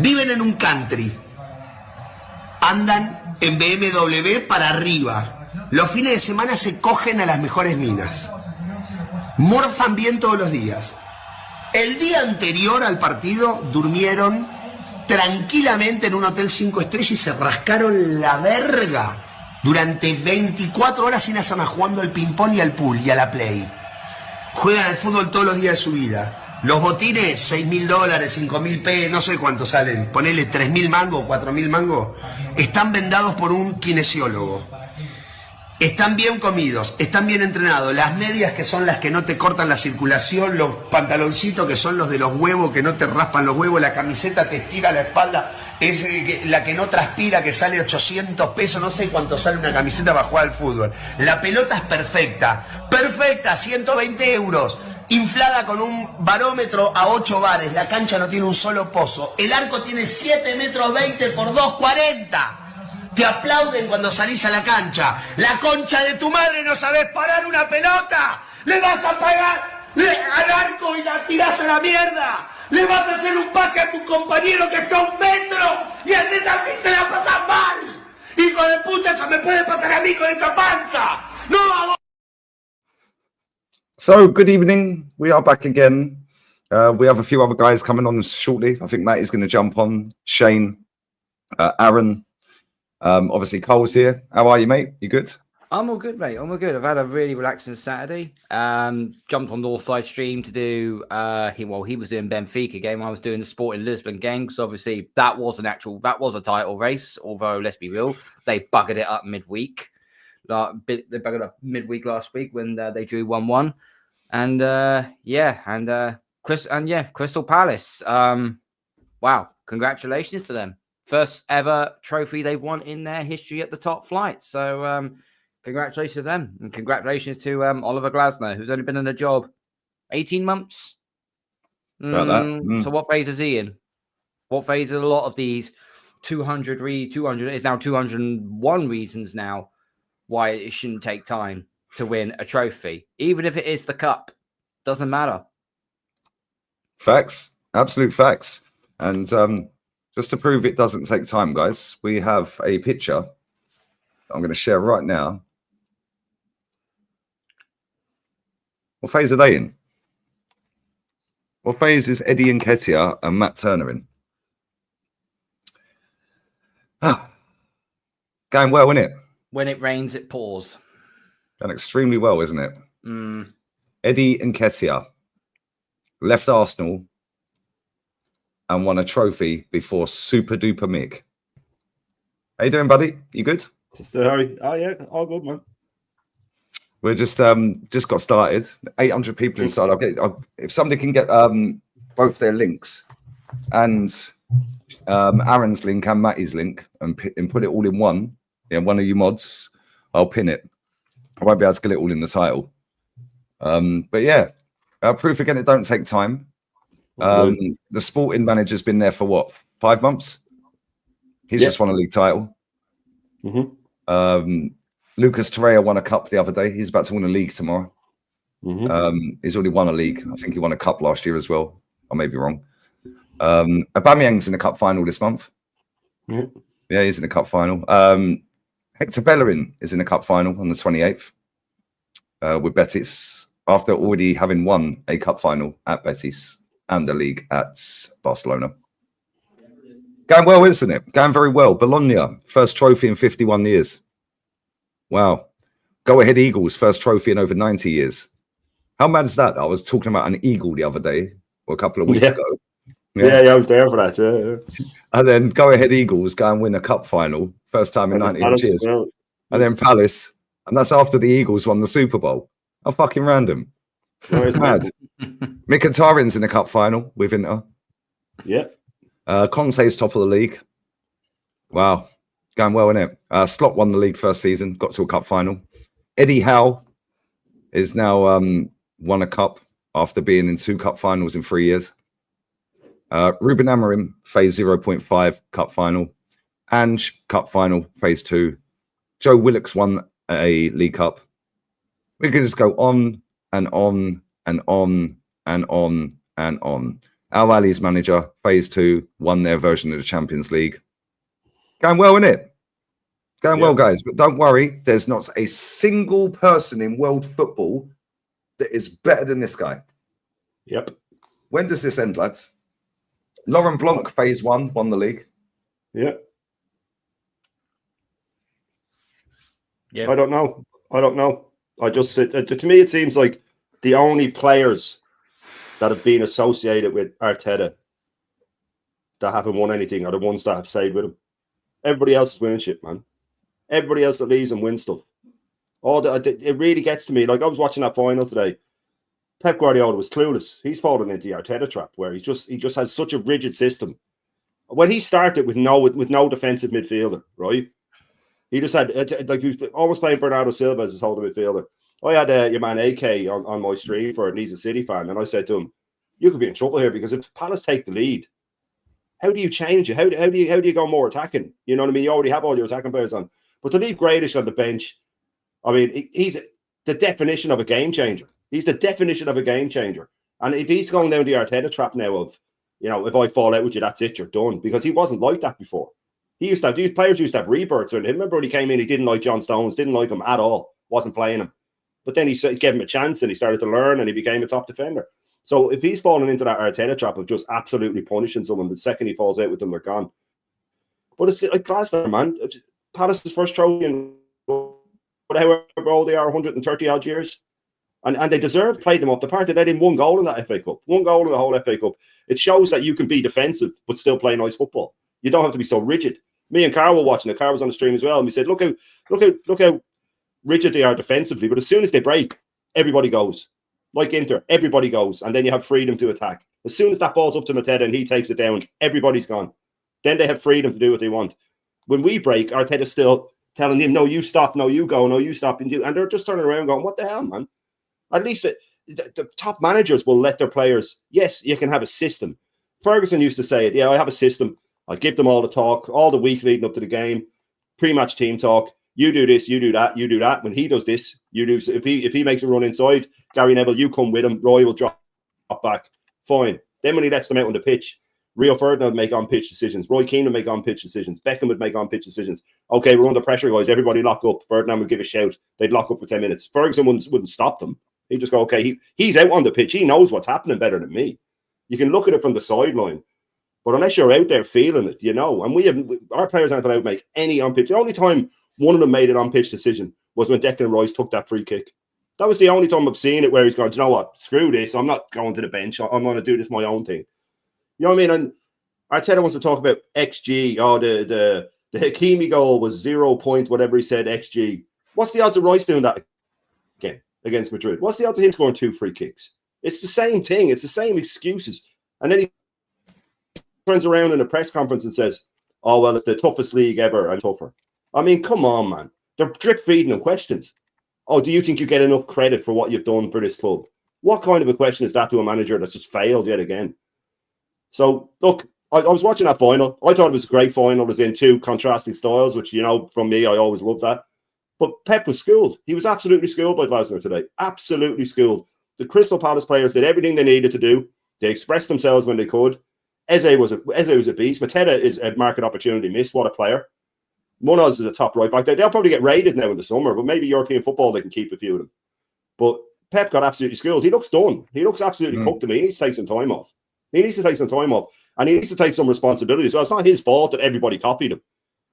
Viven en un country. Andan en BMW para arriba. Los fines de semana se cogen a las mejores minas. Morfan bien todos los días. El día anterior al partido durmieron tranquilamente en un hotel 5 estrellas y se rascaron la verga durante 24 horas sin hacer nada, jugando al ping-pong y al pool y a la play. Juegan al fútbol todos los días de su vida. Los botines, $6.000, $5.000, no sé cuánto salen, ponele 3.000 mangos, 4.000 mangos, están vendados por un kinesiólogo. Están bien comidos, están bien entrenados. Las medias, que son las que no te cortan la circulación, los pantaloncitos, que son los de los huevos, que no te raspan los huevos, la camiseta te estira la espalda, es la que no transpira, que sale 800 pesos, no sé cuánto sale una camiseta para jugar al fútbol. La pelota es perfecta, perfecta, 120 euros. Inflada con un barómetro a 8 bares, la cancha no tiene un solo pozo, el arco tiene 7,20 metros por 2,40. Te aplauden cuando salís a la cancha. La concha de tu madre, no sabés parar una pelota. Le vas a pagar al arco y la tirás a la mierda. Le vas a hacer un pase a tu compañero que está a 1 metro y haces así, se la pasas mal. Hijo de puta, eso me puede pasar a mí con esta panza. No hago. So, good evening. We are back again. We have a few other guys coming on shortly. I think Matt is going to jump on. Shane, Aaron. Obviously, Cole's here. How are you, mate? You good? I'm all good, mate. I'm all good. I've had a really relaxing Saturday. Jumped on Northside stream to do. He was doing Benfica game. I was doing the Sporting Lisbon game because obviously that was a title race. Although let's be real, they buggered it up midweek. They buggered up midweek last week when they drew 1-1. And Crystal Palace. Wow, congratulations to them. First ever trophy they've won in their history at the top flight. So congratulations to them. And congratulations to Oliver Glasner, who's only been in the job 18 months. About that. So what phase is he in? What phase is a lot of these 200 is now 201 reasons now why it shouldn't take time to win a trophy. Even if it is the cup. Doesn't matter. Facts. Absolute facts. And just to prove it doesn't take time, guys, we have a picture I'm going to share right now. What phase are they in? What phase is Eddie Nketiah and Matt Turner in? Going well, isn't it? When it rains, it pours. Going extremely well, isn't it? Eddie Nketiah left Arsenal and won a trophy before Super Duper Mick. How you doing, buddy? You good? Oh yeah, all good, man. We're just got started. 800 people inside. If somebody can get both their links and Aaron's link and Matty's link and put it all in one. Yeah, one of you mods, I'll pin it. I won't be able to get it all in the title. But yeah, proof again, it don't take time. The sporting manager's been there for what, 5 months? He's just won a league title. Lucas Torreira won a cup the other day. He's about to win a league tomorrow. He's already won a league. I think he won a cup last year as well. I may be wrong. Aubameyang's in the cup final this month. Yeah, he's in the cup final. Hector Bellerin is in the cup final on the 28th with Betis, after already having won a cup final at Betis and the league at Barcelona. Going well, isn't it? Going very well. Bologna, first trophy in 51 years. Wow. Go Ahead Eagles, first trophy in over 90 years. How mad is that? I was talking about an eagle the other day, or a couple of weeks ago. Yeah, I was there for that. Yeah. And then Go Ahead Eagles go and win a cup final, first time in 90 years. Well. And then Palace, and that's after the Eagles won the Super Bowl. How fucking random. It's mad. Mkhitaryan's in the cup final with Inter. Yeah. Conte's top of the league. Wow. Going well, isn't it? Slot won the league first season, got to a cup final. Eddie Howe is now won a cup after being in 2 cup finals in 3 years. Ruben Amorim, phase 0.5 cup final. Ange, cup final, phase 2. Joe Willock's won a League Cup. We can just go on and on and on and on and on. Al Ali's manager, phase 2, won their version of the Champions League. Going well, isn't it? Going well, guys. But don't worry, there's not a single person in world football that is better than this guy. Yep. When does this end, lads? Laurent Blanc, phase 1, won the league. Yeah. Yeah. I don't know. I just to me, it seems like the only players that have been associated with Arteta that haven't won anything are the ones that have stayed with him. Everybody else is winning shit, man. Everybody else that leaves him wins stuff. It really gets to me. Like, I was watching that final today. Pep Guardiola was clueless. He's fallen into the Arteta trap where he just has such a rigid system. When he started with no defensive midfielder, right? He just had like he was almost playing Bernardo Silva as his holding midfielder. I had your man AK on my stream for it, and he's a City fan, and I said to him, "You could be in trouble here because if Palace take the lead, how do you change it? How do you go more attacking? You know what I mean? You already have all your attacking players on, but to leave Grealish on the bench, I mean, he's the definition of a game changer. He's the definition of a game changer. And if he's going down the Arteta trap now of, you know, if I fall out with you, that's it, you're done, because he wasn't like that before. These players used to have rebirths in him. Remember when he came in, he didn't like John Stones, didn't like him at all, wasn't playing him. But then he gave him a chance and he started to learn and he became a top defender. So if he's fallen into that Arteta trap of just absolutely punishing someone, the second he falls out with them, they're gone. But it's like Glasner, man. Palace's first trophy in whatever old they are, 130 odd years. And they deserve played them up the park. They let in one goal in that FA Cup. One goal in the whole FA Cup. It shows that you can be defensive but still play nice football. You don't have to be so rigid. Me and Carl were watching it. Carl was on the stream as well, and we said, look how rigid they are defensively. But as soon as they break, everybody goes. Like Inter, everybody goes, and then you have freedom to attack. As soon as that ball's up to Mateta and he takes it down, everybody's gone. Then they have freedom to do what they want. When we break, Arteta's still telling him, no, you stop, no, you go, no, you stop, and do. And they're just turning around going, what the hell, man? At least the top managers will let their players, yes, you can have a system. Ferguson used to say it, yeah, I have a system. I give them all the talk, all the week leading up to the game, pre-match team talk. You do this, you do that, you do that. When he does this, you do. If he makes a run inside, Gary Neville, you come with him. Roy will drop back. Fine. Then when he lets them out on the pitch, Rio Ferdinand would make on-pitch decisions. Roy Keane would make on-pitch decisions. Beckham would make on-pitch decisions. Okay, we're under pressure, guys. Everybody lock up. Ferdinand would give a shout. They'd lock up for 10 minutes. Ferguson wouldn't stop them. He'd just go, okay, he's out on the pitch. He knows what's happening better than me. You can look at it from the sideline. But unless you're out there feeling it, you know. And our players aren't allowed to make any on-pitch. The only time one of them made an on-pitch decision was when Declan Rice took that free kick. That was the only time I've seen it where he's going, you know what, screw this. I'm not going to the bench. I'm going to do this my own thing. You know what I mean? And Arteta wants to talk about XG. Oh, the Hakimi goal was 0 point, whatever he said, XG. What's the odds of Rice doing that again against Madrid? What's the odds of him scoring 2 free kicks? It's the same thing. It's the same excuses. And then he turns around in a press conference and says, oh, well, it's the toughest league ever and tougher. I mean, come on, man. They're drip feeding him questions. Oh, do you think you get enough credit for what you've done for this club? What kind of a question is that to a manager that's just failed yet again? So, look, I was watching that final. I thought it was a great final. It was in 2 contrasting styles, which, you know, from me, I always love that. But Pep was schooled. He was absolutely schooled by Glasner today. Absolutely schooled. The Crystal Palace players did everything they needed to do. They expressed themselves when they could. Eze was a beast. Mateta is a market opportunity missed. What a player. Munoz is a top right back. They'll probably get raided now in the summer, but maybe European football, they can keep a few of them. But Pep got absolutely schooled. He looks done. He looks absolutely cooked to me. He needs to take some time off. And he needs to take some responsibility. So it's not his fault that everybody copied him.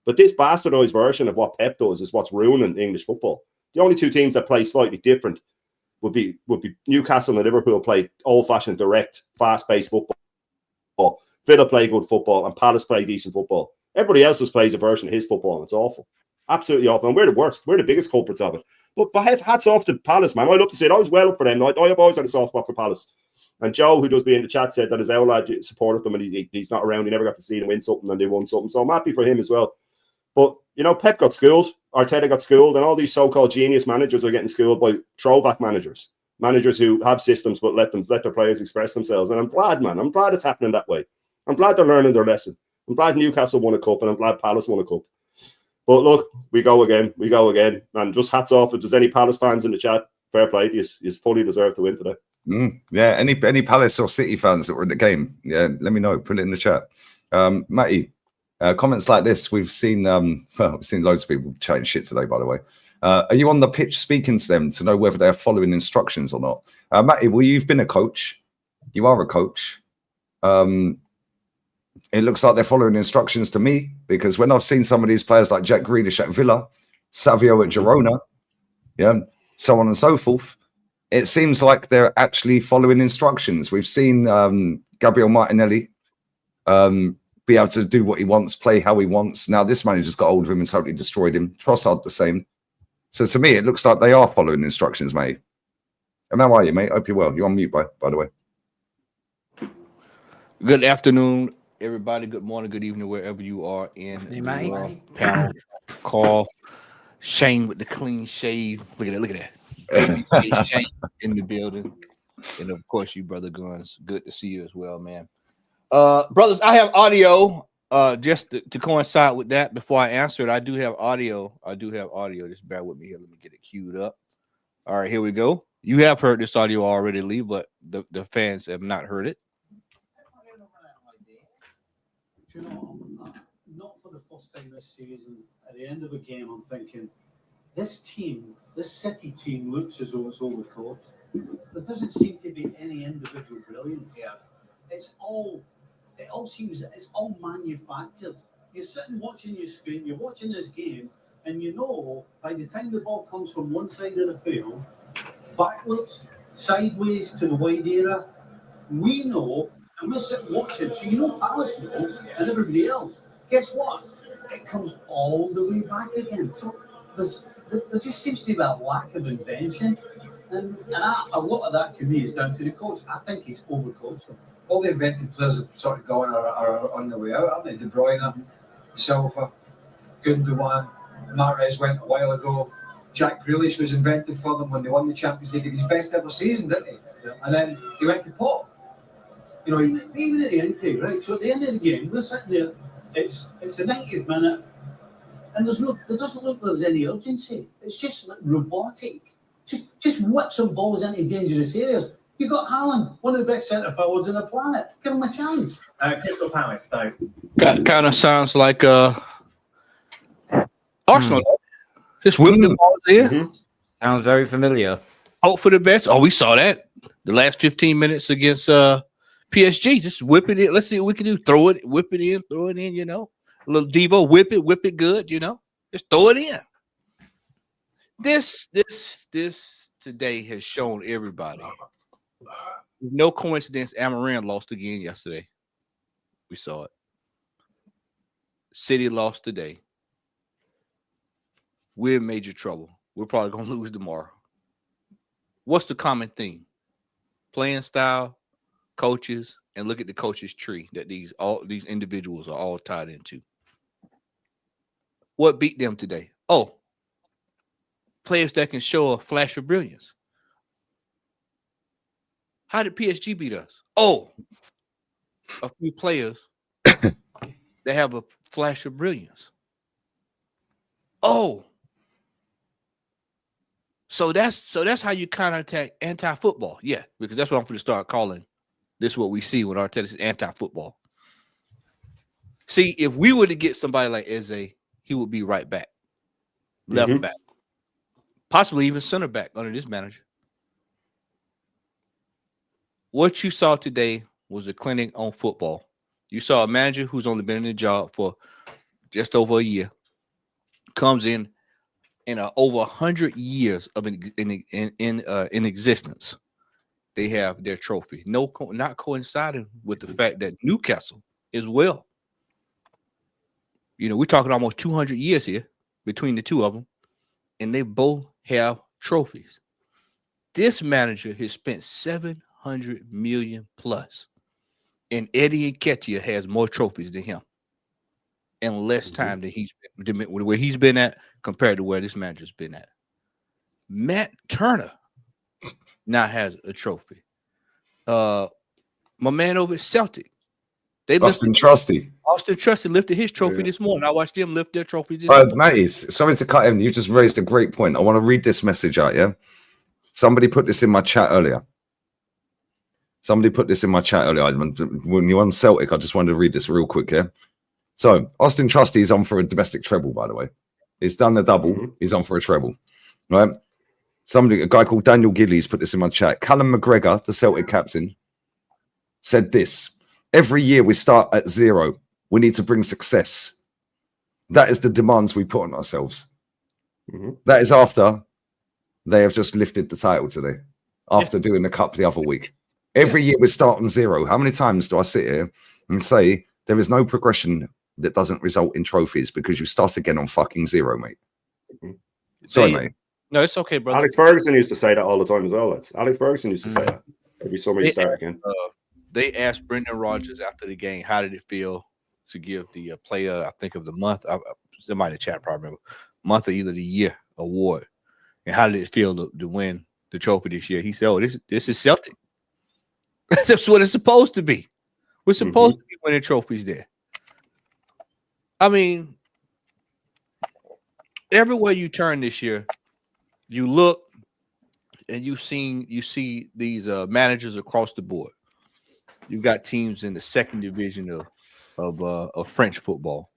But this bastardized version of what Pep does is what's ruining English football. The only 2 teams that play slightly different would be Newcastle and Liverpool play old-fashioned, direct, fast-paced football. Villa play good football and Palace play decent football. Everybody else just plays a version of his football, and it's awful. Absolutely awful. And we're the worst. We're the biggest culprits of it. But hats off to Palace, man. I love to see it. I was well up for them. I have always had a soft spot for Palace. And Joe, who does be in the chat, said that his old lad supported them and he's not around. He never got to see them win something and they won something. So I'm happy for him as well. But, you know, Pep got schooled. Arteta got schooled. And all these so-called genius managers are getting schooled by throwback managers. Managers who have systems but let their players express themselves. And I'm glad, man. I'm glad it's happening that way. I'm glad they're learning their lesson. I'm glad Newcastle won a cup and I'm glad Palace won a cup. But look, we go again. And just hats off. If there's any Palace fans in the chat, fair play to you. You fully deserve to win today. Yeah, any Palace or City fans that were in the game, yeah, let me know. Put it in the chat. Matty, comments like this, we've seen we've seen loads of people chatting shit today, by the way. Are you on the pitch speaking to them to know whether they're following instructions or not? Matty, well, you've been a coach. You are a coach. It looks like they're following instructions to me, because when I've seen some of these players like Jack Grealish at Villa, Savio at Girona, yeah, so on and so forth, it seems like they're actually following instructions. We've seen Gabriel Martinelli be able to do what he wants, play how he wants. Now this manager's got hold of him and totally destroyed him. Trossard the same. So to me, it looks like they are following instructions, mate. And how are you, mate? Hope you're well. You're on mute, by the way. Good afternoon, everybody. Good morning, good evening, wherever you are in the panel. Carl, Shane with the clean shave. Look at that. Shane in the building. And of course, you, Brother Guns. Good to see you as well, man. Brothers, I have audio. Just to coincide with that, before I answer it, I do have audio. Just bear with me here. Let me get it queued up. All right, here we go. You have heard this audio already, Lee, but the fans have not heard it. You know, not for the first time this season, at the end of a game, I'm thinking, this City team looks as though it's overcoached. There doesn't seem to be any individual brilliance. Yeah. It all seems, it's all manufactured. You're sitting watching your screen, you're watching this game, and you know, by the time the ball comes from one side of the field, backwards, sideways to the wide area, we know. And we're sitting watching, so you know Palace knows, and everybody else. Guess what? It comes all the way back again. So there just seems to be a lack of invention, and a lot of that to me is down to the coach. I think he's overcoached them. All the invented players have sort of gone are on their way out, aren't they? De Bruyne, Silva, Gundogan, Mahrez went a while ago. Jack Grealish was invented for them when they won the Champions League in his best ever season, didn't he? Yeah. And then he went to Port. You know, even at the end, right? So at the end of the game, we're sitting there. It's the 90th minute, and there doesn't look like there's any urgency. It's just like robotic. Just whip some balls into dangerous areas. You got Haaland, one of the best centre forwards on the planet. Give him a chance. Crystal Palace, though. Kind of sounds like Arsenal. Just whipping the balls there. Sounds very familiar. Hope for the best. Oh, we saw that the last 15 minutes against PSG, just whip it in. Let's see what we can do. Throw it, whip it in, throw it in, you know. A little Devo, whip it good, you know. Just throw it in. This today has shown everybody. No coincidence, Amarin lost again yesterday. We saw it. City lost today. We're in major trouble. We're probably going to lose tomorrow. What's the common theme? Playing style, coaches, and look at the coaches' tree that these individuals are all tied into. What beat them today? Oh, players that can show a flash of brilliance. How did PSG beat us? Oh, a few players that have a flash of brilliance. Oh, so that's how you counterattack anti-football. Yeah, because that's what I'm going to start calling. This is what we see when Arteta is anti-football. See, if we were to get somebody like Eze, he would be right back, left back, possibly even center back under this manager. What you saw today was a clinic on football. You saw a manager who's only been in the job for just over a year, comes in over 100 years of in existence. They have their trophy. Not coinciding with the fact that Newcastle as well. You know, we're talking almost 200 years here between the two of them, and they both have trophies. This manager has spent 700 million plus, and Eddie Nketiah has more trophies than him, and less time than where he's been at compared to where this manager's been at. Matt Turner now has a trophy. My man over at Celtic, Austin Trusty lifted his trophy this morning. I watched them lift their trophies this morning. Matty, sorry to cut in. You just raised a great point. I want to read this message out, yeah? Somebody put this in my chat earlier. Somebody put this in my chat earlier. When you're on Celtic, I just wanted to read this real quick here. So Austin Trusty's on for a domestic treble, by the way. He's done the double. He's on for a treble, right? A guy called Daniel Gillies put this in my chat. Callum McGregor, the Celtic captain, said this: every year we start at 0. We need to bring success. That is the demands we put on ourselves. That is after they have just lifted the title today, after doing the cup the other week. Every year we start on 0. How many times do I sit here and say there is no progression that doesn't result in trophies because you start again on fucking 0, mate? Sorry, mate. No, it's okay, brother. Alex Ferguson used to say that all the time as well. Alex Ferguson used to say that every summer you start again. They asked Brendan Rodgers after the game, how did it feel to give the player, I think, of the month, somebody in the chat probably remember, month of either the year award, and how did it feel to win the trophy this year? He said, oh, this is Celtic. That's what it's supposed to be. We're supposed to be winning trophies there. I mean, everywhere you turn this year, you look and you see these managers across the board. You've got teams in the second division of French football.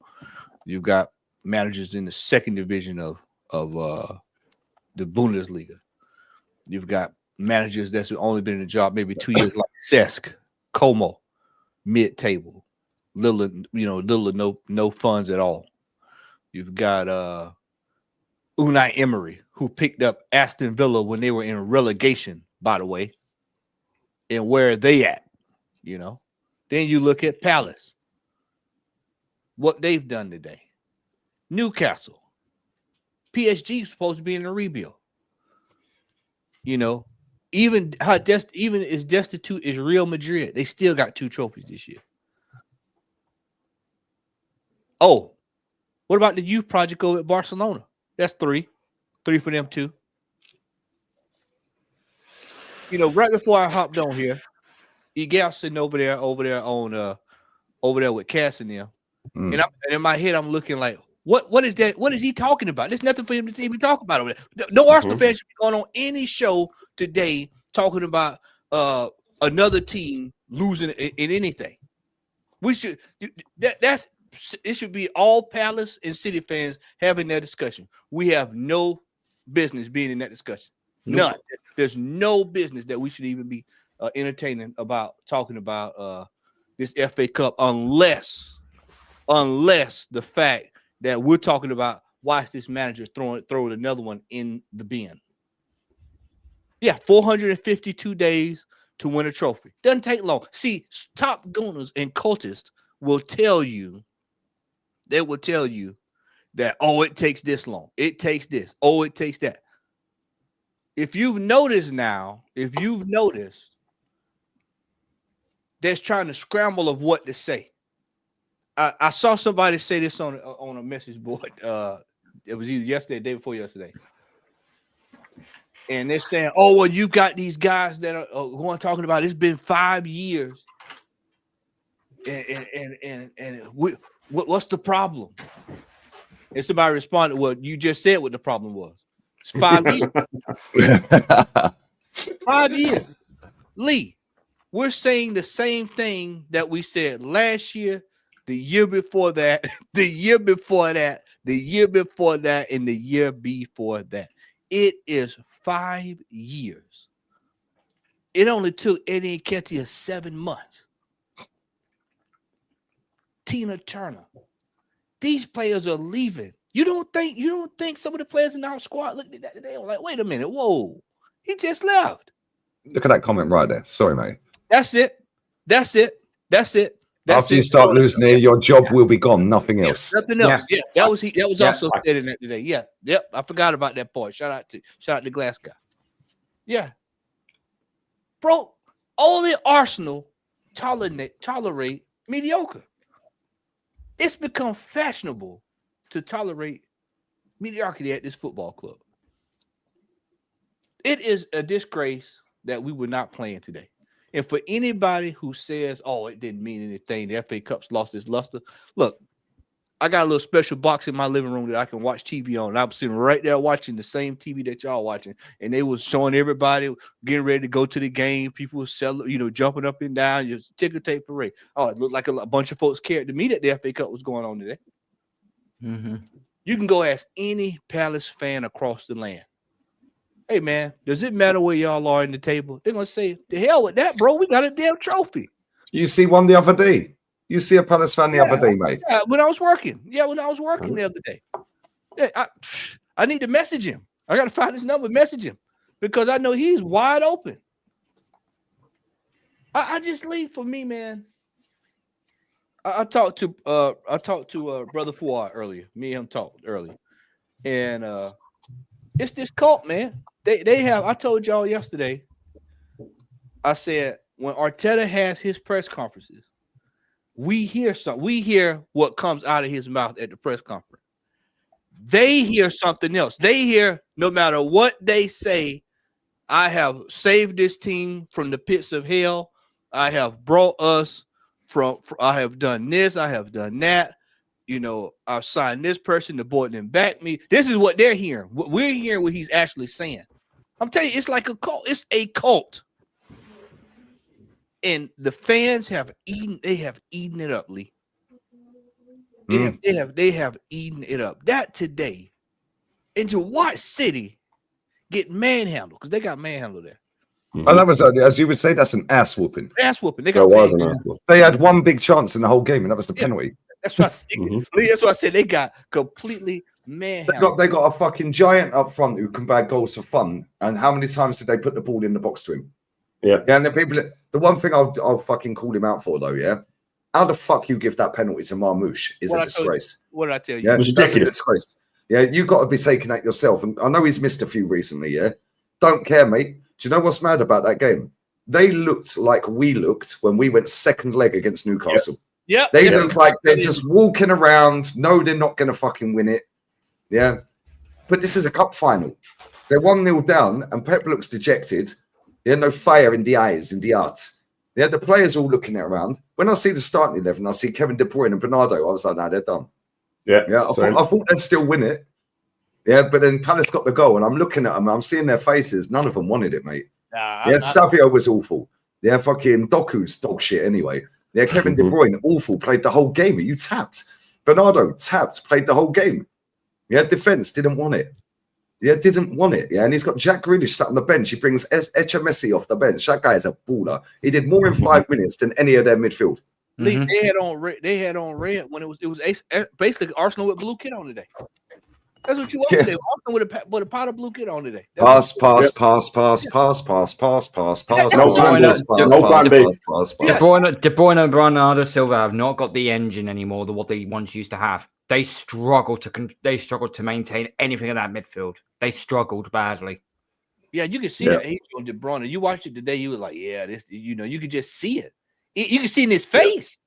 You've got managers in the second division of the Bundesliga. You've got managers that's only been in the job maybe 2 years, like Cesc, Como, mid-table, little no funds at all. You've got Unai Emery, who picked up Aston Villa when they were in relegation, by the way. And where are they at? You know, then you look at Palace, what they've done today. Newcastle, PSG is supposed to be in a rebuild. You know, even as destitute as Real Madrid, they still got 2 trophies this year. Oh, what about the youth project over at Barcelona? That's 3 for them too. You know, right before I hopped on here, Egal sitting over there with Cass and them. And in my head, I'm looking like, what is that? What is he talking about? There's nothing for him to even talk about over there. No Arsenal fans should be going on any show today talking about another team losing in anything. We should it should be all Palace and City fans having that discussion. We have no business being in that discussion. None. There's no business that we should even be entertaining about talking about this FA Cup unless the fact that we're talking about watch this manager throw another one in the bin. Yeah, 452 days to win a trophy. Doesn't take long. See, top gunners and cultists will tell you, they will tell you that, oh, it takes this long. It takes this. Oh, it takes that. If you've noticed, that's trying to scramble of what to say. I saw somebody say this on a message board. It was either yesterday or the day before yesterday. And they're saying, oh, well, you got these guys that are going talking about it's been 5 years. And what's the problem? And somebody responded, well, you just said what the problem was. It's 5 years. 5 years. Lee, we're saying the same thing that we said last year, the year before that, the year before that, the year before that, and the year before that. It is 5 years. It only took Eddie Nketiah 7 months. Tina Turner. These players are leaving. You don't think some of the players in our squad looked at that today? Like, wait a minute, whoa, he just left. Look at that comment right there. Sorry, mate. That's it. After you start losing it, your job will be gone. Nothing else. Nothing else. Yeah, that was also said in that today. Yeah, yep. I forgot about that part. Shout out to Glasner. Yeah, bro. Only Arsenal tolerate mediocre. It's become fashionable to tolerate mediocrity at this football club. It is a disgrace that we were not playing today. And for anybody who says, oh, it didn't mean anything, the FA Cup's lost its luster. Look, I got a little special box in my living room that I can watch TV on. And I'm sitting right there watching the same TV that y'all watching, and they was showing everybody getting ready to go to the game. People were jumping up and down, your ticker tape parade. Oh, it looked like a bunch of folks cared to me that the FA Cup was going on today. Mm-hmm. You can go ask any Palace fan across the land. Hey man, does it matter where y'all are in the table? They're gonna say, "The hell with that, bro. We got a damn trophy." You see one the other day. You see a Palace fan the other day, mate. Yeah, when I was working. Yeah, when I was working the other day. Yeah, I need to message him. I got to find his number, message him, because I know he's wide open. I just leave for me, man. I talked to Brother Fuad earlier. Me and him talked earlier, and it's this cult, man. They have. I told y'all yesterday. I said when Arteta has his press conferences, we hear something. We hear what comes out of his mouth at the press conference. They hear something else. They hear, no matter what they say, I have saved this team from the pits of hell. I have brought us from I have done this. I have done that. I've signed this person. The board didn't back me. This is what they're hearing. We're hearing what he's actually saying. I'm telling you, it's like a cult. It's a cult. And the fans have eaten. They have eaten it up, Lee. They have eaten it up. That today, and to watch City get manhandled, because they got manhandled there. Oh, that was, as you would say, that's an ass whooping. Ass whooping. They got manhandled. They had one big chance in the whole game, and that was the penalty. That's what that's what I said. They got completely manhandled. They got a fucking giant up front who can bag goals for fun. And how many times did they put the ball in the box to him? Yeah. And the one thing I'll fucking call him out for, though, yeah? How the fuck you give that penalty to Marmoush is a disgrace. What did I tell you? Yeah, It was that's a ridiculous. disgrace. Yeah, you got to be taking that yourself. And I know he's missed a few recently, yeah? Don't care, mate. Do you know what's mad about that game? They looked like we looked when we went second leg against Newcastle. Yeah. They look like they're just walking around. No, they're not going to fucking win it. Yeah. But this is a cup final. They're 1-0 down, and Pep looks dejected. There's no fire in the eyes, in the heart. Yeah, the players all looking around. When I see the starting 11, I see Kevin De Bruyne and Bernardo. I was like, nah, they're done. Yeah. I thought they'd still win it. Yeah, but then Palace got the goal, and I'm looking at them. I'm seeing their faces. None of them wanted it, mate. Savio was awful. Yeah, fucking Doku's dog shit anyway. Yeah, Kevin De Bruyne, awful, played the whole game. You tapped. Bernardo, tapped, played the whole game. Yeah, defense, didn't want it. Yeah, didn't want it. Yeah, and he's got Jack Grealish sat on the bench. He brings Echa Messi off the bench. That guy is a baller. He did more in 5 minutes than any of their midfield. Lee, they had on red when it was basically Arsenal with blue kit on today. That's what you want today. Arsenal with a powder blue kit on today. Pass. De Bruyne and Bernardo Silva have not got the engine anymore, what they once used to have. They struggled to maintain anything in that midfield. They struggled badly. Yeah, you can see that age on De Bruyne. You watched it today, you were like, yeah, this. You could just see it. You can see in his face.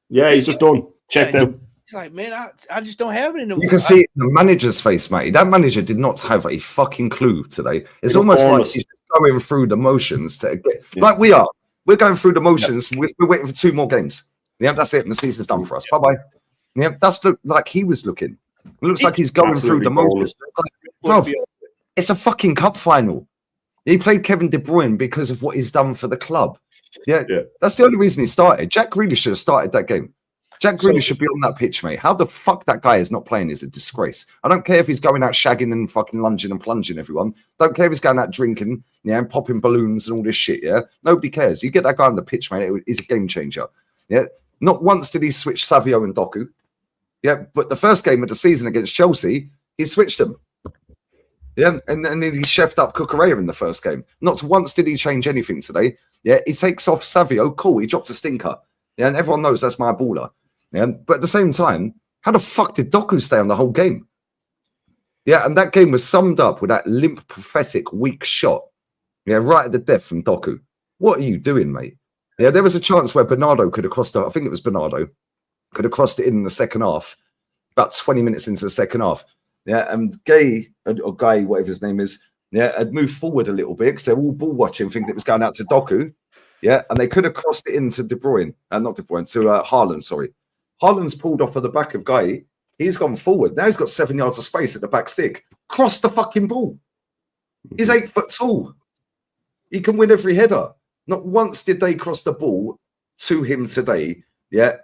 Yeah, he's just done. Checked out. It's like, man, I just don't have it in the. You can see it in the manager's face, mate. That manager did not have a fucking clue today. It's almost like he's just going through the motions to get like we are. We're going through the motions. We're waiting for 2 more games. Yeah, that's it. And the season's done for us. Bye bye. Yeah, that's like he was looking. It looks like he's going through the motions. Bro, it's a fucking cup final. He played Kevin De Bruyne because of what he's done for the club. Yeah, that's the only reason he started. Jack Grealish should have started that game. Jack Grealish should be on that pitch, mate. How the fuck that guy is not playing is a disgrace. I don't care if he's going out shagging and fucking lunging and plunging everyone. Don't care if he's going out drinking, and popping balloons and all this shit, yeah? Nobody cares. You get that guy on the pitch, mate, he's a game changer. Yeah? Not once did he switch Savio and Doku. Yeah, but the first game of the season against Chelsea, he switched them. Yeah, and then he chefed up Cucurella in the first game. Not once did he change anything today. Yeah, he takes off Savio, cool, he drops a stinker. Yeah, and everyone knows that's my baller. Yeah, but at the same time, how the fuck did Doku stay on the whole game? Yeah, and that game was summed up with that limp, pathetic, weak shot. Yeah, right at the death from Doku. What are you doing, mate? Yeah, there was a chance where Bernardo could have crossed it. I think it was Bernardo. Could have crossed it in the second half. About 20 minutes into the second half. Yeah, and Guy, whatever his name is, yeah, had moved forward a little bit because they're all ball watching, thinking it was going out to Doku. Yeah, and they could have crossed it into De Bruyne. Not De Bruyne, to Haaland, sorry. Haaland's pulled off of the back of Guy. He's gone forward. Now he's got 7 yards of space at the back stick. Cross the fucking ball. He's 8 foot tall. He can win every header. Not once did they cross the ball to him today. Yeah,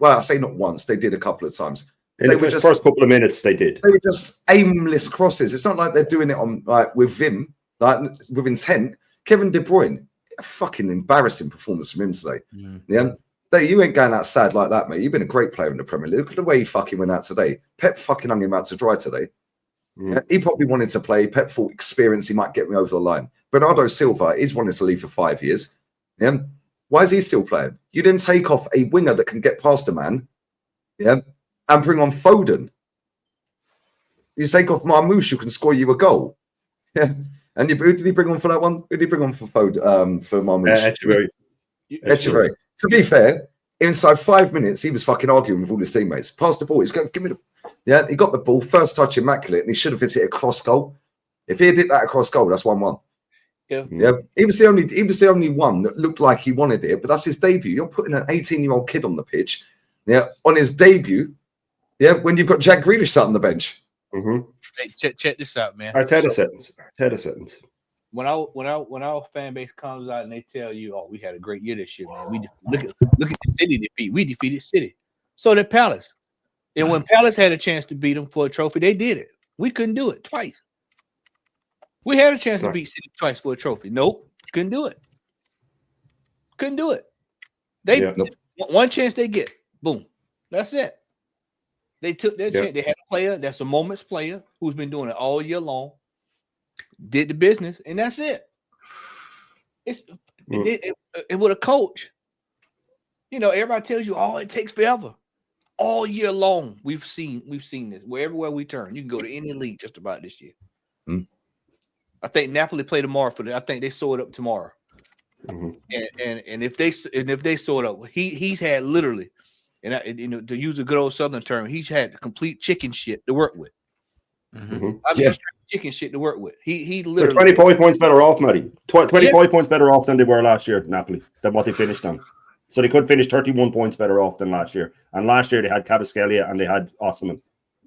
I say not once. They did a couple of times. In the first couple of minutes, they did. They were just aimless crosses. It's not like they're doing it on with vim, with intent. Kevin De Bruyne, a fucking embarrassing performance from him today. Yeah. You ain't going out sad like that, mate. You've been a great player in the Premier League. Look at the way he fucking went out today. Pep fucking hung him out to dry today. Yeah, he probably wanted to play. Pep thought experience, he might get me over the line. Bernardo Silva is wanting to leave for 5 years. Yeah. Why is he still playing? You didn't take off a winger that can get past a man, yeah, and bring on Foden. You take off Marmoush, who can score you a goal. Yeah. And who did he bring on for that one? Who did he bring on for Foden? For Marmoush? Echeverry. To be fair, inside 5 minutes, he was fucking arguing with all his teammates. Passed the ball. He's going, give me the. Yeah, he got the ball. First touch, immaculate, and he should have hit a cross goal. If he had hit that across goal, that's 1-1. Yeah. He was the only one that looked like he wanted it, but that's his debut. You're putting an 18-year-old kid on the pitch. Yeah, on his debut. Yeah, when you've got Jack Grealish sat on the bench. Hey, check this out, man. Arteta sentence. When our fan base comes out and they tell you, "Oh, we had a great year this year, man. We look at the City defeat. We defeated City." So did Palace, and when Palace had a chance to beat them for a trophy, they did it. We couldn't do it twice. We had a chance to beat City twice for a trophy. Nope, couldn't do it. Couldn't do it. One chance they get, boom, that's it. They took their chance. They had a player that's a moment's player who's been doing it all year long. Did the business, and that's it. And with a coach, everybody tells you, "Oh, it takes forever." All year long, we've seen this. Everywhere we turn, you can go to any league just about this year. I think Napoli play tomorrow I think they sew it up tomorrow. And if they sew it up, he's had literally, and to use a good old Southern term, he's had complete chicken shit to work with. Chicken shit to work with. He literally 25 points better off, Matty. 25 points better off than they were last year, Napoli, than what they finished on. So they could finish 31 points better off than last year. And last year they had Kvaratskhelia and they had Osimhen.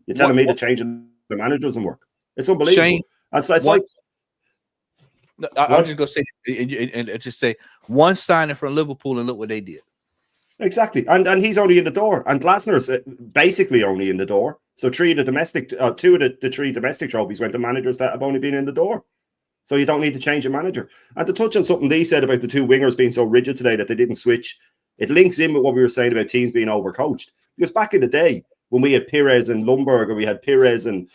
You're telling me the changing the managers doesn't work? It's unbelievable. Shane, and so it's like I'll just go say and just say one signing from Liverpool and look what they did. Exactly, and he's only in the door, and Glasner's basically only in the door. So two of the three domestic trophies went to managers that have only been in the door. So you don't need to change a manager. And to touch on something Lee said about the two wingers being so rigid today that they didn't switch, it links in with what we were saying about teams being overcoached. Because back in the day, when we had Pires and Lundberg, or we had Pires and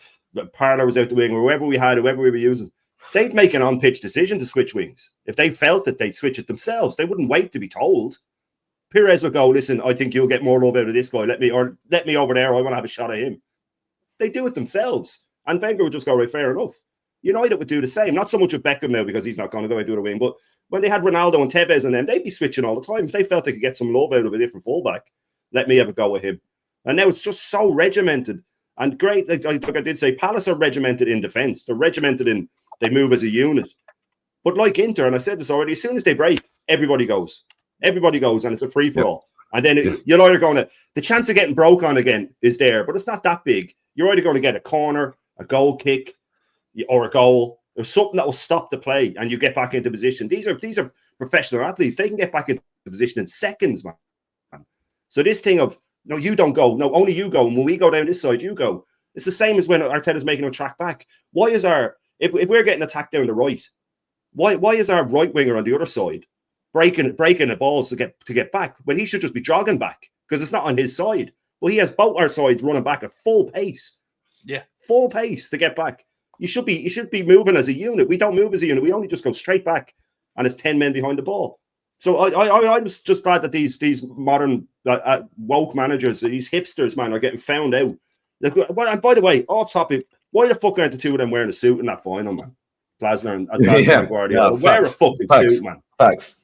Parler was out the wing, or whoever we were using, they'd make an on-pitch decision to switch wings. If they felt that they'd switch it themselves, they wouldn't wait to be told. Pires will go, listen, I think you'll get more love out of this guy. Let me over there. I want to have a shot at him. They do it themselves. And Wenger would just go, right, fair enough. United would do the same. Not so much with Beckham now because he's not going to go and do the wing. But when they had Ronaldo and Tevez and them, they'd be switching all the time. If they felt they could get some love out of a different fullback, let me have a go with him. And now it's just so regimented. And great, like I did say, Palace are regimented in defence. They're regimented in, they move as a unit. But like Inter, and I said this already, as soon as they break, everybody goes. Everybody goes, and it's a free-for-all. And then you're either going to, the chance of getting broke on again is there, but it's not that big. You're either going to get a corner, a goal kick, or a goal, or something that will stop the play, and you get back into position. These are professional athletes. They can get back into position in seconds, man. So this thing of, no, you don't go. No, only you go. And when we go down this side, you go. It's the same as when Arteta's making a track back. Why is if we're getting attacked down the right, why is our right winger on the other side breaking the balls to get back when he should just be jogging back because it's not on his side? Well, he has both our sides running back at full pace. Yeah, full pace to get back. You should be moving as a unit. We don't move as a unit. We only just go straight back, and it's 10 men behind the ball. So I was just glad that these modern woke managers, these hipsters, man, are getting found out. And by the way, off topic, why the fuck aren't the two of them wearing a suit in that final, man? Glasner and Guardiola. Wear a fucking suit, man. Facts.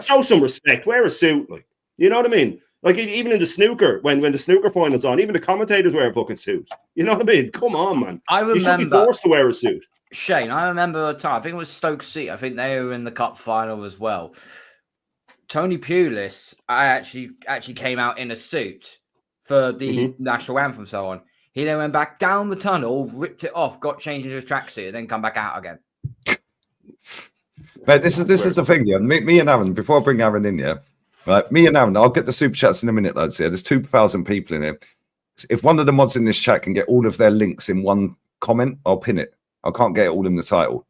Show some respect. Wear a suit, like, you know what I mean? Like, even in the snooker, when the snooker final's on, even the commentators wear a fucking suit. You know what I mean? Come on, man. I remember. You should be forced to wear a suit. Shane, I remember a time, I think it was Stoke City. I think they were in the cup final as well. Tony Pulis, I actually came out in a suit for the national anthem, so on. He then went back down the tunnel, ripped it off, got changed into his tracksuit, and then come back out again. Mate, this is the thing, yeah. Me and Aaron, before I bring Aaron in here, right? Me and Aaron, I'll get the super chats in a minute, lads. Yeah, there's 2,000 people in here. If one of the mods in this chat can get all of their links in one comment, I'll pin it. I can't get it all in the title.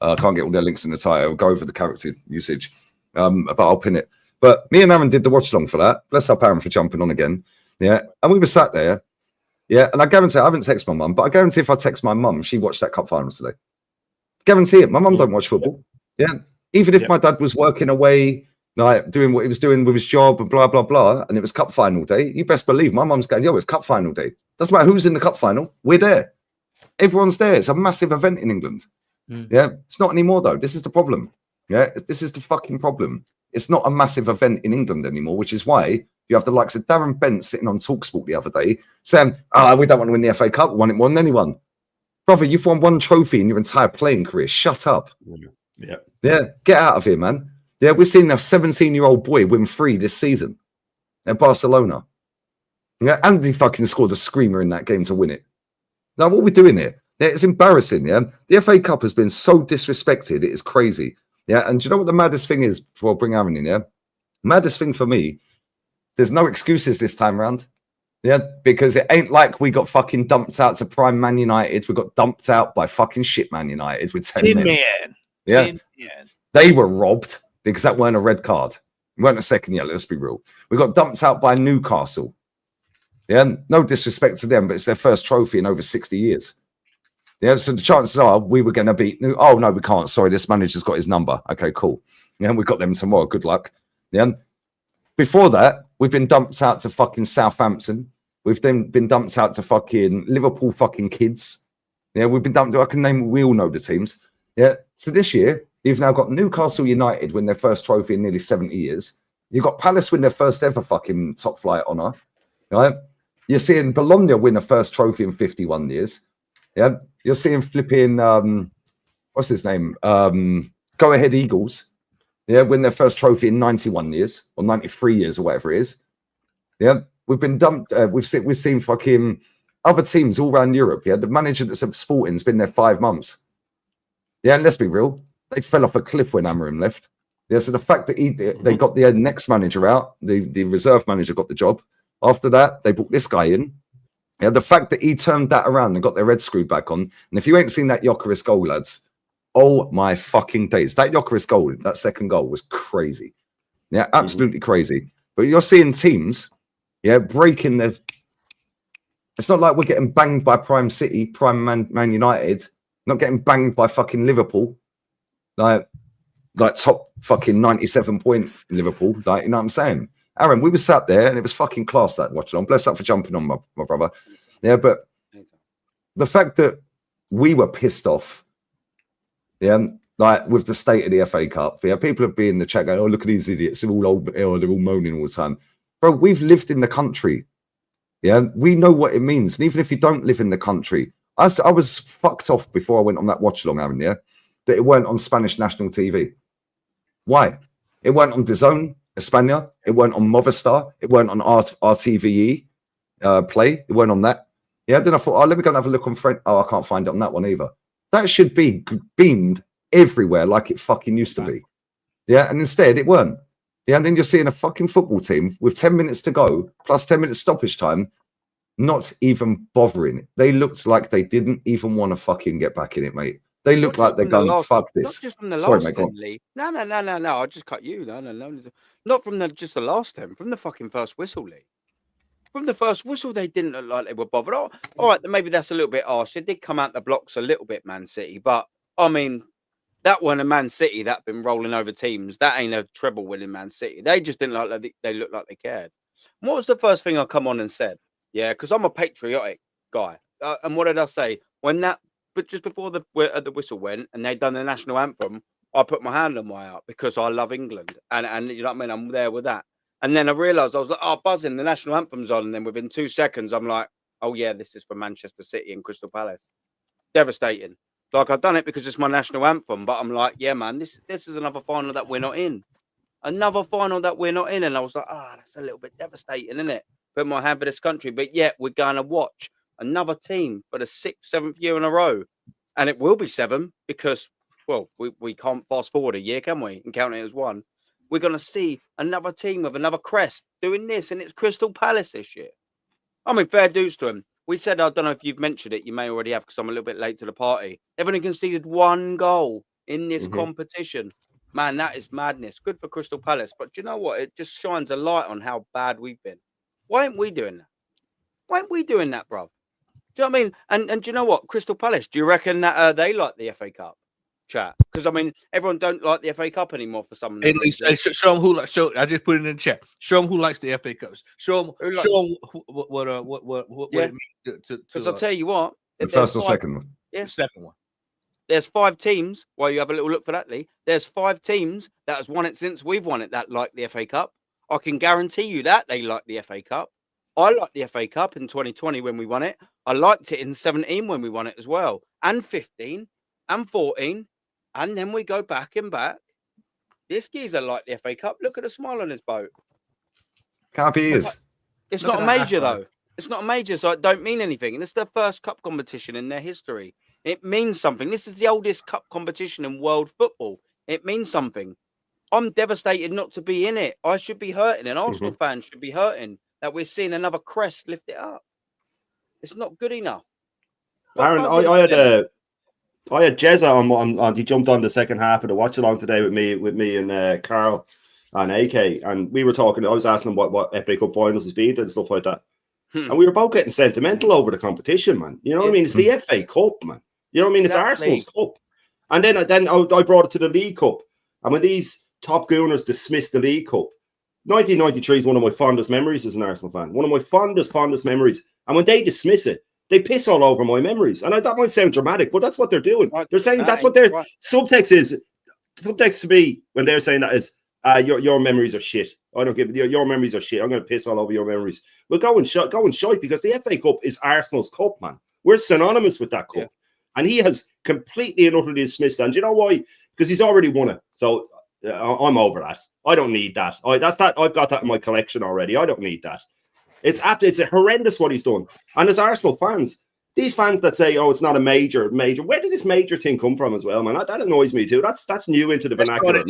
I can't get all their links in the title. I'll go over the character usage, but I'll pin it. But me and Aaron did the watch along for that. Bless up Aaron for jumping on again. Yeah, and we were sat there. Yeah, and I guarantee I haven't texted my mum, but I guarantee if I text my mum, she watched that cup finals today. Guarantee it. My mum don't watch football. Yeah, even if my dad was working away, like doing what he was doing with his job and blah blah blah, and it was cup final day, you best believe my mum's going, yo, it's cup final day. Doesn't matter who's in the cup final, we're there. Everyone's there. It's a massive event in England. Yeah, it's not anymore though. This is the problem. Yeah, this is the fucking problem. It's not a massive event in England anymore, which is why you have the likes of Darren Bent sitting on TalkSport the other day saying, we don't want to win the FA Cup. We want it more than anyone. Brother, you've won one trophy in your entire playing career. Shut up. Yeah, get out of here, man. Yeah, we're seeing a 17-year-old boy win 3 this season at Barcelona. Yeah, and he fucking scored a screamer in that game to win it. Now, what are we doing here? Yeah, it's embarrassing, yeah? The FA Cup has been so disrespected. It is crazy. Yeah, and do you know what the maddest thing is before I bring Aaron in, yeah? Maddest thing for me, there's no excuses this time around. Yeah, because it ain't like we got fucking dumped out to prime Man United. We got dumped out by fucking shit Man United with 10 men. Yeah, 10 men. They were robbed because that weren't a red card. It weren't a second yellow, let's be real. We got dumped out by Newcastle. Yeah, no disrespect to them, but it's their first trophy in over 60 years. Yeah, so the chances are we were going to beat. Oh no, we can't. Sorry, this manager's got his number. Okay, cool. Yeah, we got them tomorrow. Good luck. Yeah. Before that, we've been dumped out to fucking Southampton. We've then been dumped out to fucking Liverpool fucking kids. Yeah, we've been dumped. I can name. We all know the teams. Yeah. So this year, you've now got Newcastle United win their first trophy in nearly 70 years. You've got Palace win their first ever fucking top flight honour. Right. You're seeing Bologna win a first trophy in 51 years. Yeah. You're seeing flipping, what's his name? Go Ahead Eagles. Yeah, win their first trophy in 91 years or 93 years or whatever it is. Yeah, we've been dumped. We've seen fucking other teams all around Europe. Yeah, the manager that's at Sporting's been there 5 months. Yeah, and let's be real, they fell off a cliff when Amorim left. Yeah, so the fact that they got the next manager out, the reserve manager got the job. After that, they brought this guy in. Yeah, the fact that he turned that around and got their head screwed back on. And if you ain't seen that Gyökeres goal, lads, oh my fucking days. That Gyökeres goal, that second goal was crazy. Yeah, absolutely crazy. But you're seeing teams, yeah, breaking their... It's not like we're getting banged by Prime City, Prime Man United, not getting banged by fucking Liverpool. Like top fucking 97 point Liverpool. Like, you know what I'm saying? Aaron, we were sat there and it was fucking class that watching on. Bless up for jumping on, my brother. Yeah, but the fact that we were pissed off, yeah, like with the state of the FA Cup, yeah, people have been in the chat going, oh, look at these idiots. They're all old, they're all moaning all the time. Bro, we've lived in the country. Yeah, we know what it means. And even if you don't live in the country, I was fucked off before I went on that watch along, Aaron, yeah, that it weren't on Spanish national TV. Why? It weren't on DAZN, España. It weren't on Movistar. It weren't on RTVE Play. It weren't on that. Yeah, then I thought, oh, let me go and have a look on French. Oh, I can't find it on that one either. That should be beamed everywhere like it fucking used to be. Yeah, and instead it weren't. Yeah, and then you're seeing a fucking football team with 10 minutes to go, plus 10 minutes stoppage time, not even bothering. They looked like they didn't even want to fucking get back in it, mate. They look like they're going, fuck this. Not just from the Sorry, last mate, go 10, Lee. No. I'll just cut you. No. Not from just the last 10. From the fucking first whistle, Lee. From the first whistle, they didn't look like they were bothered. Oh, all right, maybe that's a little bit harsh. They did come out the blocks a little bit, Man City. But, I mean, that wasn't a Man City that been rolling over teams. That ain't a treble winning Man City. They just didn't look like they looked like they cared. And what was the first thing I come on and said? Yeah, because I'm a patriotic guy. And what did I say? But just before the whistle went and they'd done the national anthem, I put my hand on my heart because I love England. And you know what I mean? I'm there with that. And then I realised I was like, oh, buzzing, the national anthem's on. And then within 2 seconds, I'm like, oh, yeah, this is for Manchester City and Crystal Palace. Devastating. Like, I've done it because it's my national anthem. But I'm like, yeah, man, this is another final that we're not in. Another final that we're not in. And I was like, that's a little bit devastating, isn't it? Put my hand for this country. But yet, we're going to watch Another team for the 6th, 7th year in a row. And it will be 7 because, well, we can't fast forward a year, can we? And count it as 1. We're going to see another team with another crest doing this, and it's Crystal Palace this year. I mean, fair dues to them. We said, I don't know if you've mentioned it, you may already have because I'm a little bit late to the party. They've only conceded 1 goal in this competition. Man, that is madness. Good for Crystal Palace. But do you know what? It just shines a light on how bad we've been. Why aren't we doing that? Why aren't we doing that, bro? Do you know what I mean? And do you know what? Crystal Palace, do you reckon that they like the FA Cup? Chat, because I mean, everyone don't like the FA Cup anymore for some Hey, reason. show them who like. Show. I just put it in the chat. Show them who likes the FA Cups. Show them. Who likes- Show them what Yeah. it means to Because I'll tell you what, The if there's first or 5 second one. yeah. the second one. There's 5 teams. While you have a little look for that, Lee. There's 5 teams that has won it since we've won it. That like the FA Cup. I can guarantee you that they like the FA Cup. I liked the FA Cup in 2020 when we won it. I liked it in 17 when we won it as well, and 15 and 14. And then we go back and back. This geezer like the FA Cup. Look at the smile on his boat. Happy he is. It's Look not a at that major, afro. though. It's not a major, so it don't mean anything. And it's their first cup competition in their history. It means something. This is the oldest cup competition in world football. It means something. I'm devastated not to be in it. I should be hurting, and Arsenal fans should be hurting that we're seeing another crest lift it up. It's not good enough. Aaron, I had Jezza on. He jumped on the second half of the watch along today with me and Carl and AK, and we were talking. I was asking him what FA Cup finals has been and stuff like that, and we were both getting sentimental over the competition, man. You know what I mean? It's the FA Cup, man. You know what I mean? It's Arsenal's cup, and then I brought it to the League Cup, and when these top gooners dismissed the League Cup, 1993 is one of my fondest memories as an Arsenal fan. One of my fondest memories, and when they dismiss it, they piss all over my memories. And that might sound dramatic, but that's what they're doing. They're saying that's what their subtext is. Subtext to me when they're saying that is, your memories are shit. I don't give your memories are shit. I'm going to piss all over your memories. Well, go and shite because the FA Cup is Arsenal's cup, man. We're synonymous with that cup. Yeah. And he has completely and utterly dismissed that. And you know why? Because he's already won it. So I'm over that. I don't need that. I've got that in my collection already. I don't need that. It's horrendous what he's done. And as Arsenal fans, these fans that say, "Oh, it's not a major," where did this major thing come from as well, man? That annoys me too. That's new into the vernacular.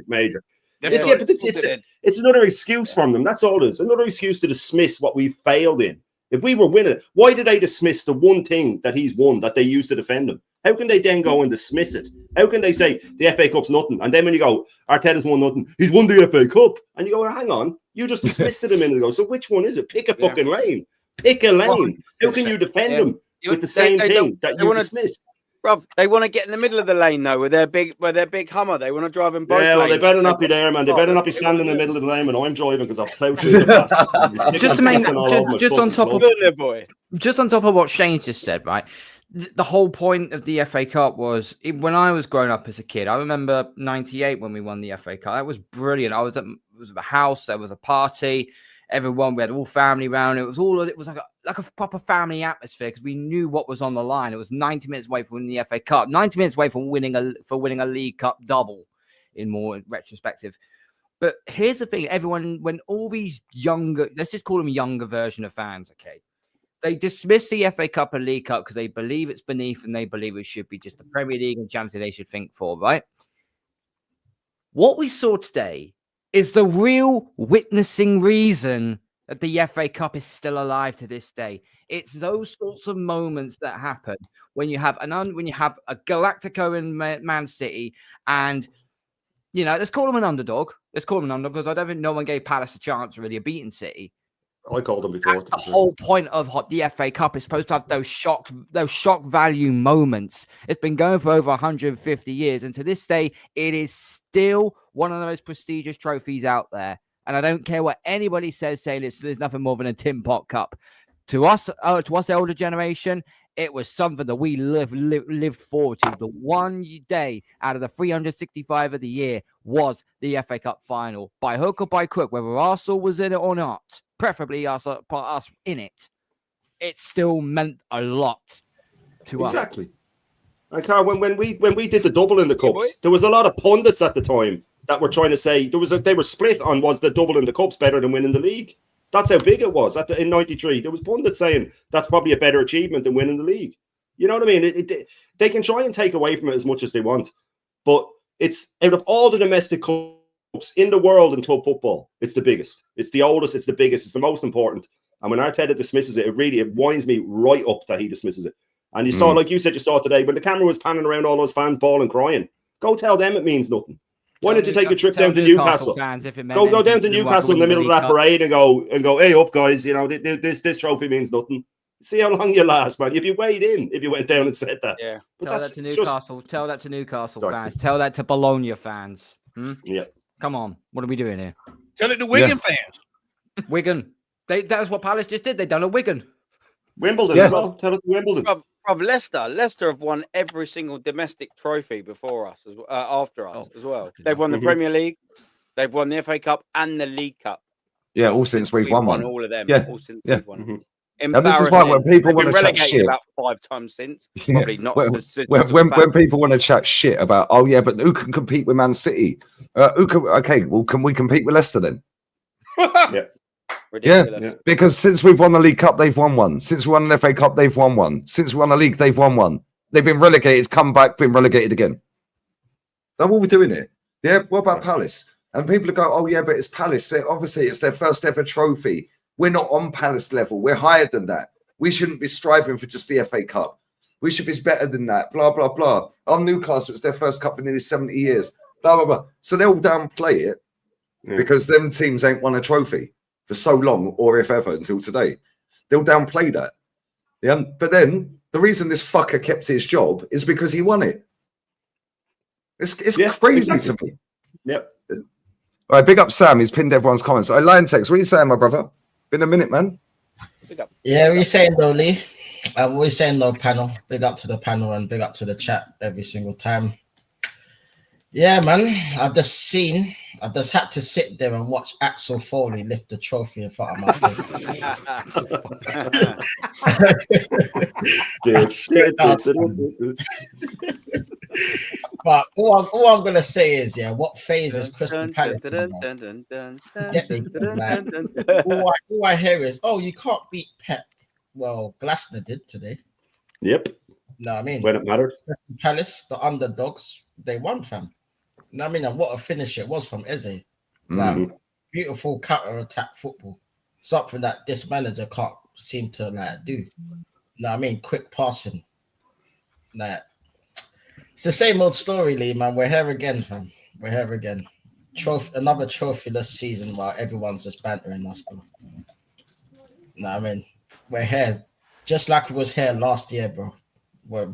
Major. It's another excuse from them. That's all it is. Another excuse to dismiss what we failed in. If we were winning, why did they dismiss the one thing that he's won that they used to defend him? How can they then go and dismiss it? How can they say the FA Cup's nothing? And then when you go, Arteta's won nothing, he's won the FA Cup. And you go, well, hang on, you just dismissed it a minute ago. So which one is it? Pick a fucking lane. Pick a lane. How can you defend them with the same thing that you dismissed? Bro, they want to get in the middle of the lane though, with their big Hummer. They want to drive in both lanes. Well, they better not be there, man. They better not be standing in the middle of the lane when I'm driving because I'll plough through the Just to make just on top of boy. Just on top of what Shane just said, right? The whole point of the FA Cup was when I was growing up as a kid. I remember '98 when we won the FA Cup. That was brilliant. It was at a house. There was a party. Everyone, we had all family around. It was like a proper family atmosphere because we knew what was on the line. It was 90 minutes away from winning the FA Cup, 90 minutes away from winning a League Cup double, in more retrospective. But here's the thing: when all these younger, let's just call them younger version of fans, okay? They dismiss the FA Cup and League Cup because they believe it's beneath and they believe it should be just the Premier League and Champions League they should think for, right? What we saw today is the real witnessing reason that the FA Cup is still alive to this day. It's those sorts of moments that happen when you have a Galactico in Man City, and let's call them an underdog. Because I don't think no one gave Palace a chance really of beating City. I called them before. That's the whole point of the FA Cup. Is supposed to have those shock value moments. It's been going for over 150 years, and to this day, it is still one of the most prestigious trophies out there. And I don't care what anybody says. There's nothing more than a Tin Pot Cup. To us, the older generation, it was something that we lived forward to. The one day out of the 365 of the year was the FA Cup final, by hook or by crook, whether Arsenal was in it or not. Preferably us in it. It still meant a lot to us. Exactly. And Carl, when we did the double in the cups, there was a lot of pundits at the time that were trying to say they were split on was the double in the cups better than winning the league. That's how big it was in '93. There was pundits saying that's probably a better achievement than winning the league. You know what I mean? They can try and take away from it as much as they want, but it's out of all the domestic cups in the world in club football, it's the biggest. It's the oldest. It's the biggest. It's the most important. And when Arteta dismisses it, it winds me right up that he dismisses it. And you saw, like you said, you saw today when the camera was panning around all those fans bawling, crying. Go tell them it means nothing. Why don't you take a trip down to Newcastle? Fans, if it go down to Newcastle in the middle of that parade and go, hey up guys, you know, this trophy means nothing. See how long you last, man. You'd be weighed in if you went down and said that. Yeah. Tell that to Newcastle. Tell that to Newcastle fans. Tell that to Bologna fans. Yeah. Come on. What are we doing here? Tell it to Wigan fans. Wigan. That was what Palace just did. They done a Wigan. Wimbledon as well. Tell it to Wimbledon. Of Leicester have won every single domestic trophy before us, after us as well. They've won the Premier League, they've won the FA Cup and the League Cup. Yeah, all since we've won one. All of them. Yeah, all since yeah. we've won. And this is why when people want to chat relegated shit, about 5 times since. Probably not. When people want to chat shit about, oh yeah, but who can compete with Man City? Can we compete with Leicester then? Yeah. Ridiculous. Yeah, because since we've won the League Cup, they've won one. Since we won the FA Cup, they've won one. Since we won the league, they've won one. They've been relegated, come back, been relegated again. That's what we're doing here. Yeah, what about Palace? And people go, oh yeah, but it's Palace. Obviously, it's their first ever trophy. We're not on Palace level. We're higher than that. We shouldn't be striving for just the FA Cup. We should be better than that. Blah, blah, blah. Oh, Newcastle, it's their first cup in nearly 70 years. Blah, blah, blah. So they'll downplay it because them teams ain't won a trophy for so long, or if ever, until today. They'll downplay that. Yeah, but then the reason this fucker kept his job is because he won it. It's crazy to me. Yep. All right, big up Sam. He's pinned everyone's comments. Lion Text, what are you saying, my brother? Been a minute, man. Yeah, what are you saying though, Lee? What are you saying though, panel? Big up to the panel and big up to the chat every single time. Yeah, man. I've just had to sit there and watch Axel Foley lift the trophy in front of my face. But all I'm gonna say is, what phases Crystal Palace? All I hear is, oh, you can't beat Pep. Well, Glasner did today. Yep. No, I mean, when it mattered. Crystal Palace, the underdogs, they won, fam. No, I mean, and what a finish it was from Eze. Like, beautiful counter-attack football. Something that this manager can't seem to do. No, I mean, quick passing. Like, it's the same old story, Lee, man. We're here again, fam. We're here again. Another trophyless season while everyone's just bantering us, bro. No, I mean, we're here. Just like we was here last year, bro. We're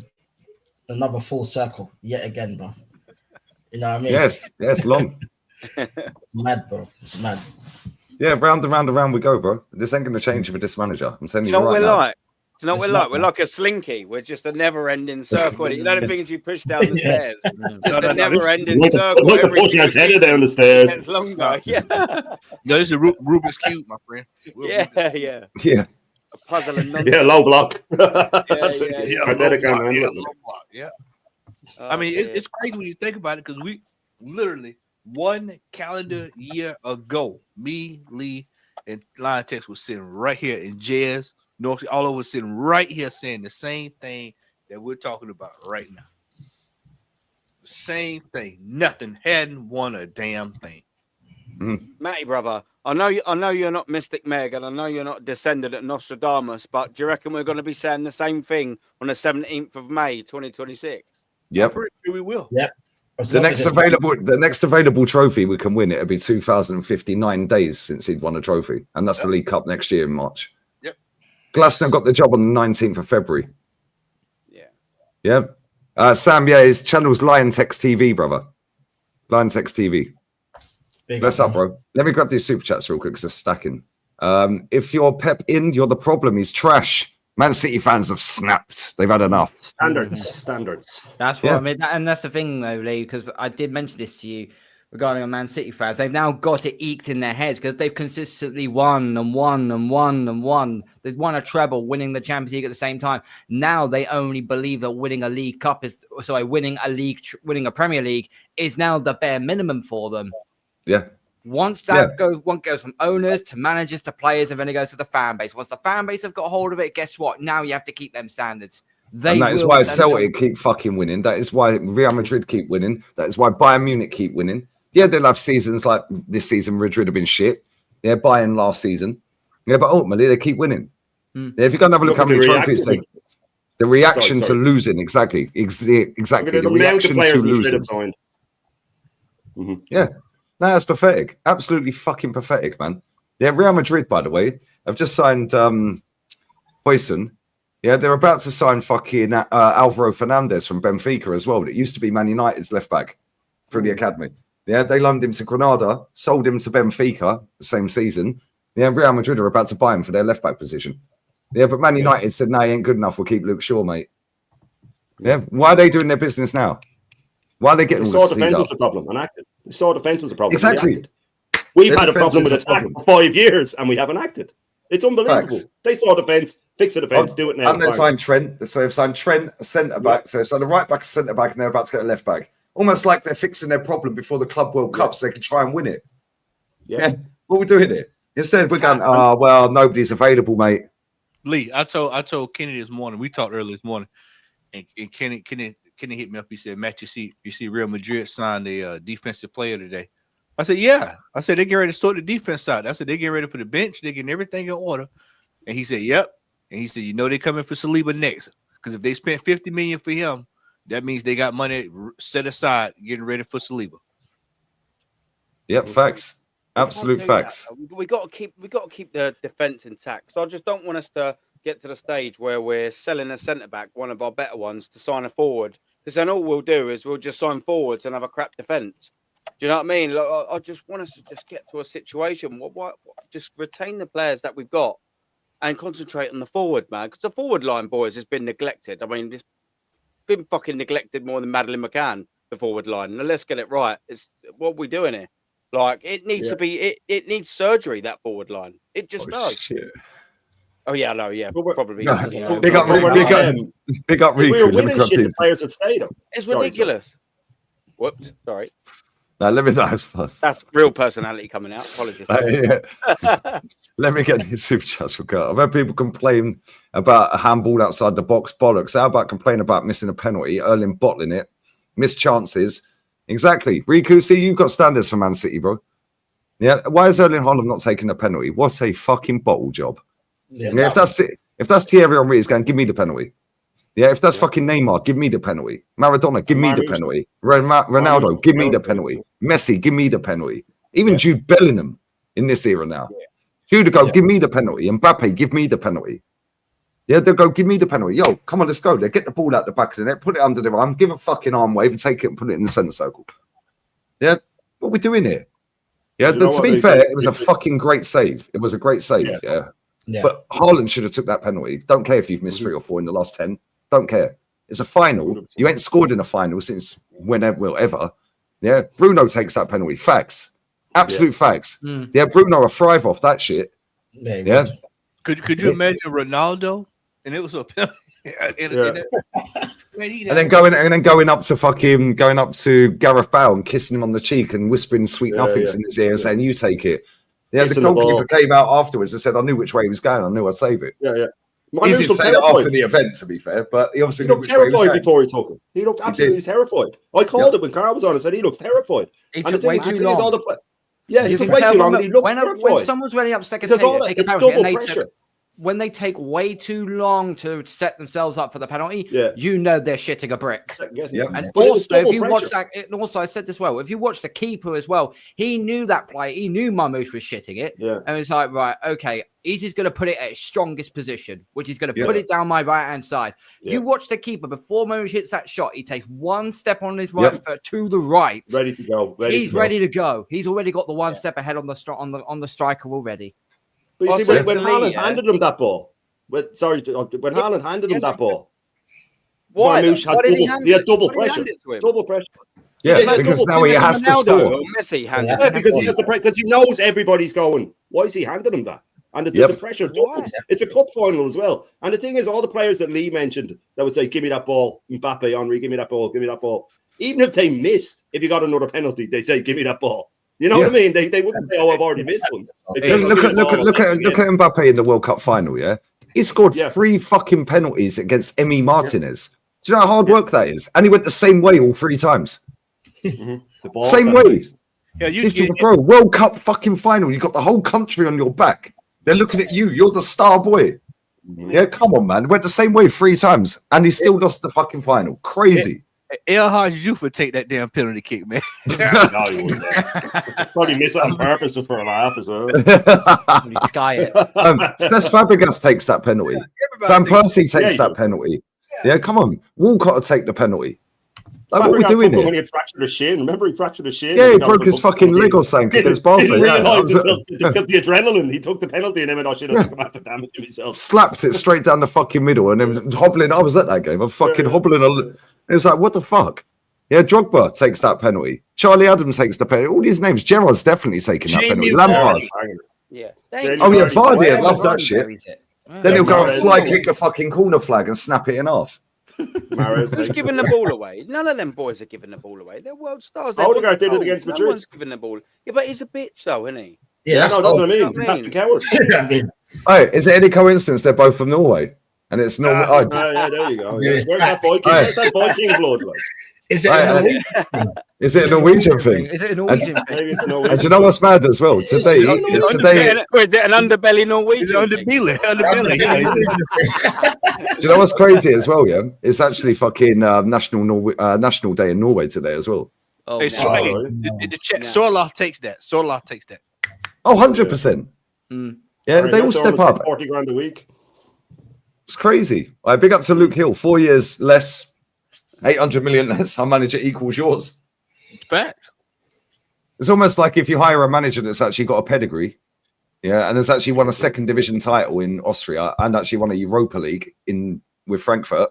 another full circle yet again, bro. You know what I mean? Yes, long. It's mad, bro. It's mad. Yeah, round and round and round we go, bro. This ain't going to change with this manager. I'm telling you, you know right what we're now. like? Do you know what we're like? We're like a slinky. We're just a never-ending circle. You know the things you push down the stairs? Just a never-ending circle. Like to push your head down the stairs. It's longer. Yeah. No, this is a Rubik's Cube, my friend. Yeah. Yeah. A puzzle and nonsense. Yeah, low block. Yeah. I mean, it's crazy when you think about it because we literally 1 calendar year ago, me, Lee, and Lion Text was sitting right here in Jazz, North, all over sitting right here saying the same thing that we're talking about right now. The same thing. Nothing. Hadn't won a damn thing. Matty, brother, I know you're not Mystic Meg, and I know you're not descendant of Nostradamus, but do you reckon we're going to be saying the same thing on the 17th of May, 2026? Yep. Pretty sure we will. Yep. The next available trophy we can win, it'll be 2,059 days since he'd won a trophy, and that's the League Cup next year in March. Yep. Glasner got the job on the 19th of February. Yeah. Yep. Sam, his channel's Lion Text TV, brother. Lion Text TV. Bless up, bro. Let me grab these super chats real quick because they're stacking. If you're Pep in, you're the problem. He's trash. Man City fans have snapped. They've had enough. Standards. That's what I mean. And that's the thing, though, Lee, because I did mention this to you regarding a Man City fans. They've now got it eked in their heads because they've consistently won and won and won and won. They've won a treble, winning the Champions League at the same time. Now they only believe that winning a League Cup winning a Premier League is now the bare minimum for them. Yeah. Once that goes from owners to managers to players, and then it goes to the fan base. Once the fan base have got hold of it, guess what? Now you have to keep them standards. And that is why Celtic keep fucking winning. That is why Real Madrid keep winning. That is why Bayern Munich keep winning. Yeah, they'll have seasons like this season. Madrid have been shit. Yeah, Bayern last season. Yeah, but ultimately they keep winning. Yeah, if you go and have a look how many trophies they... The reaction to losing, exactly. The reaction to losing. Yeah. No, that's pathetic. Absolutely fucking pathetic, man. Yeah, Real Madrid, by the way, have just signed Huijsen. Yeah, they're about to sign fucking Alvaro Fernandez from Benfica as well. That used to be Man United's left back through the academy. Yeah, they loaned him to Granada, sold him to Benfica the same season. Yeah, Real Madrid are about to buy him for their left back position. Yeah, but Man United said, no, he ain't good enough. We'll keep Luke Shaw, mate. Yeah, why are they doing their business now? Why are they getting all this defence was a problem and acted. We saw defence was a problem. Exactly. We've had a problem with attack for 5 years and we haven't acted. It's unbelievable. Facts. They saw defence, fix the defence, do it now. And they've signed Trent. So they've signed Trent, a centre back. So the right back, a centre back, and they're about to get a left back. Almost like they're fixing their problem before the Club World Cup so they can try and win it. Yeah. What are we doing here? Instead, we're going, well, nobody's available, mate. Lee, I told Kenny this morning. We talked earlier this morning, and Kenny hit me up. He said, "Matt, you see, Real Madrid signed a defensive player today." I said, "Yeah." I said, "They get ready to sort the defense out." I said, "They get ready for the bench. They getting everything in order." And he said, "Yep." And he said, "You know, they coming for Saliba next because if they spent $50 million for him, that means they got money set aside getting ready for Saliba." Yep, facts. Absolute facts. We got to keep the defense intact. So I just don't want us to get to the stage where we're selling a centre back, one of our better ones, to sign a forward. Because then all we'll do is we'll just sign forwards and have a crap defense. Do you know what I mean? Like, I just want us to just get to a situation. Just retain the players that we've got and concentrate on the forward, man. Because the forward line, boys, has been neglected. I mean, it's been fucking neglected more than Madeline McCann, the forward line. Now, let's get it right. It's what are we doing here? Like, it needs to be, it needs surgery, that forward line. It just does. Shit. Oh, yeah, no, yeah, probably. No, big up, Riku. We're winning shit, the players that stayed up. It's ridiculous. Whoops, sorry. No, let me know. That's real personality coming out. Apologies. Let me get these super chats for Kurt. I've had people complain about a handball outside the box. Bollocks. How about complain about missing a penalty, Erling bottling it, missed chances? Exactly. Riku, see, you've got standards for Man City, bro. Yeah. Why is Erling Haaland not taking a penalty? What a fucking bottle job. Yeah, if that's Thierry Henry, he's going, give me the penalty. Yeah, if that's fucking Neymar, give me the penalty. Maradona, give me the penalty. Ronaldo, give me the penalty. Messi, give me the penalty. Even Jude Bellingham in this era now. Jude go, give me the penalty. Mbappe, give me the penalty. Yeah, they'll go, give me the penalty. Yo, come on, let's go. They get the ball out the back of the net, put it under the arm, give a fucking arm wave and take it and put it in the centre circle. Yeah, what are we doing here? Yeah, to be fair, it was a fucking great save. It was a great save, yeah. But Haaland should have took that penalty. Don't care if you've missed 3 or 4 in the last 10. Don't care. It's a final. You ain't scored in a final since whenever, ever. Yeah, Bruno takes that penalty. Facts. Absolute facts. Yeah, Bruno will thrive off that shit. Yeah. Could you imagine Ronaldo? And it was a penalty. And then going up to Gareth Bale and kissing him on the cheek and whispering sweet nothings in his ear and saying, "You take it." Yeah, the goalkeeper came out afterwards and said, "I knew which way he was going. I knew I'd save it." Yeah. He didn't say that after the event, to be fair, but he obviously looked terrified before he took it. He looked absolutely terrified. I called it when Carl was on and said he looks terrified. He took way too long. He took way too long. He looked terrified. When someone's running up second table, it's double pressure. When they take way too long to set themselves up for the penalty, you know they're shitting a brick. And also, if you watch that, also I said this well, if you watch the keeper as well, he knew that play. He knew Marmoush was shitting it. And it's like, right, okay, he's just going to put it at his strongest position, which is going to put it down my right-hand side. You watch the keeper, before Marmoush hits that shot, he takes one step on his right foot to the right. Ready to go. He's ready to go. He's already got the one step ahead on the striker already. But you see, when Haaland handed him that ball, when Haaland handed him that ball, why? He had double pressure. Double pressure. Yeah, because now he has to score. Messi because he knows everybody's going, why is he handing him that? And the pressure doubles. It's a cup final as well. And the thing is, all the players that Lee mentioned that would say, give me that ball, Mbappe, Henry, give me that ball, give me that ball. Even if they missed, if you got another penalty, they say, give me that ball. You know what I mean? They wouldn't say, "Oh, I've already missed one." Hey, look at Mbappe in the World Cup final. Yeah, he scored 3 fucking penalties against Emi Martinez. Do you know how hard work that is? And he went the same way all 3 times. Same way. Yeah, bro. World Cup fucking final. You got the whole country on your back. They're looking at you. You're the star boy. Yeah, come on, man. Went the same way 3 times, and he still lost the fucking final. Crazy. El Haj Jufa take that damn penalty kick, man. No, he wouldn't. Probably miss it on purpose just for a laugh as well. Sky it. Cesc Fabregas takes that penalty. Van Persie takes that penalty. Yeah, come on. Walcott will take the penalty. Like, what are we doing here? When he had fractured his shin. Remember, he fractured his shin. Yeah, he broke his fucking leg or something against Barca. Because the adrenaline, he took the penalty and then went, "Oh shit, I think I'm after damaging myself." Slapped it straight down the fucking middle and then hobbling. I was at that game. I'm fucking hobbling. It was like, what the fuck? Yeah, Drogba takes that penalty. Charlie Adams takes the penalty. All these names. Gerrard's definitely taking that penalty. Lampard. Yeah. Oh yeah, Vardy. I love that shit. Then he'll go and fly kick the fucking corner flag and snap it in half. Who's giving the ball away? None of them boys are giving the ball away. They're world stars. Odegaard did it against Madrid. No one's giving the ball. Yeah, but he's a bitch, though, isn't he? Yeah, that's what I mean. That's the coward. Oh, is it any coincidence they're both from Norway? And it's Norway. Yeah, there you go. Yeah. Where's that boy? Where's that Viking blood? Like? Is it a Norwegian? Is it a Norwegian thing? Is it a Norwegian thing? Maybe it's a Norwegian. And do you know what's mad as well? Today, Is it an underbelly Norwegian? Underbelly. Do you know what's crazy as well? Yeah, it's actually fucking National Day in Norway today as well. Oh, Hey, so, hey, the check. Sorloth takes that. Sorloth takes that. Oh, 100%. Yeah, they all step up. 40 grand a week. It's crazy. All right, big up to Luke Hill. 4 years less, 800 million less. Our manager equals yours. Fact. It's almost like if you hire a manager that's actually got a pedigree, yeah, and has actually won a 2nd division title in Austria and actually won a Europa League with Frankfurt.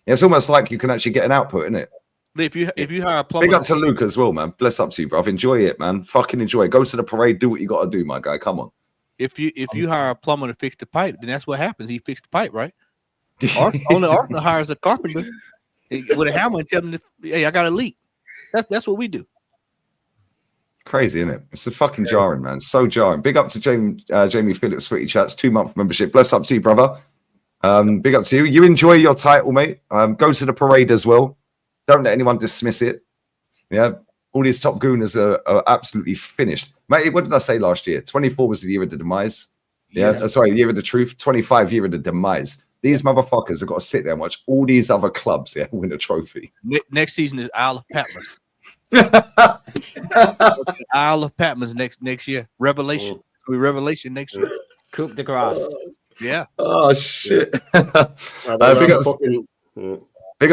Yeah, it's almost like you can actually get an output, isn't it? If you hire a plumber, big up to Luke as well, man. Bless up to you, bro. Enjoy it, man. Fucking enjoy it. Go to the parade. Do what you got to do, my guy. Come on. If you hire a plumber to fix the pipe, then that's what happens. He fixed the pipe, right? Only Arsenal hires a carpenter with a hammer and tell them, "Hey, I got a leak." That's what we do. Crazy, isn't it? It's a fucking jarring, man. So jarring. Big up to Jamie Phillips, Footy Chats, 2-month membership. Bless up to you, brother. Big up to you. You enjoy your title, mate. Go to the parade as well. Don't let anyone dismiss it. Yeah, all these top gooners are absolutely finished. Mate, what did I say last year? 24 was the year of the demise. Yeah. Sorry, year of the truth. 25 year of the demise. These motherfuckers have got to sit there and watch all these other clubs win a trophy. Next season is Isle of Patmos. Isle of Patmos next year. Revelation. Revelation next year. Coupe de Grace. Yeah. Oh shit. Big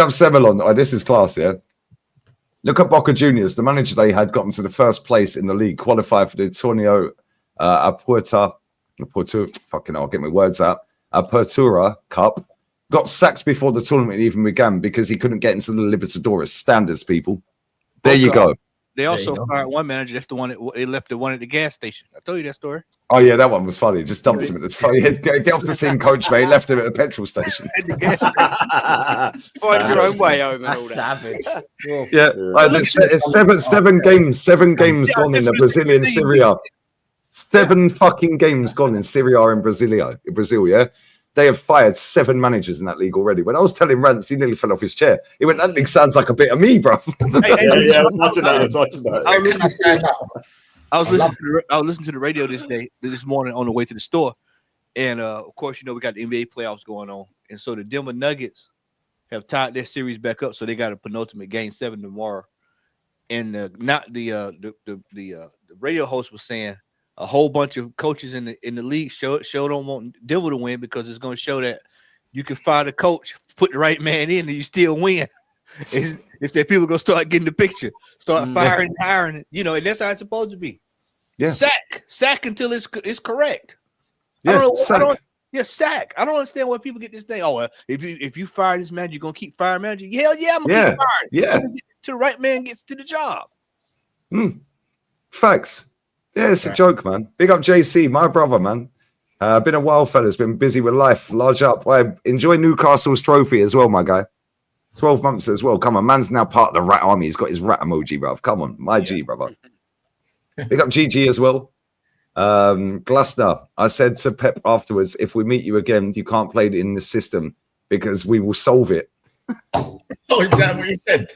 up Semelon. Oh, this is class, yeah. Look at Boca Juniors. The manager they had got them to the 1st place in the league, qualified for the Torneo Apertura. Fucking hell, I'll get my words out. Apertura Cup. Got sacked before the tournament even began because he couldn't get into the Libertadores. Standards, people. There you go. They also fired one manager. That's the one that they left the one at the gas station. I told you that story. Oh yeah, that one was funny. Just dumped him at the phone. Get off the team, coach, mate. Left him at the petrol station. Find your own way home and all that. Savage. Yeah, it's seven games gone in the Brazilian Serie A. 7 fucking games gone in Serie A in Brazil. Yeah, they have fired 7 managers in that league already. When I was telling Rance, he nearly fell off his chair. He went, "That league sounds like a bit of me, bro." I was watching that. I was listening to the radio this morning on the way to the store, and of course, we got the NBA playoffs going on, and so the Denver Nuggets have tied their series back up, so they got a penultimate game 7 tomorrow. And the radio host was saying a whole bunch of coaches in the league don't want Denver to win because it's going to show that you can fire the coach, put the right man in, and you still win. It's that people gonna start getting the picture, start firing, hiring, and that's how it's supposed to be. Yeah, sack until it's correct. Yeah, sack. I don't understand why people get this thing. Oh, if you fire this manager, you're gonna keep firing manager. Hell yeah, I'm gonna keep firing. Yeah, till the right man gets to the job. Facts. Yeah, it's a joke, man. Big up JC, my brother, man. Been a while, fellas. Been busy with life. Large up. Enjoy Newcastle's trophy as well, my guy. 12 months as well. Come on, man's now part of the rat army. He's got his rat emoji, bruv. Come on, my G, brother. Big up GG as well. Glasner, I said to Pep afterwards, if we meet you again, you can't play it in the system because we will solve it. Oh, is that what you said?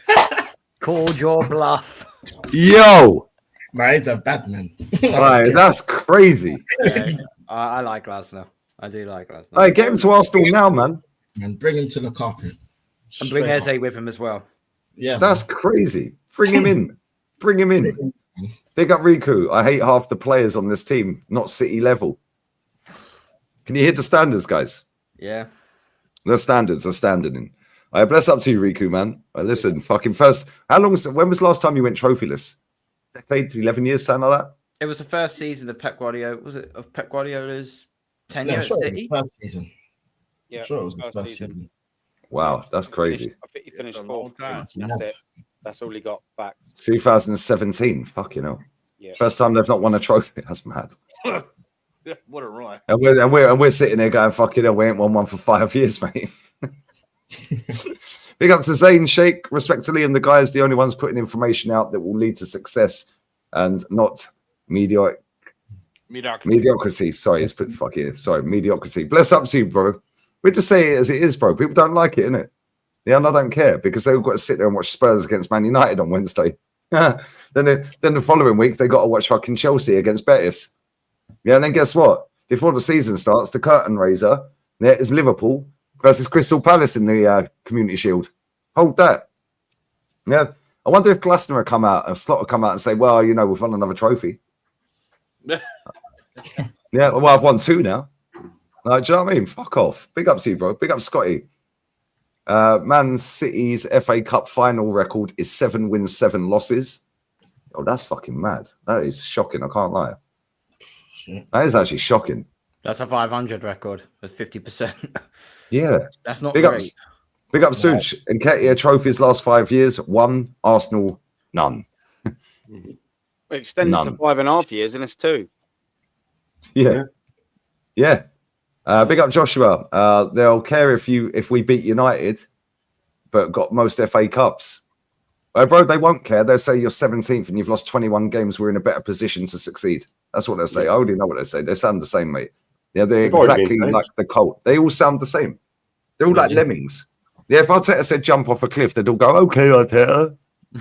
Called your bluff. Yo! Nah, he's a bad man. Right, that's crazy. Yeah, I like Glasner. I do like Glasner. Hey, get him to Arsenal now, man. And bring him to the carpet. And bring Straight Eze up. with him as well. Yeah, That's crazy. Bring him in. Bring him in. Big up Riku. I hate half the players on this team, not City level. Can you hear the standards, guys? Yeah. The standards are standing in. I bless up to you, Riku, man. Listen, fucking first. When was the last time you went trophyless? Decade, 11 years, something like that? It was the first season of Pep Guardiola. Was it of Pep Guardiola's tenure No, at sure, City? first season. Yeah, Sure, it was the first first season. season. Wow, that's crazy. I think he finished That's a long fourth. time. That's it. That's all he got back. 2017. Fucking hell. Yeah. First time they've not won a trophy. That's mad. What a run. And we're sitting there going, fucking hell, we ain't won one for 5 years, mate. Big up to Zayn Sheikh, respectively, and the guys, the only ones putting information out that will lead to success and not mediocrity. Sorry, it's put fucking sorry, mediocrity. Bless up to you, bro. We just say it as it is, bro. People don't like it, innit? Yeah, and I don't care because they've got to sit there and watch Spurs against Man United on Wednesday. then the following week they got to watch fucking Chelsea against Betis. Yeah, and then guess what? Before the season starts, the curtain raiser there is Liverpool versus Crystal Palace in the Community Shield. Hold that. Yeah, I wonder if Glasner will come out, Slot will come out and say, "Well, you know, we've won another trophy." Yeah, well, I've won 2 now. Like, do you know what I mean? Fuck off. Big up to you, bro. Big up Scotty. Man City's FA Cup final record is 7 wins, 7 losses. Oh, that's fucking mad. That is shocking. I can't lie. Shit. That is actually shocking. That's a 500 record. That's 50%. Yeah. That's not Big great. up, big up, Suj. Nketiah trophies last 5 years. 1. Arsenal, none. Extended to None. 5.5 years, and it's 2. Yeah. Yeah. Big up Joshua. They'll care if we beat United, but got most FA Cups. Bro, they won't care. They'll say you're 17th and you've lost 21 games. We're in a better position to succeed. That's what they'll say. I already know what they say. They sound the same, mate. Yeah, they're exactly like the Colt. They all sound the same. They're all like lemmings. Yeah, if Arteta said jump off a cliff, they'd all go, okay, Arteta. Do you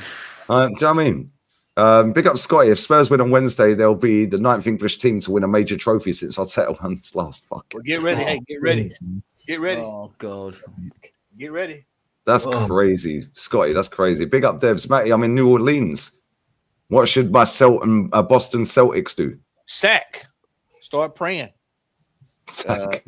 know what I mean? Big up Scotty. If Spurs win on Wednesday, they'll be the 9th English team to win a major trophy since Arteta won his last fucking. Well, get ready. Hey, get ready. Get ready. Oh, God. Get ready. That's crazy, Scotty. That's crazy. Big up Debs. Matty, I'm in New Orleans. What should my Boston Celtics do? Sack. Start praying. Sack.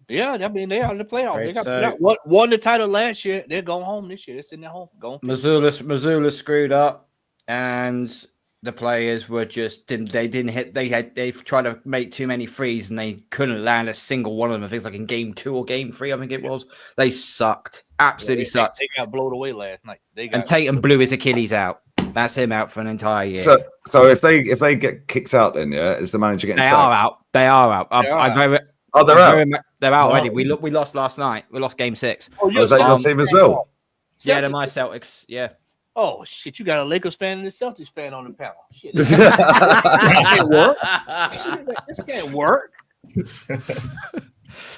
Yeah, I mean, they are in the playoffs. Right, They got won the title last year. They're going home this year. They're sitting at home. Going. Missoula screwed up, and the players were just they tried to make too many threes and they couldn't land a single one of them. I think it's like in game 2 or game 3, I think it was. They sucked. Absolutely sucked. They got blown away last night. And Tatum blew his Achilles out. That's him out for an entire year. So if they get kicked out, then is the manager getting sacked? They are out. They're out. They're out already. We lost last night. We lost game 6. Was that your team as well? Yeah, they're my Celtics. Yeah. Oh shit! You got a Lakers fan and a Celtics fan on the panel. Shit, This can't work.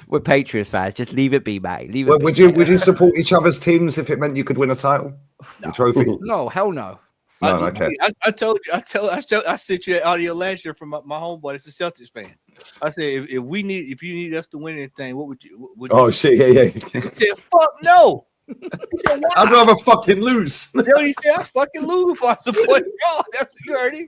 We're Patriots fans. Just leave it be, mate. Would you support each other's teams if it meant you could win a title, the trophy? No, hell no. No, okay. I told you. I sent you that audio last year from my homeboy. It's a Celtics fan. I said if you need us to win anything, what would you? Shit, yeah. He said, "Fuck no." He said, "Why?" I'd rather fucking lose. Yo, he said, "I fucking lose if I support y'all." You heard it.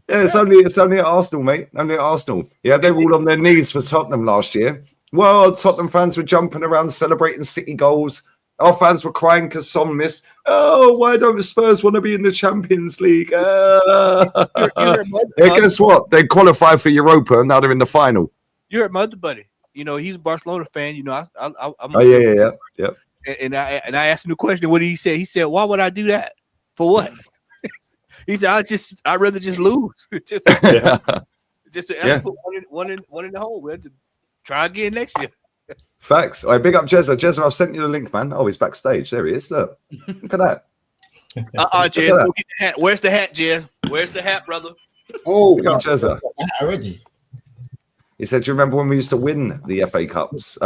Yeah, it's only at Arsenal, mate. Only at Arsenal. Yeah, they were all on their knees for Tottenham last year. Well, Tottenham fans were jumping around celebrating City goals. Our fans were crying because Son missed. Oh, why don't the Spurs want to be in the Champions League? Guess what? They qualified for Europa. Now they're in the final. You're at Mother Buddy. You know, he's a Barcelona fan. You know, I'm yeah. And I asked him the question. What did he say? He said, "Why would I do that? For what?" He said, "I'd rather just lose. just put one in the hole. We have to try again next year." Facts. All right, big up Jezza. Jezza, I've sent you the link, man. Oh, he's backstage. There he is. Look at that. Jez, go get the hat. Where's the hat, Jez? Where's the hat, brother? Oh, Big up Jezza. Already. He said, "Do you remember when we used to win the FA Cups?"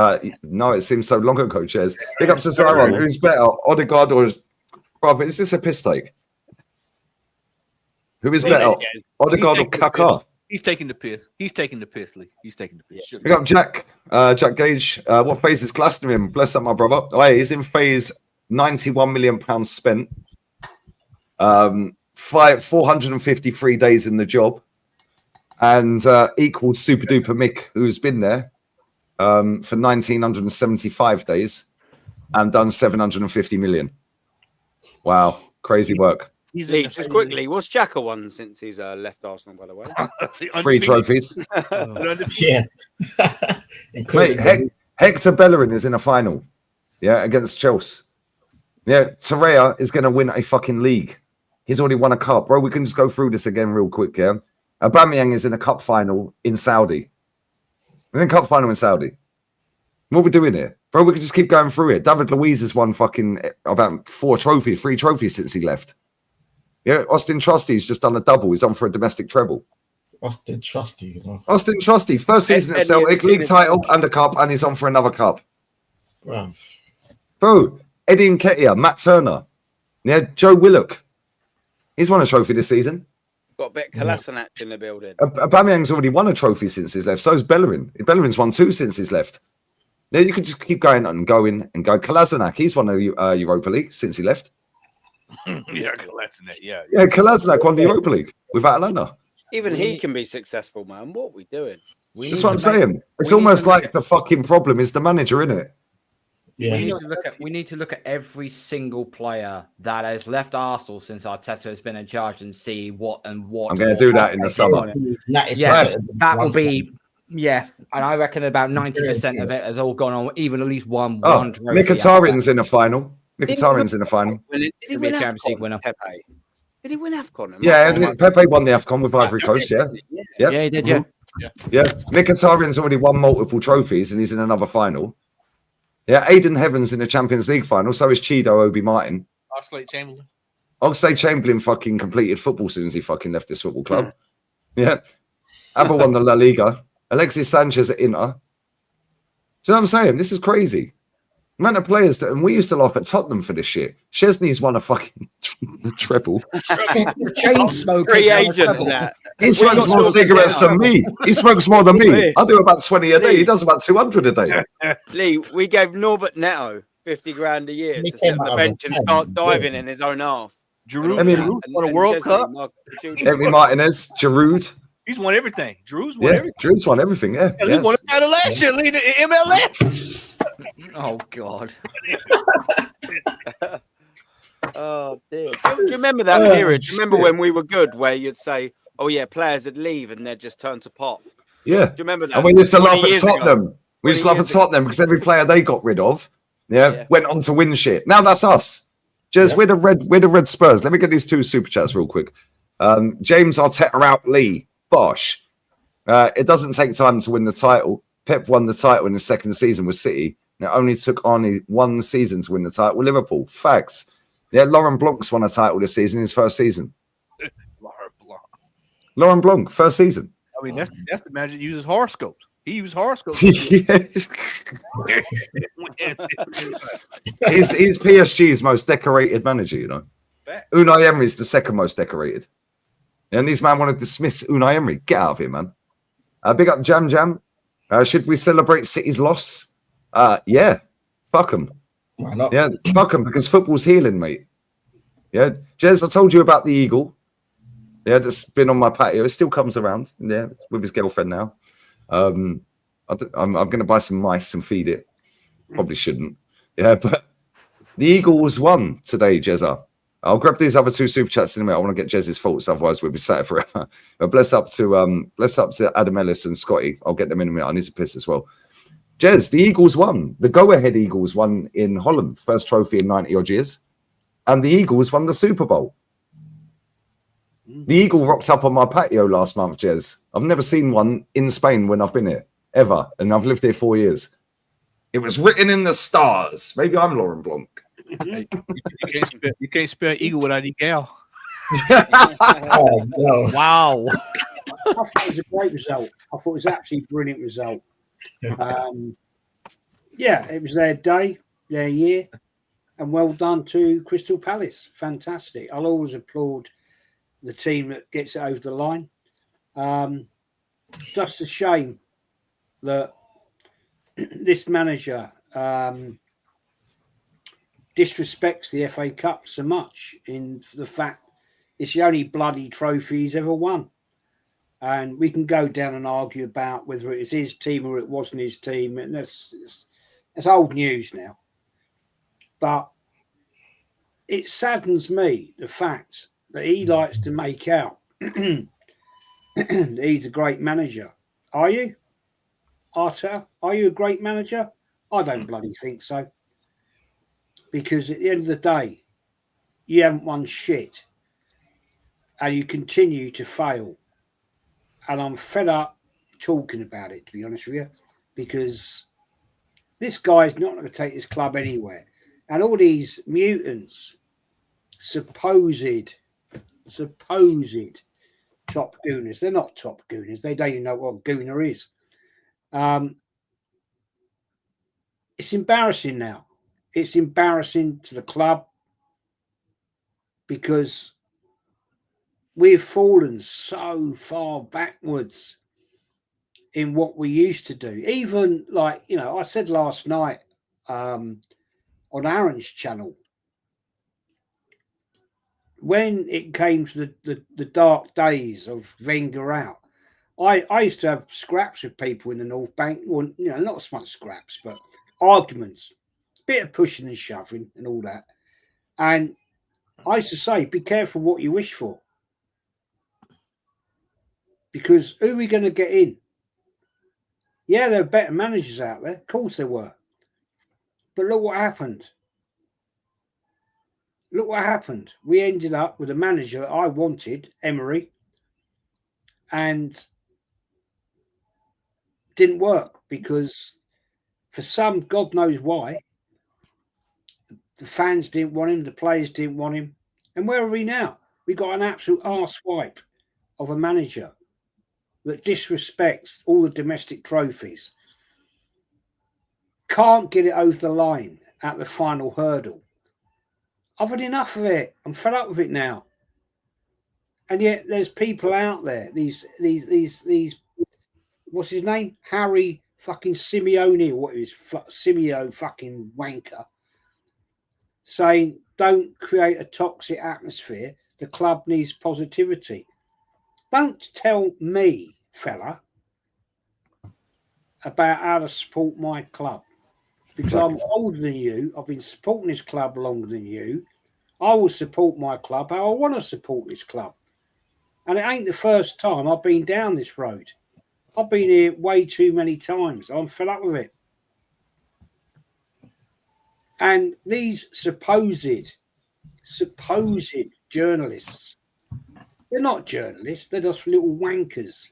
No, it seems so long ago, Jez. Big up to Zyron. Who's better, Odegaard or... Brother, is this a piss take? Who is better, Odegaard or Kaká? He's taking the piss. He's taking the piss, Lee. He's taking the piss. Big up Jack. Jack Gage. What phase is Glasner in? Bless up, my brother. Oh, hey, he's in phase £91 million spent. 453 days in the job. And equals Super Duper Mick, who's been there for 1,975 days and done 750 million. Wow. Crazy work. Lee, just quickly, what's Xhaka won since he's left Arsenal, by the way? 3 trophies. Yeah. Mate, Hector Bellerin is in a final. Yeah, against Chelsea. Yeah, Torreira is going to win a fucking league. He's already won a cup. Bro, we can just go through this again real quick, yeah? Aubameyang is in a cup final in Saudi. We're in a cup final in Saudi. What are we doing here? Bro, we can just keep going through it. David Luiz has won fucking about 3 trophies since he left. Yeah, Austin Trusty's just done a double. He's on for a domestic treble. Austin Trusty, you know. Austin Trusty, first season at Celtic, league title and a cup, and he's on for another cup. Bruv. Bro, Eddie Nketiah, Matt Turner, yeah, Joe Willock. He's won a trophy this season. Got a bit of Kolasinac in the building. Aubameyang's already won a trophy since he's left. So's Bellerin. Bellerin's won 2 since he's left. Then you could just keep going and going and go. Kolasinac, he's won a Europa League since he left. Yeah, Kolasinac. Yeah, Kolasinac won the Europa League with Atalanta. Even he can be successful, man. What are we doing? That's what I'm saying. It's almost like the fucking problem is the manager, isn't it? Yeah. We need to look at every single player that has left Arsenal since Arteta has been in charge and see what. I'm going to do that in the summer. Yeah, that will be. Yeah, and I reckon about 90% of it has all gone on. Even at least one. Mkhitaryan's in a final. Mkhitaryan's in a final. Did he win Champions League winner? Pepe. Did he win AFCON? Yeah, Pepe won the AFCON with Ivory Coast. Yeah, he did. Yeah. Mkhitaryan's already won multiple trophies and he's in another final. Yeah, Aidan Heavens in the Champions League final. So is Chido Obi Martin. Oxlade-Chamberlain fucking completed football as soon as he fucking left this football club. Yeah. Abba won the La Liga. Alexis Sanchez at Inter. Do you know what I'm saying? This is crazy. The amount of players that, and we used to laugh at Tottenham for this shit. Chesney's won a fucking treble. Chain smoker. Free agent and that. He smokes more cigarettes than me. He smokes more than me. I do about 20 a day. He does about 200 a day. Lee, we gave Norbert Neto 50 grand a year to sit on the bench and start diving in his own half. Giroud won a World Cup. Emi Martinez, Giroud. He's won everything. Drew's won everything. Drew's won everything, yeah. He won a title last year, leading the MLS. Oh, God. Oh, dear. Do you remember that period? Do you remember when we were good, where you'd say, oh, yeah, players would leave and they'd just turn to pop? Yeah. Do you remember that? And we used to laugh at Tottenham. We used to laugh at Tottenham because every player they got rid of, went on to win shit. Now that's us. Just we're the red Spurs. Let me get these 2 super chats real quick. James Arteta out Lee. Bosh. It doesn't take time to win the title. Pep won the title in his second season with City. And it only took only 1 season to win the title with Liverpool. Facts. Yeah, Laurent Blanc's won a title this season in his first season. Laurent Blanc, first season. I mean, that's the manager that uses horoscopes. He used horoscopes. He's PSG's most decorated manager, you know. Unai Emery's the second most decorated. And these man want to dismiss Unai Emery. Get out of here, man. Big up Jam Jam. Should we celebrate City's loss? Yeah. Fuck them. Why not? Yeah, fuck them because football's healing, mate. Yeah. Jez, I told you about the eagle. Yeah, that's been on my patio. It still comes around. Yeah, with his girlfriend now. I'm going to buy some mice and feed it. Probably shouldn't. Yeah, but the Eagles won today, Jezza. I'll grab these other 2 super chats in a minute. I want to get Jez's thoughts, otherwise we'll be sat forever. But bless up to Adam Ellis and Scotty. I'll get them in a minute. I need to piss as well. Jez, the Eagles won. The go-ahead Eagles won in Holland. First trophy in 90 odd years. And the Eagles won the Super Bowl. The Eagle rocked up on my patio last month, Jez. I've never seen one in Spain when I've been here, ever. And I've lived here 4 years. It was written in the stars. Maybe I'm Laurent Blanc. Hey, you can't spell eagle without eagle. Oh, no. Wow. I thought it was a great result. I thought it was absolutely brilliant result. Yeah, it was their day, their year, and well done to Crystal Palace. Fantastic. I'll always applaud the team that gets it over the line. Just a shame that this manager disrespects the FA Cup so much in the fact it's the only bloody trophy he's ever won. And we can go down and argue about whether it was his team or it wasn't his team. And that's old news now. But it saddens me, the fact that he likes to make out that he's a great manager. Are you, Arthur? Are you a great manager? I don't bloody think so. Because at the end of the day, you haven't won shit. And you continue to fail. And I'm fed up talking about it, to be honest with you, because this guy's not going to take this club anywhere. And all these mutants, supposed top gooners, they're not top gooners. They don't even know what gooner is. It's embarrassing now. It's embarrassing to the club because we've fallen so far backwards in what we used to do. Even like, you know, I said last night on Aaron's channel, when it came to the dark days of Wenger out, I used to have scraps with people in the North Bank. Well, you know, not so much scraps, but arguments, bit of pushing and shoving and all that. And I used to say, be careful what you wish for. Because who are we going to get in? Yeah, there are better managers out there. Of course there were. But look what happened. Look what happened. We ended up with a manager that I wanted, Emery, and didn't work because for some, God knows why, the fans didn't want him, the players didn't want him. And where are we now? We got an absolute arsewipe of a manager that disrespects all the domestic trophies. Can't get it over the line at the final hurdle. I've had enough of it. I'm fed up with it now. And yet there's people out there, these what's his name? Harry fucking Simeone, or what is Simeo fucking wanker, saying don't create a toxic atmosphere. The club needs positivity. Don't tell me, fella, about how to support my club. Because I'm older than you. I've been supporting this club longer than you. I will support my club how I want to support this club. And it ain't the first time I've been down this road. I've been here way too many times. I'm fed up with it. And these supposed journalists, they're not journalists. They're just little wankers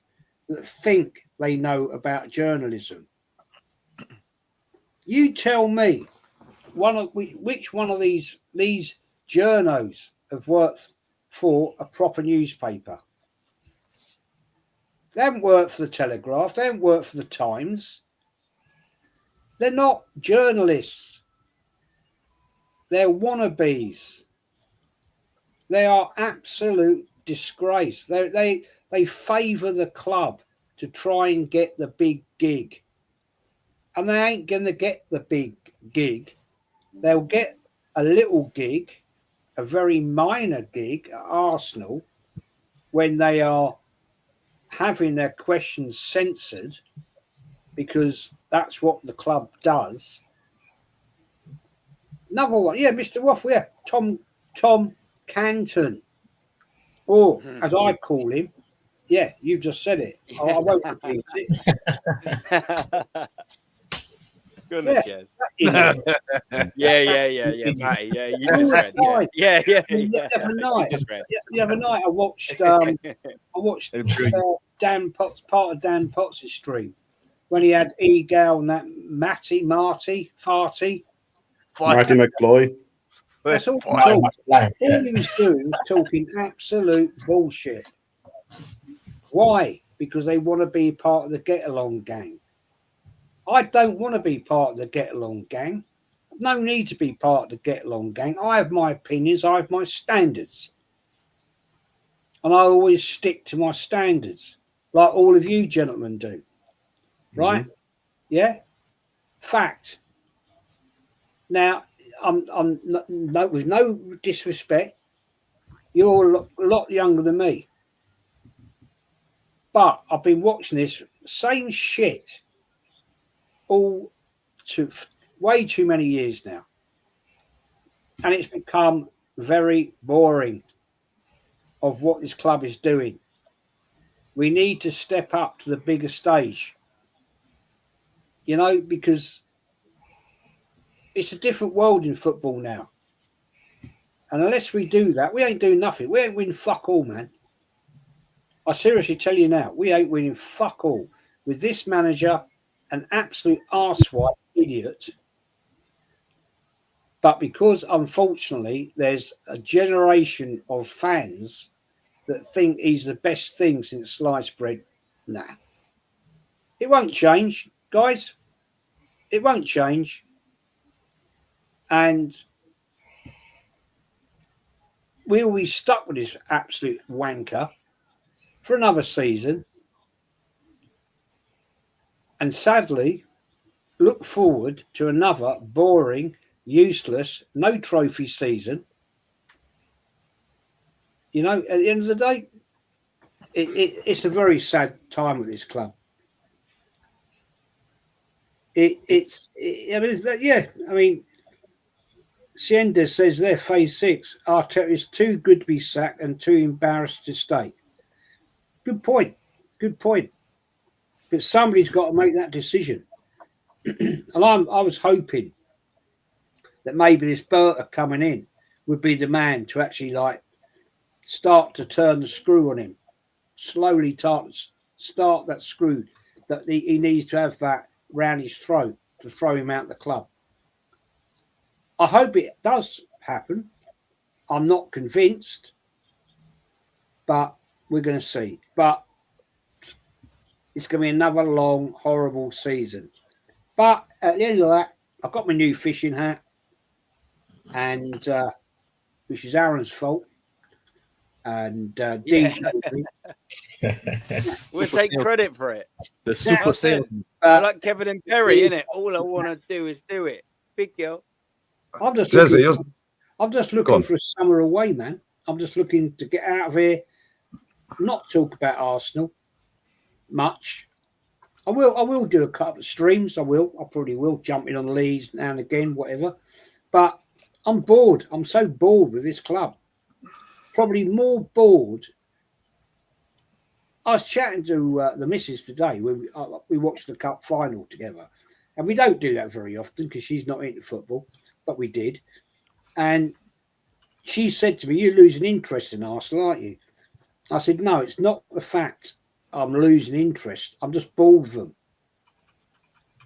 that think they know about journalism. You tell me, which one of these journos have worked for a proper newspaper? They haven't worked for the Telegraph. They haven't worked for the Times. They're not journalists. They're wannabes. They are absolute disgrace. They favour the club to try and get the big gig. And they ain't going to get the big gig. They'll get a little gig, a very minor gig at Arsenal when they are having their questions censored, because that's what the club does. Another one, yeah, Mr. Waffle, yeah, Tom Canton, or as I call him, yeah, you've just said it. I won't repeat it. Goodness, yes. Yeah, Matty. Yeah, you just read. Yeah. The other night, I watched Dan Potts, part of Dan Potts' stream when he had Egal and that Marty McFly. That's all he Right, talked. that's like, yeah. All he was doing was talking absolute bullshit. Why? Because they want to be part of the get-along gang. I don't want to be part of the get-along gang. No need to be part of the get-along gang. I have my opinions. I have my standards. And I always stick to my standards, like all of you gentlemen do. Right? Yeah? Fact. Now, I'm no, with no disrespect, you're a lot younger than me. But I've been watching this same shit way too many years now. And it's become very boring of what this club is doing. We need to step up to the bigger stage, you know, because it's a different world in football now. And unless we do that, we ain't doing nothing. We ain't winning fuck all, man. I seriously tell you now, we ain't winning fuck all. With this manager, an absolute arsewide idiot. But because, unfortunately, there's a generation of fans that think he's the best thing since sliced bread, nah. It won't change, guys. It won't change. And we'll be stuck with this absolute wanker for another season. And sadly, look forward to another boring, useless, no trophy season. You know, at the end of the day, it's a very sad time with this club. I mean, Sienda says there, phase 6, Arteta is too good to be sacked and too embarrassed to stay. Good point. Good point. But somebody's got to make that decision. And I was hoping that maybe this Berta coming in would be the man to actually start to turn the screw on him. Slowly start that screw that he needs to have that round his throat to throw him out the club. I hope it does happen. I'm not convinced, but we're going to see. But it's going to be another long, horrible season. But at the end of that, I've got my new fishing hat, and which is Aaron's fault. And DJ, we'll take credit for it. The super sale. Like Kevin and Perry, innit? All I want to do is do it. Big girl. I'm just looking for a summer away, man. I'm just looking to get out of here, not talk about Arsenal much. I will do a couple of streams. I probably will jump in on Leeds now and again, whatever. But I'm bored. I'm so bored with this club. Probably more bored. I was chatting to the missus today. We watched the cup final together, and we don't do that very often because she's not into football, but we did. And she said to me, "You're losing interest in Arsenal, aren't you?" I said, "No, it's not the fact I'm losing interest. I'm just bored of them.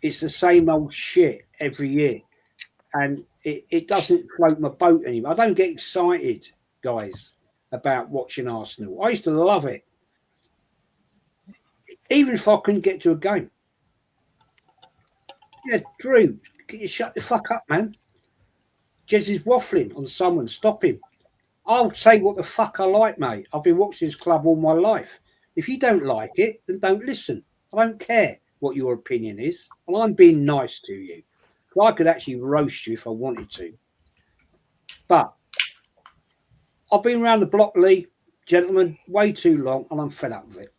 It's the same old shit every year, and it doesn't float my boat anymore. I don't get excited, guys, about watching Arsenal. I used to love it, even if I couldn't get to a game." Yeah, Drew, can you shut the fuck up, man? Jez is waffling on someone. Stop him. I'll say what the fuck I like, mate. I've been watching this club all my life. If you don't like it, then don't listen. I don't care what your opinion is. And I'm being nice to you. I could actually roast you if I wanted to. But I've been around the block, Lee, gentlemen, way too long, and I'm fed up with it.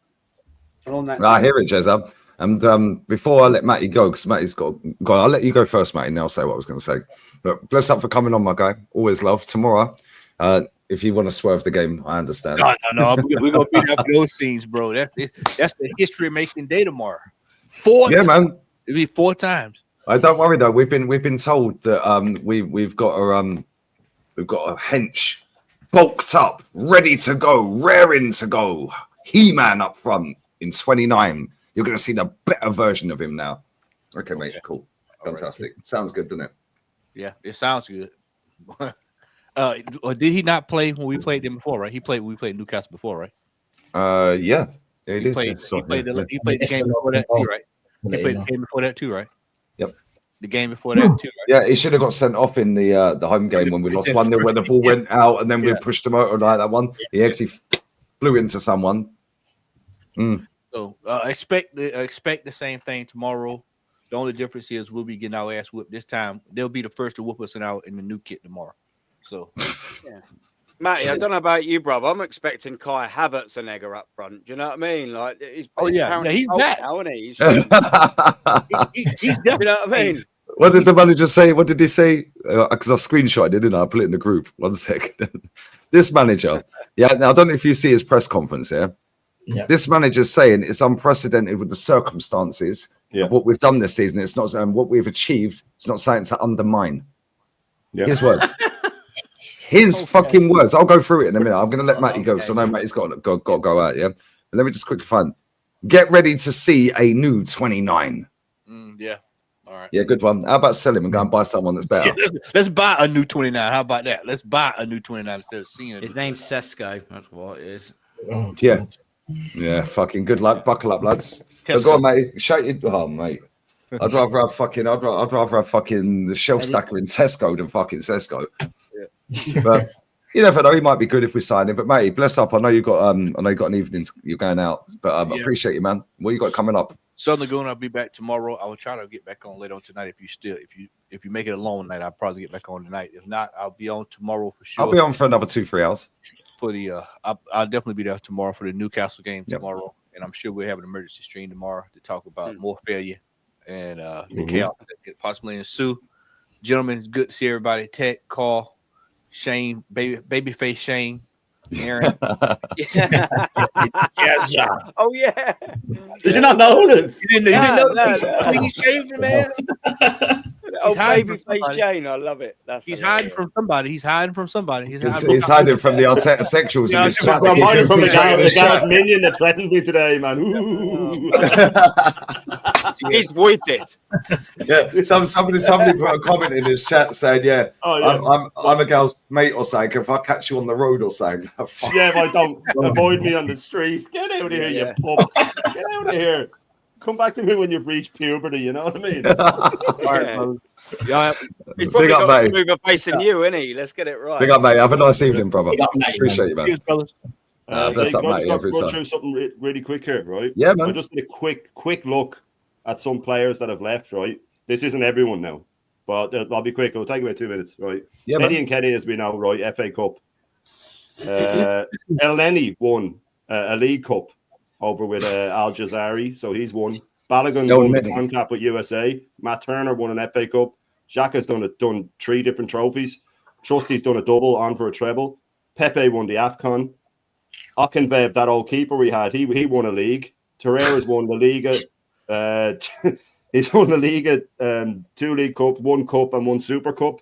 And on that, I hear it, Jez. And before I let Matty go, because Matty's got, I'll let you go first, Matty, and I'll say what I was going to say. But bless up for coming on, my guy. Always love. Tomorrow, if you want to swerve the game, I understand. No. We're going to be there for those scenes, bro. That's the history-making day tomorrow. 4 times. Man. It'll be 4 times. Don't worry though. We've been told that we've got a hench bulked up, ready to go, raring to go. He-Man up front in 29. You're going to see the better version of him now. Okay, mate. Cool. Fantastic. Right. Sounds good, doesn't it? Yeah, it sounds good. Or did he not play when we played them before? Right, he played when we played Newcastle before, right? Yeah. Yeah, He played. He played the game before that too, right? He played the game before that too, right? Yep. The game before that too, right? Yeah, he should have got sent off in the home game when we lost 1-0 when the ball went out and then we pushed him out like that one. He actually flew into someone. So expect the same thing tomorrow. The only difference is we'll be getting our ass whipped this time. They'll be the first to whoop us in the new kit tomorrow. So yeah. Matty, I don't know about you, brother. I'm expecting Kai Havertz and Egger up front. Do you know what I mean? Like, he's he's back now, isn't he? He's he's you know what I mean? What did the manager say? What did he say? Because I screenshotted it, didn't I? I put it in the group. 1 second. This manager, now I don't know if you see his press conference here. Yeah. This manager's saying it's unprecedented with the circumstances of what we've done this season. It's not what we've achieved. It's not something to undermine. His words. His fucking words. I'll go through it in a minute. I'm going to let Matty go because I know Matty's got to go out. Yeah. But let me just quickly find. Get ready to see a new 29. Yeah. All right. Yeah, good one. How about sell him and go and buy someone that's better? Yeah, let's buy a new 29. How about that? Let's buy a new 29 instead of seeing it. His name's Sesko. That's what it is. Yeah. Yeah, fucking good luck. Buckle up, lads. Go on, mate. Shout it. Oh, mate. I'd rather have fucking the shelf stacker in Tesco than fucking Tesco. Yeah. But you never know. He might be good if we sign him. But mate, bless up. I know you got an evening. You're going out, but I appreciate you, man. What you got coming up? Southern Lagoon. I'll be back tomorrow. I will try to get back on later on tonight. If you make it a long night, I'll probably get back on tonight. If not, I'll be on tomorrow for sure. I'll be on for another 2-3 hours. For the I'll definitely be there tomorrow for the Newcastle game tomorrow, and I'm sure we'll have an emergency stream tomorrow to talk about more failure and the chaos that could possibly ensue. Gentlemen, it's good to see everybody. Tech, Carl, Shane, babyface Shane, Aaron. Oh yeah. Did you not notice? You didn't know. He's shaved, man. Oh, babyface Shane, I love it. He's hiding from somebody. He's hiding from somebody. He's hiding from the Arteta sexuals. I'm hiding from the guy's minion that threatened me today, man. He's with it. Yeah, somebody put a comment in his chat saying, "Yeah, I'm a girl's mate or something. If I catch you on the road or something, yeah, if I don't avoid me on the street, get out of here, you pup. Get out of here. Come back to me when you've reached puberty. You know what I mean?" He's probably got a smoother face than you, isn't he? Let's get it right. Big up, mate. Have a nice evening, brother. Appreciate you, man. Cheers, fellas. Bless up, mate. Run through something really quick here, right? Yeah, man. I just did a quick look at some players that have left, right? This isn't everyone now, but I'll be quick. It'll take about 2 minutes, right? Yeah, Eddie and Kenny, as we know, right? FA Cup. Elneny won a League Cup over with Al Jazari, so he's won. Balogun won the Con Cap with USA. Matt Turner won an FA Cup. Xhaka's done 3 different trophies. Trusty's done a double, on for a treble. Pepe won the AFCON. Akinvev, that old keeper we had, he won a league. Torreira's won the Liga. He's won the Liga, 2 League Cup, 1 Cup, and 1 Super Cup.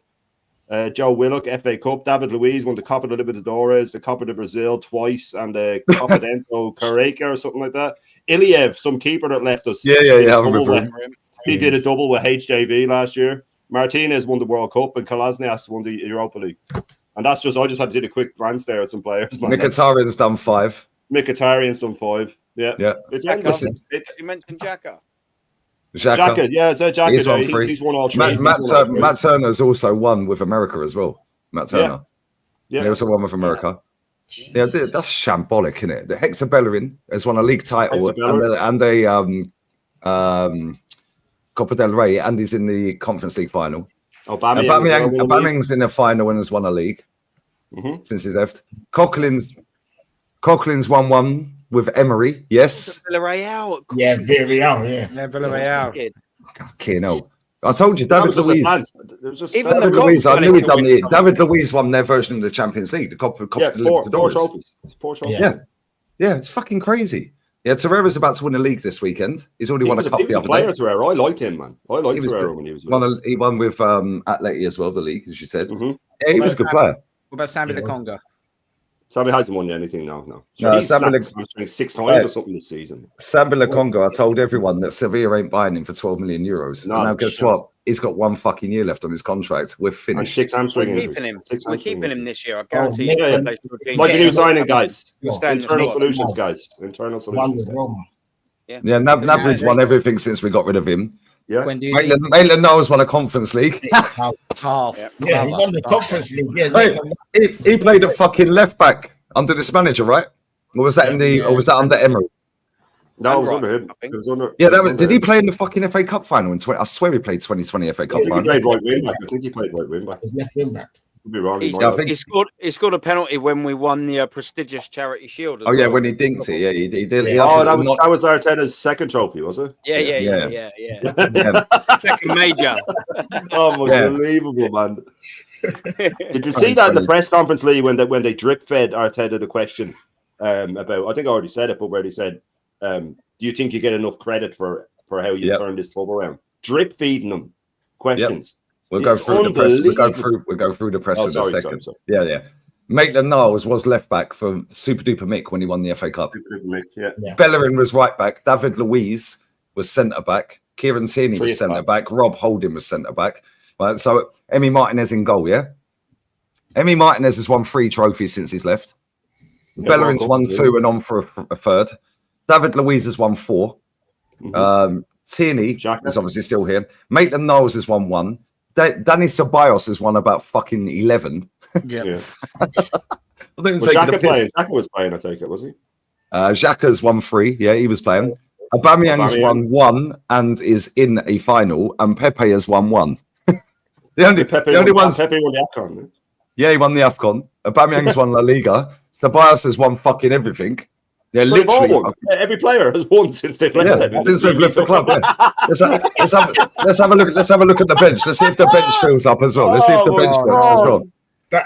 Joe Willock, FA Cup. David Luiz won the Copa de Libertadores, the Copa de Brazil twice, and the Copa Dento Careca or something like that. Iliev, some keeper that left us. Yeah. I remember him. He did a double with HJV last year. Martinez won the World Cup, and Glasner won the Europa League. And that's just, I just had to do a quick glance there at some players. Mkhitaryan's done 5. Mkhitaryan's done 5. Yeah. It's You mentioned Xhaka. Xhaka, yeah, so Xhaka, he's won all 3. Matt Turner's also won with America as well. Matt Turner. Yeah. He also won with America. Yeah, that's shambolic, isn't it? The Hector Bellerin has won a league title and a Copa del Rey, and he's in the Conference League final. Aubameyang's in the final and has won a league since he left. Coughlin's won 1 with Emery. Yes. Villarreal. Yeah, Villarreal. Okay, no. I told you, David Luiz. David Luiz, I knew he'd done it. David Luiz won their version of the Champions League, the Copa de Libertadores. 4 trophies. Yeah, it's fucking crazy. Yeah, Torreira's about to win a league this weekend. He's already won a cup the other day. Torreira. I liked him, man. I liked Torreira when he was with He won with Atleti as well, the league, as you said. Yeah, he was a good player. What about Sambi the Conga? Sammy hasn't won anything now. No. No, So he's Sammy snapped hamstring 6 times or something this season. Sambi Lokonga, I told everyone that Sevilla ain't buying him for 12 million euros. No, And now that's guess shit. what? He's got 1 fucking year left on his contract. We're And finished. 6 hamstring We're injuries. keeping him. 6 We're hamstring keeping him injuries. this year. I guarantee yeah. you. Yeah. They should be- Like a new Yeah. signing, guys. Yeah. Stand Internal the spot. solutions, guys. Internal One solutions, with guys. Roma. Yeah, Nabri's won everything since we got rid of him. Yeah. When do you Maitland Knowles won a Conference League. Oh, Yeah, he won the Conference League. Yeah, Wait, he played a fucking left back under this manager, right? Or was that or was that under Emery? No, it was Right, under him. I think. It was under, Yeah, it was under did he him. play in the fucking FA Cup final in 20? I swear he played 2020 FA I Cup think he final. played right wing back. I think he played right wing back. He's left wing back. Could be wrong. He's- Yeah, I think- He scored a penalty when we won the prestigious Charity Shield. as Oh yeah, well. when he dinked it, yeah, he did. He Yeah. Oh, actually that was Arteta's second trophy, was it? Yeah. Yeah. yeah. Second major. Oh, Yeah. unbelievable, man! Did you see that in the press conference, Lee, when they drip fed Arteta the question about? I think I already said it, but where they said, "Do you think you get enough credit for how you Yep. turned this club around?" Drip feeding them questions. We'll go It's through the press. We'll unbelievable. go through the press Oh, in sorry, a second. sorry. Yeah. Maitland Niles was left back for Super Duper Mick when he won the FA Cup. Yeah. Bellerin was right back. David Luiz was centre back. Kieran Tierney was Three centre back. back. Rob Holding was centre back. Right, so Emi Martinez in goal. Yeah, Emi Martinez has won 3 trophies since he's left. Yeah, Bellerin's well, won yeah. 2 and on for a third. David Luiz has won 4. Tierney Xhaka. is obviously still here. Maitland Niles has won 1. Danny Ceballos has won about fucking 11. Yeah. I think Was Xhaka playing? Xhaka was playing, I take it, was he? Xhaka's won 3. Yeah, he was playing. Aubameyang's won 1 and is in a final, and Pepe has won 1. the only ones. Pepe won the AFCON. eh? Yeah, he won the AFCON. Aubameyang's won La Liga. Ceballos has won fucking everything. Yeah, So they've all literally. won. Every player has won since they've left. Yeah, them. since they've left the club. Yeah. Let's have a look. Let's have a look at the bench. Let's see if the bench fills up as well. Let's see if the Oh, bench my fills as well.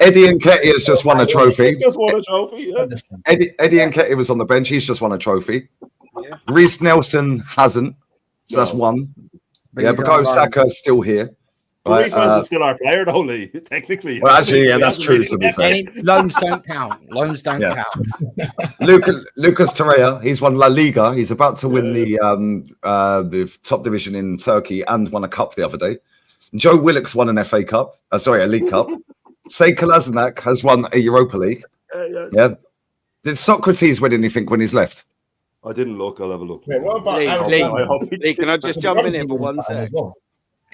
Eddie Nketiah has just won a trophy. Just won a trophy. Yeah. Eddie Nketiah was on the bench. He's just won a trophy. Reece Nelson hasn't. So that's No. 1. But Yeah, he's because on loan. Saka's still here. But Right, Reece Nelson's still our player, though, Lee. Technically. well, actually, yeah, that's He true, hasn't to be fair. Any loans don't count. Loans don't Yeah. count. Lucas Torreira, he's won La Liga. He's about to win the top division in Turkey and won a cup the other day. Joe Willock's won an FA Cup. A League Cup. Say Kolasinac has won a Europa League. Yeah. Did Socrates win anything when he's left? I didn't look. I'll have a look. Wait, what about Lee, Aaron Lee. Ramsey? I hope he Lee, can I just jump in here for one Something sec? as well.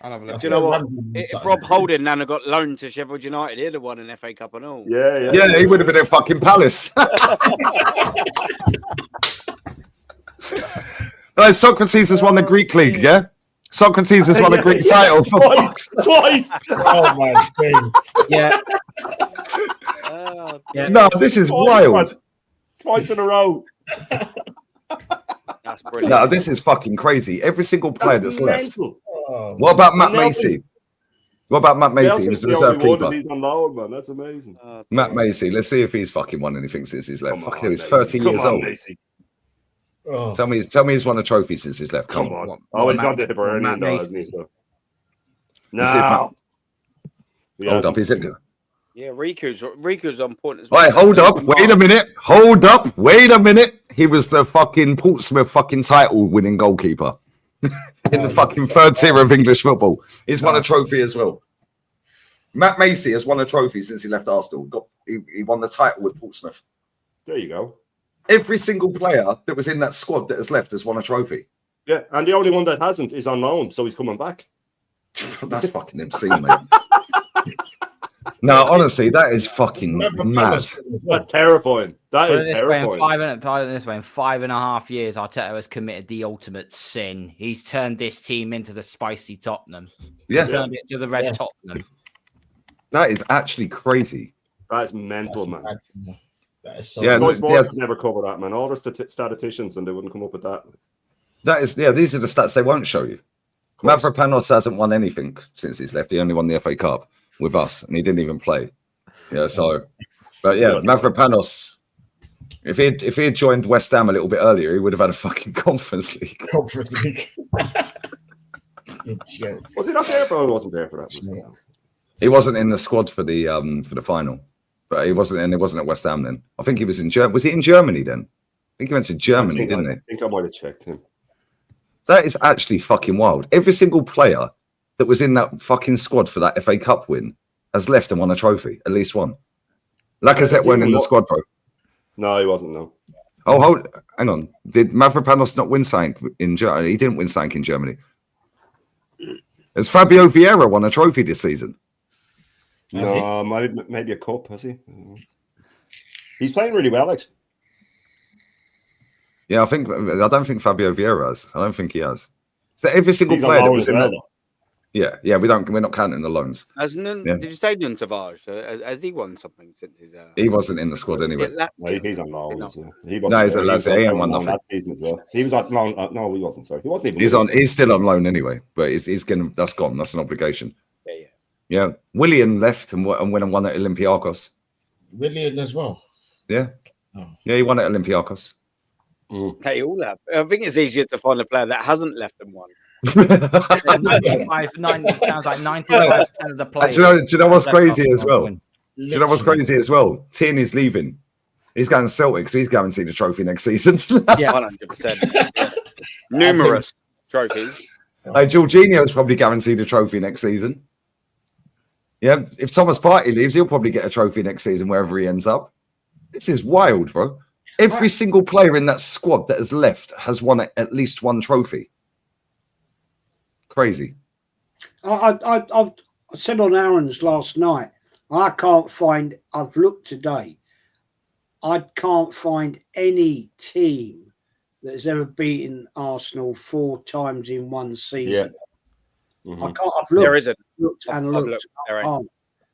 I'll have a look. Do you know what? Ramsey did If something. Rob Holding now got loaned to Sheffield United, he'd have won an FA Cup and all. Yeah. Yeah, he would have been at fucking Palace. No, Socrates has won the Greek league, yeah? Socrates has won a Greek title. For Twice. Oh my days. Yeah. Oh, Yeah. No, this is wild. Twice in a row. that's brilliant. No, this is fucking crazy. Every single player that's left. mental. Oh, What about Matt Nelson- Macy? What about Matt Macy? He Nelson's was the the reserve only one and keeper. he's on loan, man. That's amazing. Oh, Matt Macy. Let's see if he's fucking won anything since he's left. Come Fuck on, hell, he's Macy. 30 Come years on, old. Macy. oh. Tell me he's won a trophy since he's left. Come Come on. on. Oh, he's on the Matt Hibernian, though, Macy. hasn't he? So. Let's see if Matt- No. He Hold hasn't. up, is it? yeah, Riku's on point as well. Right, hold up. Wait a minute. Hold up. Wait a minute. He was the fucking Portsmouth fucking title winning goalkeeper in the fucking 3rd tier of English football. He's won a trophy as well. Matt Macy has won a trophy since he left Arsenal. He won the title with Portsmouth. There you go. Every single player that was in that squad that has left has won a trophy. Yeah, and the only one that hasn't is on loan, so he's coming back. That's fucking obscene, mate. No, honestly, that is fucking Remember mad. Palace? That's terrifying. That Put is it this way, terrifying. in 5.5 years, Arteta has committed the ultimate sin. He's turned this team into the spicy Tottenham. Yeah, Turned it to the red Yeah. Tottenham. that is actually crazy. That's mental, man. That is so Yeah, Sky no, Sports yeah. would never cover that, man. All the statisticians, and they wouldn't come up with that. That is, yeah, these are the stats they won't show you. Mavropanos hasn't won anything since he's left. He only won the FA Cup with us, and he didn't even play. Yeah, so, but yeah, Mavropanos, if he had joined West Ham a little bit earlier, he would have had a fucking Conference League. Conference League. Yeah. Was he not there for? I wasn't there for that. He wasn't in the squad for the final. But he wasn't, and it wasn't at West Ham then. I think he was in Germany. Was he in Germany then? I think he went to Germany, didn't he? I think I might have checked him. That is actually fucking wild. Every single player that was in that fucking squad for that FA Cup win has left and won a trophy, at least one. Lacazette weren't in the squad, bro. No, he wasn't. No. Oh, hang on. Did Mavropanos not win something in Germany? He didn't win something in Germany. Has Fabio Vieira won a trophy this season? No, maybe a cup, has he? He's playing really well, actually. Yeah, I don't think Fabio Vieira has. I don't think he has. So every single player that was in that. Yeah, we're not counting the loans. Did you say Nuno Tavares? Has he won something since his? He wasn't in the squad anyway. No, he's on loan. He he's at Lazio. He ain't won nothing that season as well. He was on loan. No, he wasn't. Sorry, he wasn't even. He's still on loan anyway, but he's getting that's gone. That's an obligation. Yeah. Willian left and went and won at Olympiacos. Willian as well. Yeah, yeah, he won at Olympiacos. They all have. I think it's easier to find a player that hasn't left and won. 95, 90, sounds like 95% of the players. Do you know what's crazy as well? Do you know what's crazy as well? Tierney's leaving. He's going to Celtic, so he's guaranteed a trophy next season. Yeah, 100%. Numerous trophies. Like Jorginho's probably guaranteed a trophy next season. Yeah, if Thomas Partey leaves, he'll probably get a trophy next season wherever he ends up. This is wild, bro. Every single player in that squad that has left has won at least one trophy. Crazy. I said on Aaron's last night, I can't find, I've looked today, I can't find any team that has ever beaten Arsenal 4 times in one season. Yeah. I can't, I've looked, There isn't. looked and looked. I can't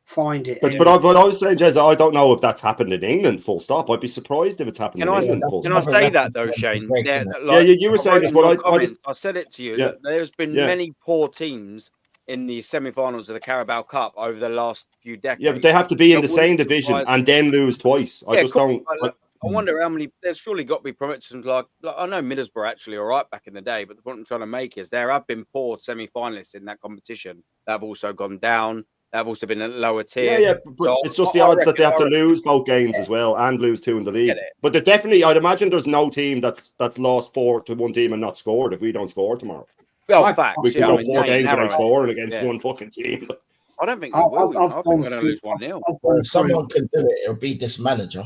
find it. But I was saying, Jez, I don't know if that's happened in England, full stop. I'd be surprised if it's happened in England. Can I say that though, Shane? You were saying this, but I said it to you. Yeah. There's been many poor teams in the semi-finals of the Carabao Cup over the last few decades. Yeah, but they have to be in the same division and then lose twice. I just don't. I wonder how many. There's surely got to be promotions like I know Middlesbrough actually all right back in the day, but the point I'm trying to make is there have been poor semi-finalists in that competition that have also gone down. That have also been a lower tier. Yeah, but so it's just the odds that they have to lose both games as well and lose 2 in the league. But they're definitely, I'd imagine there's no team that's lost 4 to one team and not scored if we don't score tomorrow. Well, facts. We can go 4 games without scoring against one fucking team. I don't think we will. I think we're going to lose 1-0. If someone can do it, it'll be this manager.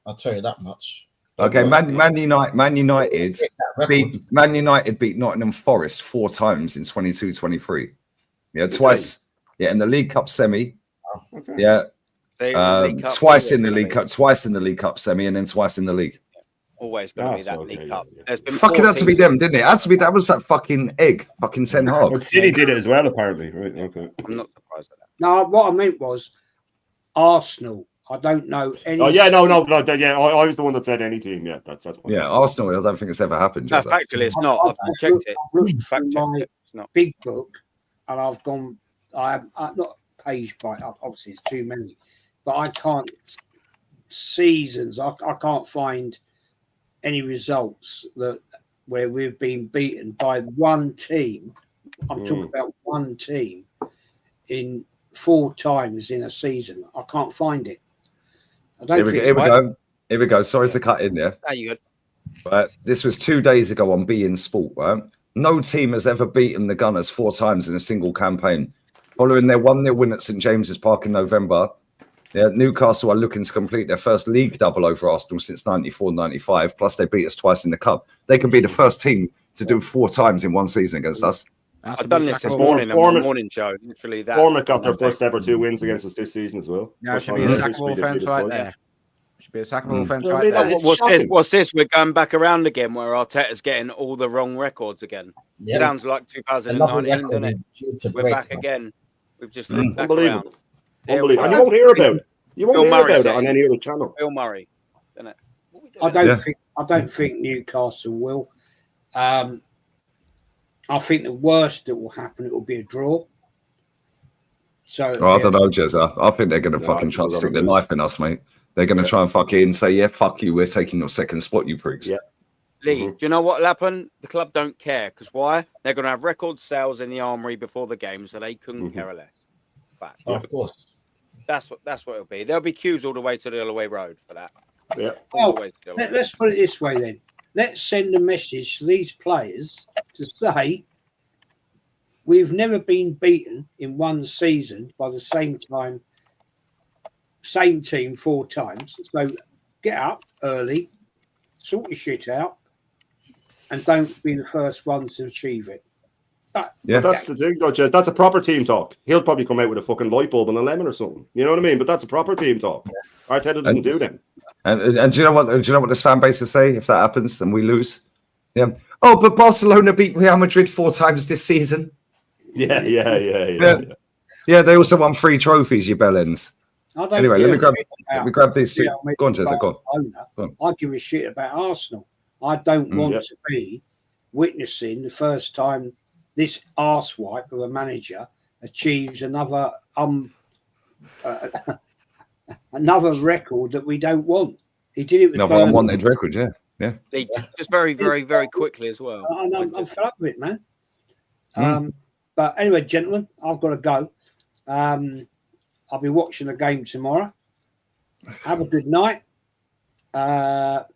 I'll tell you that much. Okay, Man United beat Nottingham Forest 4 times in 22-23. Yeah, twice. Yeah, in the League Cup semi. Okay. Yeah, twice in the League Cup, twice in the League Cup semi, and then twice in the league. Always going to be that League Cup. Fucking had to be them, didn't it? Had to be. That was that fucking egg, fucking Ten Hag. But City did it as well, apparently. Right? Okay. I'm not surprised at that. No, what I meant was Arsenal. I don't know any. Oh yeah, no. Yeah, I was the one that said any team. Yeah, that's yeah. Arsenal. I don't think it's ever happened. No, factually, it's not. I've checked it. I've looked through my big book, and I've gone. I'm not page by. Obviously, it's too many, but I can't seasons. I can't find any results where we've been beaten by one team. I'm talking about one team in 4 times in a season. I can't find it. I don't think here we go. Here we go. Sorry to cut in there. Are you good? Right. This was 2 days ago on Bein Sport. Right. No team has ever beaten the Gunners 4 times in a single campaign. Following their 1-0 win at St James's Park in November, Newcastle are looking to complete their first league double over Arsenal since 94-95, plus they beat us twice in the Cup. They can be the first team to do 4 times in one season against us. I've done this morning on my morning show. Literally that. Bournemouth got their first ever 2 wins against us this season as well. Yeah, it should be a sackable offence right there. Should be a sackable offence right there. What's this? We're going back around again where Arteta's getting all the wrong records again. Yeah. Sounds like 2019, doesn't it? We're back again. We've just looked back around. Unbelievable. And you won't hear about it. You won't hear about it on any other channel. Bill Murray, isn't it? I don't think Newcastle will. I think the worst that will happen, it will be a draw. So I don't know, Jezza. I think they're going to fucking try to stick their knife in us, mate. They're going to try and fucking say, yeah, fuck you. We're taking your second spot, you pricks. Yeah. Lee, do you know what will happen? The club don't care. Because why? They're going to have record sales in the armory before the game, so they couldn't care less. Fact. Of course. That's what it'll be. There'll be queues all the way to the Holloway Road for that. Yeah. All Well, the way to the Holloway Road. let's put it this way then. Let's send a message to these players to say we've never been beaten in one season by the same team 4 times. So get up early, sort your shit out, and don't be the first ones to achieve it. But that's the thing, though, Jez. That's a proper team talk. He'll probably come out with a fucking light bulb and a lemon or something. You know what I mean? But that's a proper team talk. Arteta doesn't do them. And do you know what? Do you know what this fan base will say if that happens and we lose? Yeah. Oh, but Barcelona beat Real Madrid 4 times this season. Yeah. Yeah, they also won 3 trophies, you bellends. Anyway, let me grab these 2. Go on, Jez. Go on. I give a shit about Arsenal. I don't want to be witnessing the first time this arsewipe of a manager achieves another record that we don't want. He did it with another unwanted record, yeah. Just very, very, very quickly as well. I'm fed up with it, man. But anyway, gentlemen, I've got to go. I'll be watching the game tomorrow. Have a good night. How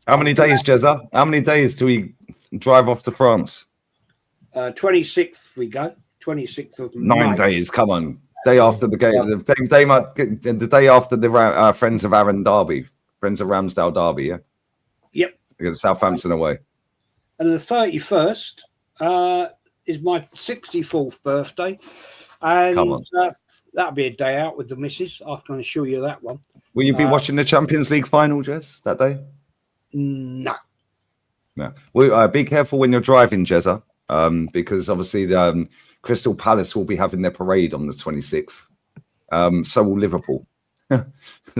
many days, Jezza? How many days do we drive off to France? 26th we go. 26th of 9 May. days. Come on. Day after the game. The day after the Friends of Aaron Derby. Friends of Ramsdale Derby, yeah? Yep. Against Southampton away. And the 31st is my 64th birthday. And Come on. That'll be a day out with the missus. I can assure you that one. Will you be watching the Champions League final, Jez, that day? No. Well, be careful when you're driving, Jezza, because obviously the Crystal Palace will be having their parade on the 26th. So will Liverpool.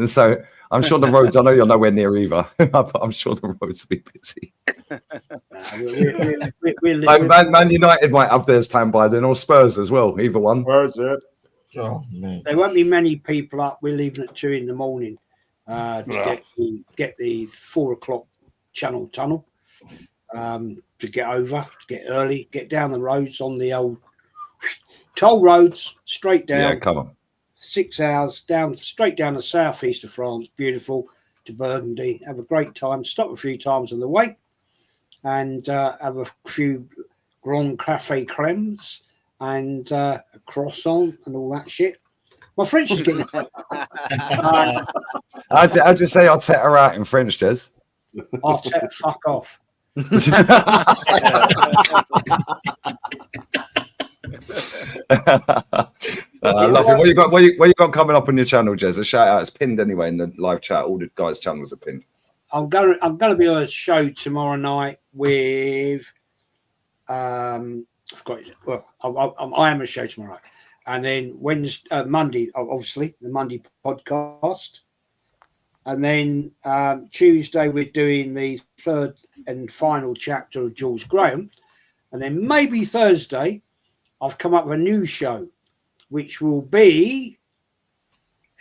So I'm sure the roads, I know you're nowhere near either, but I'm sure the roads will be busy. Man United might have theirs planned by then, or Spurs as well, either one. Spurs, yeah. Oh, man. There won't be many people up. We're leaving at 2 in the morning to get the 4 o'clock Channel Tunnel to get over, get early, get down the roads on the old toll roads, straight down. Yeah, come on. 6 hours straight down the southeast of France, beautiful, to Burgundy. Have a great time. Stop a few times on the way, and have a few Grand Café cremes and a croissant and all that shit. My French is getting. I'd just say I'll set her out in French, Jez. I'll take fuck off. I love it. What you got coming up on your channel, Jez? A shout out. It's pinned anyway in the live chat. All the guys' channels are pinned. I'm going to be on a show tomorrow night with I've got it. Well, I am a show tomorrow, and then Wednesday, Monday, obviously the Monday podcast, and then Tuesday we're doing the 3rd and final chapter of George Graham, and then maybe Thursday I've come up with a new show, which will be.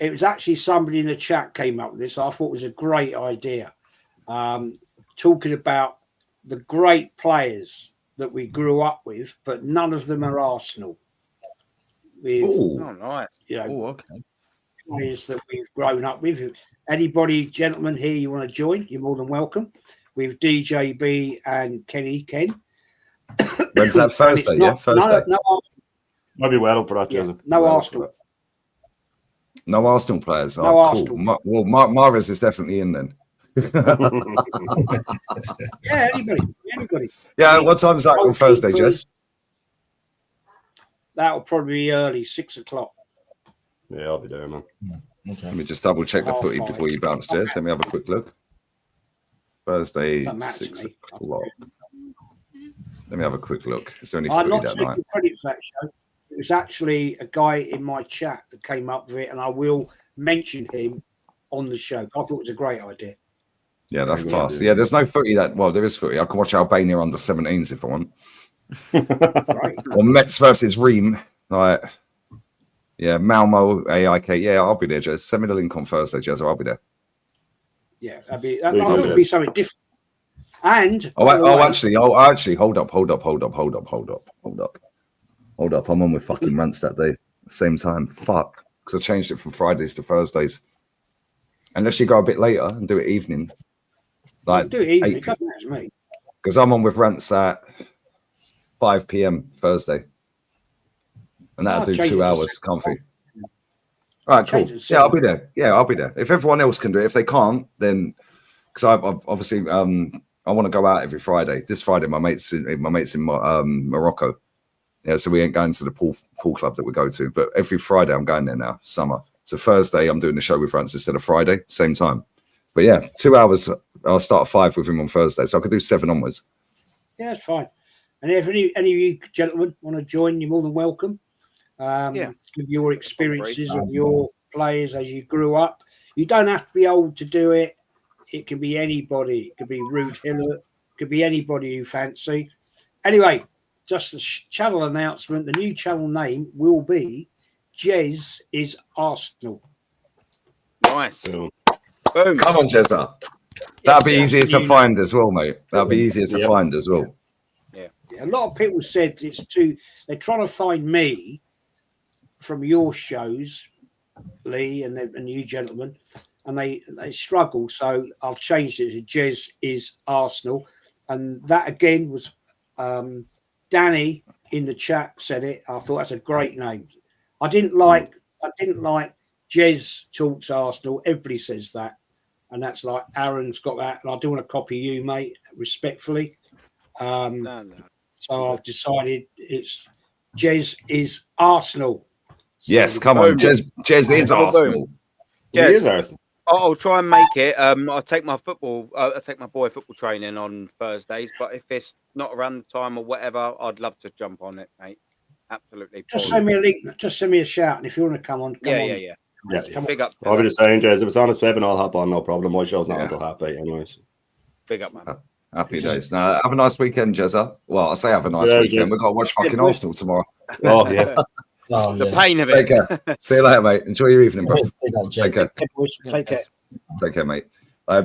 It was actually somebody in the chat came up with this. I thought it was a great idea, talking about the great players that we grew up with, but none of them are Arsenal. Nice. Okay. Players that we've grown up with. Anybody, gentlemen, here you want to join, you're more than welcome. With DJB and Ken. When's that? Thursday, yeah? Thursday. No Arsenal. Might be well up for that, Joseph. No Arsenal. No Arsenal players. No Arsenal. Cool. Well, Mahrez is definitely in then. Yeah, anybody. Yeah, what time's that on Thursday, Jez? That'll probably be early, 6 o'clock. Yeah, I'll be there, man. Okay. Let me just double check the footy before you bounce, Jez. Let me have a quick look. Thursday, 6 o'clock. Let me have a quick look. Is there any I'm footy not that night? taking credit for that show. It was actually a guy in my chat that came up with it, and I will mention him on the show. I thought it was a great idea. Yeah, that's class. Yeah, there's no footy that. Well, there is footy. I can watch Albania under 17s if I want. Right. Or Mets versus Ream. Like, yeah, Malmo, AIK. Yeah, I'll be there, Jez. Send me the link on Thursday, Jez, or I'll be there. Yeah, I thought it'd be something different. And actually, hold up. I'm on with fucking Rants that day. Same time. Fuck. because I changed it from Fridays to Thursdays. Unless you go a bit later and do it evening, like Do it evening. It doesn't matter to me. because I'm on with Rants at 5 p.m. Thursday, and that'll I'll do change it 2 to hours 7. comfy. All right, cool. Change it to Yeah, I'll 7. be there. Yeah, I'll be there. If everyone else can do it, if they can't, then because I've obviously I want to go out every Friday. This Friday, my mates in Morocco. Yeah, so we ain't going to the pool club that we go to, but every Friday I'm going there now. Summer. So Thursday I'm doing the show with Francis instead of Friday, same time. But yeah, 2 hours. I'll start at 5 with him on Thursday, so I could do 7 onwards. Yeah, it's fine. And if any of you gentlemen want to join, you're more than welcome. Give your experiences of your players as you grew up. You don't have to be old to do it. It can be anybody. It could be Rude Hillett. It could be anybody you fancy. Anyway, just a channel announcement. The new channel name will be Jez is Arsenal. Nice. Boom. Boom. Come on, Jezza. That'll be easier to find as well, mate. That'll be easier to find as well. Yeah. A lot of people said they're trying to find me from your shows, Lee and you gentlemen, and they struggle. So I've changed it to Jez is Arsenal. And that again was Danny in the chat said it. I thought that's a great name. I didn't like Jez talks Arsenal. Everybody says that. And that's like Aaron's got that. And I do want to copy you, mate, respectfully. So I've decided it's Jez is Arsenal. Yes, come on. Jez is Arsenal. Jez is Arsenal. I'll try and make it. I take my boy football training on Thursdays, but if it's not around the time or whatever, I'd love to jump on it, mate. Absolutely. Just send me a link. Just send me a shout, and if you want to come on, come on. Yeah. Big up. I'll be the same, Jez. If it's on at 7, I'll hop on. No problem. My show's not until 8:30, anyways. Big up, man. Happy days. Now, have a nice weekend, Jezza. Well, I say have a nice weekend. We've got to watch fucking Arsenal tomorrow. Oh, yeah. The pain of Take it. care. See you later, mate. Enjoy your evening, bro. Take care. Take care. Take care, mate.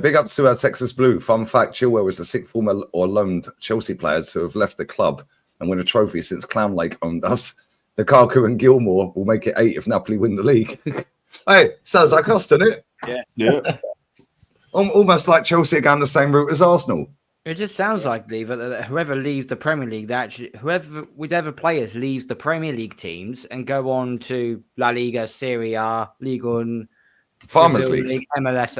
Big up to our Texas Blue. Fun fact, Chilwell was the 6th former or loaned Chelsea players who have left the club and win a trophy since Clown Lake owned us. Lukaku and Gilmore will make it 8 if Napoli win the league. Hey, sounds like us, doesn't it? Yeah. Almost like Chelsea are going the same route as Arsenal. It just sounds like whoever leaves the Premier League, whichever players leaves the Premier League teams and go on to La Liga, Serie A, Ligue 1, Farmers Leagues, League, MLS,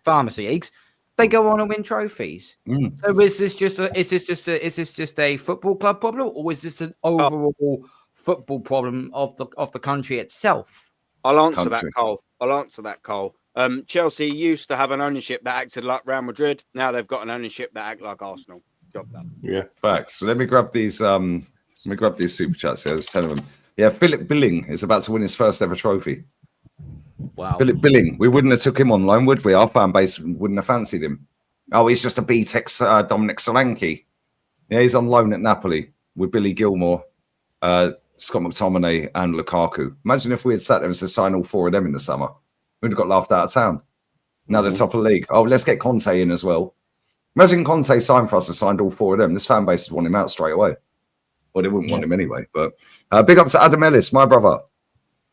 Pharmacy Leagues, they go on and win trophies. So is this just a football club problem, or is this an overall football problem of the country itself? I'll answer that, Cole. Chelsea used to have an ownership that acted like Real Madrid. Now they've got an ownership that act like Arsenal. Job done. Yeah, facts. So let me grab these. Super chats here. There's 10 of them. Yeah, Philip Billing is about to win his first ever trophy. Wow. Philip Billing. We wouldn't have took him on loan, would we? Our fan base wouldn't have fancied him. Oh, he's just a B-Tech Dominic Solanke. Yeah, he's on loan at Napoli with Billy Gilmore, Scott McTominay, and Lukaku. Imagine if we had sat there and said sign all 4 of them in the summer. We'd have got laughed out of town. Now they're top of the league. Oh, let's get Conte in as well. Imagine Conte signed for us and signed all 4 of them. This fan base would want him out straight away. Well, they wouldn't want him anyway. But big up to Adam Ellis, my brother.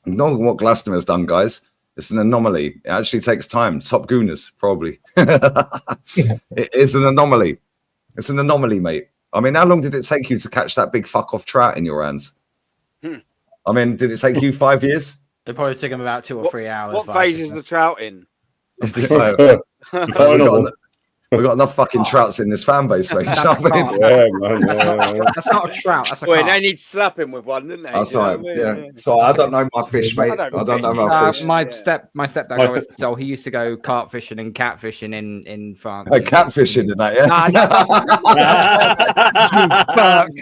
Ignore what Glasner has done, guys. It's an anomaly. It actually takes time. Top Gooners, probably. It is an anomaly. It's an anomaly, mate. I mean, how long did it take you to catch that big fuck-off trout in your hands? I mean, did it take you 5 years? It probably took him about 2 or 3 hours. What phase is the trout in? We've got enough fucking trouts in this fan base, mate. That's not a trout. That's a carp. They need to slap him with one, didn't they? That's right. Yeah. So I don't know my fish, mate. I don't know my fish. My stepdad, so he used to go carp fishing and cat fishing in France. Oh, cat fishing in that, yeah.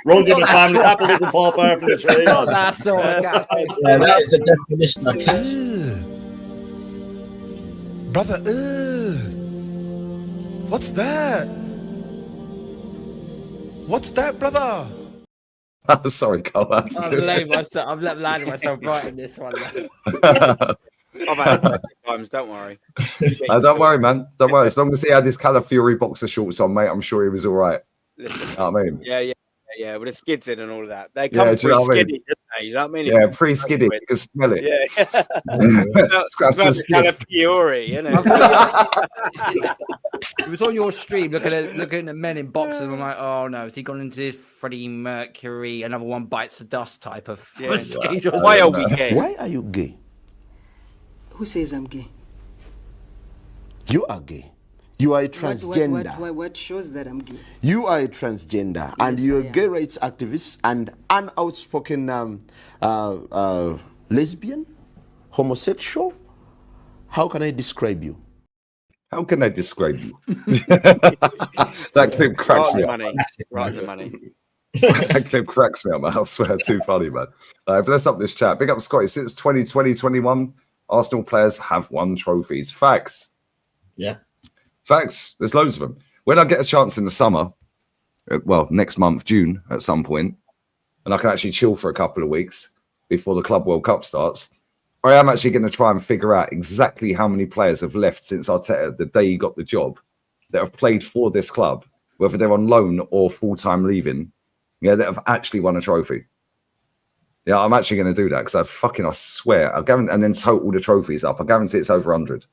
Runs in the family. Apple doesn't fall far from the tree. That sort of cat. Yeah, that is the definition of cat. Brother, what's that? What's that, brother? Sorry, Cole. I've landed myself right in this one. I've had it times, don't worry. Don't worry, man. Don't worry. As long as he had his Calafury boxer shorts on, mate, I'm sure he was all right. Listen, you know what I mean? Yeah, with the skids in and all of that. They come pretty skinny, didn't money. You know what I mean? Yeah, pre-skidding. You can smell it. Yeah. Scratch Smell the the kind sniff. of Fiore, you know. It was on your stream looking at men in boxes. I'm like, oh no, has he gone into this Freddie Mercury, another one bites the dust type of stage or Why are something? we gay? Why are you gay? Who says I'm gay? You are gay. You are a transgender. What shows that I'm gay? You are a transgender, and Yes, you're I a am. gay rights activist and an outspoken lesbian, homosexual. How can I describe you? How can I describe you? That clip cracks me up. Right the money. That clip cracks me up, man. I swear, too funny, man. Bless up this chat. Big up Scotty. Since 2020-21, Arsenal players have won trophies. Facts. Yeah. Facts. There's loads of them. When I get a chance in the summer, well, next month, June, at some point, and I can actually chill for a couple of weeks before the Club World Cup starts, I am actually going to try and figure out exactly how many players have left since Arteta, the day he got the job, that have played for this club, whether they're on loan or full-time leaving, that have actually won a trophy. Yeah, I'm actually going to do that because I swear, and then total the trophies up. I guarantee it's over 100.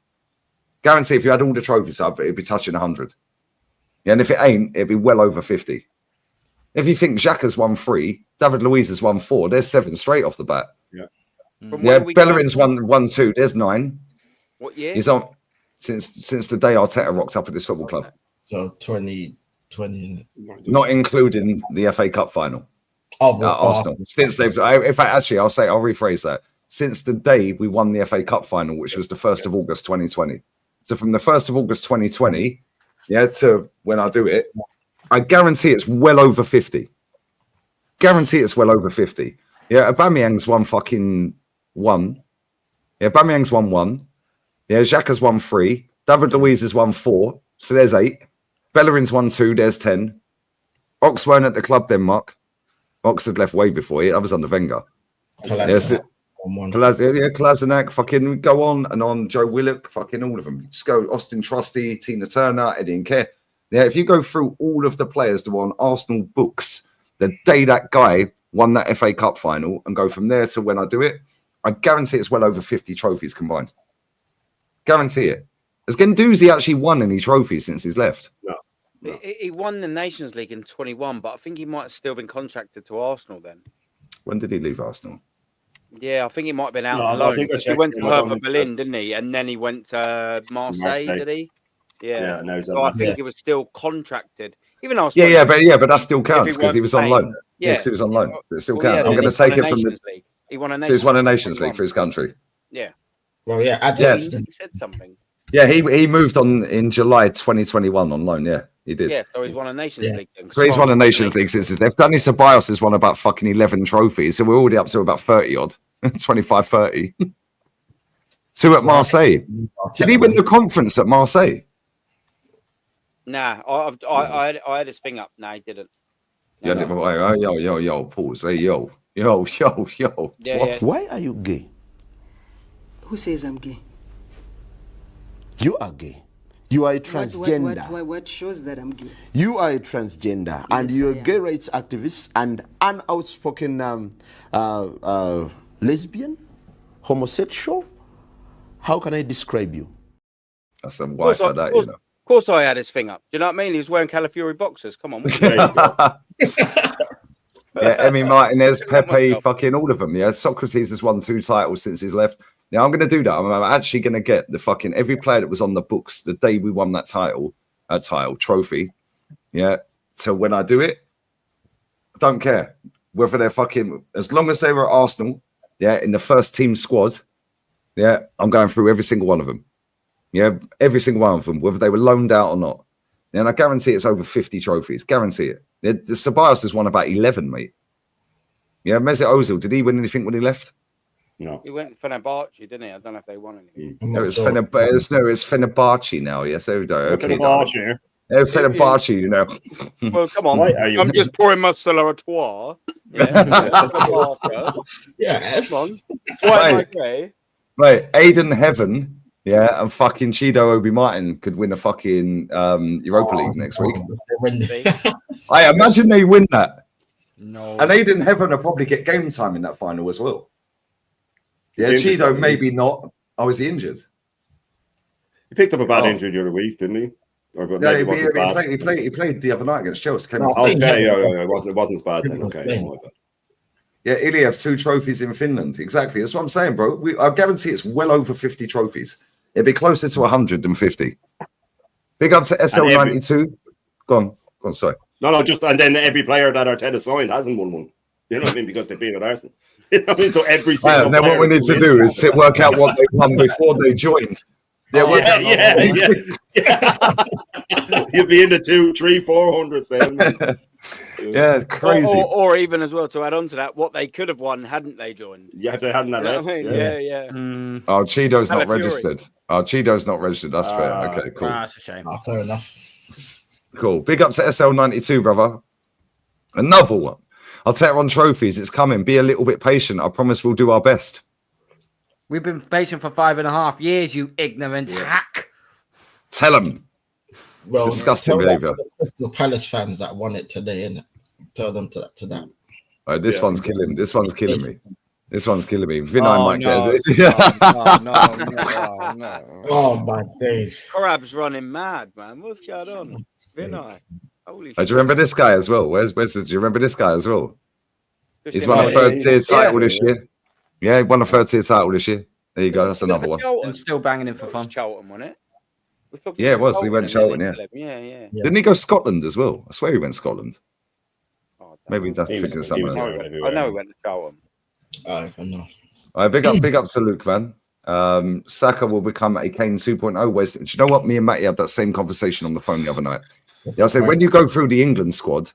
Guarantee if you had all the trophies up, it'd be touching 100. Yeah, and if it ain't, it'd be well over 50. If you think Xhaka's won 3, David Luiz has won 4, there's 7 straight off the bat. Yeah. Yeah, Bellerin's won 2, there's 9. What year? He's on since the day Arteta rocked up at this football club. So 2020. Not including the FA Cup final. Oh, Arsenal. Since they've, in fact, actually, I'll rephrase that. Since the day we won the FA Cup final, which was the 1st of August 2020. So from the 1st of August 2020, to when I do it, I guarantee it's well over 50. Guarantee it's well over 50. Yeah, Aubameyang's won fucking 1. Yeah, Aubameyang's won 1. Yeah, Xhaka's won 3. David Luiz has won 4. So there's 8. Bellerin's won 2. There's 10. Ox weren't at the club then, Mark. Ox had left way before it. I was under Wenger. Glasner, fucking go on and on. Joe Willock, fucking all of them. Just go Austin Trusty, Tina Turner, Eddie Nketiah. Yeah, if you go through all of the players that were on Arsenal books the day that guy won that FA Cup final and go from there to when I do it, I guarantee it's well over 50 trophies combined. Guarantee it. Has Guendouzi actually won any trophies since he's left? No. He won the Nations League in 21, but I think he might have still been contracted to Arsenal then. When did he leave Arsenal? Yeah, I think he might have been out No, on I loan. think I He checked went to him. I don't Hertha think Berlin, that's- didn't he? And then he went to Marseille, did he? Yeah. no, he's So I think yeah. he was still contracted. Even Arsenal. Yeah, but that still counts because he was on loan. Yeah, because he was on loan. It still counts. I'm going to take it from the. League. He won a So Nations he's won a Nations League for his country. Yeah. Well, yeah, I Yeah. did. He said something. Yeah, he moved on in July 2021 on loan. Yeah, he did. Yeah, so he's won a Nations League. Then. So he's won a Nations League since his left. Danny Ceballos has won about fucking 11 trophies. So we're already up to about 30 odd, 25, 30. 2 at Marseille. Did he win the conference at Marseille? Nah, I had his thing up. No, he didn't. Yeah, yo, pause. Hey, yo. Yeah, What? yeah. Why are you gay? Who says I'm gay? You are gay. You are a transgender. What shows that I'm gay? You are a transgender, and Yes, you're I a am. gay rights activist and an outspoken lesbian, homosexual. How can I describe you? That's a wife for that, you know. Of course, I had his thing up. Do you know what I mean? He was wearing Calafiori boxers. Come on. Yeah, Emmy Martinez, Pepe, fucking all of them. Yeah, Socrates has won 2 titles since he's left. Now I'm going to do that. I'm actually going to get the fucking every player that was on the books the day we won that trophy. Yeah. So when I do it, I don't care whether they're fucking, as long as they were at Arsenal, yeah, in the first team squad, yeah, I'm going through every single one of them. Yeah, every single one of them, whether they were loaned out or not. And I guarantee it's over 50 trophies. Guarantee it. The Ceballos has won about 11, mate. Yeah, Mesut Ozil, did he win anything when he left? No. He went for Fenerbahce, didn't he? I don't know if they won anything. No, it's Fenerbahce now. Yes, there we go. Okay, Fenerbahce. Fenerbahce, you know. Well, come on. Why are you I'm just pouring my Celebratoire. Yeah. Yes. Come on. Why am I Right. gay? Right, Aiden Heaven, yeah, and fucking Chido Obi Martin could win a fucking Europa League next week. I imagine they win that. No. And Aiden Heaven will probably get game time in that final as well. Yeah, He's injured, Cheeto though, maybe not. Oh, is he injured? He picked up a bad injury the other week, didn't he? Or Yeah, maybe it wasn't bad. he played the other night against Chelsea. Came No, off I've seen Okay, Heaven. yeah, it wasn't as bad then. Okay, yeah, my bad. Yeah, Ilya 2 trophies in Finland. Exactly. That's what I'm saying, bro. I guarantee it's well over 50 trophies. It'd be closer to 100 than 50. Big up to SL92. Go on, sorry. No, just and then every player that Arteta signed hasn't won one. You know what I mean? Because they've been at Arsenal. You know what I mean? So every single Now what we need to do is work out what they won before they joined. Yeah. You'd be in the 200, 300, 400 then. Yeah, crazy. Or even as well to add on to that, what they could have won hadn't they joined? Yeah, if they hadn't had left. Yeah. Oh, Cheeto's not Fury. registered. Oh, Cheeto's not registered. That's fair. Okay, cool. That's a shame. Oh, fair enough. Cool. Big up to SL92, brother. Another one. I'll take on trophies. It's coming. Be a little bit patient. I promise we'll do our best. We've been patient for 5.5 years, you ignorant hack. Tell them. Well, Disgusting tell that behaviour. to the Crystal Palace fans that won it today, innit? Tell them to that. All right, this one's killing. This one's killing me. This one's killing me. Vinay Oh, might no. get it. No. Oh my days! Crab's running mad, man. What's going on? Vinay. Holy Do you remember this guy as well? Where's do you remember this guy as well? shit. He's won a third tier title this year. Yeah, he won a third tier title this year. There you go. That's another one. And still banging him for fun. Charlton, wasn't it? Yeah, it was. He went Charlton, yeah. Yeah. Didn't he go Scotland as well? I swear he went Scotland. Maybe that's He was- thinking he something was else. I know he went to Charlton. I know. All right, big up to Luke, man. Saka will become a Kane 2.0. Do you know what? Me and Matty had that same conversation on the phone the other night. Yeah, I said, when you go through the England squad,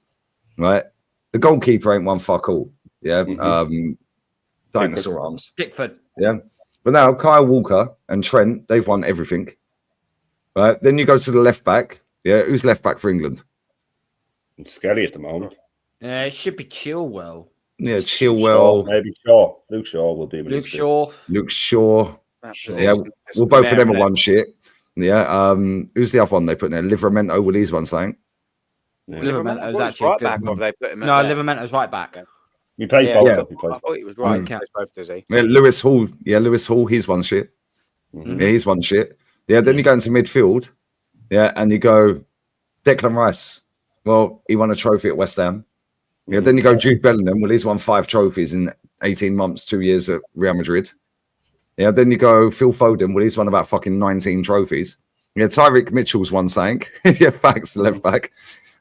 right, the goalkeeper ain't one fuck all. Yeah. Dinosaur arms. Pickford. Yeah. But now Kyle Walker and Trent, they've won everything. Right. Then you go to the left back. Yeah. Who's left back for England? It's scary at the moment. Yeah, it should be Chilwell. Yeah, Chilwell. Maybe Shaw. Luke Shaw will be. Luke Shaw. Luke Shaw. Absolutely. Yeah, well, both of them are one shit. Yeah. Who's the other one they put in there? Livermento. Will he's one saying? Livramento was Well, actually right a good back, one. or they put him No, at left? Livermento's right back. He plays Yeah. both. Yeah. He plays. I thought he was right. He plays both, does he? Yeah, Lewis Hall. Yeah, Lewis Hall. He's one shit. Yeah, he's one shit. Yeah, then you go into midfield. Yeah, and you go Declan Rice. Well, he won a trophy at West Ham. Yeah, then you go Jude Bellingham. Well, he's won 5 trophies in 18 months, 2 years at Real Madrid. Yeah, then you go Phil Foden. Well, he's won about fucking 19 trophies. Yeah, Tyreek Mitchell's won something. Yeah, facts, left back.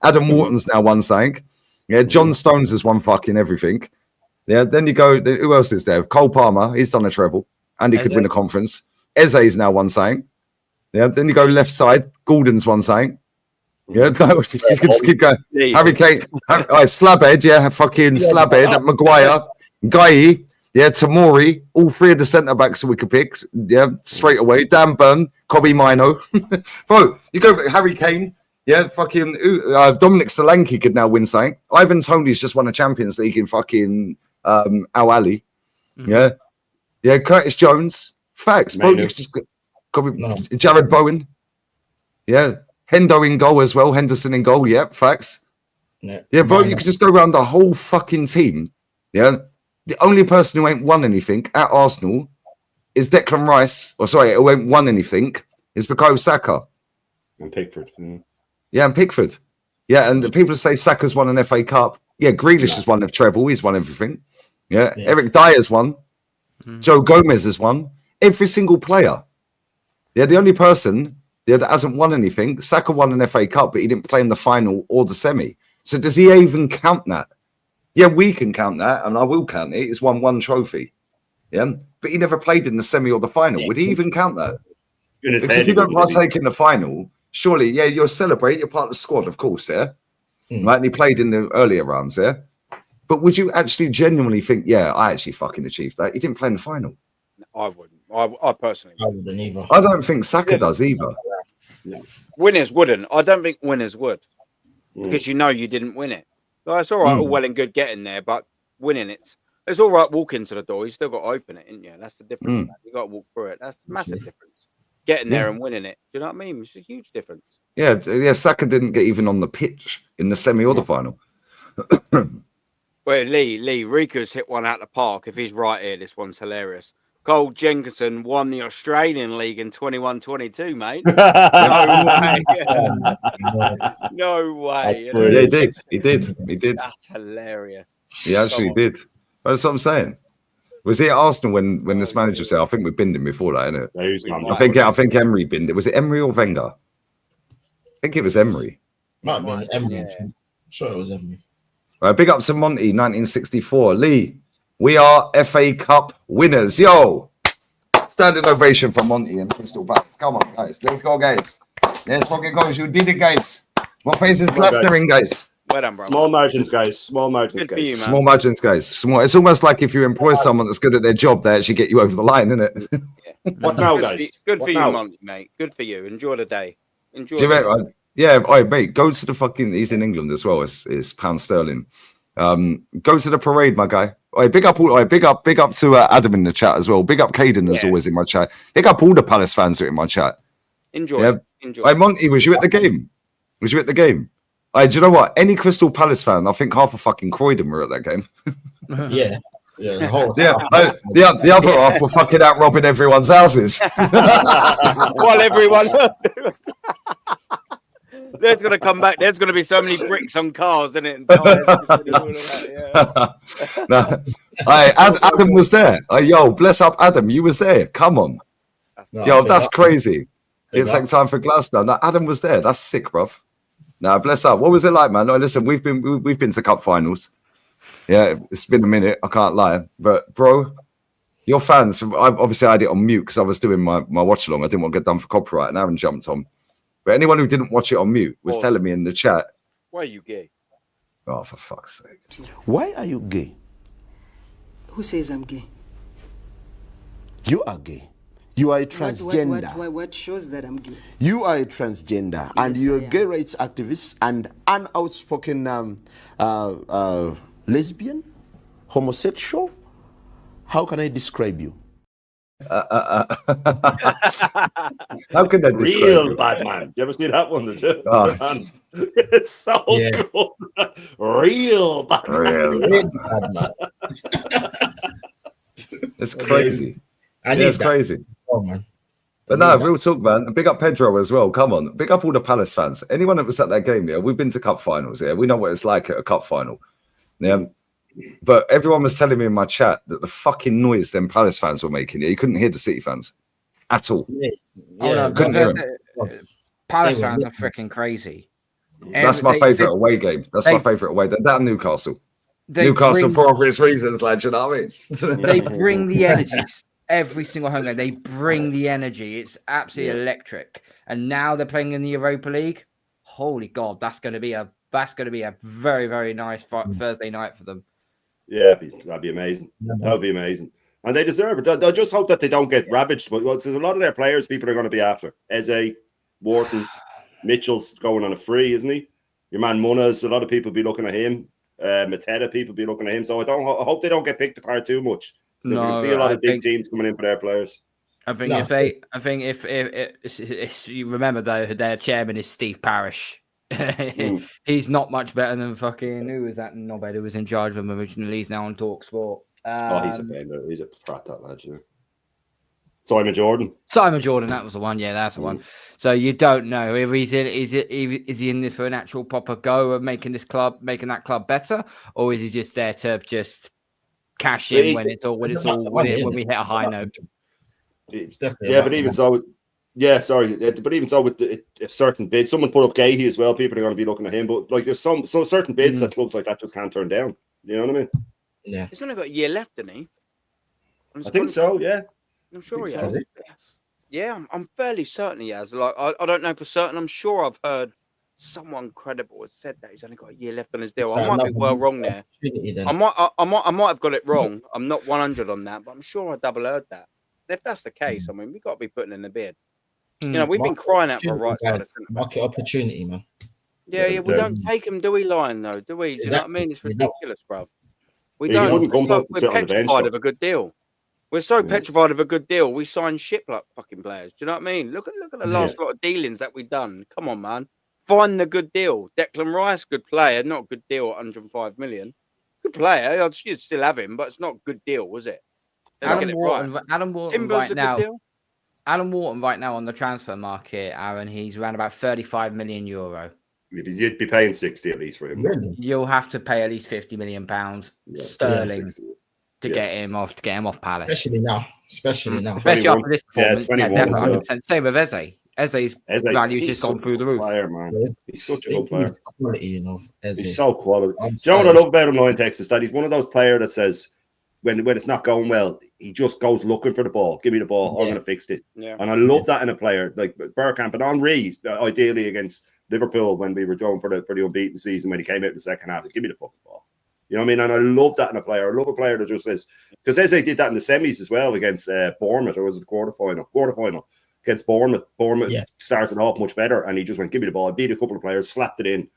Adam Wharton's now won something. Yeah, John Stones has won fucking everything. Yeah, then you go, who else is there? Cole Palmer, he's done a treble. And he could win a conference. Eze's now won something. Yeah, then you go left side. Gordon's won something. Yeah, no, you could just keep going. Harry Kane, Slabhead, yeah, fucking Slabhead, Maguire, Guy, yeah, Tamori, all 3 of the centre backs that we could pick, yeah, straight away. Dan Burn, Kobe Mino, bro. You go Harry Kane, yeah, fucking Dominic Solanke could now win something. Ivan Toney's just won a Champions League in fucking Al Ali, yeah, Curtis Jones, facts, bro. You could just Jared Bowen, yeah. Hendo in goal as well. Henderson in goal. Yep, facts. Yeah, bro, you could just go around the whole fucking team. Yeah. The only person who ain't won anything at Arsenal is Declan Rice. Or sorry, who ain't won anything is Bukayo Saka. And Pickford. Yeah, and Pickford. Yeah, and the people say Saka's won an FA Cup. Yeah, Grealish has won a treble. He's won everything. Yeah, Eric Dyer's won. Joe Gomez has won. Every single player. Yeah, the only person that hasn't won anything. Saka won an FA Cup, but he didn't play in the final or the semi. So does he even count that? Yeah, we can count that, and I will count it. He's won 1 trophy. Yeah, but he never played in the semi or the final. Would he even count that? Because if you don't partake in the final, surely, yeah, you'll celebrate. You're part of the squad, of course, yeah. Right, and he played in the earlier rounds, yeah. But would you actually genuinely think, yeah, I actually fucking achieved that? He didn't play in the final. I wouldn't. I personally I wouldn't either. I don't think Saka does either. No. Winners wouldn't. I don't think winners would, because you know you didn't win it. Like, it's all right, all well and good getting there, but winning it's all right walking to the door. You still got to open it, ain't you? That's the difference. Man. You got to walk through it. That's a massive difference. Getting there and winning it. Do you know what I mean? It's a huge difference. Yeah. Saka didn't get even on the pitch in the semi or the final. Well, Lee, Riku's hit one out the park. If he's right here, this one's hilarious. Cole Jenkinson won the Australian League in 21-22, mate. No way. No way. That's brilliant. Yeah, he did. That's hilarious. He actually did. That's what I'm saying. Was he at Arsenal when this manager said? I think we binned him before that, innit? I think Emery binned it. Was it Emery or Wenger? I think it was Emery. Might have been Emery. Yeah. I'm sure it was Emery. Right, big up to Monty, 1964. Lee, we are FA Cup winners. Yo, standing ovation for Monty and Crystal Palace. Come on, guys. Let's go, guys. Let's fucking go. You did it, guys. What place is Glasner in, guys? Well done, bro. Small margins, guys. Small margins, guys. You, small margins, guys. Small. It's almost like if you employ someone that's good at their job, they actually get you over the line, isn't it? Yeah. What now, guys? Good for what you, now? Monty, mate. Good for you. Enjoy the day. Enjoy. Do you remember, yeah, oh, mate, go to the fucking. He's in England as well. It's pound sterling. Go to the parade, my guy. Oh, big up to Adam in the chat as well. Big up Caden as always in my chat. Big up all the Palace fans that are in my chat. Enjoy. Yeah. Enjoy. Hey, Monty, was you at the game? Was you at the game? Do you know what? Any Crystal Palace fan, I think half of fucking Croydon were at that game. Yeah. Yeah, the whole the other half were fucking out robbing everyone's houses. While everyone there's gonna come back. There's gonna be so many bricks on cars, isn't it? And No. Adam was there. Yo, bless up Adam. You was there. Come on. Yo, that's crazy. It's like time for Glasner. No, Adam was there. That's sick, bruv. Now, bless up. What was it like, man? No, listen, we've been to cup finals. Yeah, it's been a minute. I can't lie, but bro, your fans. Obviously, I had it on mute because I was doing my watch along. I didn't want to get done for copyright, and Aaron jumped on. But anyone who didn't watch it on mute was telling me in the chat, "Why are you gay?" Oh, for fuck's sake! Why are you gay? Who says I'm gay? You are gay. You are a transgender. What shows that I'm gay? You are a transgender, and you're a gay rights activist and an outspoken lesbian, homosexual. How can I describe you? How can I describe Real you? bad man. You ever see that one? Did you? Oh. It's so cool. Real bad man. It's crazy. It's crazy. Oh man. But no, real talk, man. Big up Pedro as well. Come on. Big up all the Palace fans. Anyone that was at that game, yeah, we've been to cup finals, yeah. We know what it's like at a cup final. Yeah. But everyone was telling me in my chat that the fucking noise them Palace fans were making, yeah, you couldn't hear the City fans at all. Couldn't hear them. Palace fans are freaking crazy. That's my favourite away game. That's my favourite away. That and Newcastle. Newcastle for obvious reasons, like, you know what I mean? They bring the energy. Every single home game, they bring the energy. It's absolutely electric. And now they're playing in the Europa League. Holy God, that's going to be a very, very nice Thursday night for them. Yeah, that'd be amazing. That would be amazing, and they deserve it. I just hope that they don't get ravaged. But there's a lot of their players, people are going to be after. Eze, Wharton, Mitchell's going on a free, isn't he? Your man Muna's. A lot of people be looking at him. Mateta, people be looking at him. So I hope they don't get picked apart too much. Because you can see a lot of big teams coming in for their players. I think if you remember though, their chairman is Steve Parish. He's not much better than fucking who was that knobhead who was in charge of him originally. He's now on TalkSport. He's a prat, that lad. You know. Simon Jordan, that was the one. Yeah, that's the one. So you don't know if he's in. Is he in this for an actual proper go of making that club better, or is he just there to just cash in when we hit a high note? It's definitely but even so. Yeah, sorry, but even so, with a certain bid, someone put up Gahey as well. People are going to be looking at him, but like there's some certain bids that clubs like that just can't turn down. You know what I mean? Yeah, he's only got a year left, hasn't he? I think so. Yeah, I'm sure he has. Yeah, I'm fairly certain he has. Like I don't know for certain. I'm sure I've heard someone credible has said that he's only got a year left on his deal. I might be well wrong there. I might have got it wrong. I'm not 100 on that, but I'm sure I double heard that. If that's the case, I mean, we've got to be putting in the bid. You know, we've been crying out for a right side of market opportunity, man. Yeah, we don't take him, do we, Lion, though? Do we? Do you know what I mean? It's ridiculous, bro. We don't. We're petrified of a good deal. We're so petrified of a good deal. We sign shit like fucking players. Do you know what I mean? Look at the last lot of dealings that we've done. Come on, man. Find the good deal. Declan Rice, good player, not a good deal at 105 million. Good player. You'd still have him, but it's not a good deal, was it? Let's get it right. Adam Wharton Timber's right a now. good deal. Alan Wharton right now on the transfer market, Aaron, he's around about 35 million euro. You'd be paying 60 at least for him. Really? You'll have to pay at least 50 million pounds sterling to get him off Palace. Especially now. Especially after this performance. Yeah, 21 definitely 100%. Same with Eze. Eze's value's just gone through the roof. Player, man. He's such a good player. He's quality, you know. Eze. He's so quality. Do you know what I love about him now in Texas? That he's one of those players that says, when it's not going well, he just goes looking for the ball. Give me the ball. I'm going to fix it. Yeah. And I love that in a player like Bergkamp and Henry, ideally against Liverpool when we were going for the unbeaten season when he came out in the second half. Give me the fucking ball. You know what I mean? And I love that in a player. I love a player that just says, because Eze did that in the semis as well against Bournemouth, or was it the quarterfinal against Bournemouth. Bournemouth started off much better, and he just went, give me the ball. I beat a couple of players, slapped it in.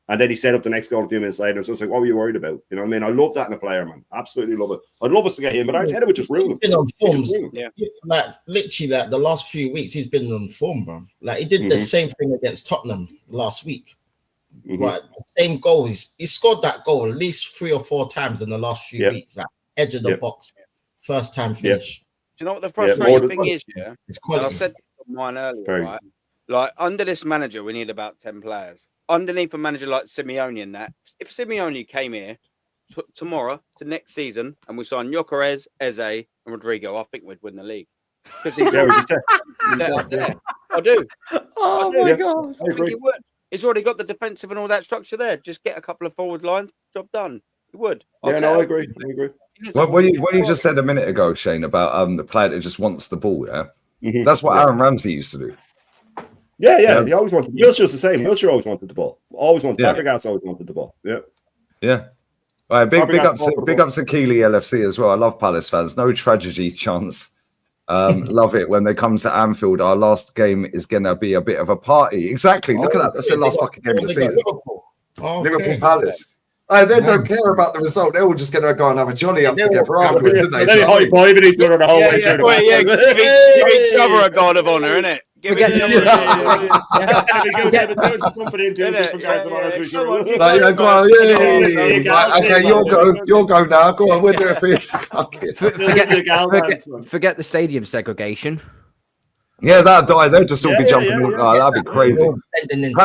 And then he set up the next goal a few minutes later. So it's like, what were you worried about? You know what I mean? I love that in a player, man. Absolutely love it. I'd love us to get him, but Arteta would just ruin him. He's been on forms. Yeah. Like, literally, like, the last few weeks, he's been on form, bro. Like, he did the same thing against Tottenham last week. But the same goal. He scored that goal at least 3 or 4 times in the last few weeks. Like, edge of the box, first time finish. Do you know what the frustrating thing is? Yeah, it's and I said mine earlier, right? Like, under this manager, we need about 10 players. Underneath a manager like Simeone and that, if Simeone came here tomorrow to next season and we signed Gyökeres, Eze, and Rodrigo, I think we'd win the league. Because I do. Oh my God. I think he would. He's already got the defensive and all that structure there. Just get a couple of forward lines, job done. He would. I agree. Well, what you just said a minute ago, Shane, about the player that just wants the ball, that's what Aaron Ramsey used to do. Yeah. He always wanted. Wilshire's the same. Wilshere always wanted the ball. Always wanted. Fabregas always wanted the ball. Yeah. All right, big ups to Keeley LFC as well. I love Palace fans. No tragedy chance. Love it when they come to Anfield. Our last game is gonna be a bit of a party. Exactly. Look at that. That's the last fucking game of the season. Liverpool Palace. They don't care about the result. They're all just going to go and have a jolly up together afterwards, isn't they? They're high-fiving each other the whole way through. Give each other a god of honour, innit? Okay, you'll go now. Go on, we'll do it for you. Forget the stadium segregation. Yeah, that'd die. They'd just all be jumping. That'd be crazy.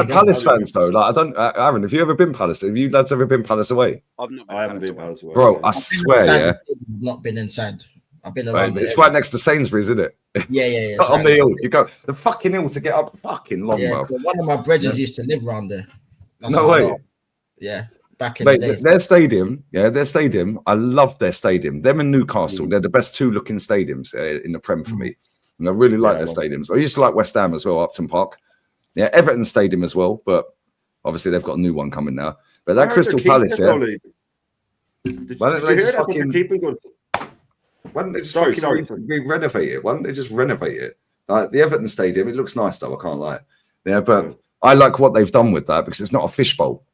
Palace fans, though, like I don't. Aaron, have you ever been Palace? Have you lads ever been Palace away? I haven't been Palace away. Bro, I swear, I've not been inside. I've been around. Right, it's right next to Sainsbury's, isn't it? Yeah. On the hill, you go the fucking hill to get up. Fucking long, bro. One of my brothers used to live around there. No way. Yeah. Back in the day. Their stadium. I love their stadium. Them and Newcastle, they're the best 2 looking stadiums in the Prem for me. And I really like their stadiums. I used to like West Ham as well, Upton Park. Yeah, Everton Stadium as well, but obviously they've got a new one coming now. But that Crystal Palace, Why don't they just renovate it? Why don't they just renovate it? Like the Everton Stadium, it looks nice though, I can't lie. Yeah, but I like what they've done with that because it's not a fishbowl.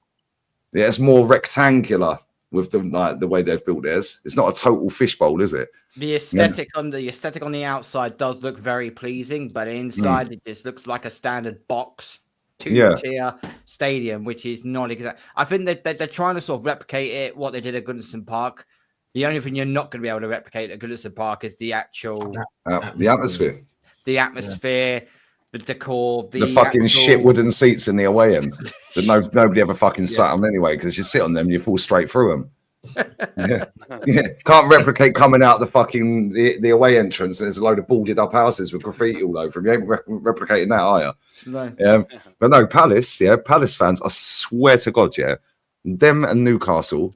Yeah, it's more rectangular with the way they've built theirs. It's not a total fishbowl, is it? The aesthetic on the outside does look very pleasing, but inside it just looks like a standard box 2-tier stadium, which is not exact. I think they're trying to sort of replicate it, what they did at Goodison Park. The only thing you're not going to be able to replicate at Goodison Park is the actual the atmosphere. The atmosphere, the decor, the fucking shit wooden seats in the away end that nobody ever fucking sat on anyway, because you sit on them, you fall straight through them. Can't replicate coming out the fucking the away entrance. There's a load of boarded up houses with graffiti all over them. You ain't replicating that, are you? No. But no, Palace fans, I swear to God, them and Newcastle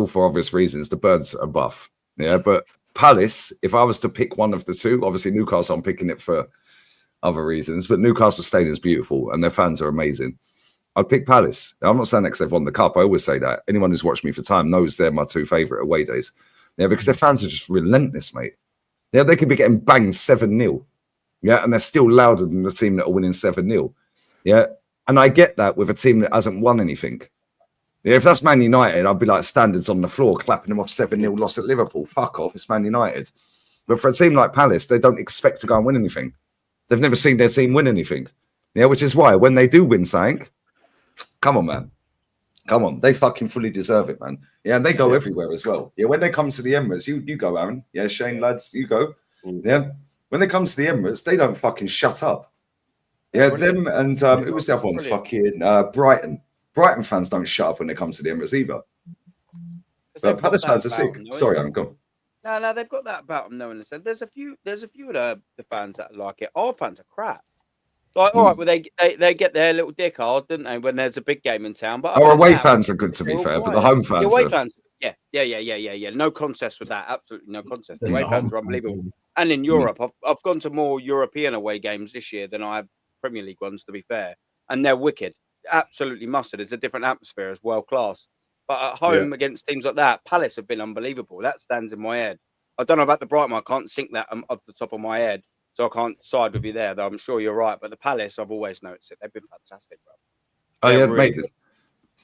for obvious reasons, the birds are buff. But Palace, if I was to pick one of the two, obviously Newcastle, I'm picking it for other reasons, but Newcastle Stadium is beautiful and their fans are amazing. I'd pick Palace. I'm not saying that because they've won the cup. I always say that. Anyone who's watched me for time knows they're my 2 favourite away days. Because their fans are just relentless, mate. They could be getting banged 7-0. And they're still louder than the team that are winning 7-0. And I get that with a team that hasn't won anything. If that's Man United, I'd be like standards on the floor, clapping them off 7-0 loss at Liverpool. Fuck off, it's Man United. But for a team like Palace, they don't expect to go and win anything. They've never seen their team win anything. Which is why when they do win something, come on, man. Come on, they fucking fully deserve it, man. Yeah, and they go everywhere as well. Yeah, when they come to the Emirates, you go, Aaron. Yeah, Shane, lads, you go. Yeah, when they come to the Emirates, they don't fucking shut up. Yeah, them and who was the other ones? Fucking Brighton. Brighton fans don't shut up when they come to the Emirates either. But Palace fans are sick. Sorry, Aaron, go. No, they've got that about them. No one said. There's a few of the fans that like it. Our fans are crap. Like, all right, well, they get their little dick hard, don't they, when there's a big game in town? But our away fans are good, to be fair, but the home fans, the away fans, yeah. No contest with that. Absolutely no contest. The away fans are unbelievable. And in Europe, I've gone to more European away games this year than I have Premier League ones, to be fair, and they're wicked. Absolutely mustard. It's a different atmosphere, as world class. But at home against teams like that, Palace have been unbelievable. That stands in my head. I don't know about the Brighton. I can't sync that off the top of my head. So I can't side with you there, though I'm sure you're right. But the Palace, I've always noticed it. They've been fantastic, bro. Oh, yeah, really mate.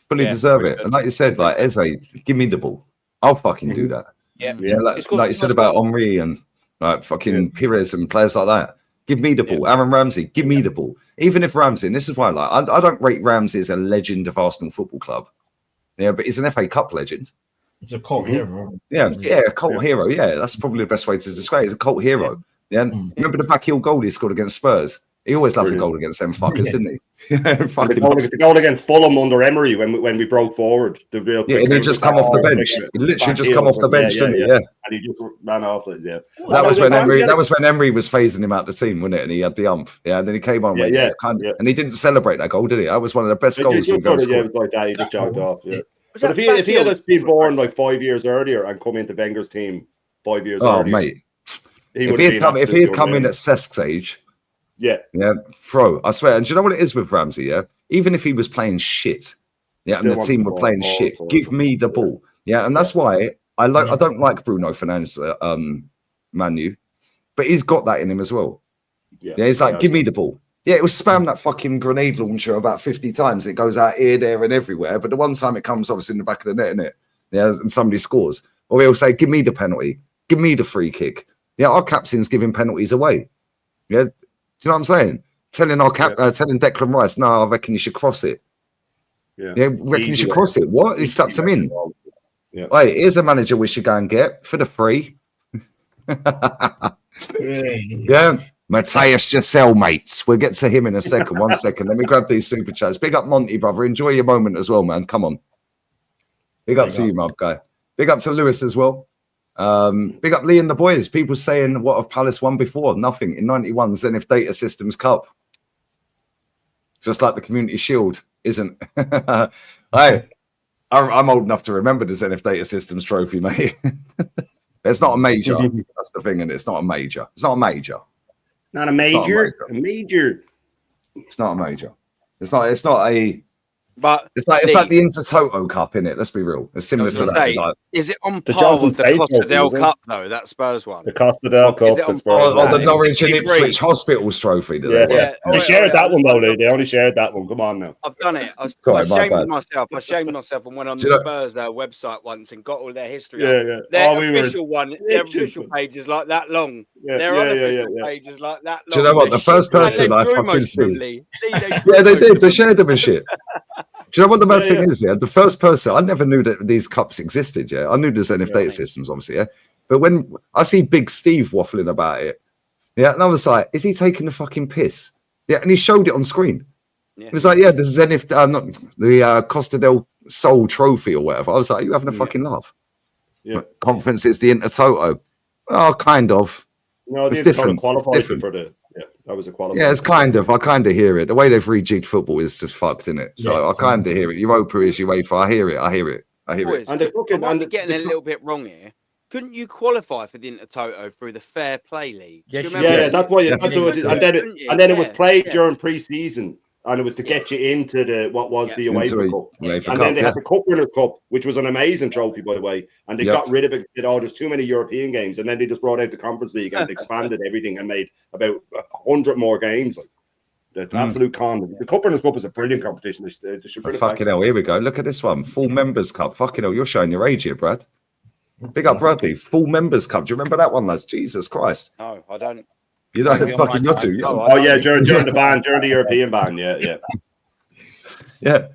Fully deserve it. And like you said, like Eze, give me the ball. I'll fucking do that. Yeah. Like you said about Henry and like fucking Pires and players like that. Give me the ball. Aaron Ramsey, give me the ball. Even if Ramsey, and this is why I don't rate Ramsey as a legend of Arsenal Football Club. Yeah, but he's an FA Cup legend. It's a cult hero. Yeah, a cult hero. Yeah, that's probably the best way to describe it. He's a cult hero. Yeah, remember the backheel goal he scored against Spurs? He always loved the goal against them fuckers, didn't he? The goal against Fulham under Emery when we broke forward. And he just come off the bench. He literally just come off the bench, didn't he? Yeah. And he just ran off it. Yeah. That was when Emery was phasing him out the team, wasn't it? And he had the ump. Yeah, and then he came on. And he didn't celebrate that goal, did he? That was one of the best goals we've ever scored. Yeah, it was like that. He just jogged off. Yeah. But if he had been born like 5 years earlier and come into Wenger's team 5 years earlier, mate. If he had come in at Cesk's age, throw. I swear. And do you know what it is with Ramsey? Yeah, even if he was playing shit, and the team were playing shit, give me the ball. Yeah, and that's why I don't like Bruno Fernandes, Manu, but he's got that in him as well. Yeah, he's like, give me the ball. Yeah, it was spam that fucking grenade launcher about 50 times. It goes out here, there, and everywhere. But the one time it comes obviously in the back of the net, innit? Yeah, and somebody scores, or he'll say, give me the penalty, give me the free kick. Yeah, our captain's giving penalties away. Yeah, do you know what I'm saying? Telling telling Declan Rice, no, I reckon you should cross it. Yeah, reckon you should cross it. What? He slapped him in. Yeah. Wait, here's a manager we should go and get for the free. Yeah, Matthias Giselle, mates. We'll get to him in a second. 1 second. Let me grab these super chats. Big up Monty, brother. Enjoy your moment as well, man. Come on. Big up to you, my guy. Big up to Lewis as well. Big up Lee and the boys. People saying, what have Palace won before? Nothing. In 91, Zenith Data Systems Cup. Just like the Community Shield isn't. Hey, I'm old enough to remember the Zenith Data Systems trophy, mate. It's not a major. That's the thing, and it's not a major. It's not a major. Not a major. A major. It's not a major. It's not a. But it's like the Intertoto Cup, innit? Let's be real. It's similar to that. Like, is it on par with the Costa del Cup though? That Spurs one. The Costa del Cup. Or the Norwich and Ipswich Hospitals trophy. They shared that one though. They only shared that one. Come on now. I've done it. I shamed myself and went on the Spurs website once and got all their history. Their official page is like that long. Their unofficial page is like that long. Do you know what? The first person I fucking see. Yeah, they did. They shared them and shit. Do you know what the bad thing is? Yeah, the first person, I never knew that these cups existed. Yeah, I knew there's NF data systems, obviously. Yeah, but when I see Big Steve waffling about it, yeah, and I was like, is he taking the fucking piss? Yeah, and he showed it on screen. He was like, yeah, the Zenith, not the Costa del Sol trophy or whatever. I was like, are you having a fucking laugh? Yeah, conference is the Intertoto. Oh, kind of. No, it's different. Different for the. Yeah, that was a qualifier. Yeah, it's kind of. I kind of hear it. The way they've rejigged football is just fucked, isn't it? So I kind of hear it. Europa is UEFA. I hear it. I hear it. And I'm getting a little bit wrong here. Couldn't you qualify for the Intertoto through the Fair Play League? Yes, that's why. That's what it is. And then it was played during pre-season. And it was to get you into the the UEFA Cup. And then they had the Cup Winners' Cup, which was an amazing trophy, by the way. And they got rid of it. There's too many European games. And then they just brought out the Conference League and expanded everything and made about 100 more games. Like, the absolute con. The Cup Winners' Cup is a brilliant competition. They should bring it back. Fucking hell, here we go. Look at this one. Full Members' Cup. Fucking hell, you're showing your age here, Brad. Big up, Bradley. Full Members' Cup. Do you remember that one, lads? Jesus Christ. No, I don't. You don't have fucking not to. During the ban, during the European ban, yeah. Yeah,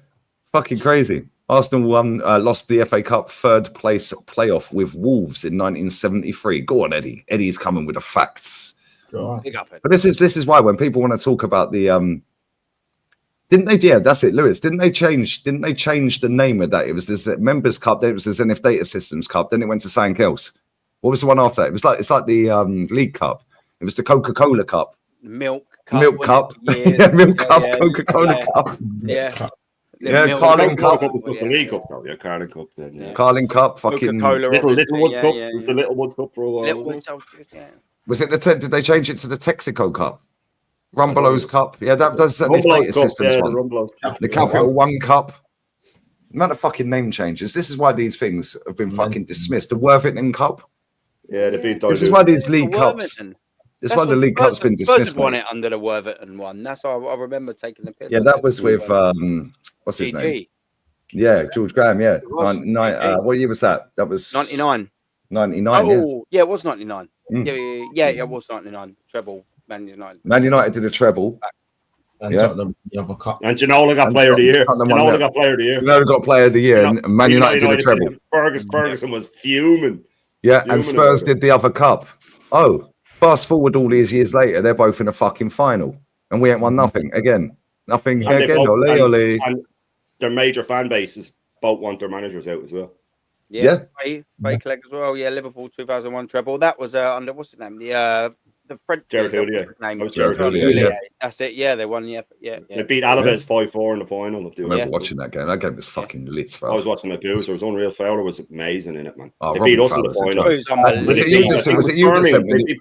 fucking crazy. Arsenal lost the FA Cup third place playoff with Wolves in 1973. Go on, Eddie. Eddie's coming with the facts. Big up it. But this is why when people want to talk about the didn't they? Yeah, that's it, Lewis. Didn't they change the name of that? It was this Members Cup. Then it was the Zenith Data Systems Cup. Then it went to something else. What was the one after that? It's like the League Cup. It was the Coca-Cola Cup. Milk Cup. Yeah, Yeah, Milk Cup. Coca-Cola Cup. Yeah. Yeah, Carling Cup. Was the League Cup though? Yeah, Carling Cup. Then, yeah. Carling Cup. Fucking Coca-Cola. Little Woods Cup. It was the Little Woods Cup for a while. Little wasn't Woods, it? yeah. Was it did they change it to the Texaco Cup? Rumbelows Cup. Yeah, that's the Data Systems one. The Capital One Cup. The amount of fucking name changes. This is why these things have been fucking dismissed. The Worthington Cup. Yeah, they've been. This is why these League Cups. This is why the League Cup's been dismissed. Spurs won it under the Worthington one. That's why I remember taking the piss. Yeah, that was with what's his name? Yeah, George Graham. Yeah, what year was that? That was 99. 99. Oh, yeah, it was 99. Mm. Yeah, it was 99. Treble, Man United. Man United did a treble. And Yeah. Tottenham, the other cup. And Ginola got Player of the Year. Ginola got Player of the Year. Ginola got Player of the Year, and Man United did a treble. Ferguson was fuming. Yeah, Fuming and Spurs about it. did the other cup. Oh, fast forward all these years later, they're both in a fucking final, and we ain't won nothing again. Nothing And they again. both- Ole. and their major fan bases both want their managers out as well. Yeah. Fake leg as well. Yeah, Liverpool 2001 treble. That was under what's his name? The French Jared name. Houllier. Name That was Jared Houllier, Houllier. yeah. That's it. Yeah, they won. Yeah. They beat Alaves 5-4 in the final. I remember watching that game. That game was fucking lit, bro. I was watching the Blues. There was unreal. Fowler was amazing in it, man. Oh, They Robbie beat us in Fowler the was a final. joke. Was it you that sent me?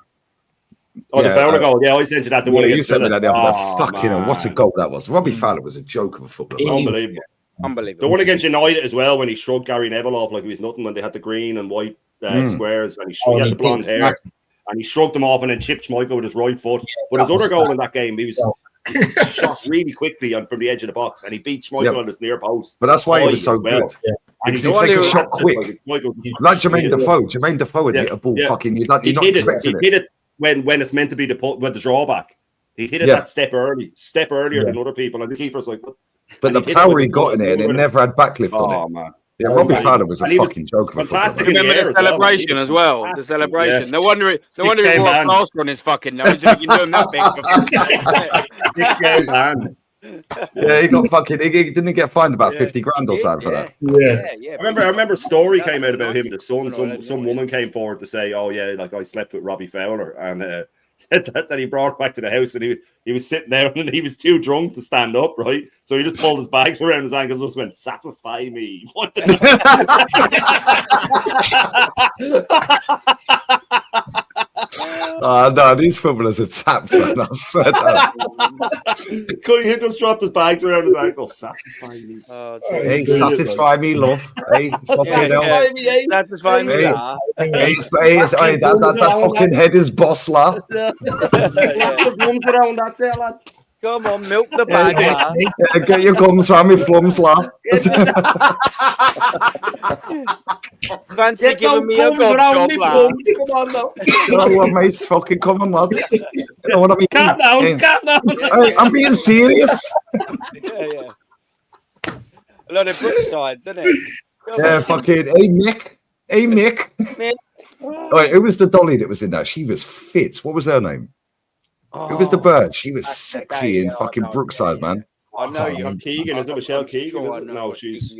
Oh, the Fowler goal. Yeah, I sent you that. The one Yeah, you against sent me Villa. that the other day. Oh, Fucking hell, what a man. goal that was. Robbie Fowler was a joke of a footballer. Unbelievable. Unbelievable. The one against United as well, when he shrugged Gary Neville off like he was nothing, when they had the green and white squares, and he had the blonde hair, and he shrugged them off and then chipped Schmeichel with his right foot. But his other goal in that game, he was shot really quickly from the edge of the box, and he beat Schmeichel on his near post. But that's why he was so Well, good. yeah. And Because he takes a shot quick. Like Jermaine Defoe. Jermaine Defoe would hit a ball fucking, you're not He expecting hit it when it's meant to be the drawback. He hit it that step earlier than other people, and the keeper's like. But the power he got in it, and it never had backlift on it. Man. Yeah, Robbie Fowler was a fucking joke of a fantastic. footballer. Remember the celebration as well. The celebration. Yes. No wonder he wore a plaster on his fucking nose. If you can do him that big. 6 game ban. Yeah, he got fucking. He didn't get fined about 50 grand or something for that. Yeah. I remember a story came out about him. The son, some woman came forward to say, "Oh yeah, like I slept with Robbie Fowler," and that he brought back to the house, and he was sitting down and he was too drunk to stand up, right? So he just pulled his bags around his ankles and just went, "Satisfy me." What the No, these footballers are tapped, man. I swear that. He just dropped his bags around his ankles. Satisfy me. Hey, satisfy me, love. Hey, fucking hell. Satisfy me. Hey, that fucking head is boss, la. Come on, milk the bag, la. Get your gums from me plums, la. Fancy giving me a gob, la. Come on, now. Oh, mate, fucking come on, lad. You know what I mean? Calm down, calm down. Hey, I'm being serious. Yeah. A lot of Brooksides, isn't it? Yeah, fucking. Hey, Mick. Hey, Mick. Right, who was the dolly that was in that? She was fit. What was her name? Who was the bird? She was sexy in fucking Brookside, man. I know you're Keegan. Is it Michelle Keegan? Is it? No, she's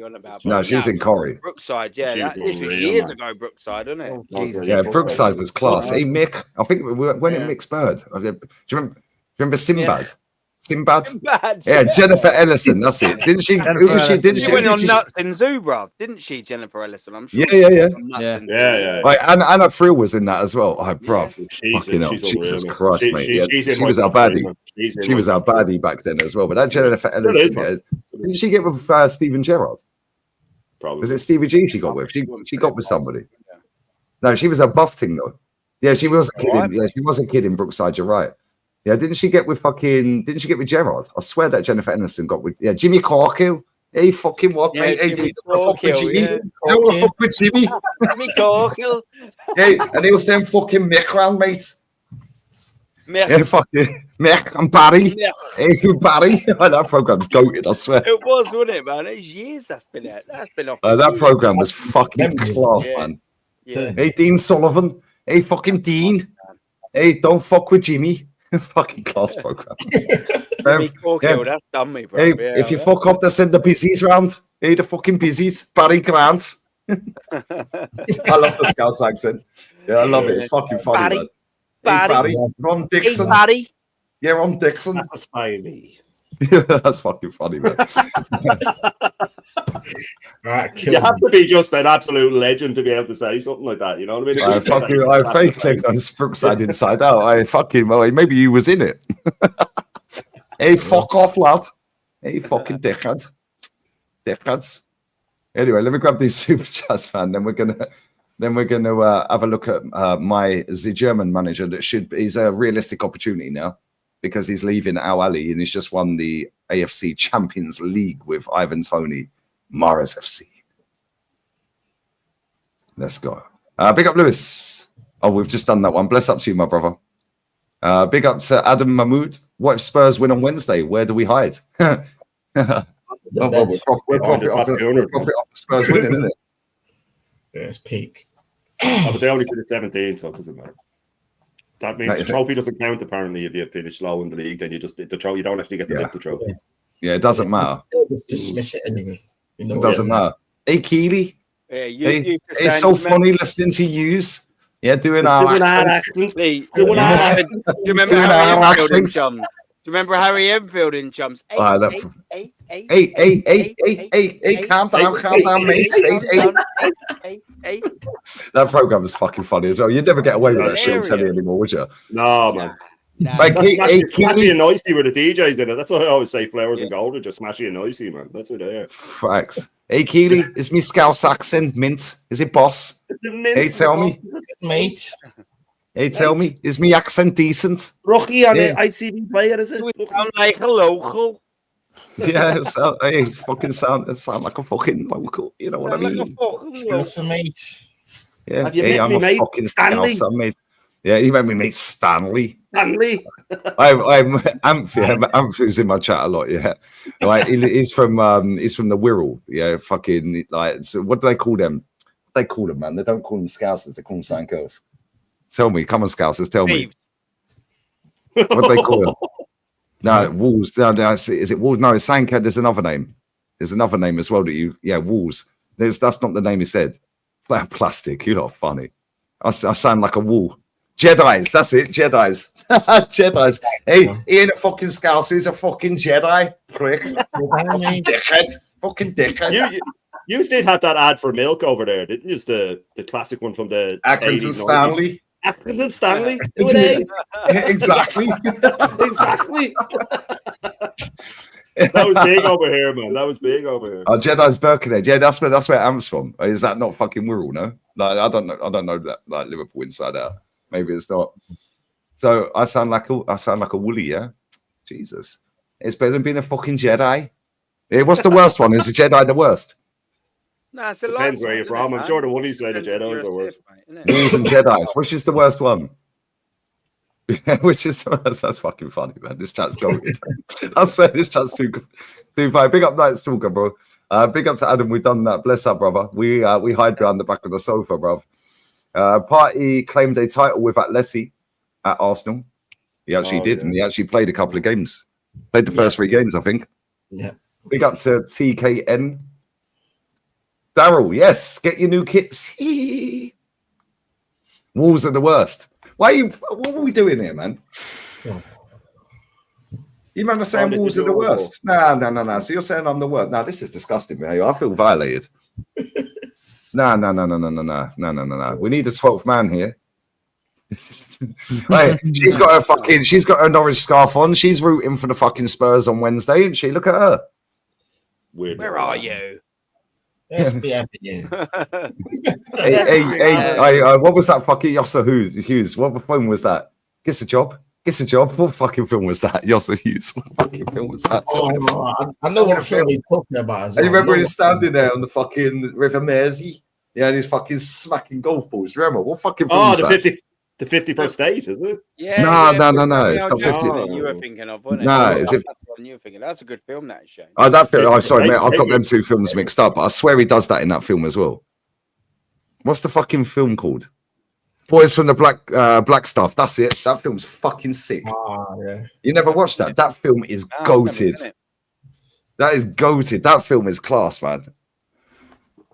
No, she's in Corrie. Brookside. Yeah, She's this was unreal, years man. ago. Brookside, isn't it? Yeah, Brookside was class. Hey, Mick. I think when it Mick's bird. Do you remember Sinbad? Sinbad? Yeah, Jennifer Ellison. That's it. Didn't she? Who was she? Didn't She she? went on didn't she- nuts in Zoo, bruv, didn't she, Jennifer Ellison? I'm sure. Yeah. Yeah. Right, Anna Friel was in that as well. Oh, bruv. She's Fucking hell. unreal, Jesus man. Christ, She- mate. she- Yeah, she's in she my was our top three, baddie. man. She's in She my was our top three. baddie back then as well. But that Jennifer Still Ellison, is, man. didn't she get with Stephen Gerrard? Probably. Was it Stevie G she got with? She got with somebody. No, she was a buff thing though. Yeah, she was a kid. Yeah, she was a kid in Brookside. You're right. Yeah, didn't she get with Gerrard? I swear that Jennifer Aniston got with Jimmy Corkill. Hey, fucking what, Yeah, mate? Hey, Jimmy do you wanna fuck with Corkill, Jimmy? yeah. Do you wanna fuck with Jimmy? Jimmy Corkill. Hey, and he was saying fucking Mick round, mate. Yeah, fuck you. Mech and Barry. Hey, Barry. That program's goated, I swear. It was, wasn't it, man? It's years that's been out. That's been off. That program was fucking class, Yeah. man. Yeah. Hey, Dean Sullivan. Hey, fucking Dean. Hey, don't fuck with Jimmy. Fucking class program. Jimmy Corkill, that's done me, bro. Hey, Yeah, if you fuck up, they send the busies round. Hey, the fucking busies. Barry Grant. I love the Scouse accent. Yeah, I love it. It's fucking funny, man. Hey, Barry. Ron Dixon. Hey, Barry. Yeah, Ron Dixon. That's Spivey. That's fucking funny, man. Right, You have to be just an absolute legend to be able to say something like that. You know what I mean? I fucking, I fake clicked on Brookside Inside Out. I fucking, well, maybe you was in it. Hey, fuck off, lad. Hey, fucking dickhead. Dickheads. Anyway, let me grab these super chats, man. Then we're gonna have a look at the German manager that he's a realistic opportunity now because he's leaving Al Ali and he's just won the AFC Champions League with Ivan Toney, Mares FC. Let's go. Big up, Lewis. Oh, we've just done that one. Bless up to you, my brother. Big up to Adam Mahmood. What if Spurs win on Wednesday? Where do we hide? We're profit off the Spurs winning, isn't it? Yeah, it's peak. But they only finished 17, so it doesn't matter. That means the trophy doesn't count. Apparently, if you finish low in the league, then you just the trophy. You don't actually get to lift the trophy. Yeah, it doesn't matter. Just dismiss it anyway. You know, It doesn't matter. Hey, Keely. Yeah, It's so funny listening to yous. Yeah, doing our accents. Do you remember Harry Enfield in Chums? Hey, calm down, mate. Hey. That program is fucking funny as well. You'd never get away with that shit on telly anymore, would you? No, man. Like, Smashy and noisy were the DJs in it. That's what I always say. Flowers and gold are just smashy and noisy, man. That's what they are. Facts. Hey, Keely, is me Scouse accent mint? Is it boss? Hey, tell me, mate. Hey, tell me, is me accent decent? Rocky and the ICB player, is it? Sound like a local. Yeah, hey, fucking sound like a fucking local. You know what I mean? Scouse, mate. Yeah, Have you hey, met I'm me, a mate? fucking Stanley? Scouser, mate. Yeah, you met me, mate, Stanley. Stanley. I'm Amphu's in my chat a lot. Yeah, like he's from the Wirral. Yeah, fucking like. So what do they call them? They call them, man. They don't call them Scousers. They call them something else. Tell me, come on, Scousers. Tell me. What do they call them? No, Wolves. No, is it Wolves? No, it's Sanka. There's another name. There's another name as well that you. Yeah, Wolves. That's not the name he said. Plastic. You're not funny. I sound like a wool. Jedis, that's it, Jedis. Jedis. Hey, he ain't a fucking Scouser, he's a fucking Jedi. Prick. Fucking dickhead. Fucking dickhead. You did have that ad for milk over there, didn't you? The classic one from the Accrington Stanley. Accrington Stanley. Exactly. Exactly. That was big over here, man. That was big over here. Oh, Jedi's Birkenhead. Yeah, that's where Am's from. Is that not fucking Wirral? No, like I don't know that like Liverpool inside out. Maybe it's not. So I sound like a woolly, yeah. Jesus, it's better than being a fucking Jedi. Hey, what's the worst one? Is a Jedi the worst? No, it's the depends where you're from. I'm sure the woolies say the Jedi's are worse. Wolves and Jedi's. Which is the worst one? Which is the worst? That's fucking funny, man. This chat's goated. I swear this chat's too funny. Big up Night Stalker, bro. Big up to Adam. We've done that. Bless up, brother. We hide behind the back of the sofa, bro. Party claimed a title with Atleti at Arsenal. He actually did, and he actually played a couple of games. Played the first 3 games, I think. Yeah. Big up to TKN. Daryl, yes, get your new kits. Wolves are the worst. What are we doing here, man? You remember saying Wolves are the worst? No. So you're saying I'm the worst? No, this is disgusting, man. I feel violated. No. We need a 12th man here. Right, she's got her Norwich scarf on. She's rooting for the fucking Spurs on Wednesday, and she look at her. Where are you? Let's be happy you. Hey, what was that fucking Yossa Hughes? What film was that? Gets a job. What fucking film was that? Yossa Hughes. What fucking film was that? I know what film he's talking about as well. You remember he's standing there on the fucking River Mersey? Yeah, and he's fucking smacking golf balls. Do you remember? What fucking film was that? The 51st state, isn't it? Yeah. No, yeah, no. Samuel It's not Jackson 50. that you were thinking of, wasn't it? No, That's is it? what you were thinking. That's a good film, that is, Shane. Oh, that film. Oh, sorry, mate. I've got Hey, them two films mixed up. I swear he does that in that film as well. What's the fucking film called? Boys from the Black Stuff. That's it. That film's fucking sick. Yeah. You never watched that? That film is No, I've never goated. seen it. That is goated. That film is class, man.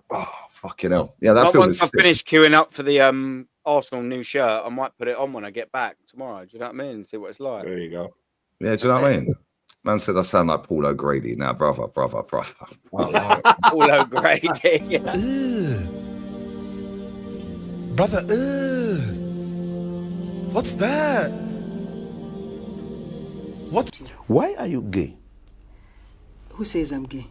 Oh, fucking hell. Yeah, that But film once is I've sick. finished queuing up for the Arsenal new shirt, I might put it on when I get back tomorrow. Do you know what I mean? See what it's like. There you go. Yeah, do you know what I mean? Man said I sound like Paul O'Grady. Now, brother. Paul O'Grady. Brother, what's that? What's Why are you gay? Who says I'm gay?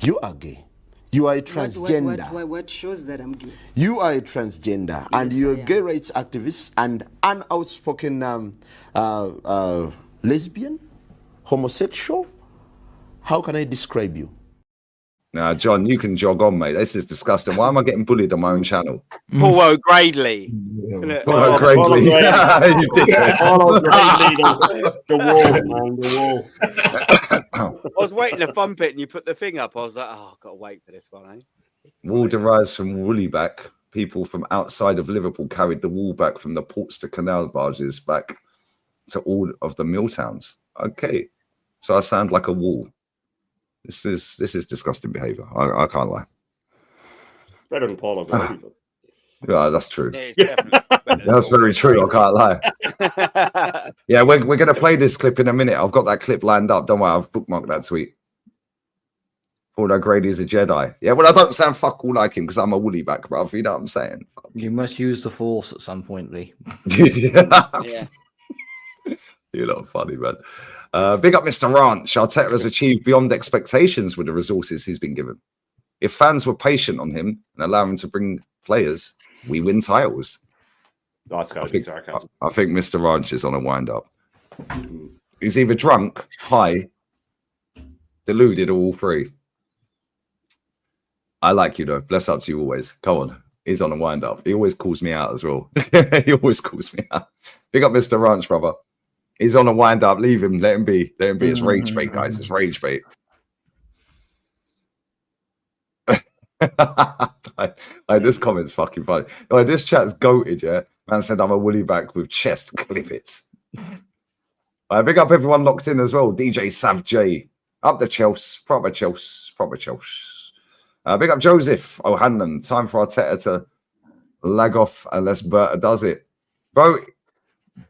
You are gay. You are a transgender. What shows that I'm gay? You are a transgender, and Yes, you're I a am. gay rights activist and an outspoken lesbian, homosexual. How can I describe you? Now, John, you can jog on, mate. This is disgusting. Why am I getting bullied on my own channel? Paul O'Grady. Paul O'Grady. You dickhead. Paul O'Grady, the wall, man, the wall. I was waiting to bump it and you put the thing up. I was like, oh, I've got to wait for this one, eh? Wool derives from woolly back. People from outside of Liverpool carried the wool back from the ports to canal barges back to all of the mill towns. Okay. So I sound like a wool. This is disgusting behavior. I can't lie. Better than Paul O'Grady. Yeah, that's true. Yeah, it's definitely better That's than very true. I can't lie. lie. Yeah, we're going to play this clip in a minute. I've got that clip lined up. Don't worry, I've bookmarked that tweet. Paul O'Grady is a Jedi. Yeah, well, I don't sound fuck all like him because I'm a woolly back, bruv. You know what I'm saying? You must use the force at some point, Lee. Yeah. You're not funny, man. Big up Mr. Ranch. Arteta has achieved beyond expectations with the resources he's been given. If fans were patient on him and allow him to bring players, we win titles. That's got to be sarcasm. I think Mr. Ranch is on a wind-up. He's either drunk, high, deluded, or all three. I like you, though. Bless up to you always. Come on. He's on a wind-up. He always calls me out as well. He always calls me out. Big up Mr. Ranch, brother. He's on a wind-up. Leave him. Let him be. Let him be. It's rage bait, guys. It's rage bait. This comment's fucking funny. This chat's goated, yeah? Man said I'm a woolly back with chest. Clip it. Big up everyone locked in as well. DJ Sav J. Up the Chelsea. Proper Chelsea. Proper Chelsea. Big up Joseph O'Hanlon. Time for Arteta to lag off unless Berta does it. Bro,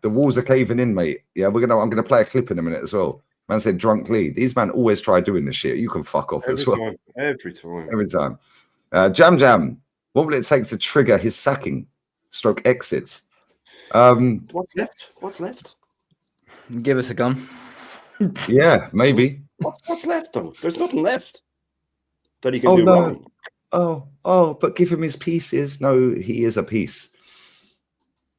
the walls are caving in, mate. Yeah, I'm gonna play a clip in a minute as well. Man said drunk lead. These man always try doing this shit. You can fuck off as well. Every time. Jam. What will it take to trigger his sacking? Stroke exit. What's left? What's left? Give us a gun. Yeah, maybe. What's left though? There's nothing left that he can do wrong. But give him his pieces. No, he is a piece.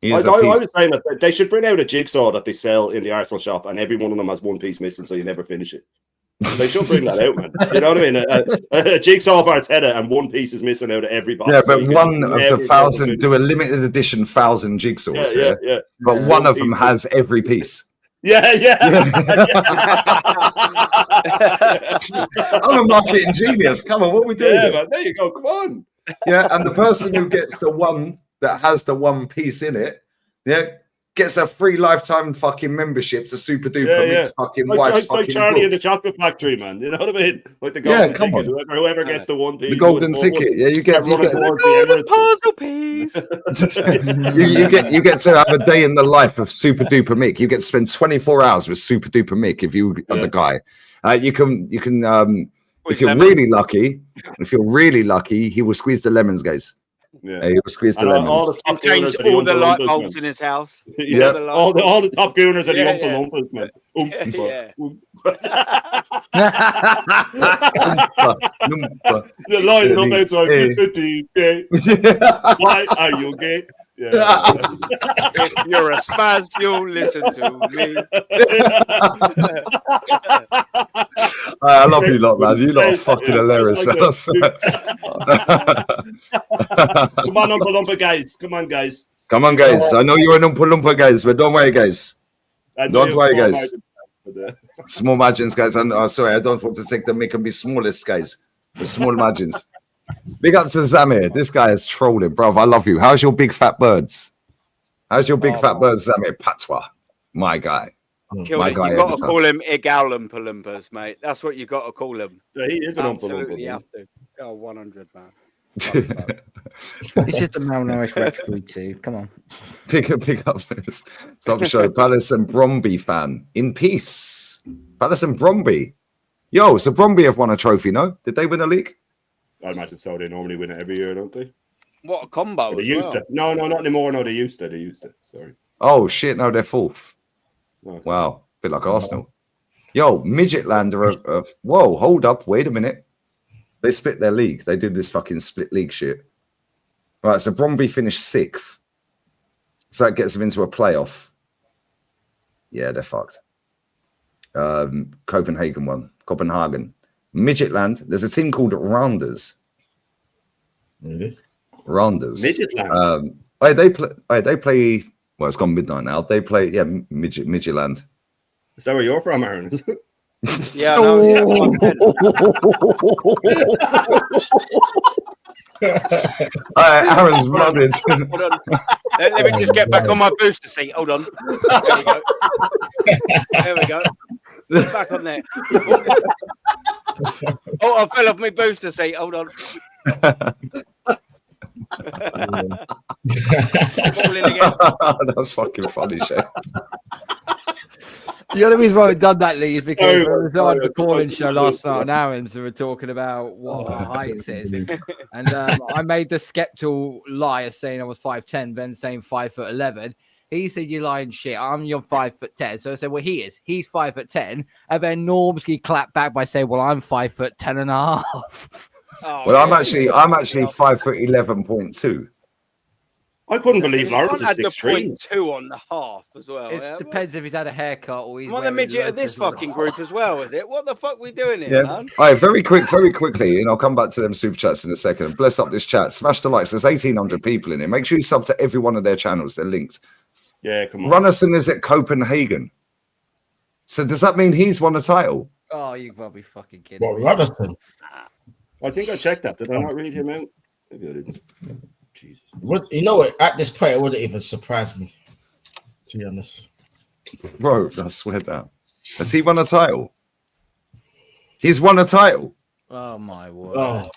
I was saying that they should bring out a jigsaw that they sell in the Arsenal shop, and every one of them has one piece missing, so you never finish it. They should bring that out, man. You know what I mean? A jigsaw of Arteta, and one piece is missing out of every box. Yeah, but one of the 1,000 do a limited edition 1,000 jigsaws. Yeah. But one of them has every piece. Yeah. I'm a marketing genius. Come on, what are we doing? Yeah, man, there you go. Come on. Yeah, and the person who gets the one that has the one piece in it, gets a free lifetime fucking membership to Super Duper Mix fucking wife's like fucking Charlie book. in the Chocolate Factory, man. You know what I mean? Like the golden come ticket. on. Whoever gets the one piece. The golden ticket. Yeah, you get Golden puzzle piece. you get to have a day in the life of Super Duper Mick. You get to spend 24 hours with Super Duper Mick if you are the guy. You can if you're really lucky, he will squeeze the lemons, guys. Yeah, he will squeeze the lemons. And change all the light bulbs in his house. Yeah, all the top gooners are the Oompa Loompas, man. They're lining up outside 15 gay. Why are you gay? Yeah. If you're a spaz, you'll listen to me. I love you lot, man. You lot are fucking hilarious, man. Come on, Oompa Loompa guys. Come on, guys. Come on, guys. I know you're an Oompa Loompa, guys, but don't worry, guys. Don't worry, guys. Small margins, guys. Sorry, I don't want to take them, make them be smallest, guys. The small margins. Big up to Zamir. This guy is trolling, bro. I love you. How's your big fat birds? How's your big fat birds, Zamir? Patwa. My guy. Killed it. You got to call him Igal Oompa Loompas, mate. That's what you got to call him. Yeah, he is an Oompa Loompa. Absolutely have to. Oh, 100, man. It's just a malnourished rich food too. Come on. Pick up this top show. Palace and Bromby fan. In peace. Palace and Bromby. Yo, so Bromby have won a trophy, no? Did they win a league? I imagine so. They normally win it every year, don't they? What a combo. They used to. No, not anymore. No, they used to. Sorry. Oh, shit. No, they're fourth. Okay. Wow. Bit like Arsenal. Yo, Midgetland are whoa, hold up. Wait a minute. They split their league. They do this fucking split league shit. Right, so Bromby finished 6th. So that gets them into a playoff. Yeah, they're fucked. Copenhagen won. Copenhagen. Midgetland. There's a team called Rounders. Really? Rounders. Midgetland. They play. Well, it's gone midnight now. They play. Yeah, Midgetland. Is that where you're from, Aaron? Yeah, no, Aaron's blooded. Let me just get back on my booster seat. Hold on. There we go. Back on there. Oh, I fell off my booster seat. Hold on. That's fucking funny, shit. The only reason why we've done that, Lee, is because we was on the calling show last night on Aaron's and we were talking about what our heights is. And I made the skeptical lie of saying I was 5'10", then saying 5'11". He said, "You're lying shit. You're 5'10". So I said, well, he's 5'10". And then Normsky clapped back by saying, well, I'm 5'10.5". Oh, well, I'm actually 5'11.2". I couldn't believe Lawrence is had the 6'3". 0.2 on the half as well. It depends if he's had a haircut or he's I'm on the midget of this fucking group as well, is it? What the fuck we doing here, man? All right, very quickly, and I'll come back to them super chats in a second. Bless up this chat. Smash the likes. There's 1,800 people in here. Make sure you sub to every one of their channels. They're linked. Yeah, come on. Runnerson is at Copenhagen. So does that mean he's won a title? Oh, you gotta be fucking kidding. What, Robertson? I think I checked that. Did I not read him out? Maybe I didn't. Jesus. What, you know what? At this point, it wouldn't even surprise me, to be honest. Bro, I swear down. Has he won a title? He's won a title. Oh my word. Oh.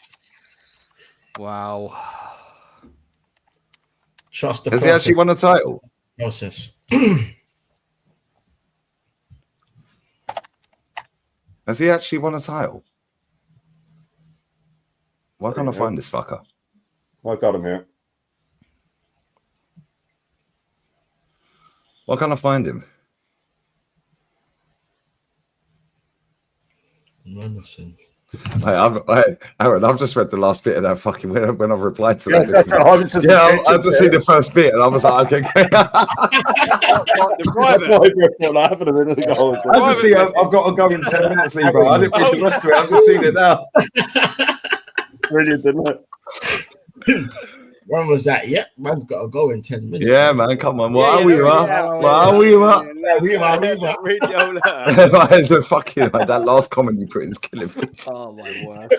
Wow. Trust the Has process. he actually won a title? Process. Has he actually won a title? Why can't I find this fucker? I got him here. Why can't I find him? Anderson. Aaron, I've just read the last bit of that fucking when I've replied to Yes, that. that's what I was just I've just seen the first bit and I was like, okay. The private. I just see I've got to go in 10 minutes, Lee, bro. I didn't read the rest of it. I've just seen it now. Brilliant, didn't it? When was that? Yep, man's got to go in 10 minutes. Yeah, man, come on. What are we? The fucking that last comment you put in is killing me. Oh my word.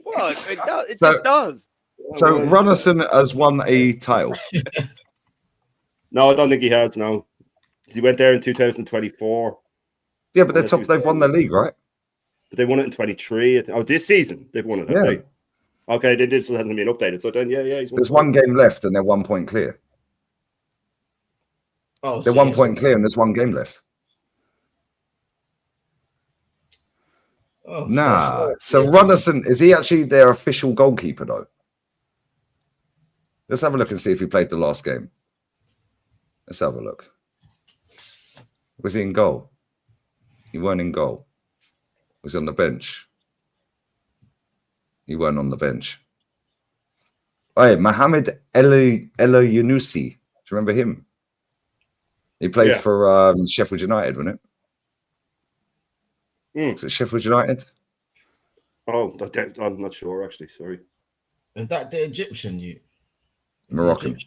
What? It just does. So Runnerson has won a title. No, I don't think he has. No, he went there in 2024. Yeah, but they've won the league, right? But they won it in 23. Oh, this season they've won it. Yeah. Okay. Okay, this hasn't been updated. So then, yeah. There's one game left and they're 1 point clear. Oh, they're 1 point clear and there's one game left. Oh, So Runnerson, is he actually their official goalkeeper though? Let's have a look and see if he played the last game. Let's have a look. Was he in goal? He weren't in goal. Was he on the bench? He weren't on the bench. Hey, Mohamed Elyounoussi. Do you remember him? He played for Sheffield United, wasn't it? Was it Sheffield United? Oh, I'm not sure actually. Sorry. Is that the Egyptian you? Moroccan.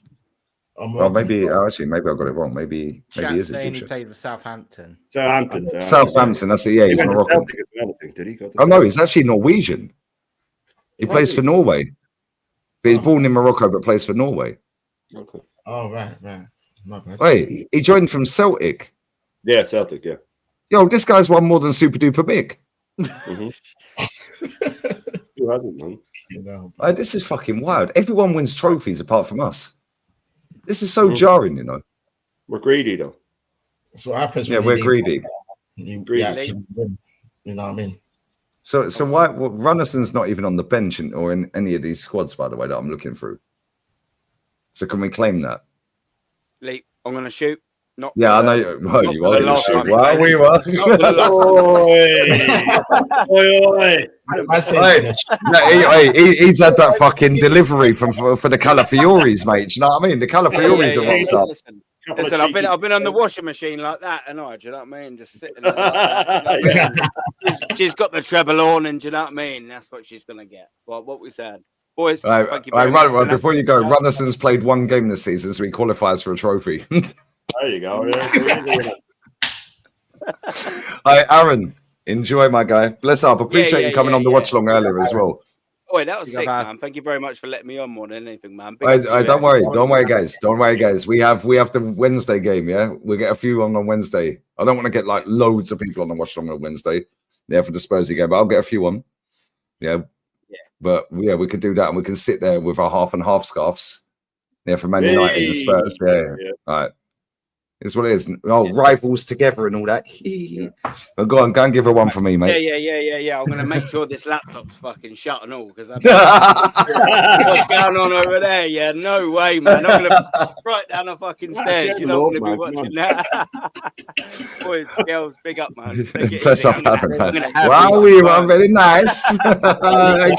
Oh, maybe actually, maybe I got it wrong. Maybe he's saying he Egyptian. played for Southampton. Southampton. That's it. Yeah, he's Moroccan. Did he? Oh no, he's actually Norwegian. He plays for Norway. But he's born in Morocco, but plays for Norway. Okay. Oh right. My bad. Wait, he joined from Celtic. Yeah, Celtic. Yeah. Yo, this guy's won more than Super Duper Big. Mm-hmm. Who hasn't, man? This is fucking wild. Everyone wins trophies apart from us. This is so jarring, you know. We're greedy, though. That's what happens. Yeah, we're greedy. You Greedy. actually win. You know what I mean? So why Runnelson's not even on the bench or in any of these squads, by the way, that I'm looking through. So can we claim that? Lee, I'm going to shoot. Not Yeah, I know. You are going to shoot. Well, we were. He's had that fucking delivery for the Calafioris, mate. Do you know what I mean? The Calafioris are rocked up. Listen, I've been on the washing machine like that, and do you know what I mean? Just sitting there like that. You know what I mean? She's got the treble on, and do you know what I mean? That's what she's gonna get. Well, what we said, boys. Thank you very much. Before you go, Runnelson's played one game this season, so he qualifies for a trophy. There you go. Yeah. All right, Aaron, enjoy, my guy. Bless up. Appreciate you coming on the watch long earlier as well. Oh, that was sick, man. Thank you very much for letting me on more than anything, man. Don't worry, guys. We have the Wednesday game, yeah. We get a few on Wednesday. I don't want to get like loads of people on the watch long on Wednesday, yeah, for the Spursy game, but I'll get a few on, yeah. But yeah, we could do that, and we can sit there with our half and half scarves, yeah, for Man United and Spurs, yeah. All right. It's what it is. Oh, rivals together and all that. But go and give her one for me, mate. Yeah. I'm gonna make sure this laptop's fucking shut and all because what's going on over there? Yeah, no way, man. I'm gonna right down the fucking stairs. You don't want to be watching that. Boys, girls, big up, man. Bless up, man. Wow, we were very nice.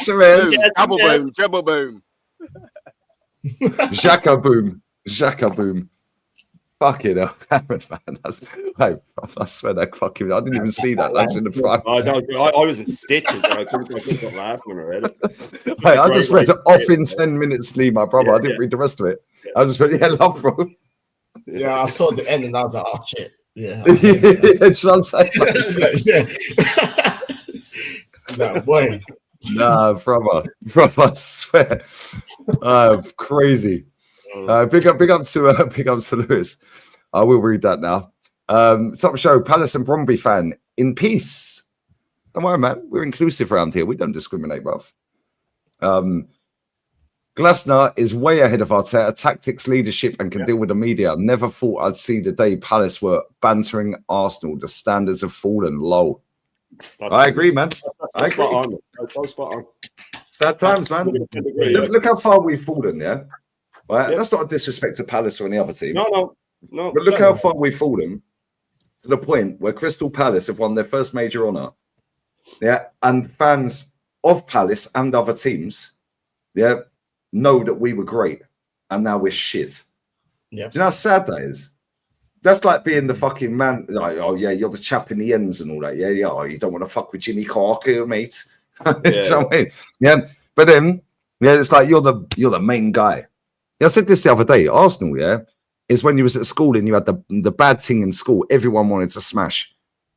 Treble boom. Xhaka boom. Fucking hell, Aaron, man. I swear that fucking. I didn't even see that. That's in the prime. I was in stitches. I couldn't stop laughing already. I just read it off in 10 minutes, Lee, my brother. I didn't read the rest of it. I just went, love, bro. Yeah, I saw the end and I was like, oh shit. Yeah. That's what I'm saying. No way. Nah, brother, I swear. Crazy. Big up to Lewis. I will read that now. Top show, Palace and Bromby fan in peace. Don't worry, man. We're inclusive around here. We don't discriminate, bruv. Glasner is way ahead of Arteta, tactics, leadership, and can deal with the media. Never thought I'd see the day Palace were bantering Arsenal. The standards have fallen low. I agree, man. I agree. Spot on. Sad times, man. Look how far we've fallen, yeah? Right? That's not a disrespect to Palace or any other team. No. But look how far we've fallen to the point where Crystal Palace have won their first major honour. Yeah, and fans of Palace and other teams, yeah, know that we were great and now we're shit. Yeah. Do you know how sad that is? That's like being the fucking man, like, oh yeah, you're the chap in the ends and all that. Yeah, oh, you don't want to fuck with Jimmy Carter, mate. Do you know what I mean? Yeah, but then, yeah, it's like you're the main guy. Yeah, I said this the other day. Arsenal, yeah, is when you was at school and you had the bad thing in school. Everyone wanted to smash.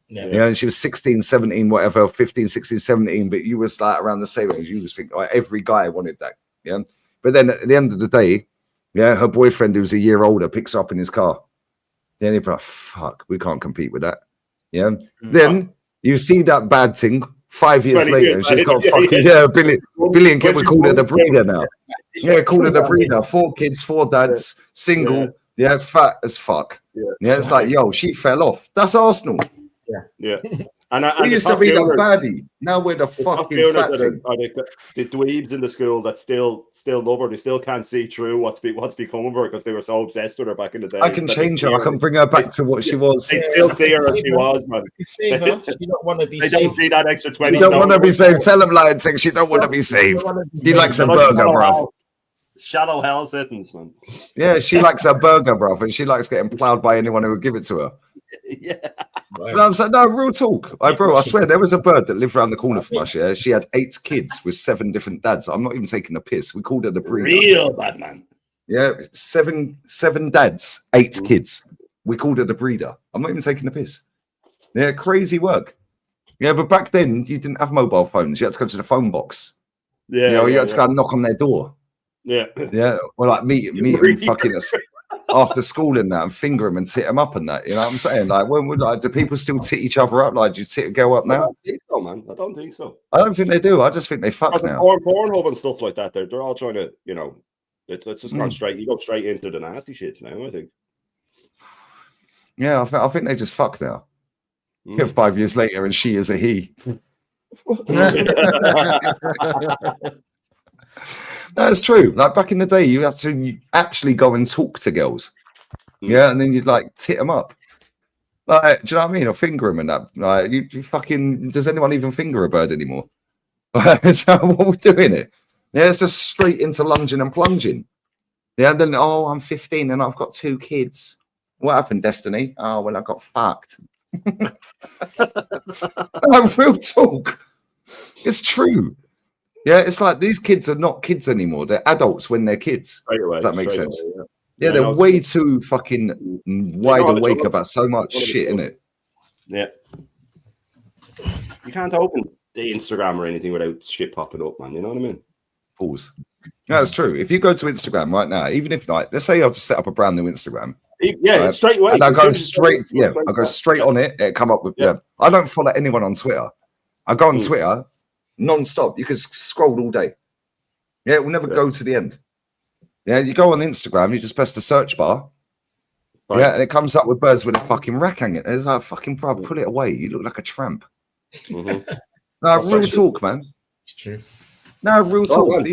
Yeah, and she was 16, 17, whatever, 15, 16, 17, but you was like around the same age. You was thinking, like, every guy wanted that. Yeah, but then at the end of the day, yeah, her boyfriend who's a year older picks her up in his car. Then you're like, fuck, we can't compete with that. Yeah. Then you see that bad thing 5 years later, and she's got billion kids. We call her the breeder now. Yeah, call her the breeder. 4 kids, 4 dads, single. Yeah, fat as fuck. Yeah, it's like, yo, she fell off. That's Arsenal. Yeah. And we used to be the baddie. Now we're the fucking fat team. The dweebs in the school that still love her. They still can't see through what's become of her because they were so obsessed with her back in the day. I can change her. I can bring her back to what she was. They still see her as she was, man. Save her. She don't want to be saved. They don't see that extra 20. She don't want to be saved. Tell them, Lion Six, she don't want to be saved. She likes a burger, bro. Shallow hell sentence, man. Yeah, she likes a burger, bro, and she likes getting plowed by anyone who would give it to her. Yeah. And I'm saying, no, real talk. Bro, I swear, there was a bird that lived around the corner from us, yeah? She had 8 kids with 7 different dads. I'm not even taking the piss. We called her the breeder. Real bad man. Yeah, seven dads, 8 kids. We called her the breeder. I'm not even taking the piss. Yeah, crazy work. Yeah, but back then you didn't have mobile phones. You had to go to the phone box. Yeah, you had to go and knock on their door. Yeah, or like meet them fucking after school and that, and finger them and tit them up and that. You know what I'm saying? Like, when would do people still tit each other up? Like, do you tit a girl up now? I don't think so, man. I don't think so. I don't think they do. I just think they fuck now. Pornhub and stuff like that. They're all trying to, it's just gone straight. You go straight into the nasty shit now. I think. Yeah, I think they just fuck now. 5 years later, and she is a he. That's true. Like back in the day, you had to actually go and talk to girls. Yeah, and then you'd like tit them up. Like, do you know what I mean? Or finger them and that. Like, you fucking. Does anyone even finger a bird anymore? What we're doing it? Yeah, it's just straight into lunging and plunging. Yeah, and then I'm 15 and I've got 2 kids. What happened, Destiny? Oh well, I got fucked. Real talk. It's true. Yeah, it's like these kids are not kids anymore. They're adults when they're kids. If that makes sense. Yeah, they're way too fucking wide awake about so much shit, innit? Yeah. You can't open the Instagram or anything without shit popping up, man. You know what I mean? Pause. No, that's true. If you go to Instagram right now, even if like, let's say I've just set up a brand new Instagram. Yeah, straight away. And I go straight, I go straight on it. It come up with I don't follow anyone on Twitter. I go on Twitter non-stop. You can scroll all day. Yeah, it will never go to the end. Yeah, you go on Instagram, you just press the search bar. Right. Yeah, and it comes up with birds with a fucking rack hanging. It's like, fucking bro, put it away. You look like a tramp. No, real talk, man. It's true. No, real talk.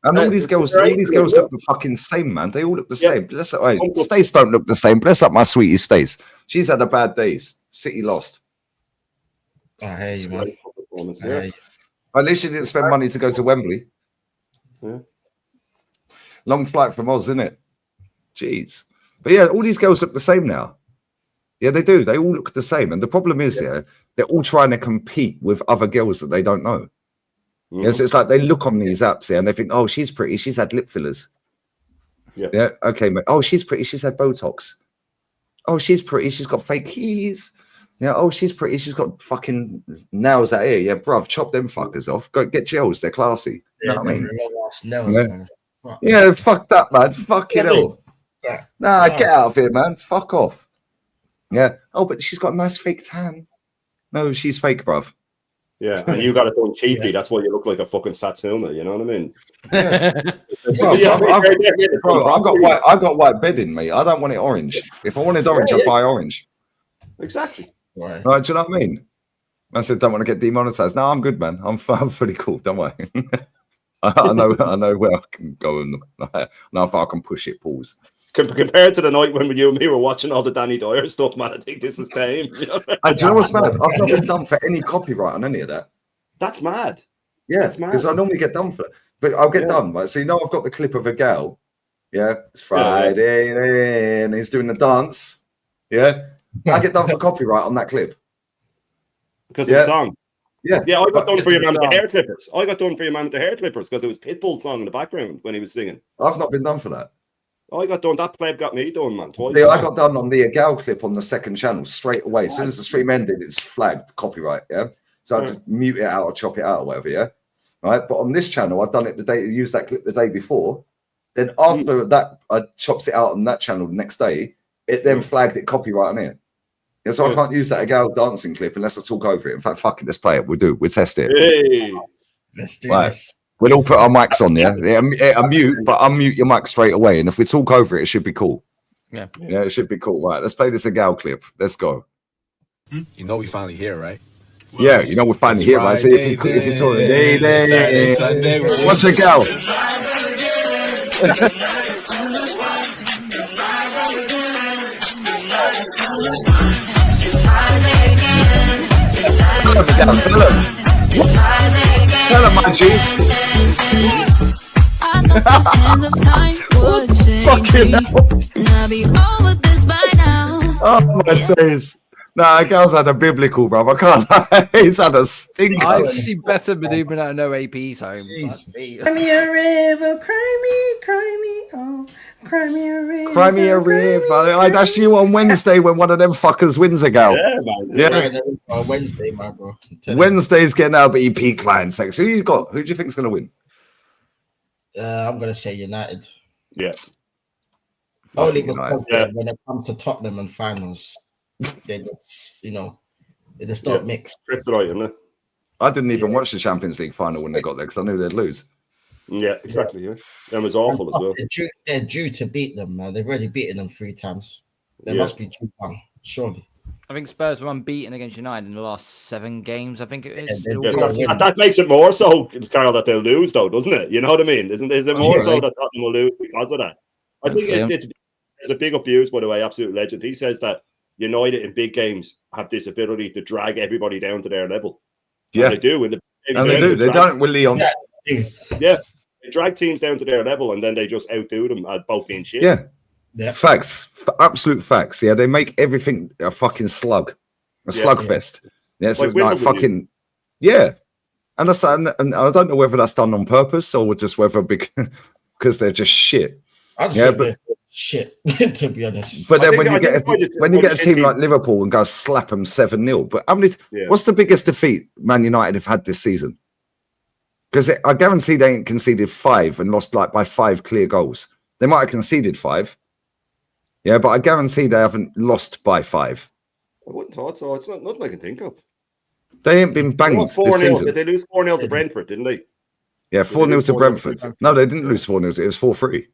All these girls look the fucking same, man. They all look the same. Bless up, Stace don't look the same. Bless up my sweetie Stace. She's had a bad days. City lost. I hear you, man. At least she didn't spend money to go to Wembley. Yeah. Long flight from Oz, isn't it? Jeez. But yeah, all these girls look the same now. Yeah, they do. They all look the same. And the problem is, they're all trying to compete with other girls that they don't know. Yeah, so it's like they look on these apps and they think, oh, she's pretty. She's had lip fillers. Yeah. Okay, mate. Oh, she's pretty. She's had Botox. Oh, she's pretty. She's got fake keys. Yeah. Oh, she's pretty. She's got fucking nails out here. Yeah, bruv, chop them fuckers off. Go get gels. They're classy. You know what I mean? Yeah, fuck that, man. Fuck it all. Nah, get out of here, man. Fuck off. Yeah. Oh, but she's got a nice fake tan. No, she's fake, bruv. Yeah, and you got it done cheaply. That's why you look like a fucking Satsuma. You know what I mean? I got white bedding, mate. I don't want it orange. If I wanted orange, I'd buy orange. Exactly. Right. Do you know what I mean? I said, don't want to get demonetized. No, I'm good, man. I'm pretty cool. Don't worry. I know where I can go and now if I can push it. Pause. Compared to the night when you and me were watching all the Danny Dyer stuff, man, I think this is tame. Do you know what's mad? I've not been done for any copyright on any of that. That's mad. Yeah, because I normally get done for it, but I'll get done. Right, so I've got the clip of a gal. Yeah, it's Friday and he's doing the dance. Yeah, I get done for copyright on that clip because of the song. Yeah, I got done for your man with the hair clippers. I got done for your man with the hair clippers because it was Pitbull's song in the background when he was singing. I've not been done for that. I got done. That pleb got me done, man. Twice. See, I got done on the gal clip on the second channel straight away. As soon as the stream ended, it's flagged copyright. Yeah, so I had to mute it out or chop it out or whatever. Yeah, right. But on this channel, I've done it the day. Used that clip the day before. Then after that, I chops it out on that channel the next day. It then flagged it copyright on it. Yeah, so I can't use that gal dancing clip unless I talk over it. In fact, fuck it, let's play it. We'll test it. Hey. Let's do this. We'll all put our mics on, yeah? Unmute, but unmute your mic straight away. And if we talk over it, it should be cool. Yeah, it should be cool. Right, let's play this a gal clip. Let's go. You know we finally here, right? Yeah, you know we're finally here, right? So if it's all day, Sunday, what's a gal? Tell him, my G. Fucking hell. Oh my days. No, girl's had a biblical, bro. I can't lie. He's had a stinker. I've seen better manoeuvring out of no APs home. Cry me a river, cry me, oh, cry me a river. Cry me a river. I'd ask you on Wednesday when one of them fuckers wins a gal. Yeah, man. Yeah. On Wednesday, my bro. Wednesday's getting out of EP client sex. Who you got? Who do you think's going to win? I'm gonna say United. Yeah. Only United. because when it comes to Tottenham and finals, they just, they just don't mix. Kryptonite, isn't it? I didn't even watch the Champions League final when they got there because I knew they'd lose. Yeah, exactly. Yeah, that was awful as well. They're due to beat them. They've already beaten them 3 times. They must be due one, surely. I think Spurs were unbeaten against United in the last 7 games. I think it is. That makes it more so, Carl, that they'll lose, though, doesn't it? You know what I mean? Is it more so that Tottenham will lose because of that? I think it's a big up views, by the way, absolute legend. He says that United in big games have this ability to drag everybody down to their level. Yeah, and they do. They don't with Leon. Yeah, they drag teams down to their level, and then they just outdo them at both being shit. Yeah. Facts. Absolute facts. Yeah, they make everything a fucking slug. A slugfest. Yeah, so like fucking... Yeah. And that's that, and I don't know whether that's done on purpose or just whether because they're just shit. But shit, to be honest. But then when you get a team like Liverpool and go slap them 7-0, but how many? What's the biggest defeat Man United have had this season? Because I guarantee they ain't conceded 5 and lost like by 5 clear goals. They might have conceded 5, but I guarantee they haven't lost by 5. I wouldn't thought so. It's not nothing I can think of. They ain't been banged this season. Did they lose 4-0 to Brentford? Didn't they? Yeah, 4-0 to Brentford. No, they didn't lose 4-0. It was 4-3.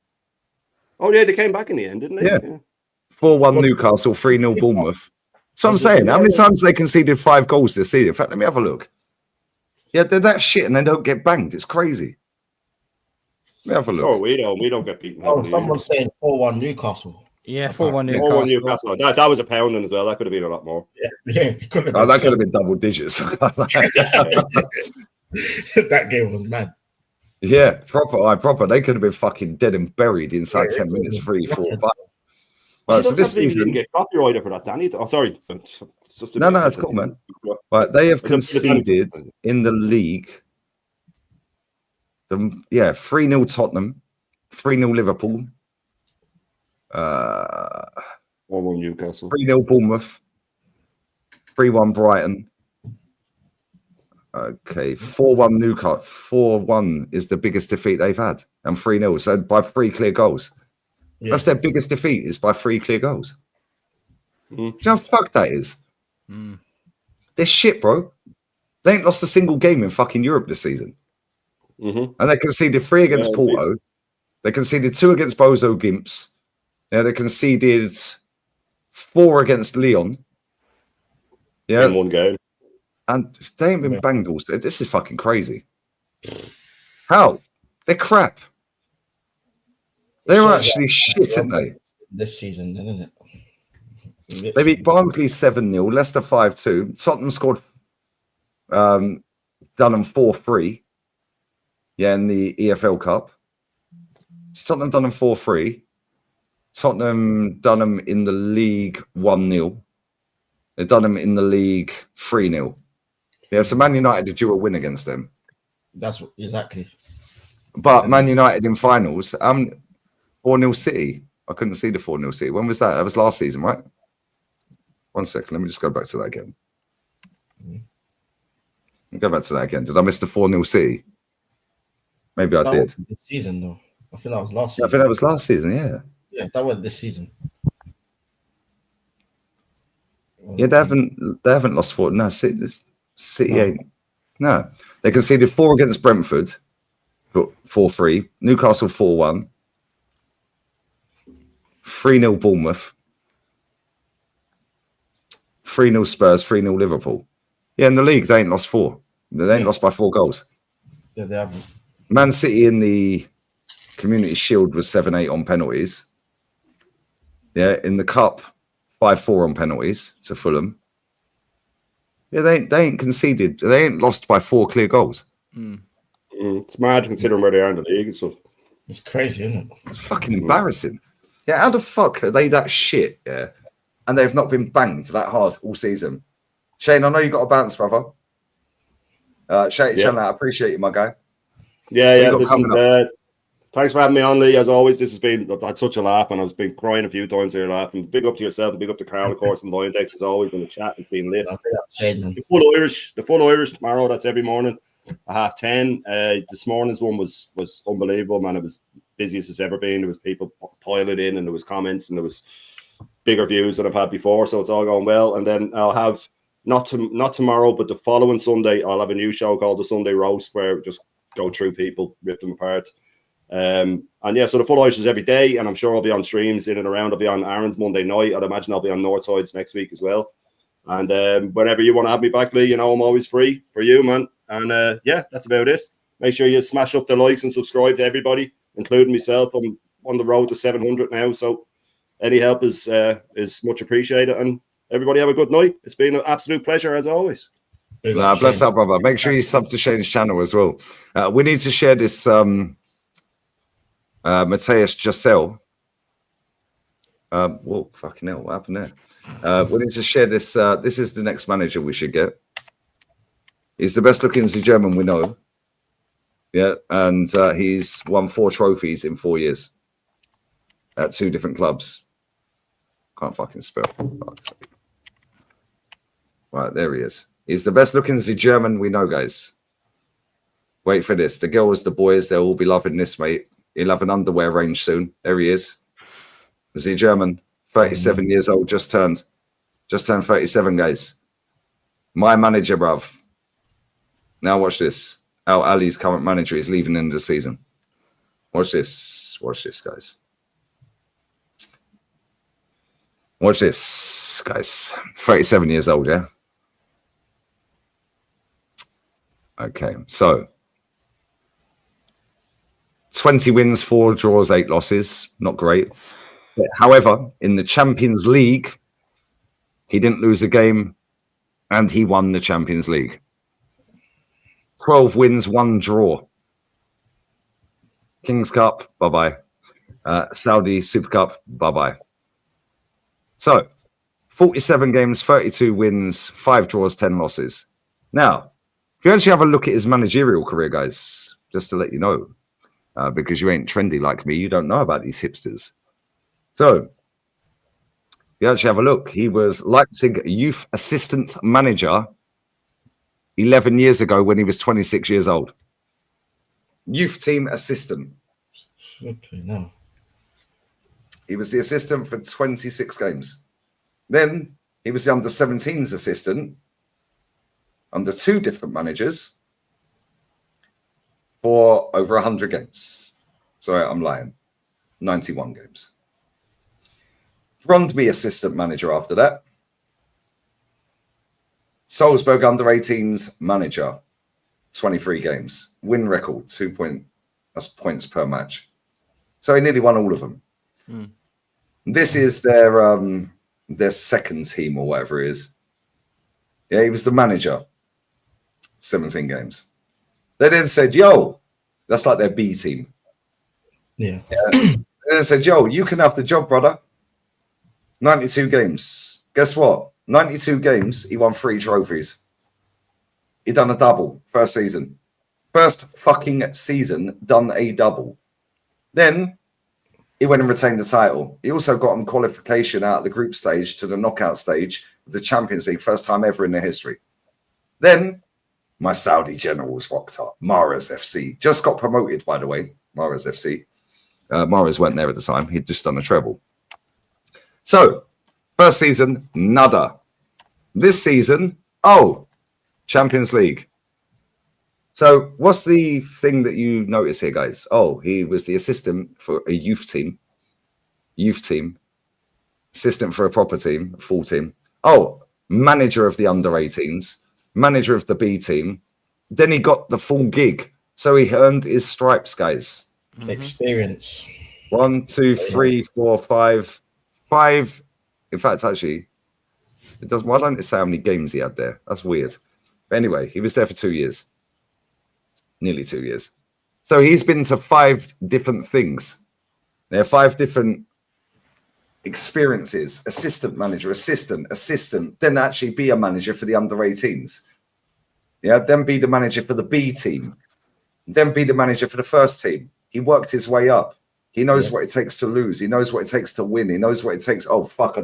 Oh, yeah, they came back in the end, didn't they? Yeah. 4-1 Newcastle, 3-0 Bournemouth. So I'm saying, how many times they conceded 5 goals this season? In fact, let me have a look. Yeah, they're that shit and they don't get banged. It's crazy. Let me have a look. So we don't get beaten. Oh, someone's saying 4-1 Newcastle. Yeah, 4-1 Newcastle. 4-1 Newcastle. That was a pounding as well. That could have been a lot more. Yeah, that could have been double digits. That game was mad. Yeah, proper. They could have been fucking dead and buried inside 10 minutes, 3, 4, 5. Right, so this season didn't get copyrighted for that, Danny. Oh, sorry. No, it's cool, man. Right, they have conceded in the league. 3-0 Tottenham, 3-0 Liverpool, 1-1 Newcastle, 3-0 Bournemouth, 3-1 Brighton. Okay, 4-1 Newcastle. 4-1 is the biggest defeat they've had, and 3-0. So by 3 clear goals. Yeah. That's their biggest defeat, is by 3 clear goals. Do you know how fucked that is? They're shit, bro. They ain't lost a single game in fucking Europe this season. And they conceded 3 against Porto. They conceded 2 against Bozo Gimps. They conceded 4 against Leon. In one game. And they ain't been banged all. This is fucking crazy. How? They're crap. They were actually shit, aren't they? This season, isn't it? They beat Barnsley 7-0, Leicester 5-2. Tottenham scored Dunham 4-3. Yeah, in the EFL Cup. Tottenham Dunham 4-3. Tottenham Dunham in the league 1-0. They done them in the league 3-0. Yeah, so Man United did you a win against them. That's exactly. But Man United in finals, 4-0 City. I couldn't see the 4-0 City. When was that? That was last season, right? 1 second. Let me just go back to that again. Go back to that again. Did I miss the 4-0 City? Maybe I did. This season, though. I think that was last season. I think that was last season, yeah. Yeah, that was this season. Yeah, they haven't lost 4. No, City ain't. No. They conceded 4 against Brentford, 4-3. Newcastle 4-1. 3-0 Bournemouth. 3-0 Spurs, 3-0 Liverpool. Yeah, in the league, they ain't lost 4. They ain't lost by 4 goals. Yeah, they haven't. Man City in the Community Shield was 7-8 on penalties. Yeah, in the Cup, 5-4 on penalties to Fulham. Yeah, they ain't conceded. They ain't lost by 4 clear goals. It's mad considering where they are in the league and stuff. It's crazy, isn't it? It's fucking embarrassing. Yeah, how the fuck are they that shit? Yeah, and they've not been banged that hard all season. Shane, I know you got a bounce, brother. Shane, I appreciate you, my guy. Yeah. Listen, thanks for having me on, Lee. As always, this has been, I had such a laugh, and I've been crying a few times here laughing. Big up to yourself, and big up to Carl, of course, and Lion Dex as always. When the chat has been lit. The full Irish tomorrow. That's every morning at 10:30. This morning's one was unbelievable, man. It was busiest it's ever been. There was people piling in, and there was comments, and there was bigger views than I've had before. So it's all going well. And then I'll have not tomorrow, but the following Sunday, I'll have a new show called the Sunday Roast, where we just go through people, rip them apart. And yeah, so the full Irish is every day, and I'm sure I'll be on streams in and around. I'll be on Aaron's Monday night. I'd imagine I'll be on Northside's next week as well. And whenever you want to have me back, Lee, you know I'm always free for you, man. And yeah, that's about it. Make sure you smash up the likes and subscribe to everybody, including myself. I'm on the road to 700 now, so any help is much appreciated. And everybody have a good night. It's been an absolute pleasure as always. Bless up, brother. Make sure you sub to Shane's channel as well. We need to share this Matthias Giselle. Whoa, fucking hell, what happened there? We need to share this. This is the next manager we should get. He's the best looking German we know. Yeah, and he's won 4 trophies in 4 years at 2 different clubs. Can't fucking spell. Right, there he is. He's the best looking German we know, guys. Wait for this. The girls, the boys, they'll all be loving this, mate. He'll have an underwear range soon. There he is. The German, 37 years old, just turned 37, guys. My manager, bruv. Now watch this. Al Ali's current manager is leaving in the season. Watch this. Watch this, guys. Watch this, guys. 37 years old, yeah? Okay, so 20 wins, 4 draws, 8 losses. Not great. However, in the Champions League, he didn't lose a game and he won the Champions League. 12 wins, 1 draw. King's Cup, bye-bye. Saudi Super Cup, bye-bye. So, 47 games, 32 wins, 5 draws, 10 losses. Now, if you actually have a look at his managerial career, guys, just to let you know, because you ain't trendy like me, you don't know about these hipsters. So, if you actually have a look, he was Leipzig youth assistant manager 11 years ago when he was 26 years old. Youth team assistant. Okay, no. He was the assistant for 26 games. Then he was the under-17s assistant under 2 different managers for over 100 games. Sorry, I'm lying. 91 games. Brondby assistant manager after that. Salzburg under-18s manager, 23 games. Win record, 2 points per match. So he nearly won all of them. This is their second team or whatever it is. Yeah, he was the manager. 17 games. They then said, yo, that's like their B team. Yeah. They then said, yo, you can have the job, brother. 92 games. Guess what? 92 games, he won 3 trophies. He done a double first season. First fucking season, done a double. Then he went and retained the title. He also got him qualification out of the group stage to the knockout stage of the Champions League, first time ever in their history. Then my Saudi generals rocked up. Mahrez FC. Just got promoted, by the way. Mahrez FC. Mahrez weren't there at the time. He'd just done a treble. So, first season, nada. This season, Champions League. So, what's the thing that you notice here, guys? Oh, he was the assistant for a youth team. Assistant for a proper team, a full team. Oh, manager of the under-18s. Manager of the B team. Then he got the full gig. So he earned his stripes, guys. Experience. 1, 2, 3, 4, 5. 5. In fact, actually, it doesn't. Why don't it say how many games he had there? That's weird. But anyway, he was there for 2 years. Nearly 2 years. So he's been to 5 different things. There are 5 different experiences, assistant manager, assistant, then actually be a manager for the under 18s. Yeah, then be the manager for the B team, then be the manager for the first team. He worked his way up. He knows what it takes to lose. He knows what it takes to win. He knows what it takes. Oh, fuck,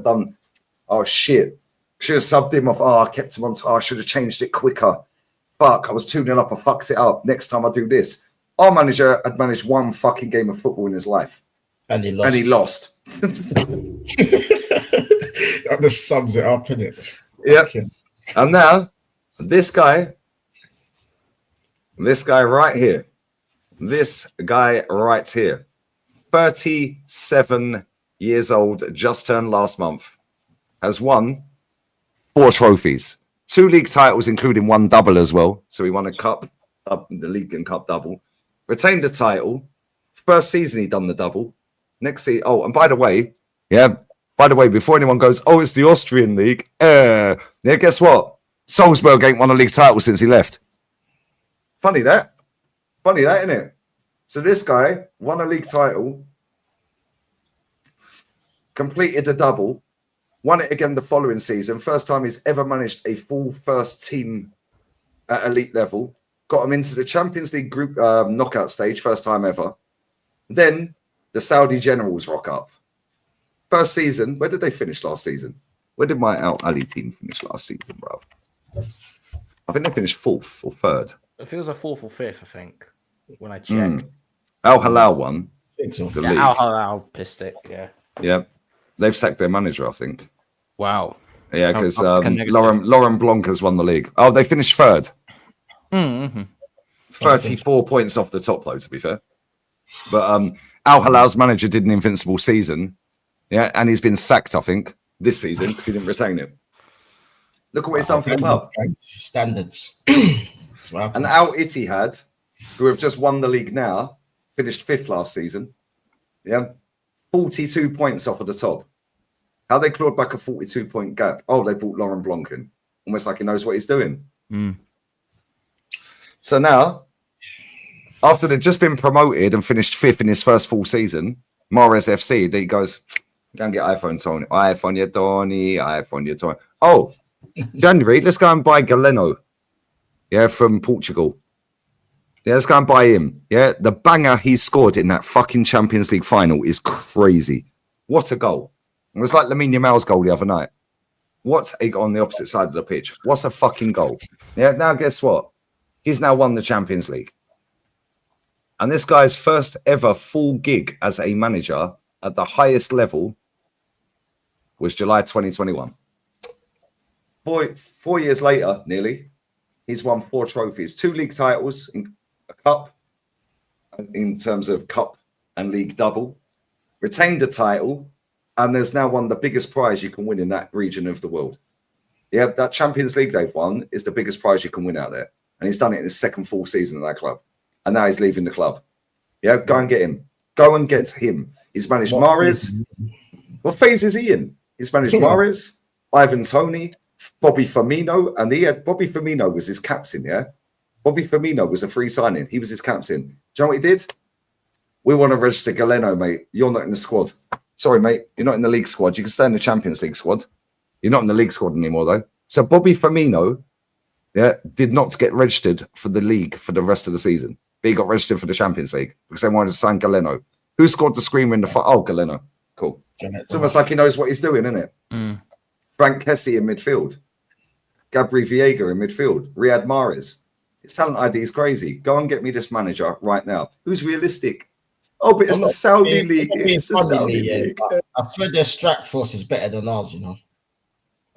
oh, shit. Should have subbed him off. Oh, I kept him on. I should have changed it quicker. Fuck, I was 2-0 up. I fucked it up. Next time I do this. Our manager had managed one fucking game of football in his life. And he lost. That just sums it up, innit? Yep. Okay. And now, this guy right here, 37 years old, just turned last month, has won 4 trophies, 2 league titles, including 1 double as well. So he won a cup, the league and cup double, retained the title. First season he done the double. Next season, and by the way, before anyone goes, oh, it's the Austrian league. Guess what? Salzburg ain't won a league title since he left. Funny that, isn't it? So this guy won a league title, completed a double, won it again the following season. First time he's ever managed a full first team at elite level. Got him into the Champions League group knockout stage, first time ever. Then the Saudi Generals rock up. First season, where did they finish last season? Where did my Al Ali team finish last season, bro? I think they finished 4th or 3rd. It feels like 4th or 5th, I think, when I check. Al Hilal won. I think so. Al Hilal pissed it, yeah. Yeah. They've sacked their manager, I think. Wow. Yeah, because Laurent Blanc has won the league. Oh, they finished 3rd. 34 points off the top, though, to be fair. But Al Hilal's manager did an invincible season. Yeah, and he's been sacked, I think, this season because he didn't retain it. Look at what he's done for the club. Standards. And Al Ittihad, who have just won the league now, finished 5th last season. Yeah, 42 points off of the top. How they clawed back a 42-point gap? Oh, they brought Laurent Blanc in. Almost like he knows what he's doing. So now, after they've just been promoted and finished 5th in his first full season, Mares FC, he goes, go and get iPhone, Tony. iPhone, you Tony. iPhone, you Tony. Oh, January, let's go and buy Galeno. Yeah, from Portugal. Yeah, let's go and buy him. Yeah, the banger he scored in that fucking Champions League final is crazy. What a goal. It was like Lamine Yamal's goal the other night. What a goal on the opposite side of the pitch. What a fucking goal. Yeah, now guess what? He's now won the Champions League. And this guy's first ever full gig as a manager at the highest level was July 2021. 4 years later, nearly, he's won 4 trophies, 2 league titles, a cup, in terms of cup and league double, retained the title, and there's now won the biggest prize you can win in that region of the world. Yeah, that Champions League they've won is the biggest prize you can win out there. And he's done it in his second full season at that club. And now he's leaving the club. Yeah, go and get him. Go and get him. He's managed Mares. What phase is he in? He's managed Mares, Ivan Toney, Bobby Firmino, and Bobby Firmino was his captain, yeah? Bobby Firmino was a free signing. He was his captain. Do you know what he did? We want to register Galeno, mate. You're not in the squad. Sorry, mate. You're not in the league squad. You can stay in the Champions League squad. You're not in the league squad anymore, though. So Bobby Firmino, did not get registered for the league for the rest of the season. But he got registered for the Champions League because they wanted to sign Galeno. Who scored the screamer in the fight? Oh, Galeno. Cool. It's almost like he knows what he's doing, isn't it? Frank Kessie in midfield. Gabri Vieira in midfield. Riyad Mahrez. His talent ID is crazy. Go and get me this manager right now. Who's realistic? Oh, but it's the Saudi league. It's the Saudi league. I swear their strike force is better than ours, you know.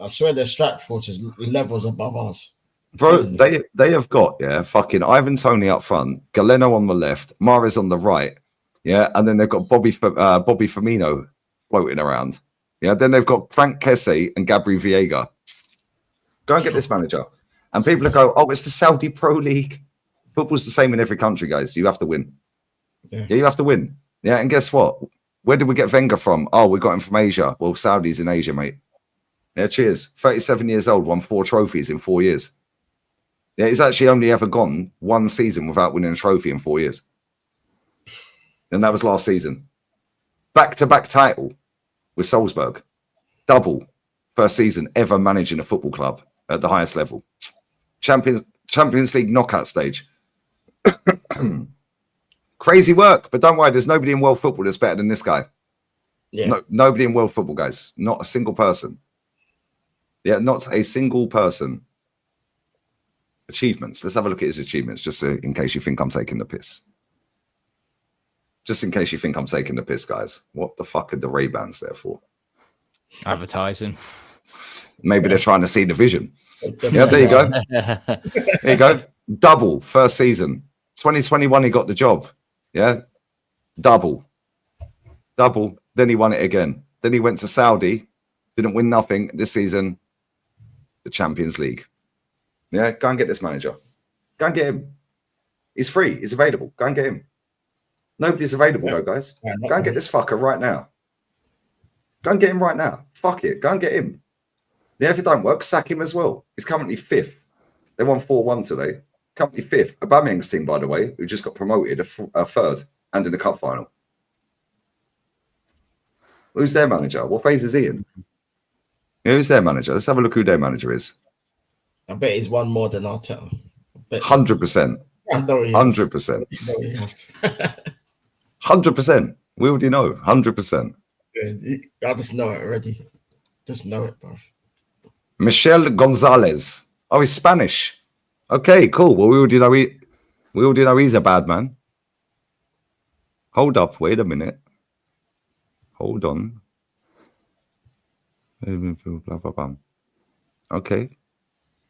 I swear their strike force is levels above ours. Bro, they have got, fucking Ivan Toney up front, Galeno on the left, Mahrez on the right, and then they've got Bobby Firmino floating around. Yeah, then they've got Frank Kessie and Gabri Vieira. Go and get this manager. And people go, oh, it's the Saudi Pro League. Football's the same in every country, guys. You have to win. Yeah, you have to win. Yeah, and guess what? Where did we get Wenger from? Oh, we got him from Asia. Well, Saudi's in Asia, mate. Yeah, cheers. 37 years old, won 4 trophies in 4 years. Yeah, he's actually only ever gone 1 season without winning a trophy in 4 years. And that was last season. Back-to-back title. with Salzburg. Double first season ever managing a football club at the highest level. Champions League knockout stage. Crazy work, but don't worry, there's nobody in world football that's better than this guy. Yeah. No, nobody in world football, guys. Not a single person. Yeah, not a single person. Achievements. Let's have a look at his achievements, just so, in case you think I'm taking the piss. Just in case you think I'm taking the piss, guys. What the fuck are the Ray-Bans there for? Advertising. Maybe they're trying to see the vision. Yeah, there you go. There you go. Double first season. 2021, he got the job. Yeah. Double. Then he won it again. Then he went to Saudi. Didn't win nothing this season. The Champions League. Yeah. Go and get this manager. Go and get him. He's free. He's available. Go and get him. Nobody's available though, guys. Go and get this fucker right now. Go and get him right now. Fuck it. Go and get him. Yeah, if it don't work, sack him as well. He's currently 5th. They won 4-1 today. Currently 5th. Aubameyang's team, by the way, who just got promoted, a 3rd and in the cup final. Who's their manager? What phase is he in? Yeah, who's their manager? Let's have a look who their manager is. I bet he's won more than Arteta. 100%. I know he 100%. I know he has. 100%. We already know. 100%. I just know it already. Just know it, bro. Michel Gonzalez. Oh, he's Spanish. Okay, cool. Well, we already know he's a bad man. Hold up. Wait a minute. Hold on. Blah, blah, blah. Okay.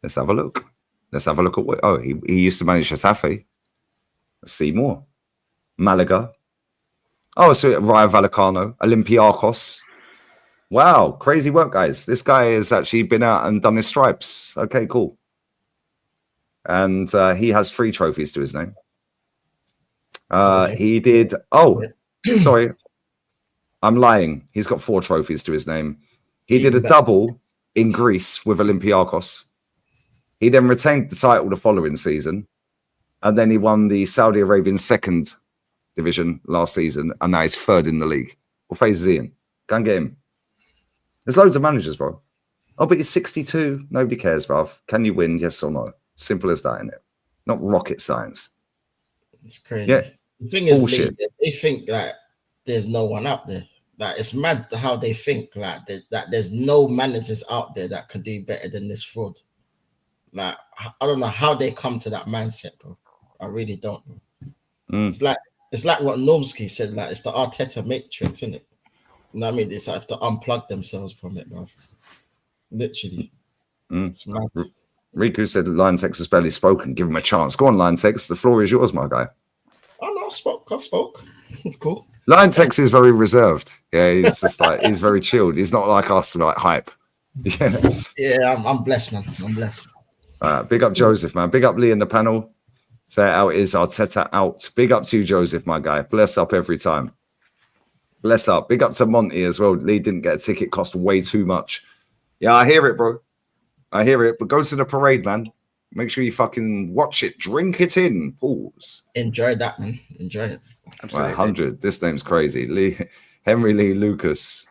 Let's have a look. Let's have a look at what. Oh, he used to manage Getafe. Let's see more. Malaga. Oh, so Rayo Vallecano, Olympiacos. Wow, crazy work, guys. This guy has actually been out and done his stripes. Okay, cool. And he has 3 trophies to his name. He did. Oh, sorry. I'm lying. He's got 4 trophies to his name. He did a double in Greece with Olympiacos. He then retained the title the following season. And then he won the Saudi Arabian 2nd division last season. And now he's 3rd in the league. What phase is he in? Go and get him. There's loads of managers, bro. Oh, but you're 62. Nobody cares, bro. Can you win? Yes or no? Simple as that, innit? Not rocket science. It's crazy. Yeah. The thing is, Bullshit. they think that there's no one up there. Like, it's mad how they think like that there's no managers out there that can do better than this fraud. Like, I don't know how they come to that mindset, bro. I really don't. It's like what Normsky said. Like, it's the Arteta matrix, isn't it? You know what I mean? They have to unplug themselves from it, bro. Literally. It's mad. Riku said Lion Tex has barely spoken. Give him a chance. Go on, Lion Tex. The floor is yours, my guy. Oh no, I spoke. It's cool. Lion Tex is very reserved. Yeah, he's just like he's very chilled. He's not like us, like hype. Yeah. Yeah, I'm blessed, man. I'm blessed. Big up Joseph, man. Big up Lee in the panel. Say it out is Arteta out. Big up to you, Joseph, my guy. Bless up every time. Bless up. Big up to Monty as well. Lee didn't get a ticket, cost way too much. Yeah, I hear it, bro. I hear it. But go to the parade, man. Make sure you fucking watch it. Drink it in. Pause. Enjoy that, man. Enjoy it. Wow, 100. This name's crazy. Henry Lee Lucas.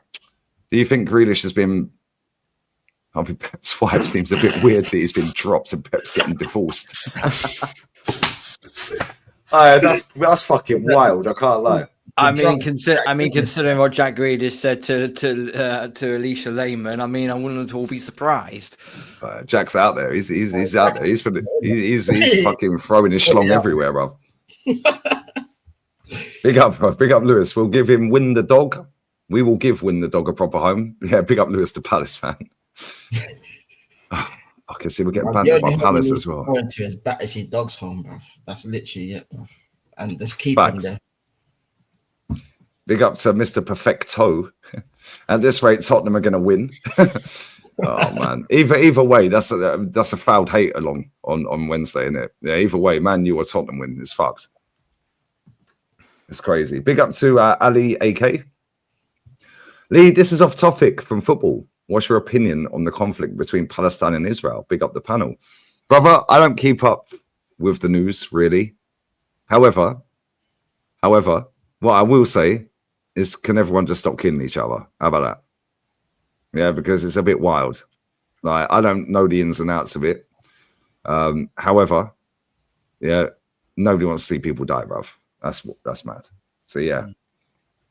Do you think Grealish has been... I mean, Pep's wife seems a bit weird that he's been dropped and Pep's getting divorced. That's fucking wild. I can't lie. I mean, considering what Jack Grealish said to Alicia Lehman, I mean, I wouldn't at all be surprised. Jack's out there. He's out there. He's fucking throwing his schlong everywhere, bro. Big up, bro. Big up, Lewis. We'll give him Win the Dog. We will give Win the Dog a proper home. Yeah, big up Lewis, the Palace fan. I can see we're getting banned by Palace as well. Going to his Battersea Dogs home, bro. That's literally it, bro. And just keep him there. Big up to Mr. Perfecto. At this rate, Tottenham are going to win. Oh man! Either way, that's a fouled hate along on Wednesday, isn't it? Yeah. Either way, Man U or Tottenham win. It's fucked. It's crazy. Big up to Ali AK. Lee, this is off topic from football. What's your opinion on the conflict between Palestine and Israel? Big up the panel, brother. I don't keep up with the news really. However, what I will say is, can everyone just stop killing each other? How about that? Yeah, because it's a bit wild. Like, I don't know the ins and outs of it. However, yeah, nobody wants to see people die, bruv. That's mad. So yeah,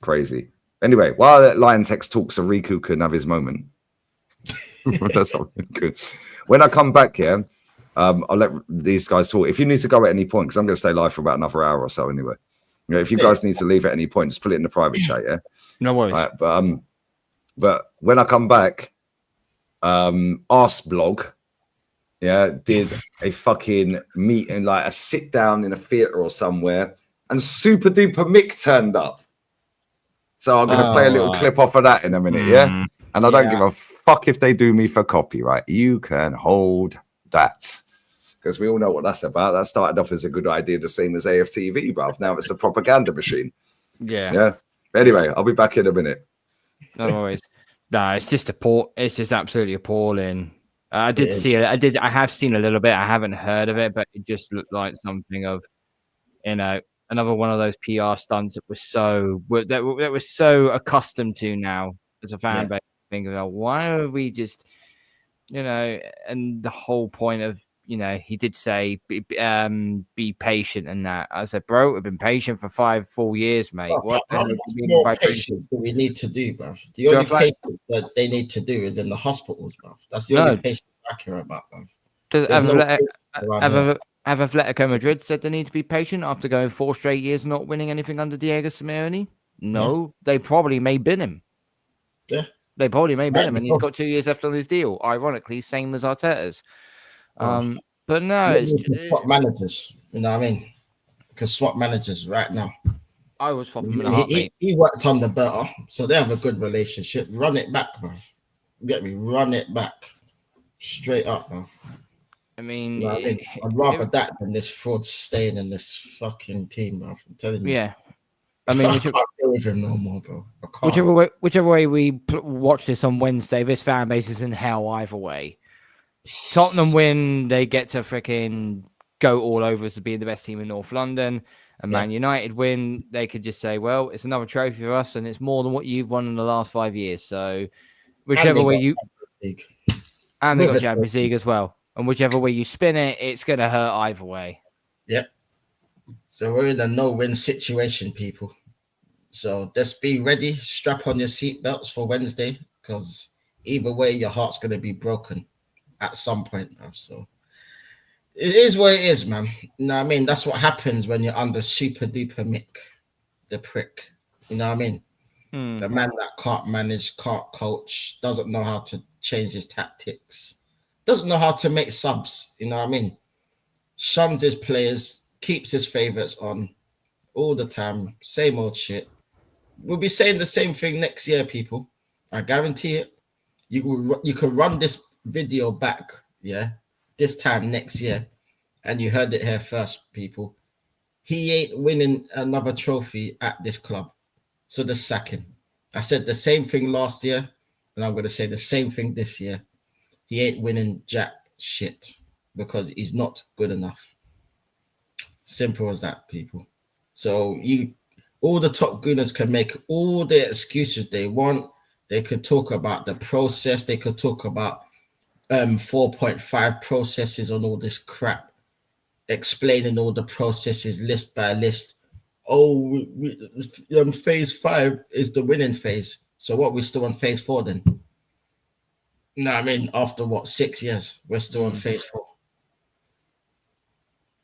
crazy. Anyway, while that Lions Hex talks, so Riku can have his moment. That's something good. When I come back here, I'll let these guys talk. If you need to go at any point, because I'm going to stay live for about another hour or so anyway. You know, if you guys need to leave at any point, just put it in the private chat, yeah? No worries. Right, but when I come back, Arse Blog, yeah, did a fucking meeting, like a sit down in a theater or somewhere, and Super Duper Mick turned up. So I'm going to play a little clip off of that in a minute, yeah? And I don't give a fuck if they do me for copyright. You can hold that. Because we all know what that's about. That started off as a good idea, the same as AFTV, bruv. Now it's a propaganda machine. Yeah. Anyway, I'll be back in a minute. No worries. No, it's just it's just absolutely appalling. I did see it. I have seen a little bit. I haven't heard of it, but it just looked like something of, another one of those PR stunts that we're so accustomed to now as a fan base. Thinking about why are we just, and the whole point of, he did say be patient and that. I said, bro, we've been patient for 5 full years, mate. What How much more patience do we need to do, bruv? The only patience that they need to do is in the hospitals, bruv. That's the only patience I care about, bruv. Have Atletico Madrid said they need to be patient after going 4 straight years not winning anything under Diego Simeone? No, they probably may bin him. Yeah. They probably may bin him, and he's got 2 years left on his deal. Ironically, same as Arteta's. But no, it's swap managers. You know what I mean? You can swap managers right now. I would swap him in a heartbeat. He worked on the better, so they have a good relationship. Run it back, bro. You get me? Run it back. Straight up, bro. I mean, you know what I mean? I'd rather that than this fraud staying in this fucking team, bro. I'm telling you. Yeah. I mean, I can't deal with him no more, bro. Whichever way we watch this on Wednesday, this fan base is in hell either way. Tottenham win, they get to freaking go all over as to being the best team in North London. And Man United win, they could just say, well, it's another trophy for us, and it's more than what you've won in the last 5 years. So whichever way you... And they got Champions League as well. And whichever way you spin it, it's going to hurt either way. Yep. So we're in a no-win situation, people. So just be ready. Strap on your seatbelts for Wednesday, because either way, your heart's going to be broken at some point. So it is what it is, man. You know what I mean? That's what happens when you're under Super Duper Mick, the prick. You know what I mean? The man that can't manage, can't coach, doesn't know how to change his tactics, doesn't know how to make subs. You know what I mean? Shuns his players, keeps his favorites on all the time. Same old shit. We'll be saying the same thing next year, people. I guarantee it. You can run this video back, this time next year, and you heard it here first, people. He ain't winning another trophy at this club, so just sack him. I said the same thing last year, and I'm going to say the same thing this year. He ain't winning jack shit because he's not good enough. Simple as that, people. So all the top gooners can make all the excuses they want. They could talk about the process. They could talk about 4.5 processes on all this crap, explaining all the processes list by list. Oh, phase 5 is the winning phase. So what, we're still on phase 4 then? No, I mean, after 6 years, we're still on phase 4.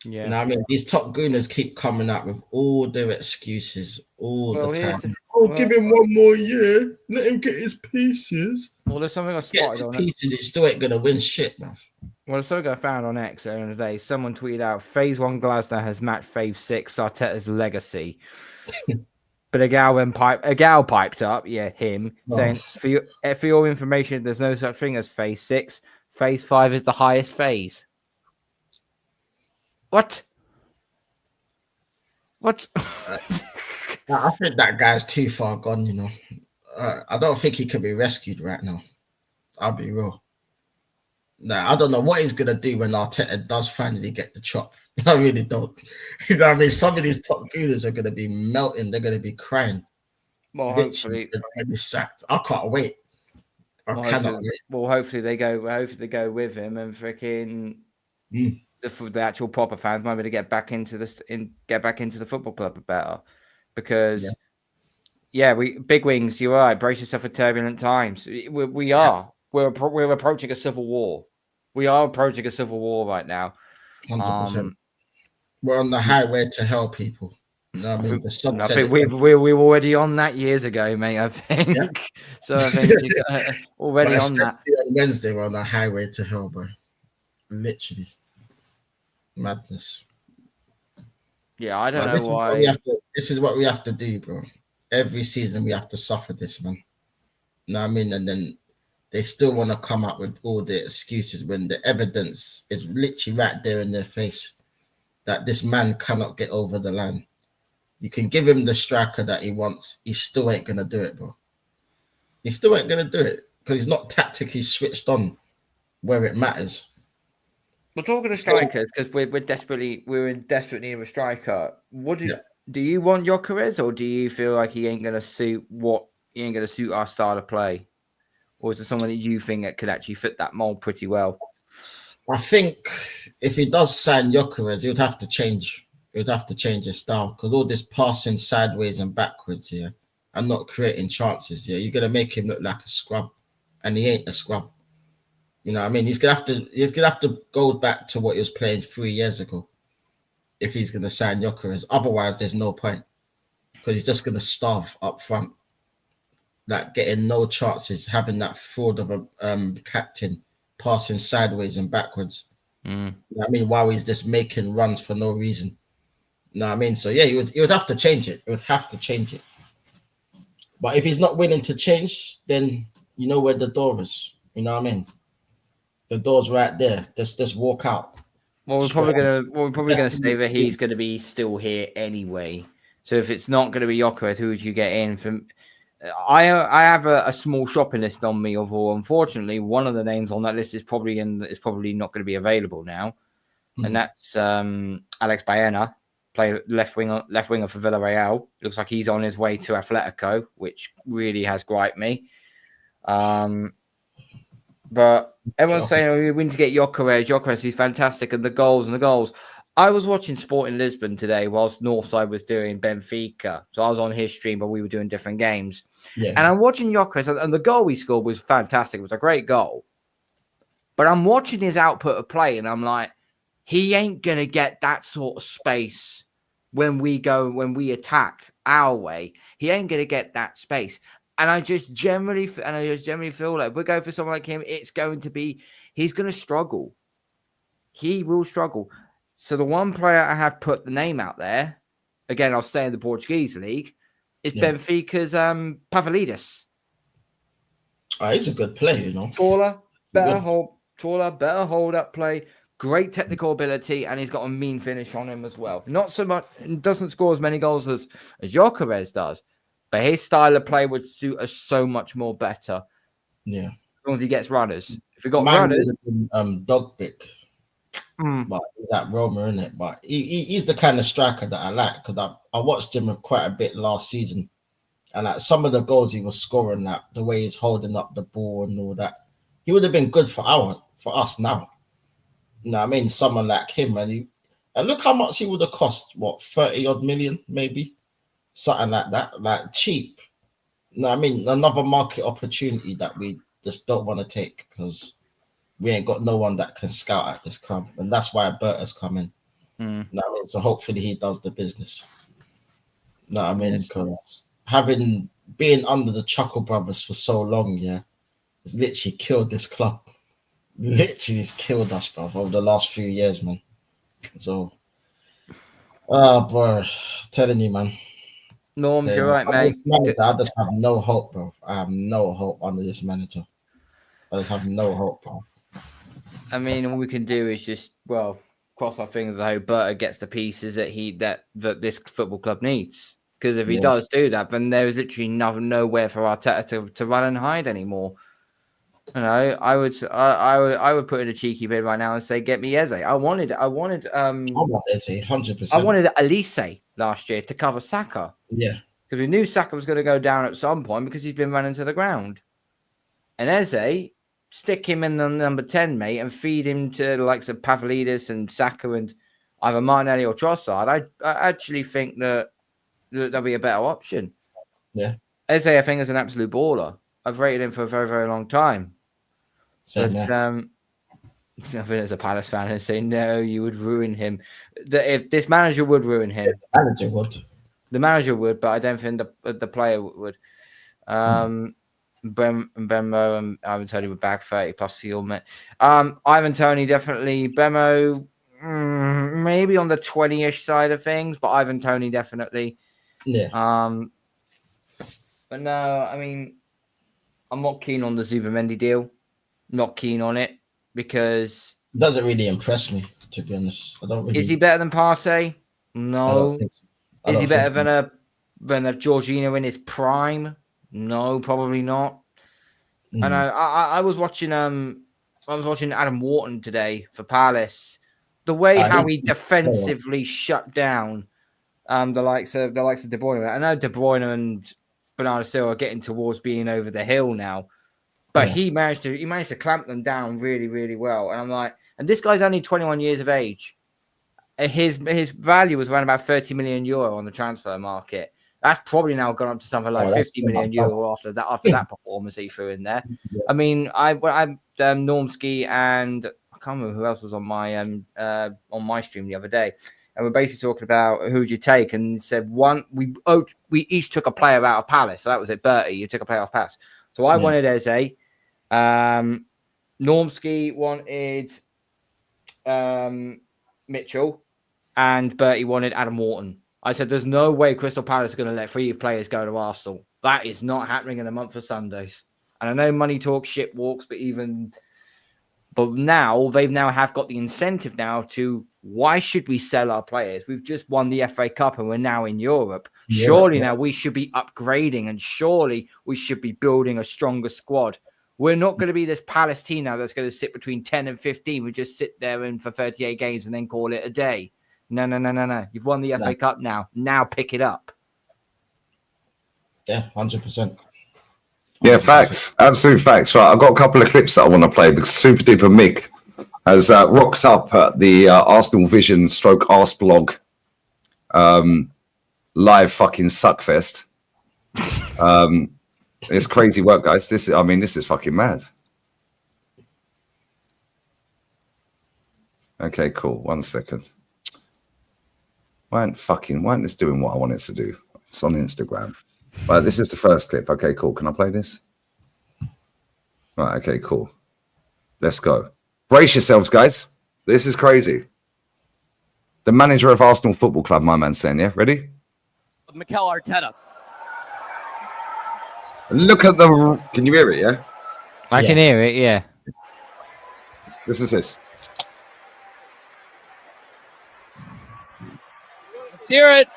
Yeah. You know what I mean? These top gooners keep coming up with all their excuses all the time. Give him 1 more year. Let him get his pieces. Well, there's something I spotted on pieces. It still ain't going to win shit, man. Well, there's something I found on X earlier in the day. Someone tweeted out, Phase 1 Glasner has matched Phase 6 Arteta's legacy. But a gal piped up, him, saying, for your information, there's no such thing as Phase 6. Phase 5 is the highest phase. What? I think that guy's too far gone, you know. I don't think he can be rescued right now. I'll be real. I don't know what he's going to do when Arteta does finally get the chop. I really don't. You know what I mean? Some of these top gooners are going to be melting. They're going to be crying. Well, hopefully. They're going to be sacked. I can't wait. I Well, cannot hopefully, wait. hopefully they go. Hopefully they go with him and freaking the actual proper fans might be able to get back into the football club better, because we big wings. You're right. Brace yourself for turbulent times. We are. We're approaching a civil war. We are approaching a civil war right now. 100%. We're on the highway to hell, people. You know what I mean? The song I said think it. we were already on that years ago, mate. I think so. I think you got already But on that. especially on Wednesday, we're on the highway to hell, bro. Literally. Madness. Yeah, I don't But know this is what why. this is what we have to do, bro. Every season we have to suffer this, man. You know what I mean? And then they still want to come up with all the excuses when the evidence is literally right there in their face that this man cannot get over the line. You can give him the striker that he wants, he still ain't gonna do it, bro. He still ain't gonna do it because he's not tactically switched on where it matters. We're talking to strikers because we're in desperate need of a striker. Do you want Gyökeres, or do you feel like he ain't gonna suit our style of play, or is there someone that you think that could actually fit that mold pretty well? I think if he does sign Gyökeres, he would have to change. He would have to change his style because all this passing sideways and backwards here and not creating chances here, you're gonna make him look like a scrub, and he ain't a scrub. You know what I mean? He's gonna have to go back to what he was playing 3 years ago if he's gonna sign Gyökeres. Otherwise, there's no point because he's just gonna starve up front, like getting no chances, having that fraud of a captain passing sideways and backwards. You know what I mean? While he's just making runs for no reason. You know what I mean? So yeah, he would have to change it. He would have to change it. But if he's not willing to change, then you know where the door is. You know what I mean? The door's right there. Just walk out. Well, we're probably gonna say that he's gonna be still here anyway. So if it's not gonna be Gyökeres, who would you get in from? I have a small shopping list on me of all. Unfortunately, one of the names on that list is probably not going to be available now, and that's Alex Baena, play left winger for Villarreal. Looks like he's on his way to Atletico, which really has griped me. But everyone's saying we need to get Gyökeres. Gyökeres, he's fantastic, and the goals. I was watching Sporting Lisbon today whilst Northside was doing Benfica. So I was on his stream, but we were doing different games. Yeah. And I'm watching Gyökeres, and the goal he scored was fantastic. It was a great goal. But I'm watching his output of play, and I'm like, he ain't going to get that sort of space when we attack our way. He ain't going to get that space. And I just generally feel like if we go for someone like him, he's going to struggle. He will struggle. So the one player I have put the name out there, again, I'll stay in the Portuguese league, is Benfica's Pavlidis. He's a good player, you know. Taller, better hold up play, great technical ability, and he's got a mean finish on him as well. Not so much, doesn't score as many goals as Gyökeres does, but his style of play would suit us so much more better. Yeah. As long as he gets runners. If we got runners, Dogbick. But he's at Roma, isn't it? But he's the kind of striker that I like because I watched him quite a bit last season, and like some of the goals he was scoring, like the way he's holding up the ball and all that, he would have been good for us now. You know what I mean? Someone like him, and look how much he would have cost. What, 30 odd million, maybe something like that, like cheap. You know what I mean? Another market opportunity that we just don't want to take because we ain't got no one that can scout at this club, and that's why Berta's coming. You know what I mean? So hopefully he does the business. You know what I mean? Because being under the Chuckle Brothers for so long, it's literally killed this club. Literally, it's killed us, bro, over the last few years, man. So, bro, telling you, man. Norm, you're right, mate. I just have no hope, bro. I have no hope under this manager. I just have no hope, bro. I mean, all we can do is just, cross our fingers and hope Berta gets the pieces that this football club needs. Because if he does do that, then there is literally nowhere for Arteta to run and hide anymore. You know, I would put in a cheeky bid right now and say, get me Eze. I wanted Eze, 100%. I wanted Elise last year to cover Saka. Yeah. Because we knew Saka was going to go down at some point because he's been running to the ground. And Eze, stick him in the number 10, mate, and feed him to the likes of Pavlidis and Saka and either Martinelli or Trossard. I actually think that that'll be a better option. Yeah. Eze, I think, is an absolute baller. I've rated him for a very, very long time. Same, But I think as a Palace fan, I say no, you would ruin him. If this manager would ruin him, the manager would, but I don't think the player would. Benmo and Ivan Toney would bag 30 plus fuel, mate. Ivan Toney definitely. Benmo maybe on the 20-ish side of things, but Ivan Toney definitely. Yeah. But no, I mean, I'm not keen on the Zubamendi deal. Not keen on it because it doesn't really impress me, to be honest. I don't really. Is he better than Partey? No. Is he better than a Jorginho in his prime? No, probably not. And I was watching Adam Wharton today for Palace. The way how he defensively shut down the likes of De Bruyne. I know De Bruyne and Bernardo Silva are getting towards being over the hill now, but he managed to clamp them down really, really well. And I'm like, and this guy's only 21 years of age. His value was around about 30 million euro on the transfer market. That's probably now gone up to something like 50 million euro after that performance he threw in there. I mean, I Normski and I can't remember who else was on my stream the other day, and we're basically talking about who'd you take, and said we each took a player out of Palace. So that was it. Bertie, you took a player off Palace. So I wanted Eze. Normski wanted Mitchell, and Bertie wanted Adam Wharton. I said, there's no way Crystal Palace is going to let 3 players go to Arsenal. That is not happening in the month of Sundays. And I know money talks, shit walks, but now they've have got the incentive now to, why should we sell our players? We've just won the FA Cup and we're now in Europe. Surely now we should be upgrading, and surely we should be building a stronger squad. We're not going to be this Palace team now that's going to sit between 10 and 15. We just sit there in for 38 games and then call it a day. No. You've won the FA Cup now. Now pick it up. Yeah, 100%. Yeah, facts. Absolute facts. Right, I've got a couple of clips that I want to play because Super Duper Mick has rocked up at the Arsenal Vision / Arse blog live fucking suckfest. It's crazy work, guys. This is fucking mad. Okay, cool. 1 second. Why aren't this doing what I want it to do? It's on Instagram. Right, this is the first clip. Okay, cool. Can I play this? Right, okay, cool. Let's go. Brace yourselves, guys. This is crazy. The manager of Arsenal Football Club, my man's saying, yeah? Ready? Mikel Arteta. Look at the... Can you hear it, yeah? I can hear it, yeah. This is this. Let's hear it.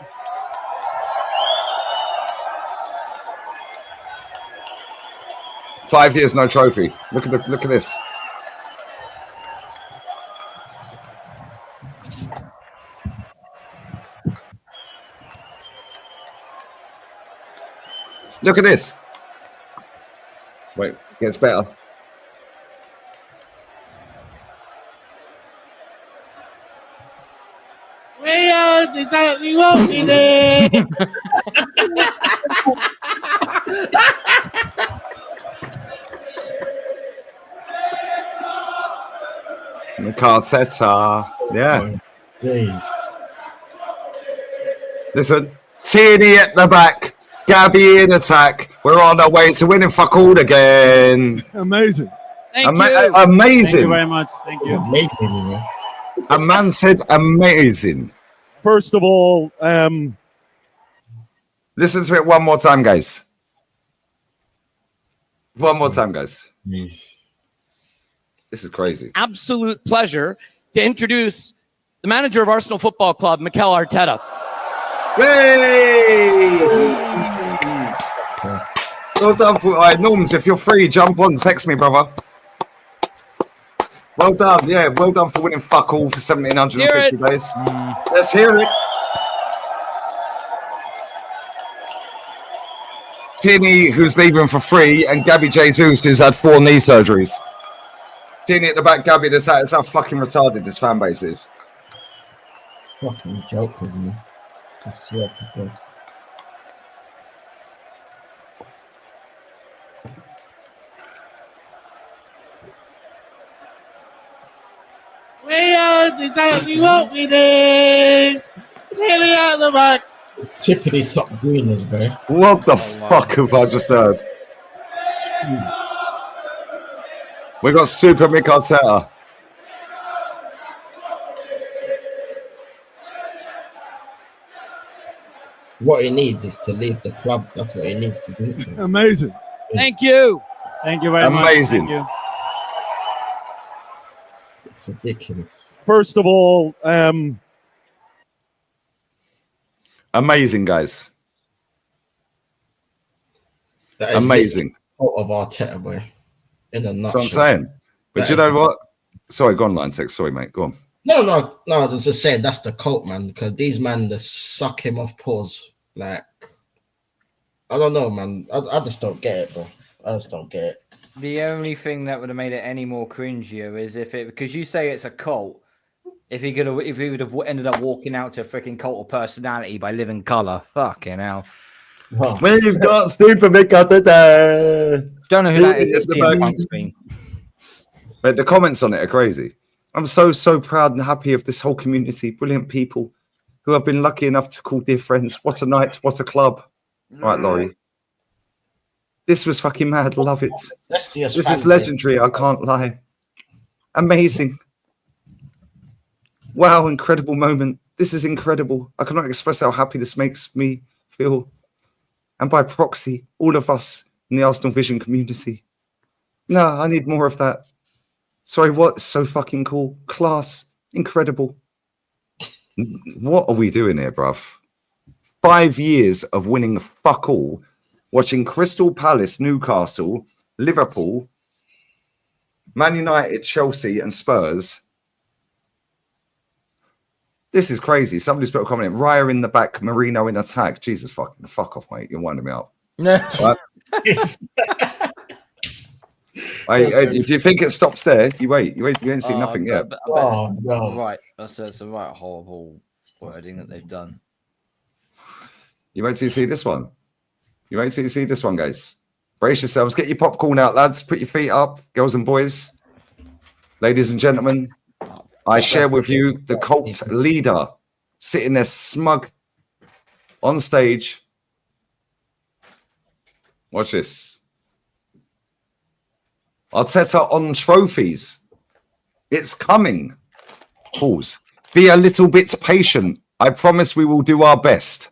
Five years, no trophy. Look at this. Look at this. Wait, gets better. Arteta, yeah. Days. Listen, Tierney at the back, Gabby in attack. We're on our way to winning fuck all again. Amazing. Amazing. Thank you very much. Thank you. Amazing. A man said amazing. First of all, listen to it one more time, guys. One more time, guys. Yes. This is crazy. Absolute pleasure to introduce the manager of Arsenal Football Club, Mikel Arteta. Hey! Well done. All right, Norms, if you're free, jump on, text me, brother. Well done. Yeah, well done for winning fuck all for 1,750 days. Let's hear it. Tierney, who's leaving for free, and Gabby Jesus, who's had 4 knee surgeries. Tierney at the back, Gabby, that's how fucking retarded this fan base is. Fucking jokers, man. I swear to God. We are exactly what we did. Nearly out the back. Tippity top greeners, bro. What the fuck have I just heard? We got Super Mick Arteta. What he needs is to leave the club. That's what he needs to do. Amazing. Thank you. Thank you very much. Amazing. Thank you. It's ridiculous. First of all, amazing, guys. That is amazing. Quote of Arteta, boy. In a nutshell. That's what I'm saying. But That you is know the- what? Sorry, go on, line six. Sorry, mate. Go on. No. I was just saying that's the cult, man. Because these man just suck him off pause. Like, I don't know, man. I just don't get it, bro. I just don't get it. The only thing that would have made it any more cringier is if it, because you say it's a cult. If he would have ended up walking out to a freaking cult of personality by Living Color, fucking hell. We've got Super Mick Arteta. Don't know who that is. Just the on screen. But the comments on it are crazy. I'm so proud and happy of this whole community. Brilliant people who have been lucky enough to call dear friends. What a night. What a club. Right, Laurie. This was fucking mad. Love it. This is legendary. I can't lie. Amazing. Wow, incredible moment. This is incredible. I cannot express how happy this makes me feel. And by proxy, all of us in the Arsenal Vision community. No, I need more of that. Sorry, what? So fucking cool. Class. Incredible. What are we doing here, bruv? 5 years of winning fuck all, watching Crystal Palace, Newcastle, Liverpool, Man United, Chelsea, and Spurs. This is crazy. Somebody's put a comment in. Raya in the back, Marino in attack. Jesus fucking fuck off, mate. You're winding me up. Right? If you think it stops there, you ain't seen nothing yet. Right. That's a right horrible wording that they've done. You wait till you see this one. You wait till you see this one, guys. Brace yourselves. Get your popcorn out, lads. Put your feet up, girls and boys. Ladies and gentlemen, I share with you the cult leader sitting there smug on stage. Watch this. Arteta on trophies. It's coming. Pause. Be a little bit patient. I promise we will do our best.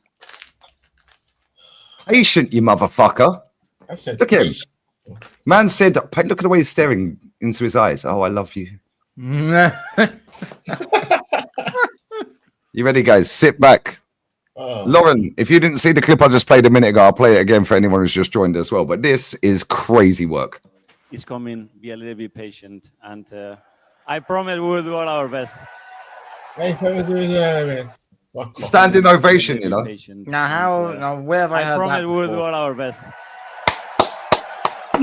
Patient, you motherfucker. Look at him. Man said, look at the way he's staring into his eyes. Oh, I love you. You ready, guys? Sit back. Lauren, if you didn't see the clip I just played a minute ago, I'll play it again for anyone who's just joined as well. But this is crazy work. It's coming. Be a little bit patient. And I promise we will do all our best. Standing ovation, you know. Now where have I heard promise that we will do before? all our best.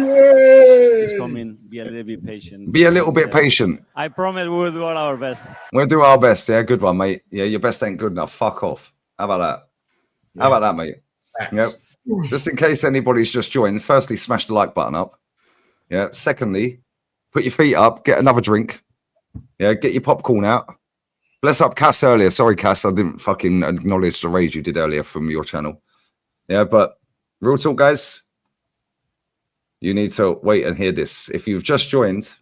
It's coming. Be a little bit patient. Be a little bit patient. I promise we will do all our best. We'll do our best. Yeah, good one, mate. Yeah, your best ain't good enough. Fuck off. How about that? How about that, mate? Yep. Just in case anybody's just joined, firstly, smash the like button up. Yeah. Secondly, put your feet up, get another drink. Yeah, get your popcorn out. Bless up Cass earlier. Sorry, Cass, I didn't fucking acknowledge the raid you did earlier from your channel. Yeah, but real talk, guys. You need to wait and hear this. If you've just joined,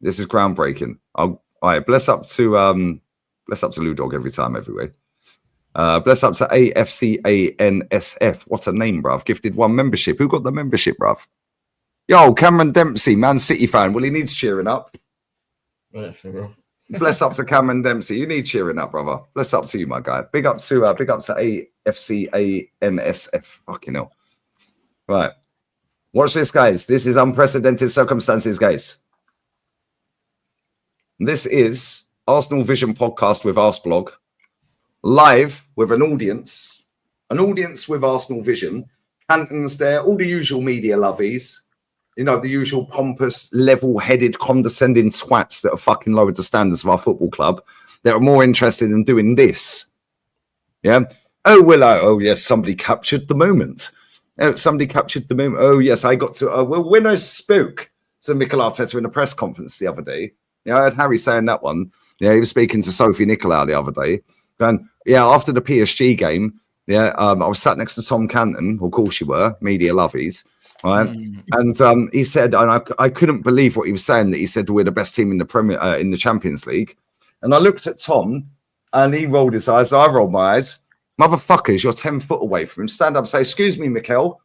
this is groundbreaking. All right, bless up to Lou Dog every time, every way. Bless up to AFCANSF. What a name, bruv. Gifted 1 membership. Who got the membership, bruv? Yo, Cameron Dempsey, Man City fan. Well, he needs cheering up. Yeah, for real. Bless up to Cameron Dempsey. You need cheering up, brother. Bless up to you, my guy. Big up to AFCANSF. Fucking hell. Right. Watch this, guys. This is unprecedented circumstances, guys. This is Arsenal Vision podcast with Arsblog, live with an audience with Arsenal Vision Canton's there, all the usual media lovies. You know, the usual pompous, level-headed, condescending twats that are fucking lowered the standards of our football club. That are more interested in doing this. Yeah. Oh, well, oh, yes, somebody captured the moment. Oh, somebody captured the moment. Oh, yes, I got to. Well, when I spoke to Mikel Arteta in a press conference the other day, I heard Harry saying that one. Yeah, he was speaking to Sophie Nicolau the other day. And yeah, after the PSG game, I was sat next to Tom Canton. Of course you were, media lovies. Right. And he said, and I couldn't believe what he was saying, that he said we're the best team in the in the Champions League. And I looked at Tom and he rolled his eyes. I rolled my eyes. Motherfuckers, you're 10 foot away from him. Stand up and say, excuse me, Mikel.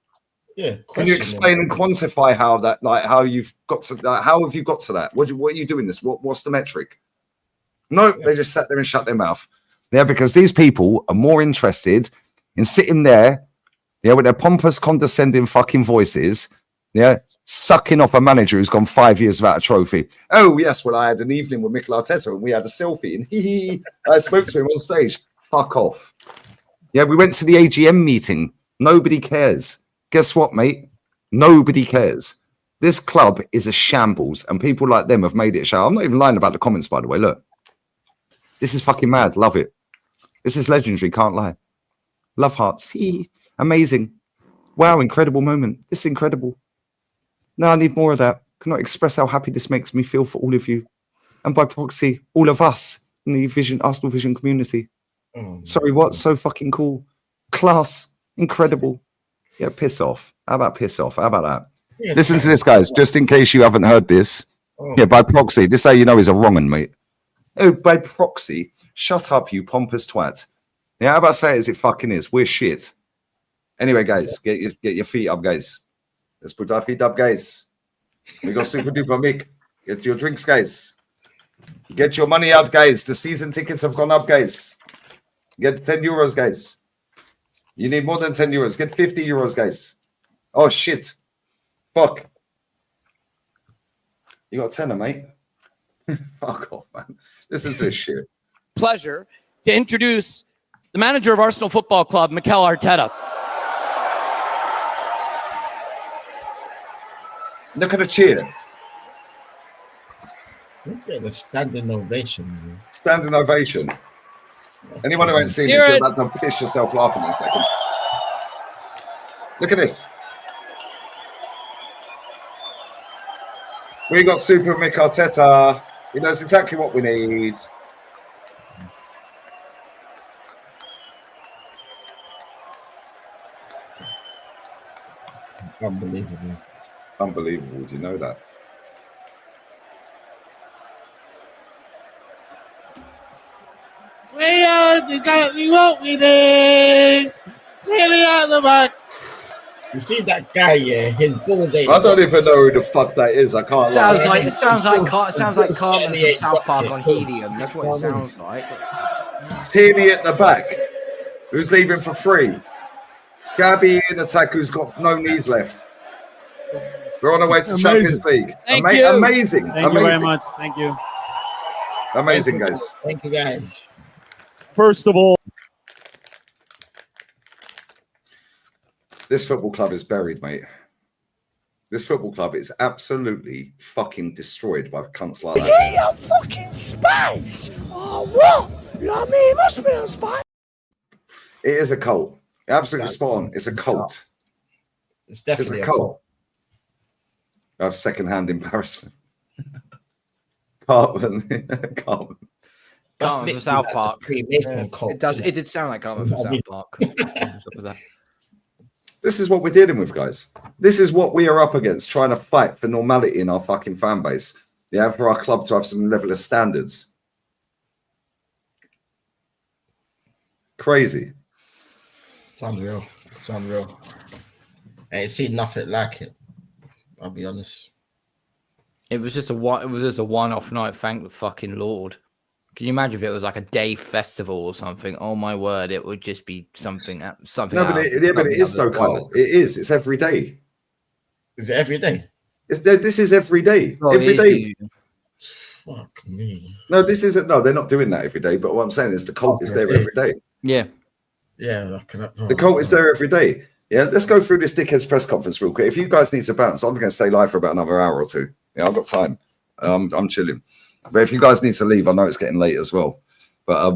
Yeah. Can you explain and quantify how that, like, how you've got to that? How have you got to that? What are you doing this? What's the metric? No, they just sat there and shut their mouth. Yeah, because these people are more interested in sitting there, with their pompous, condescending fucking voices, sucking off a manager who's gone 5 years without a trophy. Oh, yes, well, I had an evening with Mikel Arteta and we had a selfie and I spoke to him on stage. Fuck off. Yeah, we went to the AGM meeting. Nobody cares. Guess what, mate? Nobody cares. This club is a shambles and people like them have made it a show. I'm not even lying about the comments, by the way. Look. This is fucking mad. Love it. This is legendary. Can't lie. Love hearts. Amazing. Wow, incredible moment. This is incredible. No, I need more of that. Cannot express how happy this makes me feel for all of you. And by proxy, all of us in the Arsenal Vision community. Sorry, what? So fucking cool. Class. Incredible. Yeah, piss off. How about piss off? How about that? Yeah, listen to this, guys, just in case you haven't heard this. Yeah, by proxy. This is how you know he's a wrong un, mate. Oh, by proxy. Shut up, you pompous twat. Yeah, how about say it as it fucking is? We're shit. Anyway, guys, get your feet up, guys. Let's put our feet up, guys. We got super duper Mick. Get your drinks, guys. Get your money out, guys. The season tickets have gone up, guys. Get 10 euros, guys. You need more than 10 euros. Get 50 euros, guys. Oh, shit. Fuck. You got a tenner, mate. Fuck off, man. This is this shit. Pleasure to introduce the manager of Arsenal Football Club, Mikel Arteta. Look at the cheer. Look at the standing ovation. Man. Standing ovation. Anyone who ain't seen this, you're about to piss yourself laughing in a second. Look at this. We got Super Mick Arteta. He knows exactly what we need. Unbelievable. Unbelievable. Do you know that? We are exactly what we did. Nearly out the back. You see that guy, yeah? His balls ain't. I don't even know who the fuck that is. I can't. It sounds like Cartman from South Park on helium. That's what it sounds like. Tierney at the back, who's leaving for free. Gabby in attack, who's got no knees left. We're on our way to Champions League. Amazing. Thank you very much. Thank you. Amazing, guys. Thank you, guys. First of all, this football club is buried, mate. This football club is absolutely fucking destroyed by cunts like that. Is he on fucking space? Oh, what? You know what I mean? He must be on space. It is a cult. Absolutely spot on. It's a cult. It's definitely a cult. I have second-hand embarrassment. Cartman. Cartman from South Park. It did sound like Cartman from South Park. This is what we're dealing with, guys. This is what we are up against, trying to fight for normality in our fucking fan base. Yeah, for our club to have some level of standards. Crazy. It's unreal. It's unreal. I ain't seen nothing like it. I'll be honest. It was just a one-off night. Thank the fucking Lord. Can you imagine if it was like a day festival or something? Oh my word, it would just be something. No, but it is though, Carl. It is. It's every day. Is it every day? This is every day. Oh, every day. Fuck me. No, this isn't. No, they're not doing that every day. But what I'm saying is the cult is there every day. Yeah. Yeah. The cult is there every day. Yeah, let's go through this dickhead's press conference real quick. If you guys need to bounce, I'm going to stay live for about another hour or two. Yeah, I've got time. I'm chilling. But if you guys need to leave, I know it's getting late as well. But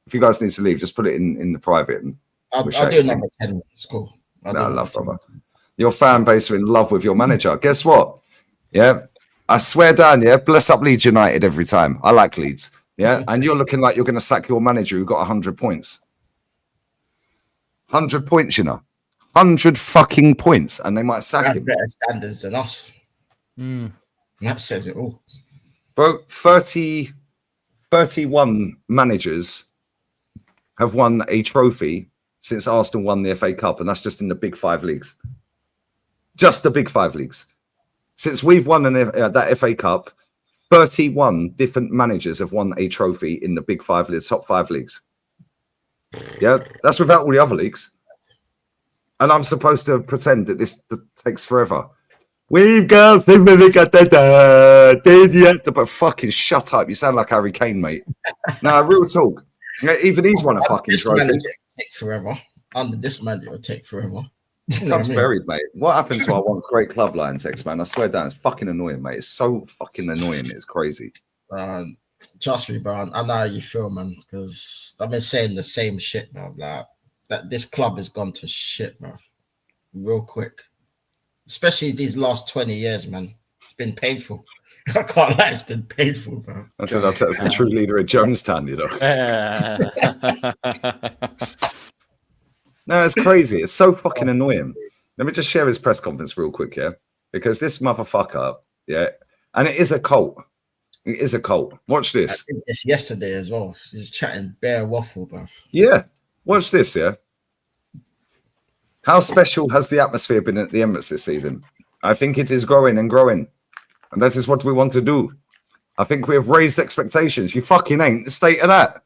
if you guys need to leave, just put it in the private. And I'll do another 10 minutes. Cool. I love, brother. Your fan base are in love with your manager. Guess what? Yeah, I swear down, yeah, bless up Leeds United every time. I like Leeds. Yeah, and you're looking like you're going to sack your manager who got 100 points. 100 points, you know. 100 fucking points, and they might sack him. Better standards than us. That says it all. Bro, 31 managers have won a trophy since Arsenal won the FA Cup, and that's just in the big 5 leagues. Just the big 5 leagues. Since we've won that FA Cup, 31 different managers have won a trophy in the big 5 leagues, top 5 leagues. Yeah, that's without all the other leagues. And I'm supposed to pretend that this takes forever. We've got but fucking shut up. You sound like Harry Kane, mate. No, real talk. Yeah, even he's won a fucking trophy. Take forever. Under this man, it will take forever. Club's buried, mate. What happened to our one great club line text, man? I swear down, it's fucking annoying, mate. It's so fucking annoying. It's crazy. Trust me, bro. I know how you feel, man. Because I've been saying the same shit, bro. Like that, this club has gone to shit, bro. Real quick. Especially these last 20 years, man. It's been painful. I can't lie, it's been painful, bro. That's the true leader of Jonestown, you know. No, it's crazy. It's so fucking annoying. Let me just share his press conference real quick, yeah? Because this motherfucker, yeah, and it is a cult. It is a cult. Watch this. I think it's yesterday as well. He's chatting bare waffle, bro. Yeah. Watch this, yeah? How special has the atmosphere been at the Emirates this season? I think it is growing and growing. And that is what we want to do. I think we have raised expectations. You fucking ain't the state of that.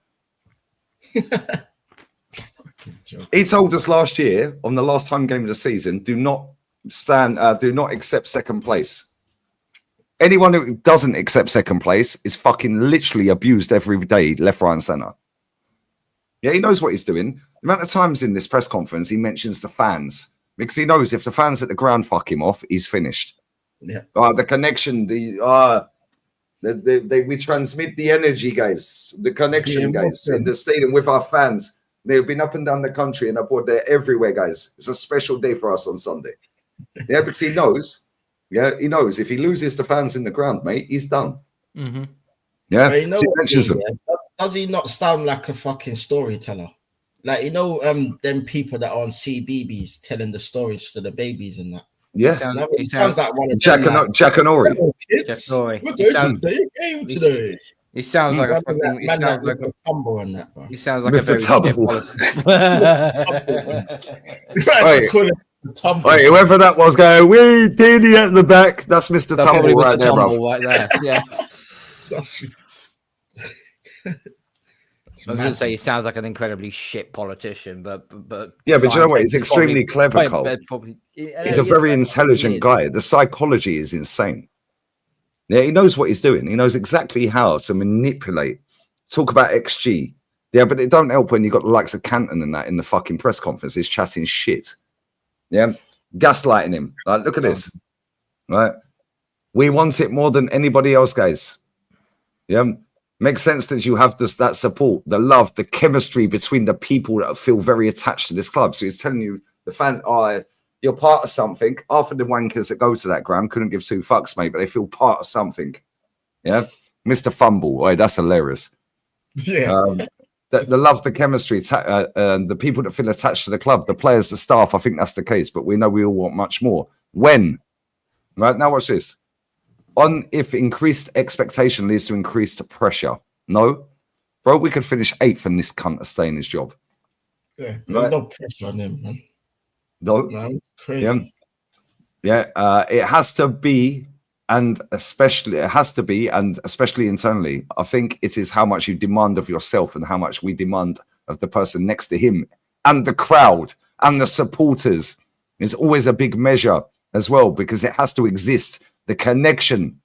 He told us last year on the last home game of the season, do not accept second place. Anyone who doesn't accept second place is fucking literally abused every day, left, right, and center. Yeah, he knows what he's doing. The amount of times in this press conference he mentions the fans, because he knows if the fans at the ground fuck him off, he's finished. Yeah. The connection, we transmit the energy, guys. The connection, guys, in the stadium with our fans. They've been up and down the country and abroad. They're everywhere, guys. It's a special day for us on Sunday. Yeah, because he knows. Yeah, he knows if he loses the fans in the ground, mate, he's done. Mm-hmm. Yeah. But you know does he not sound like a fucking storyteller? Like, you know, them people that are on CBBS telling the stories to the babies and that. Yeah, he sounds like one of Jack and Ori. Kids, we're going to play a game today. He sounds like a fucking. He sounds like a tumble on that, bro. He sounds like Mr. a Tumble. Wait, whoever that was going, we Dini at the back. That's Mr. Tumble right there, bro. Right there. Yeah. I was going to say he sounds like an incredibly shit politician, but yeah, but you know what? He's extremely clever, Cole. He's a very intelligent guy. The psychology is insane. Yeah, he knows what he's doing. He knows exactly how to manipulate. Talk about XG. Yeah, but it don't help when you got the likes of Canton and that in the fucking press conference. He's chatting shit. Yeah, gaslighting him. Like, look at this. Right, we want it more than anybody else, guys. Yeah. Makes sense that you have that support, the love, the chemistry between the people that feel very attached to this club. So he's telling you, the fans, you're part of something. Half of the wankers that go to that ground couldn't give 2 fucks, mate, but they feel part of something. Yeah, Mr. Fumble, that's hilarious. Yeah, the love, the chemistry, the people that feel attached to the club, the players, the staff. I think that's the case, but we know we all want much more. When? Right now, watch this. If increased expectation leads to increased pressure. No, bro, we could finish 8th and this cunt to stay in his job. Yeah, there's no pressure on him, man. No, crazy. Yeah, it has to be, and especially internally. I think it is how much you demand of yourself and how much we demand of the person next to him and the crowd and the supporters. Is always a big measure as well, because it has to exist. The connection,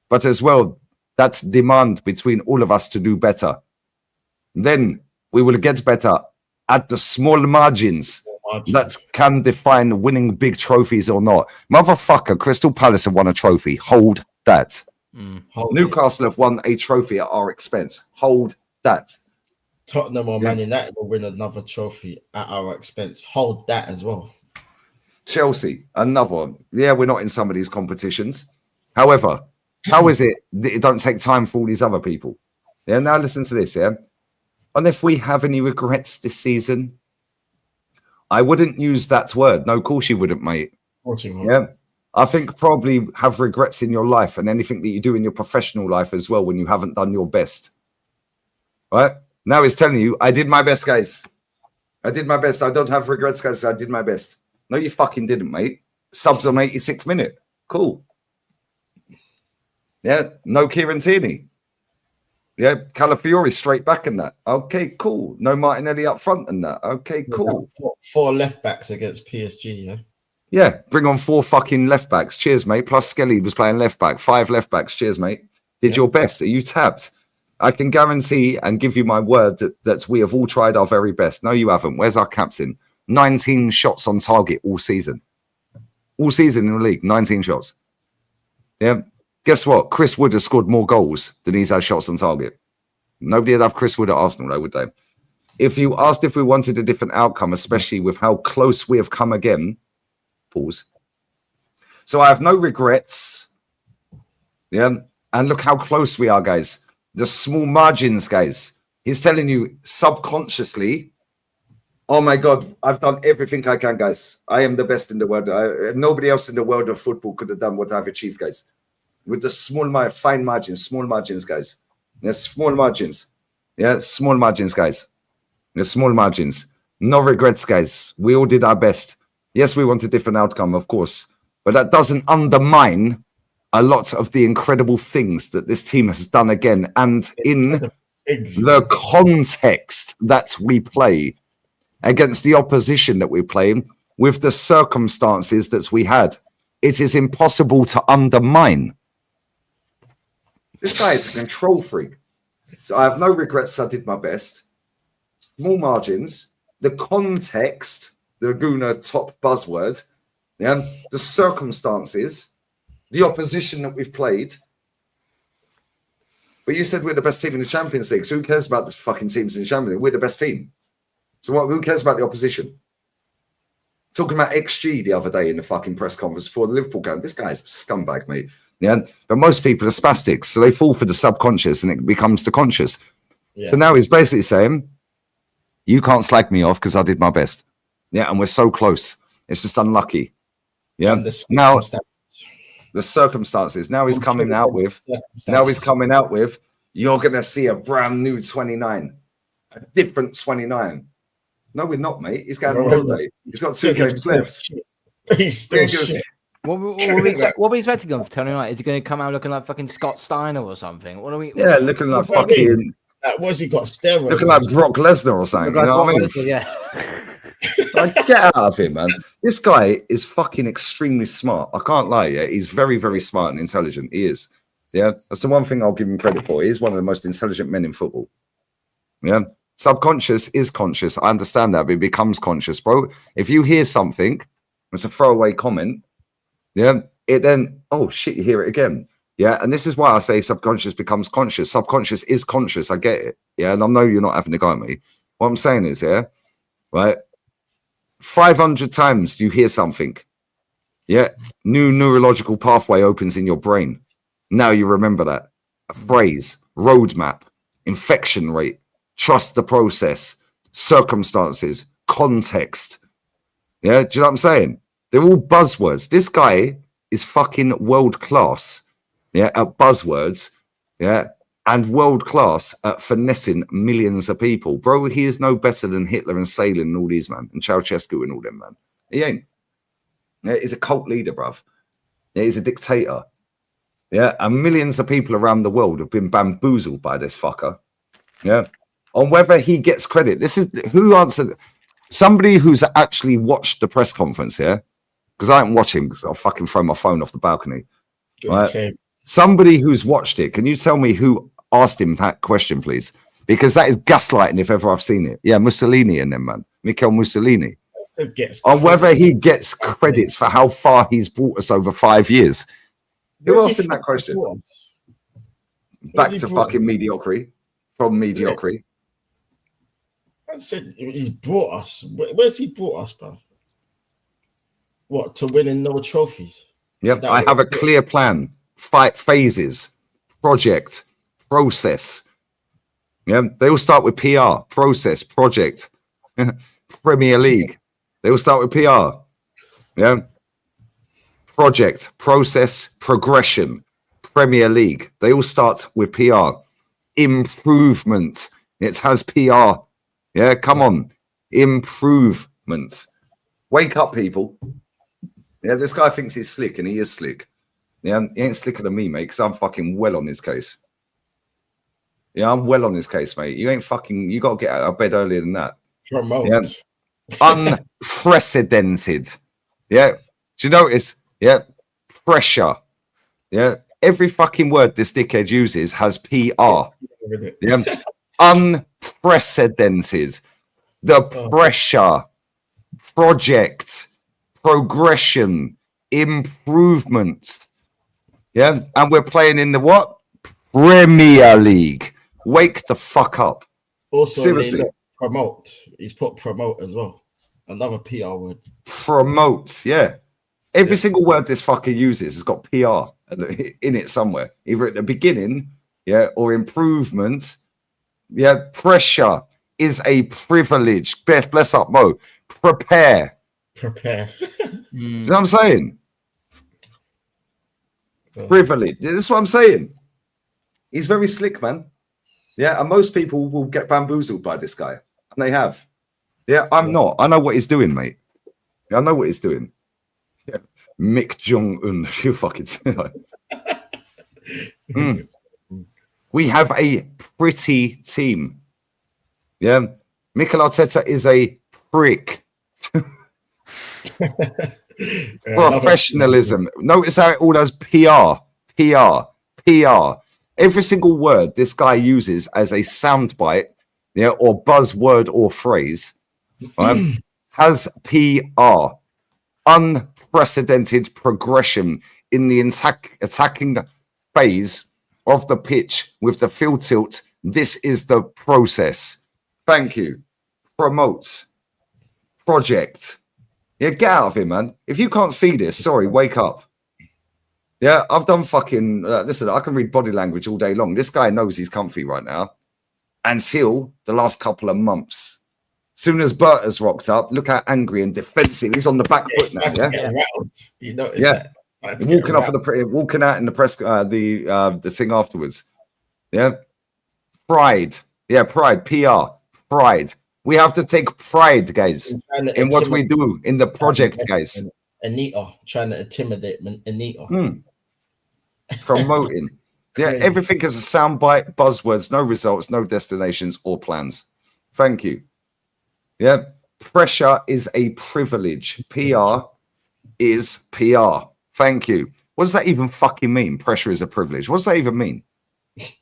but as well, that demand between all of us to do better. Then we will get better at the small margins. that can define winning big trophies or not. Motherfucker, Crystal Palace have won a trophy. Hold that. Newcastle have won a trophy at our expense. Hold that. Tottenham or Man United will win another trophy at our expense. Hold that as well. Chelsea, another one. Yeah, we're not in some of these competitions. However, how is it that it don't take time for all these other people? Yeah, now listen to this, yeah? And if we have any regrets this season, I wouldn't use that word. No, of course you wouldn't, mate. Yeah. I think probably have regrets in your life and anything that you do in your professional life as well when you haven't done your best. Right? Now he's telling you, I did my best, guys. I did my best. I don't have regrets, guys. I did my best. No, you fucking didn't, mate. Subs on 86th minute. Cool. Yeah, no Kieran Tierney. Yeah, Calafiori straight back in that. Okay, cool. No Martinelli up front in that. Okay, cool. 4 left backs against PSG, yeah? Yeah, bring on 4 fucking left backs. Cheers, mate. Plus Skelly was playing left back. 5 left backs. Cheers, mate. Did your best. Are you tapped? I can guarantee and give you my word that we have all tried our very best. No, you haven't. Where's our captain? 19 shots on target all season. All season in the league, 19 shots. Yeah. Guess what? Chris Wood has scored more goals than he's had shots on target. Nobody would have Chris Wood at Arsenal, though, would they? If you asked if we wanted a different outcome, especially with how close we have come again, pause. So I have no regrets. Yeah. And look how close we are, guys. The small margins, guys. He's telling you subconsciously, oh my God, I've done everything I can, guys. I am the best in the world. Nobody else in the world of football could have done what I've achieved, guys. With the fine margins, small margins, guys. Yes, small margins. Yeah, small margins, guys. Yes, small margins. No regrets, guys. We all did our best. Yes, we want a different outcome, of course. But that doesn't undermine a lot of the incredible things that this team has done again. And in the context that we play against the opposition that we play, with the circumstances that we had, it is impossible to undermine. This guy is a control freak. So I have no regrets. I did my best. Small margins. The context, the Guna top buzzword. Yeah. The circumstances. The opposition that we've played. But you said we're the best team in the Champions League. So who cares about the fucking teams in the Champions League? We're the best team. So what? Who cares about the opposition? Talking about XG the other day in the fucking press conference before the Liverpool game. This guy's a scumbag, mate. Yeah. But most people are spastics. So they fall for the subconscious and it becomes the conscious. Yeah. So now he's basically saying, you can't slag me off because I did my best. Yeah. And we're so close. It's just unlucky. Yeah. Now the circumstances. Now he's coming out with, you're going to see a brand new 29, a different 29. No, we're not, mate. He's going on holiday. He's got 2 games left. He's still shit. What are we expecting him to tell him? Like, is he going to come out looking like fucking Scott Steiner or something? What are we? Yeah, looking like fucking. What's he got? Steroids. Looking like Brock Lesnar or something. You know what I mean? Yeah. Like, get out of here, man. This guy is fucking extremely smart. I can't lie. Yeah, he's very, very smart and intelligent. He is. Yeah, that's the one thing I'll give him credit for. He's one of the most intelligent men in football. Yeah, subconscious is conscious. I understand that, but it becomes conscious, bro. If you hear something, it's a throwaway comment. Yeah, it then, oh shit, you hear it again. Yeah, and this is why I say subconscious becomes conscious. Subconscious is conscious. I get it. Yeah, and I know you're not having a go at me. What I'm saying is, yeah, right. 500 times you hear something. Yeah, new neurological pathway opens in your brain. Now you remember that. A phrase, roadmap, infection rate, trust the process, circumstances, context. Yeah, do you know what I'm saying? They're all buzzwords. This guy is fucking world class. Yeah, at buzzwords. Yeah, and world class at finessing millions of people. Bro, he is no better than Hitler and Stalin and all these, man. And Ceausescu and all them, man. He ain't. Yeah, he's a cult leader, bruv. Yeah, he's a dictator. Yeah, and millions of people around the world have been bamboozled by this fucker. Yeah. On whether he gets credit. This is who answered. Somebody who's actually watched the press conference, yeah? Because I ain't watching because I'll fucking throw my phone off the balcony. Right? Somebody who's watched it, can you tell me who asked him that question, please? Because that is gaslighting if ever I've seen it. Yeah, Mussolini and them, man. Michel Mussolini. on whether he gets credits for how far he's brought us over 5 years. Who asked him that question? Back to fucking mediocrity. From mediocrity. I said he's brought us. Where's he brought us, bro? What, to winning no trophies? Yep, I have a clear plan. 5 phases, project, process. Yeah, they all start with PR, process, project, Premier League. They all start with PR. Yeah, project, process, progression, Premier League. They all start with PR. Improvement. It has PR. Yeah, come on. Improvement. Wake up, people. Yeah, this guy thinks he's slick, and he is slick. Yeah, he ain't slicker than me, mate, because I'm fucking well on his case. Yeah, I'm well on his case, mate. You ain't fucking... You got to get out of bed earlier than that. Promote. Yeah. Unprecedented. Yeah. Do you notice? Yeah. Pressure. Yeah. Every fucking word this dickhead uses has PR. Yeah. Unprecedented. The pressure. Project. Progression. Improvement. Yeah. And we're playing in the what? Premier League. Wake the fuck up. Also, seriously. Promote. He's put promote as well. Another PR word. Promote. Yeah. Every single word this fucker uses has got PR in it somewhere, either at the beginning, yeah, or improvement. Yeah. Pressure is a privilege. Bless up, Mo. Prepare. You know what I'm saying? Privilege. That's what I'm saying. He's very slick, man. Yeah, and most people will get bamboozled by this guy, and they have. Yeah, I'm not. I know what he's doing, mate. Yeah, I know what he's doing. Yeah. Mick Jong-un, you fucking We have a pretty team. Yeah, Mikel Arteta is a prick. Professionalism. Notice how it all does PR. Every single word this guy uses as a soundbite, yeah, or buzzword or phrase, right, has PR. Unprecedented progression in the attacking phase of the pitch with the field tilt. This is the process. Thank you. Promotes. Project. Yeah, get out of here, man. If you can't see this, sorry, wake up. Yeah, I've done fucking... listen, I can read body language all day long. This guy knows he's comfy right now. Until the last couple of months. Soon as Bert has rocked up, look how angry and defensive. He's on the back foot now, yeah? You notice that? Walking out in the press... the thing afterwards. Yeah? Pride. Yeah, pride. PR. Pride. We have to take pride, guys, in what we do in the project, guys. Anita, trying to intimidate Anita. Promoting. Yeah, everything is a soundbite, buzzwords, no results, no destinations or plans. Thank you. Yeah, pressure is a privilege. PR is PR. Thank you. What does that even fucking mean? Pressure is a privilege. What does that even mean?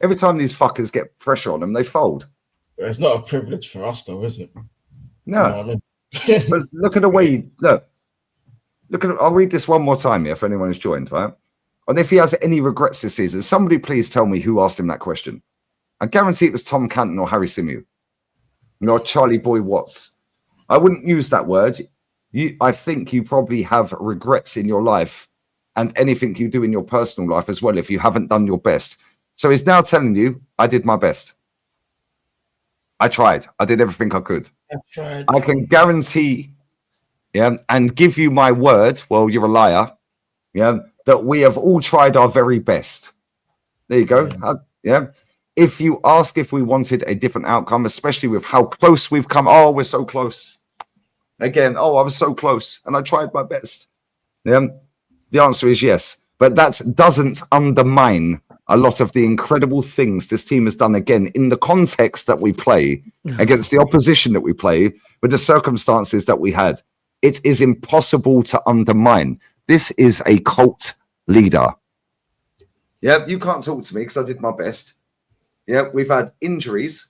Every time these fuckers get pressure on them, they fold. It's not a privilege for us, though, is it? No. You know what I mean? But look at the way. Look at. I'll read this one more time here if anyone has joined, right? And if he has any regrets this season, somebody please tell me who asked him that question. I guarantee it was Tom Canton or Harry Symeou, or Charlie Boy Watts. I wouldn't use that word. I think you probably have regrets in your life and anything you do in your personal life as well if you haven't done your best. So he's now telling you, I did my best. I tried. I did everything I could. I can guarantee, yeah, and give you my word. Well, you're a liar. Yeah, that we have all tried our very best. There you go. Yeah. If you ask if we wanted a different outcome, especially with how close we've come. Oh, we're so close. Again, oh, I was so close and I tried my best. Yeah. The answer is yes. But that doesn't undermine a lot of the incredible things this team has done, again, in the context that we play, against the opposition that we play, with the circumstances that we had. It is impossible to undermine. This is a cult leader. Yeah, you can't talk to me because I did my best. Yeah, we've had injuries,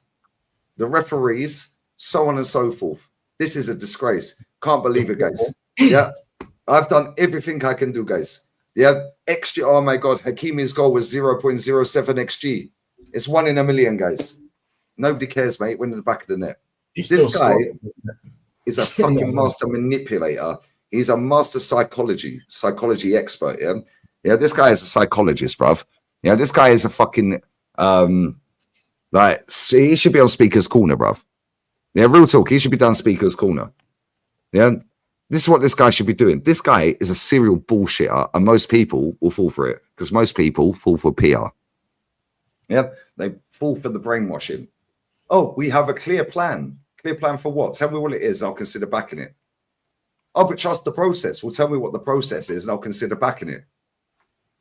the referees, so on and so forth. This is a disgrace. Can't believe it, guys. Yeah, I've done everything I can do, guys. Yeah, XG. Oh my God, Hakimi's goal was 0.07 XG. It's 1 in a million, guys. Nobody cares, mate. Went in the back of the net. This guy is a fucking master manipulator. He's a master psychology expert. Yeah, yeah. This guy is a psychologist, bruv. Yeah, this guy is a fucking like he should be on Speaker's Corner, bruv. Yeah, real talk. He should be down Speaker's Corner. Yeah, this is what this guy should be doing. This guy is a serial bullshitter, and most people will fall for it because most people fall for PR. Yeah, they fall for the brainwashing. Oh, we have a clear plan. Clear plan for what? Tell me what it is. I'll consider backing it. Oh, but trust the process. Well, tell me what the process is, and I'll consider backing it.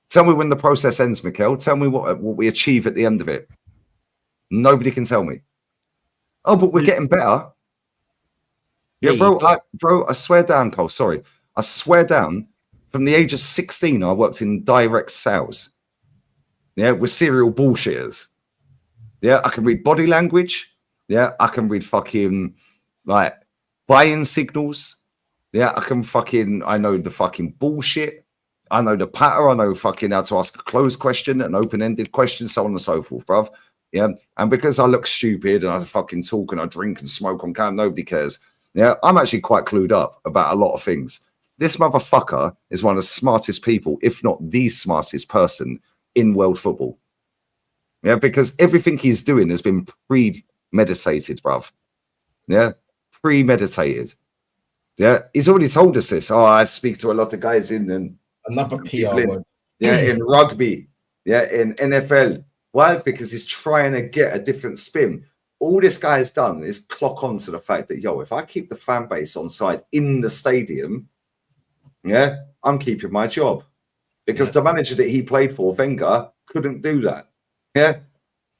Tell me when the process ends, Mikel. Tell me what we achieve at the end of it. Nobody can tell me. Oh, but we're getting better. Yeah, bro, I swear down, Cole. Sorry. I swear down, from the age of 16, I worked in direct sales. Yeah, with serial bullshitters. Yeah, I can read body language. Yeah, I can read fucking like buy-in signals. Yeah, I know the fucking bullshit. I know the patter. I know fucking how to ask a closed question, an open-ended question, so on and so forth, bruv. Yeah, and because I look stupid and I fucking talk and I drink and smoke on camera, nobody cares. Yeah, I'm actually quite clued up about a lot of things. This motherfucker is one of the smartest people, if not the smartest person in world football. Yeah, because everything he's doing has been premeditated, bruv. Yeah, premeditated. Yeah, he's already told us this. Oh, I speak to a lot of guys in another PR word. Yeah, in rugby. Yeah, in NFL. Why? Because he's trying to get a different spin. All this guy has done is clock on to the fact that, yo, if I keep the fan base on side in the stadium, yeah, I'm keeping my job. Because the manager that he played for, Wenger, couldn't do that. Yeah,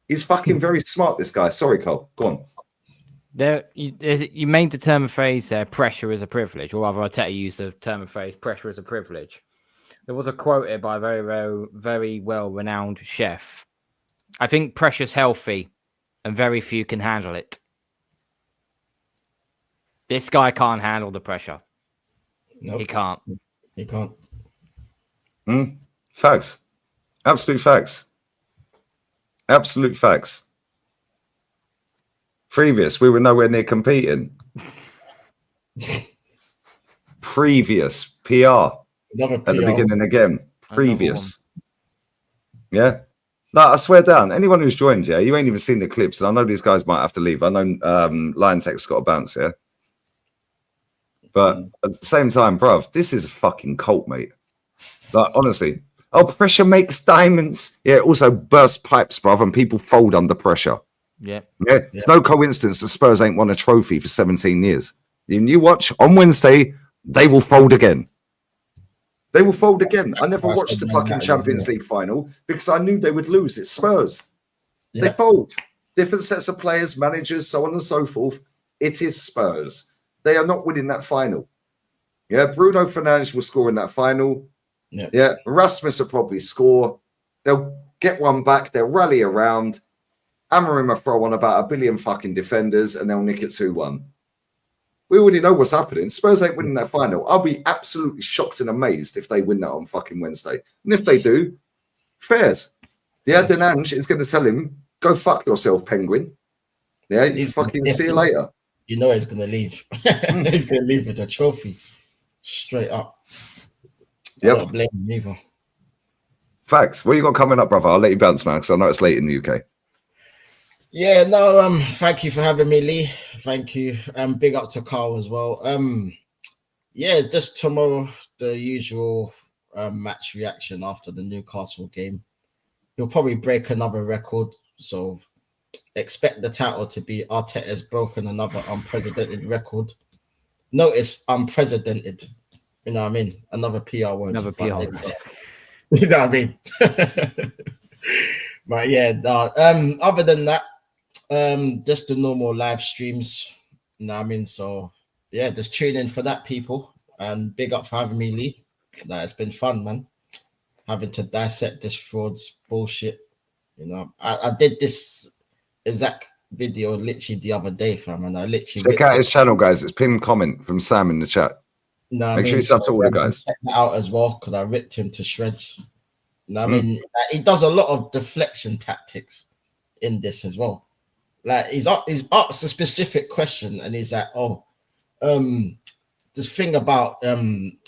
he's fucking very smart, this guy. Sorry, Cole. Go on. You made the term and phrase there, pressure is a privilege, or rather, Arteta used the term and phrase, pressure is a privilege. There was a quote here by a very well-renowned chef. I think pressure's healthy, and very few can handle it. This guy can't handle the pressure. Nope. He can't. He can't. Facts. Absolute facts. Absolute facts. Previous, we were nowhere near competing. Previous, PR. At the beginning again. Previous. Yeah. No, I swear down. Anyone who's joined, yeah, you ain't even seen the clips. And I know these guys might have to leave. I know Lion Tech's got a bounce, yeah. But at the same time, bruv, this is a fucking cult, mate. Like, honestly. Oh, pressure makes diamonds. Yeah, it also bursts pipes, bruv, and people fold under pressure. Yeah. Yeah. It's no coincidence the Spurs ain't won a trophy for 17 years. And you watch, on Wednesday, they will fold again. They will fold again. I never watched the fucking Champions League final because I knew they would lose. It's Spurs. Yeah. They fold. Different sets of players, managers, so on and so forth. It is Spurs. They are not winning that final. Yeah, Bruno Fernandes will score in that final. Yeah, Rasmus will probably score. They'll get one back. They'll rally around. Amorim will throw on about 1 billion fucking defenders and they'll nick it 2-1. We already know what's happening. Spurs ain't winning that final. I'll be absolutely shocked and amazed if they win that on fucking Wednesday. And if they do, fairs. Yeah, then Ange is going to tell him, go fuck yourself, Penguin. Yeah, he's fucking see you later. You know he's going to leave. He's going to leave with a trophy. Straight up. Yep. I don't blame him either. Facts. What you got coming up, brother? I'll let you bounce, man, because I know it's late in the UK. Yeah, no, thank you for having me, Lee. Thank you. Big up to Carl as well. Yeah, just tomorrow, the usual match reaction after the Newcastle game. He'll probably break another record, so expect the title to be Arteta's broken another unprecedented record. Notice unprecedented. You know what I mean? Another PR word. Another PR word. You know what I mean? But yeah, no, other than that, just the normal live streams. You know what I mean? So yeah, just tune in for that, people. And big up for having me, Lee. It's been fun, man. Having to dissect this fraud's bullshit. You know, I did this exact video literally the other day, fam, and I literally Check out his channel, guys. It's pinned comment from Sam in the chat. No, Make sure you sub to all the guys. Check that out as well because I ripped him to shreds. I Mm. mean, he does a lot of deflection tactics in this as well. Like he's asked a specific question and he's like, "Oh, this thing about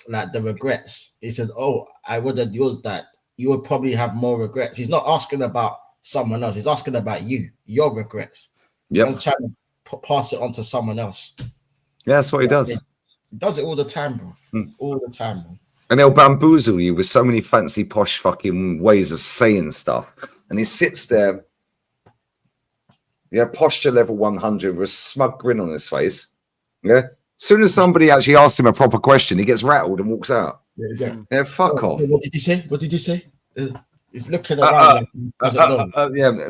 like the regrets." He said, "Oh, I would have used that. You would probably have more regrets." He's not asking about someone else. He's asking about you, your regrets. Yep. I'm trying to pass it on to someone else. Yeah, that's what he does. He does it all the time, bro. Mm. All the time, bro. And he'll bamboozle you with so many fancy posh fucking ways of saying stuff. And he sits there, posture level 100 with a smug grin on his face. Yeah. As soon as somebody actually asks him a proper question, he gets rattled and walks out. Yeah, exactly. Yeah, fuck off. What did he say? What did he say? He's looking around.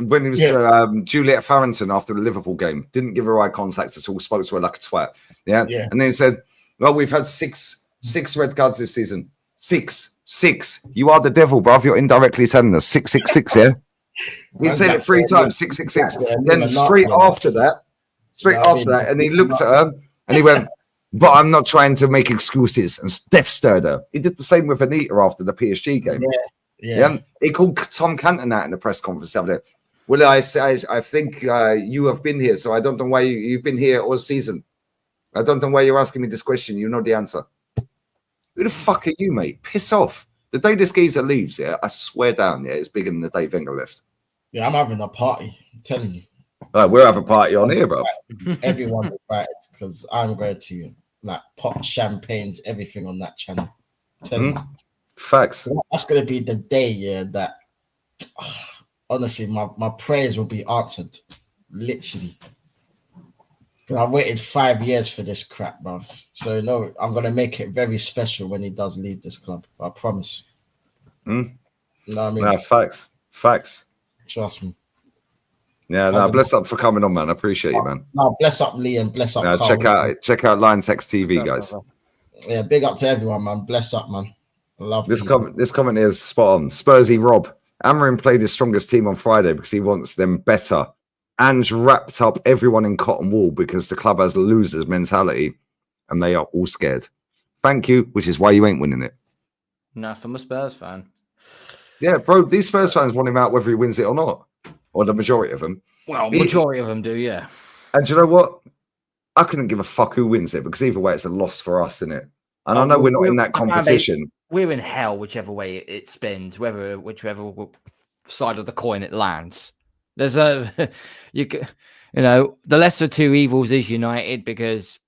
When he was Juliet Farrington after the Liverpool game, didn't give her eye contact at all, spoke to her like a twat. Yeah. And then he said, "Well, we've had six red cards this season. Six. You are the devil, bruv. You're indirectly telling us 666. Yeah." He said it 3 times. 666. Then straight after that, and he looked at her and he went, "But I'm not trying to make excuses." And Steph stirred her. He did the same with Anita after the PSG game. Yeah. He called Tom Canton out in the press conference the other day. "Well, I think you have been here, so I don't know why you've been here all season. I don't know why you're asking me this question. You know the answer." Who the fuck are you, mate? Piss off. The day this geezer leaves, I swear down, it's bigger than the day Wenger left. Yeah, I'm having a party. I'm telling you. We'll have a party on here, bro. Everyone's invited because I'm going to like pop champagnes, everything on that channel. Telling you. Facts. That's going to be the day, that honestly, my prayers will be answered. Literally. I waited 5 years for this crap, bruv. So no, I'm gonna make it very special when he does leave this club. I promise. Mm. You know what I mean? No, facts. Trust me. Yeah, no, bless up for coming on, man. I appreciate you, man. No, bless up Lee and bless up Carl. Check out Lion Text TV, guys. Yeah, big up to everyone, man. Bless up, man. I love this comment. This comment is spot on. Spursy Rob. Amarin played his strongest team on Friday because he wants them better. Ange wrapped up everyone in cotton wool because the club has losers mentality and they are all scared. Thank you, which is why you ain't winning it. No, from a Spurs fan. Yeah, bro, these Spurs fans want him out whether he wins it or not. Or the majority of them. Well, majority of them do, yeah. And do you know what? I couldn't give a fuck who wins it because either way it's a loss for us, isn't it? And I know we're not in that competition. We're in hell whichever way it spins, whichever side of the coin it lands. There's the lesser of two evils is United because,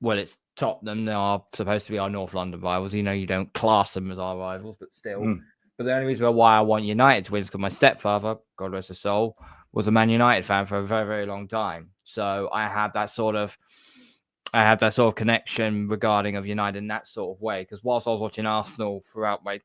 well, it's Tottenham. They are supposed to be our North London rivals. You don't class them as our rivals, but still. But the only reason why I want United to win is because my stepfather, God rest his soul, was a Man United fan for a very, very long time. So I had that sort of connection regarding of United in that sort of way. Because whilst I was watching Arsenal throughout my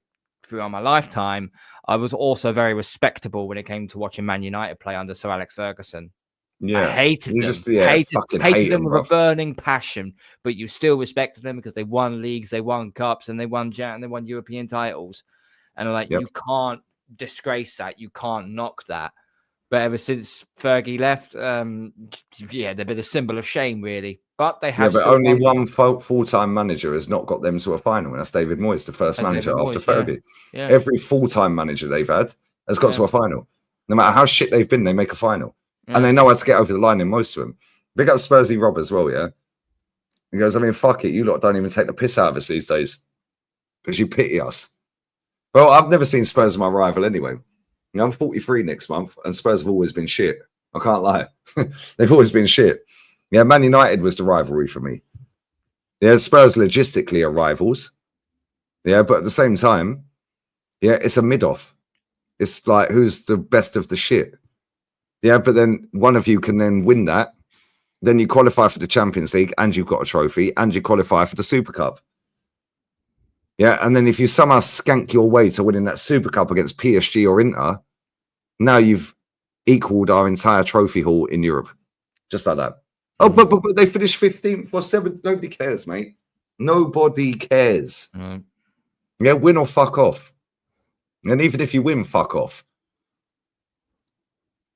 lifetime, I was also very respectable when it came to watching Man United play under Sir Alex Ferguson. Yeah, I hated them. Hated them with a burning passion, but you still respected them because they won leagues, they won cups, and they won European titles. And you can't disgrace that. You can't knock that. But ever since Fergie left, they've been a symbol of shame, really. But they have. Yeah, but only one full-time manager has not got them to a final, and that's David Moyes, the first manager after Fergie. Yeah. Every full-time manager they've had has got to a final. No matter how shit they've been, they make a final. Yeah. And they know how to get over the line in most of them. Big up Spursy Rob as well, yeah? He goes, I mean, fuck it, you lot don't even take the piss out of us these days because you pity us. Well, I've never seen Spurs as my rival anyway. I'm 43 next month, and Spurs have always been shit. I can't lie. They've always been shit. Yeah, Man United was the rivalry for me. Yeah, Spurs logistically are rivals. Yeah, but at the same time, it's a mid-off. It's like, who's the best of the shit? Yeah, but then one of you can then win that. Then you qualify for the Champions League, and you've got a trophy, and you qualify for the Super Cup. Yeah, and then if you somehow skank your way to winning that Super Cup against PSG or Inter, now you've equaled our entire trophy haul in Europe. Just like that. Oh, but they finished 15th or 7th. Nobody cares, mate. Nobody cares. Yeah, win or fuck off. And even if you win, fuck off.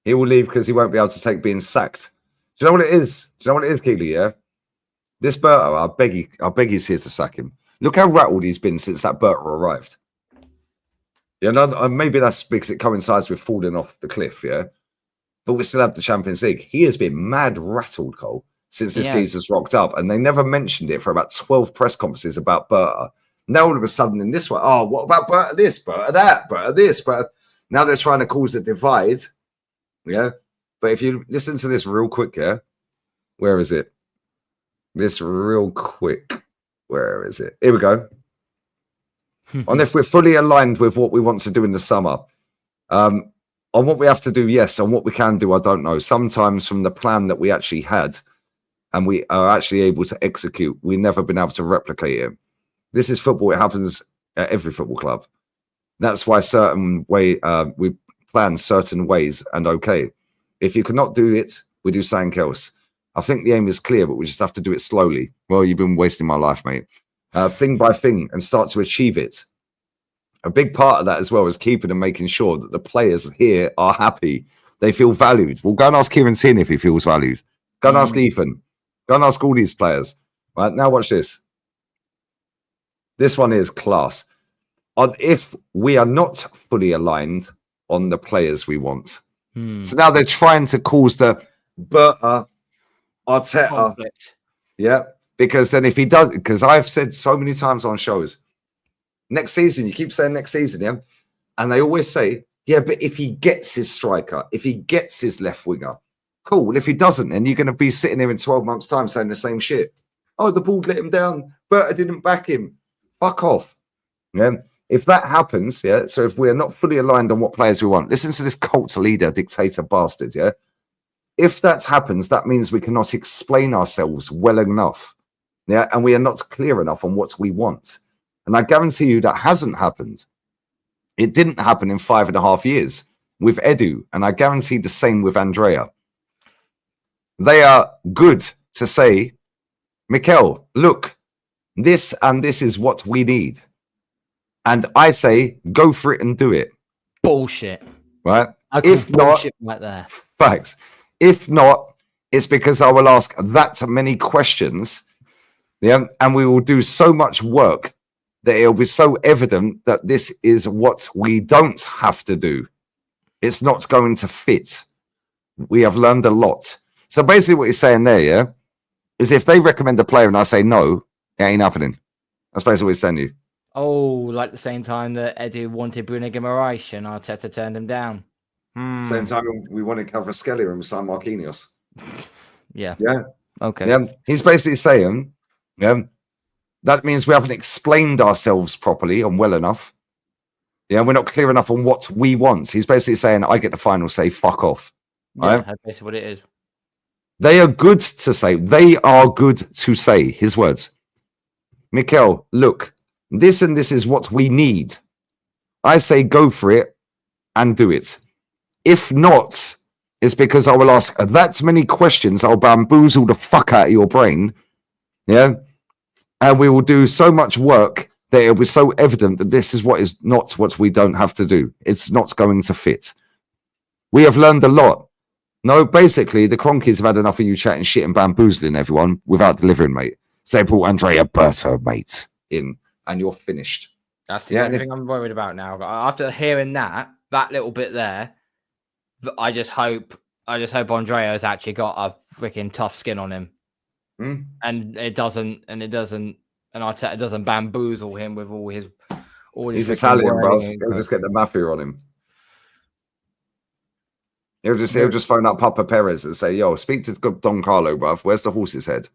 He will leave because he won't be able to take being sacked. Do you know what it is? Do you know what it is, Keely? Yeah. This Berto, I beg he's here to sack him. Look how rattled he's been since that Berto arrived. Yeah, no, maybe that's because it coincides with falling off the cliff. Yeah, but we still have the Champions League. He has been mad rattled, Cole, since this Jesus rocked up, and they never mentioned it for about 12 press conferences about Berto. Now all of a sudden in this one, oh, what about Berto this, Berto that, Berto this, Berto? Now they're trying to cause a divide. Yeah, but if you listen to this real quick, yeah, where is it? This real quick. Where is it? Here we go. On if we're fully aligned with what we want to do in the summer. On what we have to do, yes. On what we can do, I don't know. Sometimes from the plan that we actually had and we are actually able to execute, we've never been able to replicate it. This is football. It happens at every football club. That's why we plan certain ways and okay. If you cannot do it, we do something else. I think the aim is clear, but we just have to do it slowly. Well, you've been wasting my life, mate. Thing by thing, and start to achieve it. A big part of that as well is keeping and making sure that the players here are happy. They feel valued. Well, go and ask Kieran Tin if he feels valued. Go and ask Ethan. Go and ask all these players. Right, now watch this. This one is class. If we are not fully aligned on the players we want. So now they're trying to cause the Berto Arteta. Conflict. Yeah, because then if he does, because I've said so many times on shows, next season, you keep saying next season, yeah? And they always say, yeah, but if he gets his striker, if he gets his left winger, cool. Well, if he doesn't, then you're going to be sitting here in 12 months' time saying the same shit. Oh, the board let him down. Berto didn't back him. Fuck off. Yeah. If that happens, yeah, so if we're not fully aligned on what players we want, listen to this cult leader, dictator bastard, yeah? If that happens, that means we cannot explain ourselves well enough. Yeah, and we are not clear enough on what we want. And I guarantee you that hasn't happened. It didn't happen in 5.5 years with Edu, and I guarantee the same with Andrea. They are good to say, Mikel, look, this and this is what we need. And I say, go for it and do it. Bullshit. Right? If not, right there. Facts. If not, it's because I will ask that many questions, yeah, and we will do so much work that it'll be so evident that this is what we don't have to do. It's not going to fit. We have learned a lot. So basically what you're saying there, yeah, is if they recommend a player and I say no, it ain't happening. That's basically what he's telling you. Oh, like the same time that Edu wanted Bruno Guimaraes and Arteta turned him down. Same time we wanted Kvaratskhelia and San Marquinhos. Yeah. Yeah. Okay. Yeah. He's basically saying, yeah, that means we haven't explained ourselves properly and well enough. Yeah, we're not clear enough on what we want. He's basically saying, I get the final say, fuck off. Yeah, right? that's basically what it is. They are good to say. They are good to say. His words. Mikel, look, this and this is what we need. I say go for it and do it. If not, it's because I will ask that many questions. I'll bamboozle the fuck out of your brain. Yeah. And we will do so much work that it'll be so evident that this is what is not what we don't have to do. It's not going to fit. We have learned a lot. No, basically, the Cronkies have had enough of you chatting shit and bamboozling everyone without delivering, mate. So they brought Andrea Berto, mate, in, and you're finished. That's the only thing I'm worried about now. After hearing that little bit there, I just hope Andrea has actually got a freaking tough skin on him. And Arteta doesn't bamboozle him with all his He's Italian, bro. He'll just get the mafia on him. He'll just phone up Papa Perez and say, yo, speak to Don Carlo, bruv. Where's the horse's head?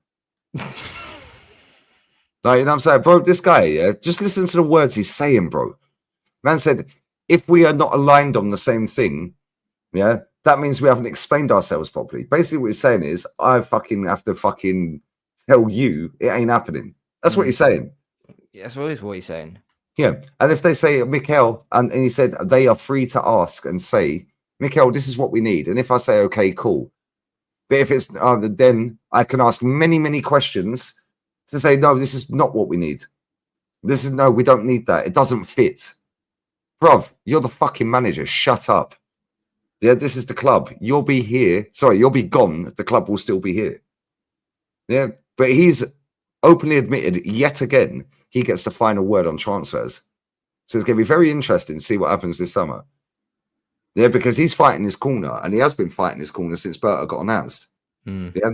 No, you know what I'm saying? Bro, this guy, yeah, just listen to the words he's saying, bro. Man said, if we are not aligned on the same thing, yeah, that means we haven't explained ourselves properly. Basically, what he's saying is, I fucking have to fucking tell you it ain't happening. That's what he's saying. Yeah, that's what he's saying. Yeah. And if they say, Mikel, and he said, they are free to ask and say, Mikel, this is what we need. And if I say, okay, cool. But if it's, then I can ask many, many questions to say, no, this is not what we need. No, we don't need that. It doesn't fit. Bruv, you're the fucking manager. Shut up. Yeah, this is the club. You'll be here. Sorry, you'll be gone. The club will still be here. Yeah, but he's openly admitted yet again he gets the final word on transfers. So it's going to be very interesting to see what happens this summer. Yeah, because he's fighting his corner, and he has been fighting his corner since Berta got announced. Yeah,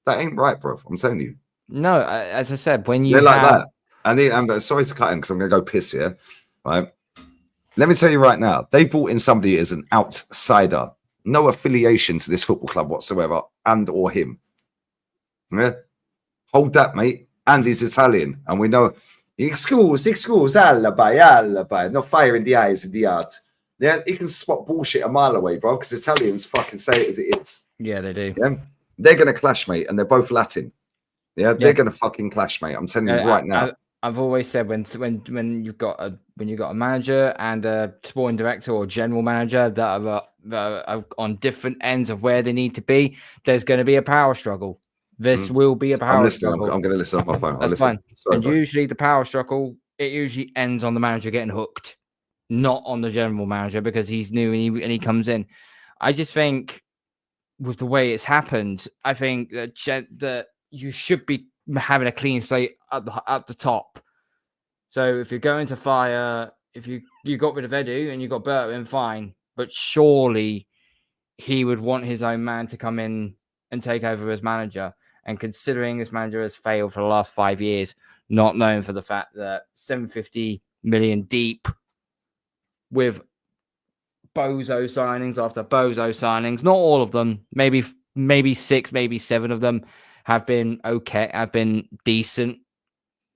that ain't right, bro. I'm telling you. No, as I said, when you They're like have... that. And I'm sorry to cut in because I'm going to go piss here. Right. Let me tell you right now, they brought in somebody as an outsider, no affiliation to this football club whatsoever, and or him. Yeah, hold that, mate. And he's Italian, and we know. Excuse, alibi. Not fire in the eyes, in the heart. Yeah, he can spot bullshit a mile away, bro. Because Italians fucking say it as it is. Yeah, they do. Yeah, they're gonna clash, mate, and they're both Latin. Yeah, they're gonna fucking clash, mate. I'm telling you right now. I've always said when you've got a manager and a sporting director or general manager that are on different ends of where they need to be, there's going to be a power struggle. This will be a power struggle. I'm going to listen on my phone. That's fine. Sorry, and usually the power struggle, it usually ends on the manager getting hooked, not on the general manager because he's new and he comes in. I just think with the way it's happened, I think that you should be having a clean slate at the top. So if you're going to fire, if you got rid of Edu and you got Bertman, fine. But surely he would want his own man to come in and take over as manager. And considering this manager has failed for the last 5 years, not known for the fact that 750 million deep with bozo signings after bozo signings, not all of them, maybe 6, maybe 7 of them have been okay, have been decent.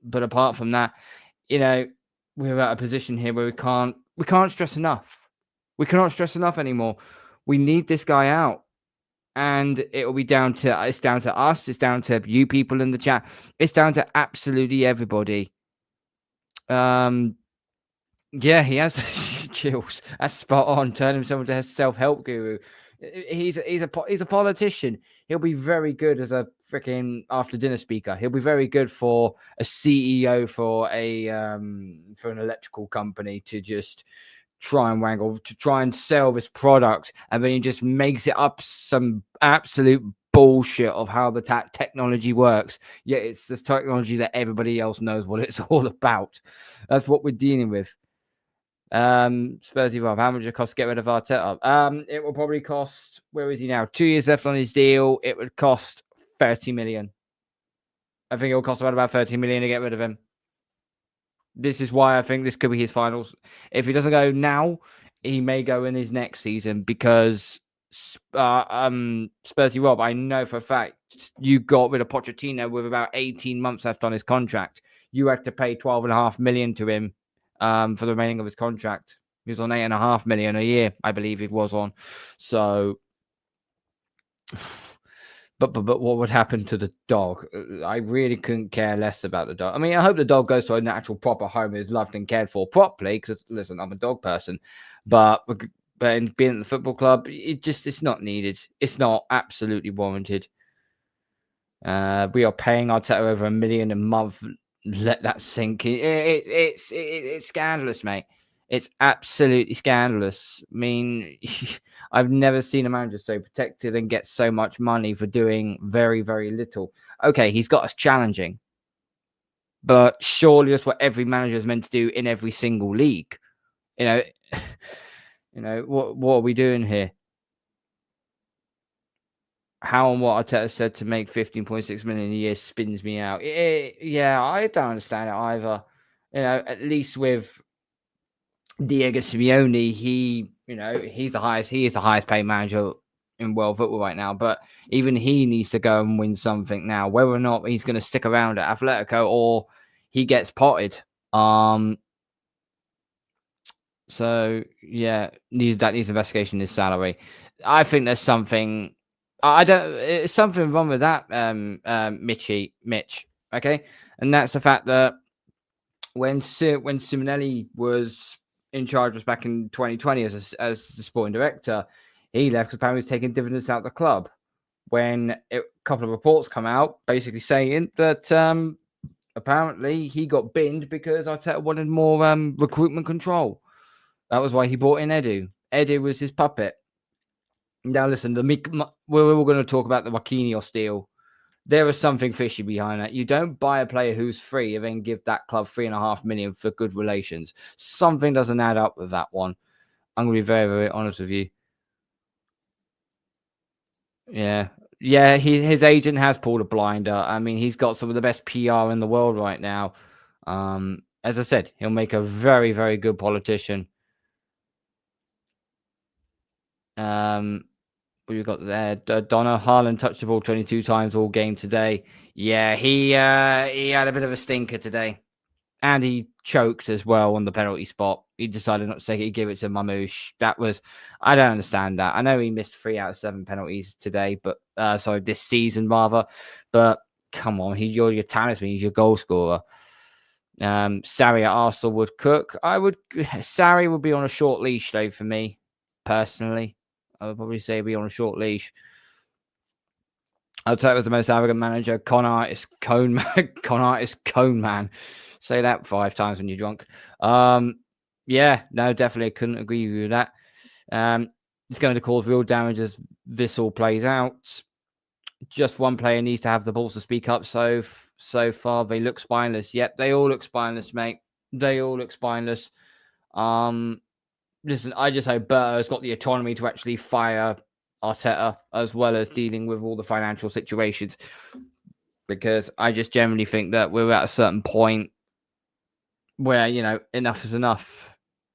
But apart from that, we're at a position here where we can't stress enough. We cannot stress enough anymore. We need this guy out. And it will be down to us, it's down to you people in the chat. It's down to absolutely everybody. Yeah, he has chills. That's spot on. Turn himself into a self-help guru. He's a politician. He'll be very good as a freaking after dinner speaker. He'll be very good for a CEO for an electrical company to just try and wangle, to try and sell this product, and then he just makes it up some absolute bullshit of how the technology works. Yeah, it's this technology that everybody else knows what it's all about. That's what we're dealing with. Spursy Rob, how much does it cost to get rid of Arteta? It will probably cost, where is he now? 2 years left on his deal. It would cost 30 million. I think it will cost about 30 million to get rid of him. This is why I think this could be his finals. If he doesn't go now, he may go in his next season because Spursy Rob, I know for a fact you got rid of Pochettino with about 18 months left on his contract. You had to pay 12.5 million to him for the remaining of his contract. He was on 8.5 million a year, I believe he was on. So, but what would happen to the dog? I really couldn't care less about the dog. I mean, I hope the dog goes to a natural proper home, is loved and cared for properly. Because listen, I'm a dog person, but in being at the football club, it's not needed. It's not absolutely warranted. We are paying Arteta over $1 million a month. Let that sink in. It's scandalous, mate. It's absolutely scandalous. I mean, I've never seen a manager so protected and get so much money for doing very, very little. Okay, he's got us challenging, but surely that's what every manager is meant to do in every single league. What are we doing here? How and what Arteta said to make 15.6 million a year spins me out. Yeah, I don't understand it either. At least with Diego Simeone, he is the highest paid manager in world football right now. But even he needs to go and win something now. Whether or not he's going to stick around at Atletico or he gets potted. So yeah, that needs investigation. His salary. I think there's something. It's something wrong with that, Mitch. Okay, and that's the fact that when Simonelli was in charge, was back in 2020 as the sporting director, he left because apparently he was taking dividends out of the club. When a couple of reports come out, basically saying that apparently he got binned because Arteta wanted more recruitment control. That was why he brought in Edu. Edu was his puppet. Now, listen, we're all going to talk about the Marquinhos deal. There is something fishy behind that. You don't buy a player who's free and then give that club $3.5 million for good relations. Something doesn't add up with that one. I'm going to be very, very honest with you. Yeah. Yeah, his agent has pulled a blinder. I mean, he's got some of the best PR in the world right now. As I said, he'll make a very, very good politician. What you got there? Donna Haaland touched the ball 22 times all game today. Yeah, he had a bit of a stinker today. And he choked as well on the penalty spot. He decided not to take it. He gave it to Mamouche. I don't understand that. I know he missed 3 out of 7 penalties today, but this season rather. But come on, you're your talisman. He's your goal scorer. Sarri at Arsenal would cook. Sarri would be on a short leash though for me, personally. I would probably say be on a short leash. I'll tell you, was the most arrogant manager. Con artist, cone man. Say that 5 times when you're drunk. Yeah, no, definitely couldn't agree with you with that. It's going to cause real damage as this all plays out. Just one player needs to have the balls to speak up. So far, they look spineless. Yep, they all look spineless, mate. They all look spineless. Listen, I just hope Berto's got the autonomy to actually fire Arteta, as well as dealing with all the financial situations, because I just generally think that we're at a certain point where, enough is enough.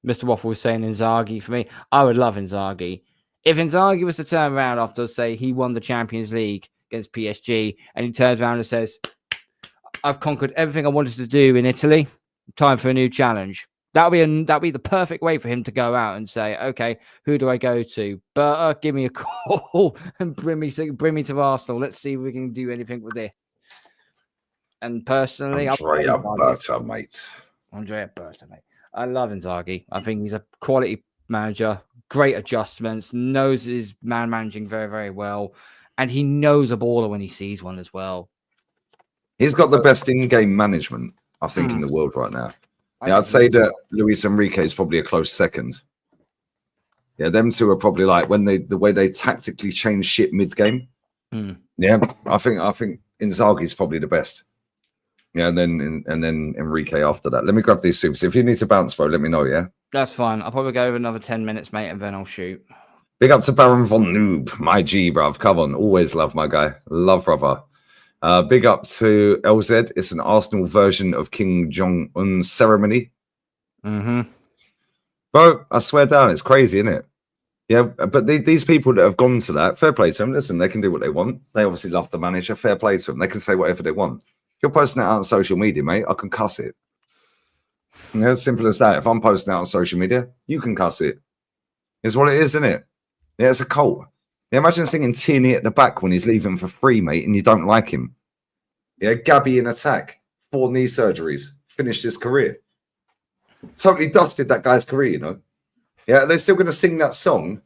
Mr. Waffle was saying Inzaghi for me. I would love Inzaghi. If Inzaghi was to turn around after, say, he won the Champions League against PSG, and he turns around and says, I've conquered everything I wanted to do in Italy, time for a new challenge. That'll be the perfect way for him to go out and say, okay, who do I go to? Berta, give me a call and bring me to Arsenal. Let's see if we can do anything with it. And personally, Andrea Berta, mate. I love Inzaghi. I think he's a quality manager, great adjustments, knows his man managing very, very well, and he knows a baller when he sees one as well. He's got the best in-game management, I think, in the world right now. Yeah, I'd say that Luis Enrique is probably a close second. Yeah, them two are probably like the way they tactically change shit mid-game. Yeah, I think Inzaghi is probably the best. Yeah, and then Enrique after that. Let me grab these soups. If you need to bounce, bro, let me know. Yeah, that's fine. I'll probably go over another 10 minutes, mate, and then I'll shoot. Big up to Baron von Noob, my G, bruv. Come on, always love my guy. Love, brother. Big up to LZ. It's an Arsenal version of King Jong-un ceremony. Bro, I swear down, it's crazy, isn't it? Yeah, but these people that have gone to that, fair play to them. Listen, they can do what they want. They obviously love the manager. Fair play to them. They can say whatever they want. If you're posting it out on social media, mate, I can cuss it. Simple as that. If I'm posting out on social media, you can cuss it. It's what it is, isn't it? Yeah, it's a cult. Yeah, imagine singing Tierney at the back when he's leaving for free, mate, and you don't like him. Yeah, Gabby in attack, 4 knee surgeries, finished his career. Totally dusted that guy's career, Yeah, they're still going to sing that song.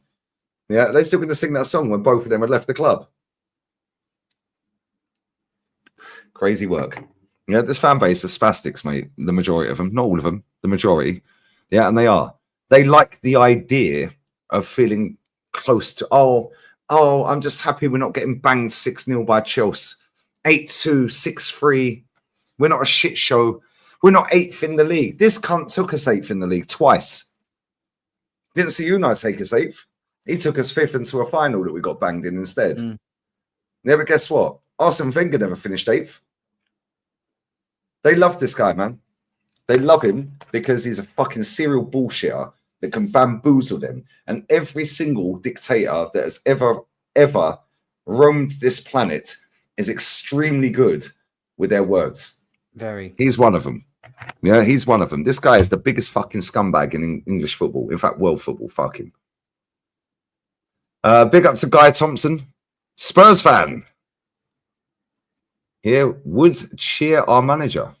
Yeah, they're still going to sing that song when both of them had left the club. Crazy work. Yeah, this fan base is spastics, mate. The majority of them, not all of them, the majority. Yeah, and they are. They like the idea of feeling close to, I'm just happy we're not getting banged 6-0 by Chelsea. 8-2, 6-3. We're not a shit show. We're not 8th in the league. This cunt took us 8th in the league twice. Didn't see Unai take us 8th. He took us 5th into a final that we got banged in instead. Yeah, but guess what? Arsene Wenger never finished 8th. They love this guy, man. They love him because he's a fucking serial bullshitter that can bamboozle them. And every single dictator that has ever roamed this planet is extremely good with their words. Very. He's one of them. Yeah, he's one of them. This guy is the biggest fucking scumbag in English football. In fact, world football. Fuck him. Big up to Guy Thompson. Spurs fan. Here would cheer our manager.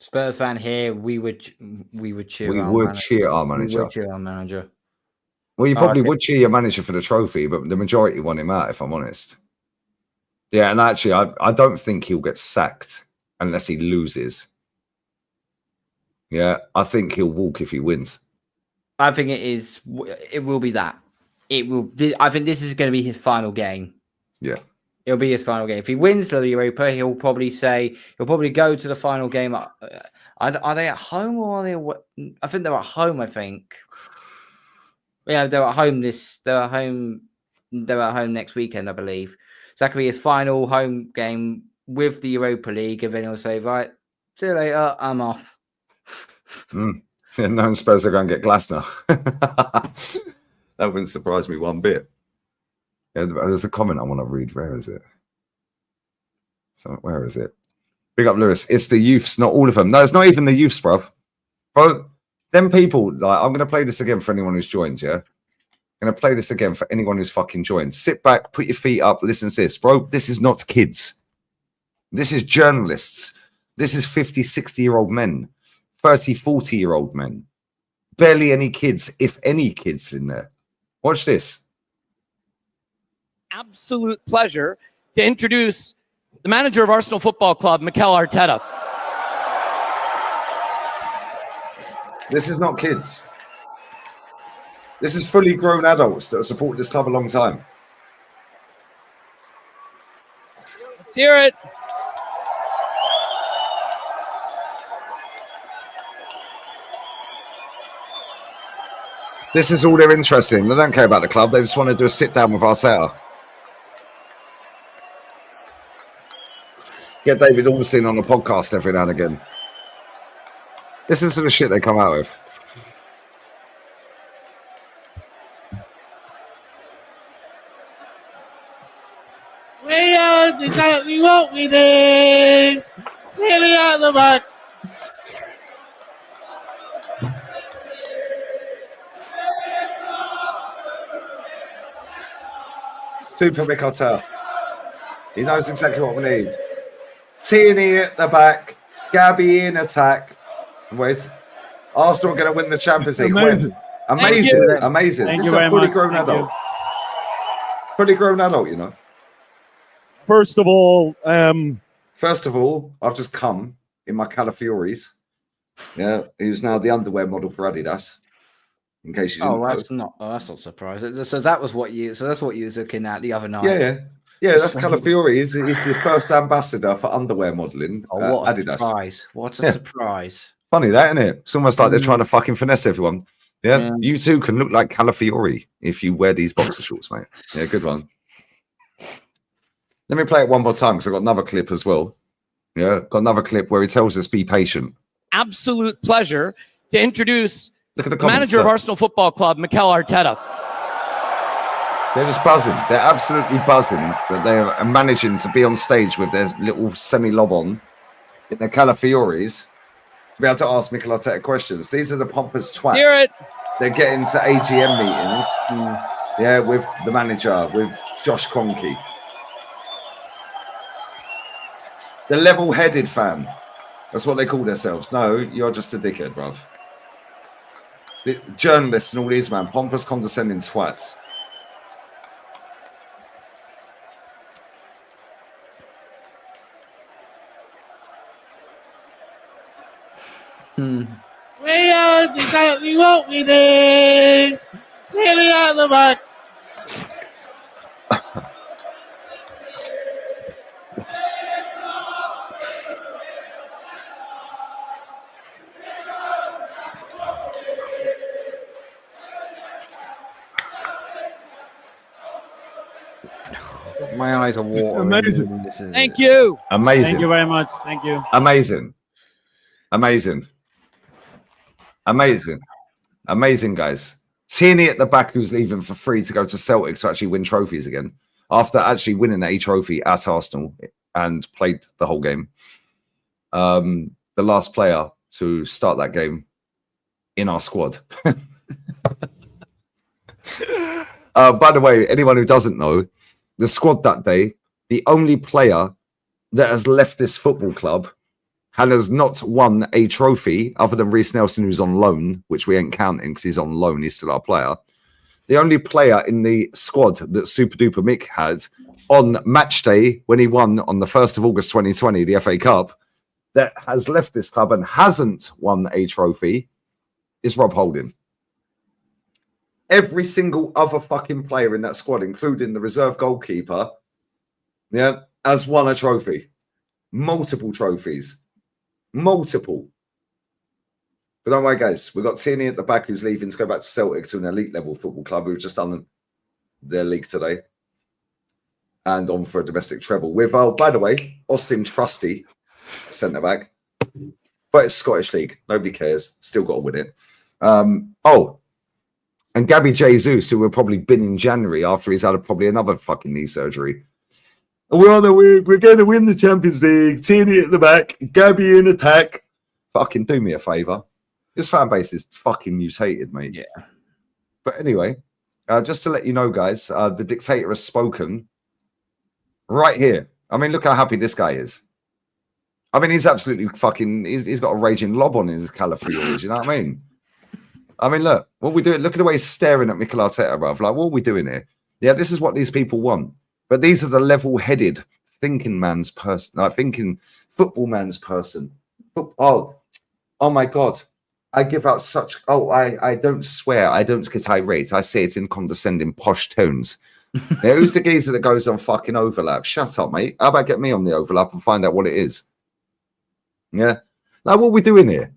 Spurs fan here. We would cheer. We would cheer our manager. We would cheer our manager. Well, you probably would cheer your manager for the trophy, but the majority want him out, if I'm honest. Yeah, and actually, I don't think he'll get sacked unless he loses. Yeah, I think he'll walk if he wins. I think it is. It will be that. It will. I think this is going to be his final game. Yeah. It'll be his final game. If he wins the Europa, he'll probably go to the final game. Are they at home or are they? I think they're at home. I think. Yeah, they're at home. They're at home. They're at home next weekend, I believe. So that could be his final home game with the Europa League, and then he'll say, "Right, see you later. I'm off." Yeah, no one Spurs are going to get Glasner. That wouldn't surprise me one bit. Yeah, there's a comment I want to read. Where is it? So where is it? Big up, Lewis. It's the youths, not all of them. No, it's not even the youths, bro. Bro, them people, like, I'm going to play this again for anyone who's joined, yeah? I'm going to play this again for anyone who's fucking joined. Sit back, put your feet up, listen to this. Bro, this is not kids. This is journalists. This is 50, 60-year-old men, 30, 40-year-old men. Barely any kids, if any kids in there. Watch this. Absolute pleasure to introduce the manager of Arsenal Football Club, Mikel Arteta. This is not kids. This is fully grown adults that have supported this club a long time. Let's hear it. This is all they're interested in. They don't care about the club. They just want to do a sit down with Arteta. Get David Ornstein on the podcast every now and again. This is the shit they come out with. We are exactly what we did. Nearly at the back. Super Mick Hotel. He knows exactly what we need. Tierney at the back. Gabby in attack. Wait. Arsenal are going to win the Champions League. Amazing. Amazing. Amazing. Thank This you is a very fully much. grown Thank adult. Fully grown adult, you know. First of all, I've just come in my Calafioris. Yeah, he's now the underwear model for Adidas. In case you didn't know. That's not surprising. So that's what you was looking at the other night. Yeah, that's Calafiori. He's the first ambassador for underwear modeling. Oh, what a Adidas. surprise! What a surprise! Funny that, isn't it? It's almost like they're trying to fucking finesse everyone. Yeah, you too can look like Calafiori if you wear these boxer shorts, mate. Yeah, good one. Let me play it one more time because I've got another clip as well. Yeah, got another clip where he tells us be patient. Absolute pleasure to introduce Look at the the comments, manager of look. Arsenal Football Club, Mikel Arteta. They're just buzzing. They're absolutely buzzing that they are managing to be on stage with their little semi-lob on in their Calafioris to be able to ask Mikel Arteta questions. These are the pompous twats. Hear it. They're getting to AGM meetings, yeah, with the manager, with Josh Kroenke. The level-headed fan. That's what they call themselves. No, you're just a dickhead, bruv. The journalists and all these, man, pompous, condescending twats. We are exactly what we did. Nearly at the back. My eyes are watering. Amazing. Thank you. Amazing. Thank you very much. Thank you. Amazing. Amazing. Amazing. Amazing, guys. Tierney at the back who's leaving for free to go to Celtic to actually win trophies again after actually winning a trophy at Arsenal and played the whole game. The last player to start that game in our squad. By the way, anyone who doesn't know, the squad that day, the only player that has left this football club and has not won a trophy other than Reece Nelson, who's on loan, which we ain't counting because he's on loan. He's still our player. The only player in the squad that Super Duper Mick had on match day when he won on the 1st of August 2020, the FA Cup, that has left this club and hasn't won a trophy is Rob Holding. every single other fucking player in that squad, including the reserve goalkeeper, has won a trophy. Multiple trophies. Multiple. But don't worry, guys. We've got Tierney at the back who's leaving to go back to Celtic, to an elite level football club who've just done their league today. And on for a domestic treble. With, by the way, Austin Trusty, centre back. But it's Scottish League. Nobody cares. Still got to win it. And Gabby Jesus, who will probably bin in January after he's had probably another fucking knee surgery. We're going to win the Champions League. Tierney at the back. Gabby in attack. Fucking do me a favour. This fan base is fucking mutated, mate. Yeah. But anyway, just to let you know, guys, the dictator has spoken right here. I mean, look how happy this guy is. I mean, he's absolutely fucking... He's got a raging lob on his Calafiores, you know what I mean? I mean, look, what we doing? Look at the way he's staring at Mikel Arteta, bruv. Like, what are we doing here? Yeah, this is what these people want. But these are the level-headed, thinking man's person, like thinking football man's person. Oh my God. I give out such... I don't swear. I don't get irate. I say it in condescending, posh tones. Yeah, who's the geezer that goes on fucking overlap? Shut up, mate. How about get me on the overlap and find out what it is? Yeah. Like, what are we doing here?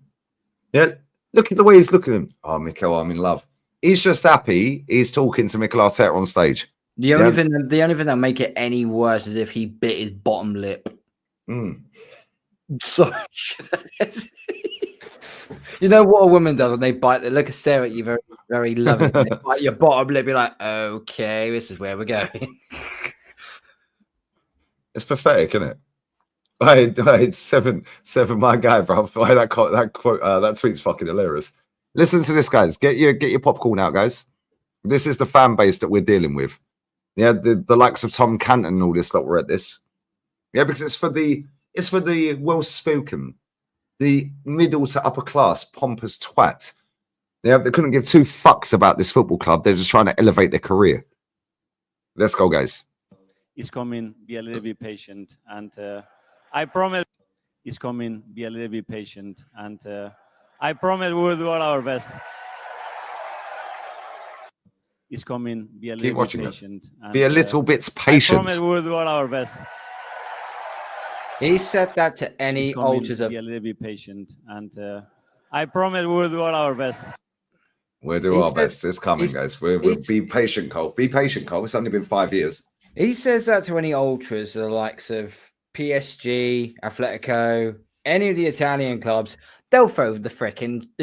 Yeah. Look at the way he's looking at him. Oh, Mikel, I'm in love. He's just happy he's talking to Mikel Arteta on stage. The only thing that'll make it any worse is if he bit his bottom lip. So, you know what a woman does when they bite? They look and stare at you very, very loving. They bite your bottom lip. You're like, okay, this is where we're going. It's pathetic, isn't it? I had seven, my guy, bro. That tweet's fucking hilarious. Listen to this, guys. Get your popcorn out, guys. This is the fan base that we're dealing with. Yeah, the likes of Tom Canton and all this lot were at this. Yeah, because it's for the well-spoken, the middle to upper class pompous twat. Yeah, they couldn't give two fucks about this football club. They're just trying to elevate their career. Let's go, guys. It's coming. Be a little bit patient, and I promise it's coming. Be a little bit patient, and I promise we'll do all our best. It's coming. Be a little bit patient. And, be a little bit patient. I promise we'll do all our best. He said that to any ultras. Be a little bit patient, and I promise we'll do all our best. We'll do our best. It's coming, guys. We'll be patient, Cole. Be patient, Cole. It's only been 5 years. He says that to any ultras, the likes of PSG, Atletico, any of the Italian clubs. They'll throw the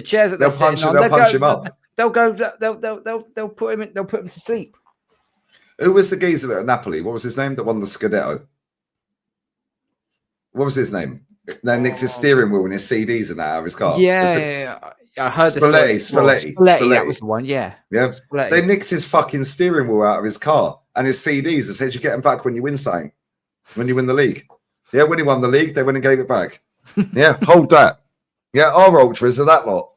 chairs that they're sitting on. They'll punch him up. They'll put him in. They'll put him to sleep. Who was the geezer at Napoli? What was his name that won the Scudetto? What was his name? They nicked his steering wheel and his CDs and that out of his car. Yeah. I heard Spalletti. That was the one. Yeah. Spalletti. They nicked his fucking steering wheel out of his car and his CDs. They said you get them back when you win something, when you win the league. Yeah, when he won the league, they went and gave it back. Yeah, hold that. Yeah, our ultras are that lot.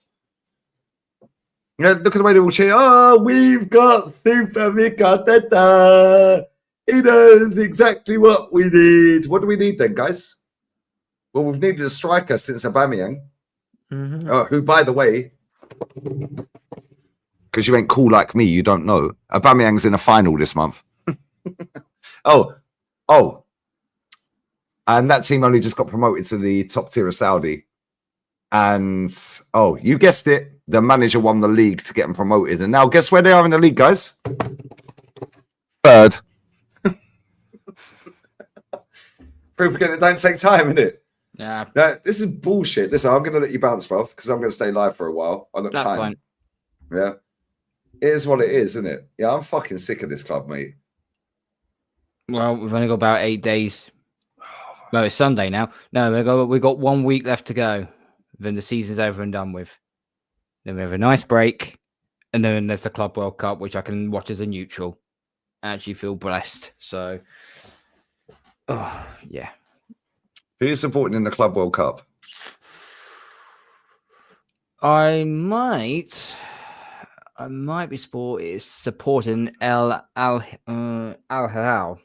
Yeah, look at the way they all cheer. Oh, we've got Super Mikel Arteta. He knows exactly what we need. What do we need then, guys? Well, we've needed a striker since Aubameyang. Who, by the way, because you ain't cool like me, you don't know. Aubameyang's in a final this month. And that team only just got promoted to the top tier of Saudi. And, you guessed it, the manager won the league to get them promoted. And now guess where they are in the league, guys? Third. Proof again, it don't take time, innit? Yeah. This is bullshit. Listen, I'm going to let you bounce, bruv, because I'm going to stay live for a while. I've got time. Fine. Yeah. It is what it is, isn't it? Yeah, I'm fucking sick of this club, mate. Well, we've only got about 8 days. Well, it's Sunday now. No, we've got 1 week left to go. Then the season's over and done with. Then we have a nice break. And then there's the Club World Cup, which I can watch as a neutral. I actually feel blessed. So, yeah. Who are you supporting in the Club World Cup? I might be supporting Al Hilal.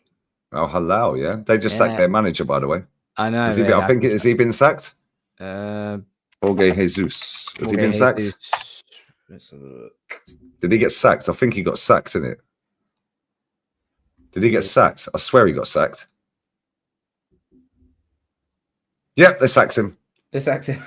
Al Hilal, yeah. They just sacked their manager, by the way. I know. Has he been sacked? Jorge Jesus. Has he been sacked? Let's have a look. Did he get sacked? I think he got sacked, didn't it? Did he get sacked? I swear he got sacked. Yep, they sacked him. They sacked him.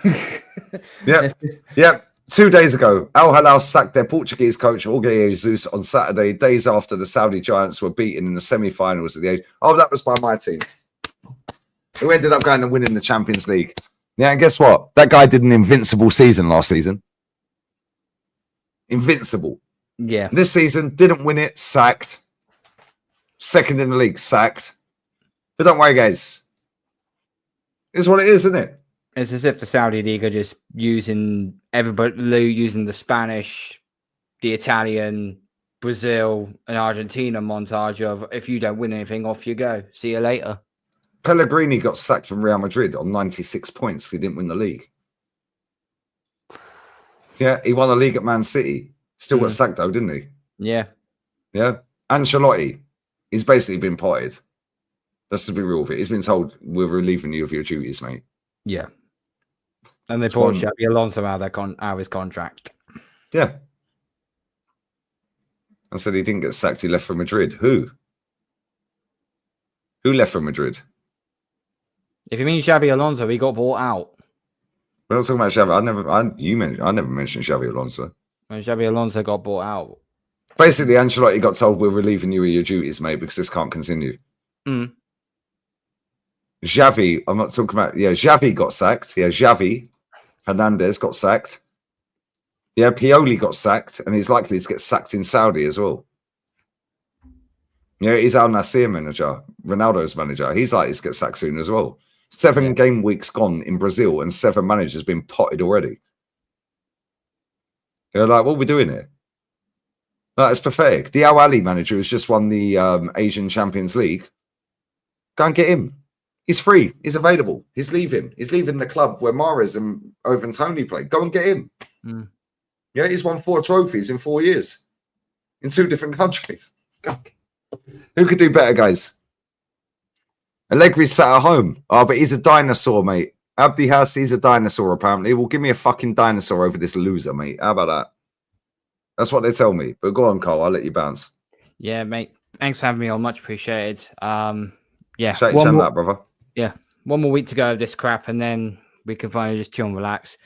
Yep. 2 days ago, Al Hilal sacked their Portuguese coach, Jorge Jesus, on Saturday, days after the Saudi Giants were beaten in the semi-finals at the age. Oh, that was by my team, who ended up going and winning the Champions League. Yeah, and guess what? That guy did an invincible season last season. Invincible. Yeah. This season, didn't win it, sacked. Second in the league, sacked. But don't worry, guys. It's what it is, isn't it? It's as if the Saudi League are just using everybody, using the Spanish, the Italian, Brazil, and Argentina montage of if you don't win anything, off you go. See you later. Pellegrini got sacked from Real Madrid on 96 points. He didn't win the league. Yeah, he won the league at Man City. Still got sacked though, didn't he? Yeah. Yeah. Ancelotti, he's basically been potted. Let's just be real with it. He's been told, we're relieving you of your duties, mate. Yeah. And they brought Xabi Alonso out of his contract. Yeah. I said he didn't get sacked. He left for Madrid. Who? Who left for Madrid? If you mean Xabi Alonso, he got bought out. We're not talking about Xavi. I never mentioned Xabi Alonso. When Xabi Alonso got bought out. Basically, Ancelotti got told, we're relieving you of your duties, mate, because this can't continue. Mm. Xavi, I'm not talking about, Xavi got sacked. Yeah, Xavi Hernandez got sacked. Yeah, Pioli got sacked, and he's likely to get sacked in Saudi as well. Yeah, he's Al Nassr manager, Ronaldo's manager. He's likely to get sacked soon as well. 7 game weeks gone in Brazil, and 7 managers been potted already. They're like, what are we doing here? No, it's pathetic. The Al Ali manager who's just won the Asian Champions League. Go and get him. He's free. He's available. He's leaving. He's leaving the club where Mahrez and Ivan Toney play. Go and get him. Mm. Yeah, he's won 4 trophies in 4 years in 2 different countries. Who could do better, guys? Allegri's sat at home. Oh, but he's a dinosaur, mate. Abdi House, he's a dinosaur, apparently. Well, give me a fucking dinosaur over this loser, mate. How about that? That's what they tell me. But go on, Cole. I'll let you bounce. Yeah, mate. Thanks for having me on. Much appreciated. Yeah. Shake that, brother. Yeah. 1 more week to go of this crap, and then we can finally just chill and relax.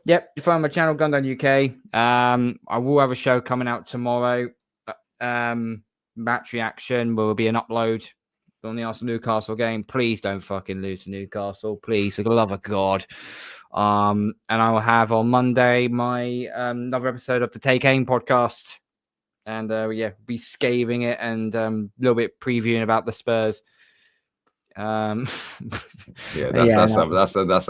Yep. You find my channel, Gundown UK. I will have a show coming out tomorrow. Match reaction will be an upload on the Arsenal Newcastle game. Please don't fucking lose to Newcastle, please, for the love of God. And I will have on Monday my another episode of the Take Aim podcast, and be scathing it and a little bit previewing about the Spurs. That's a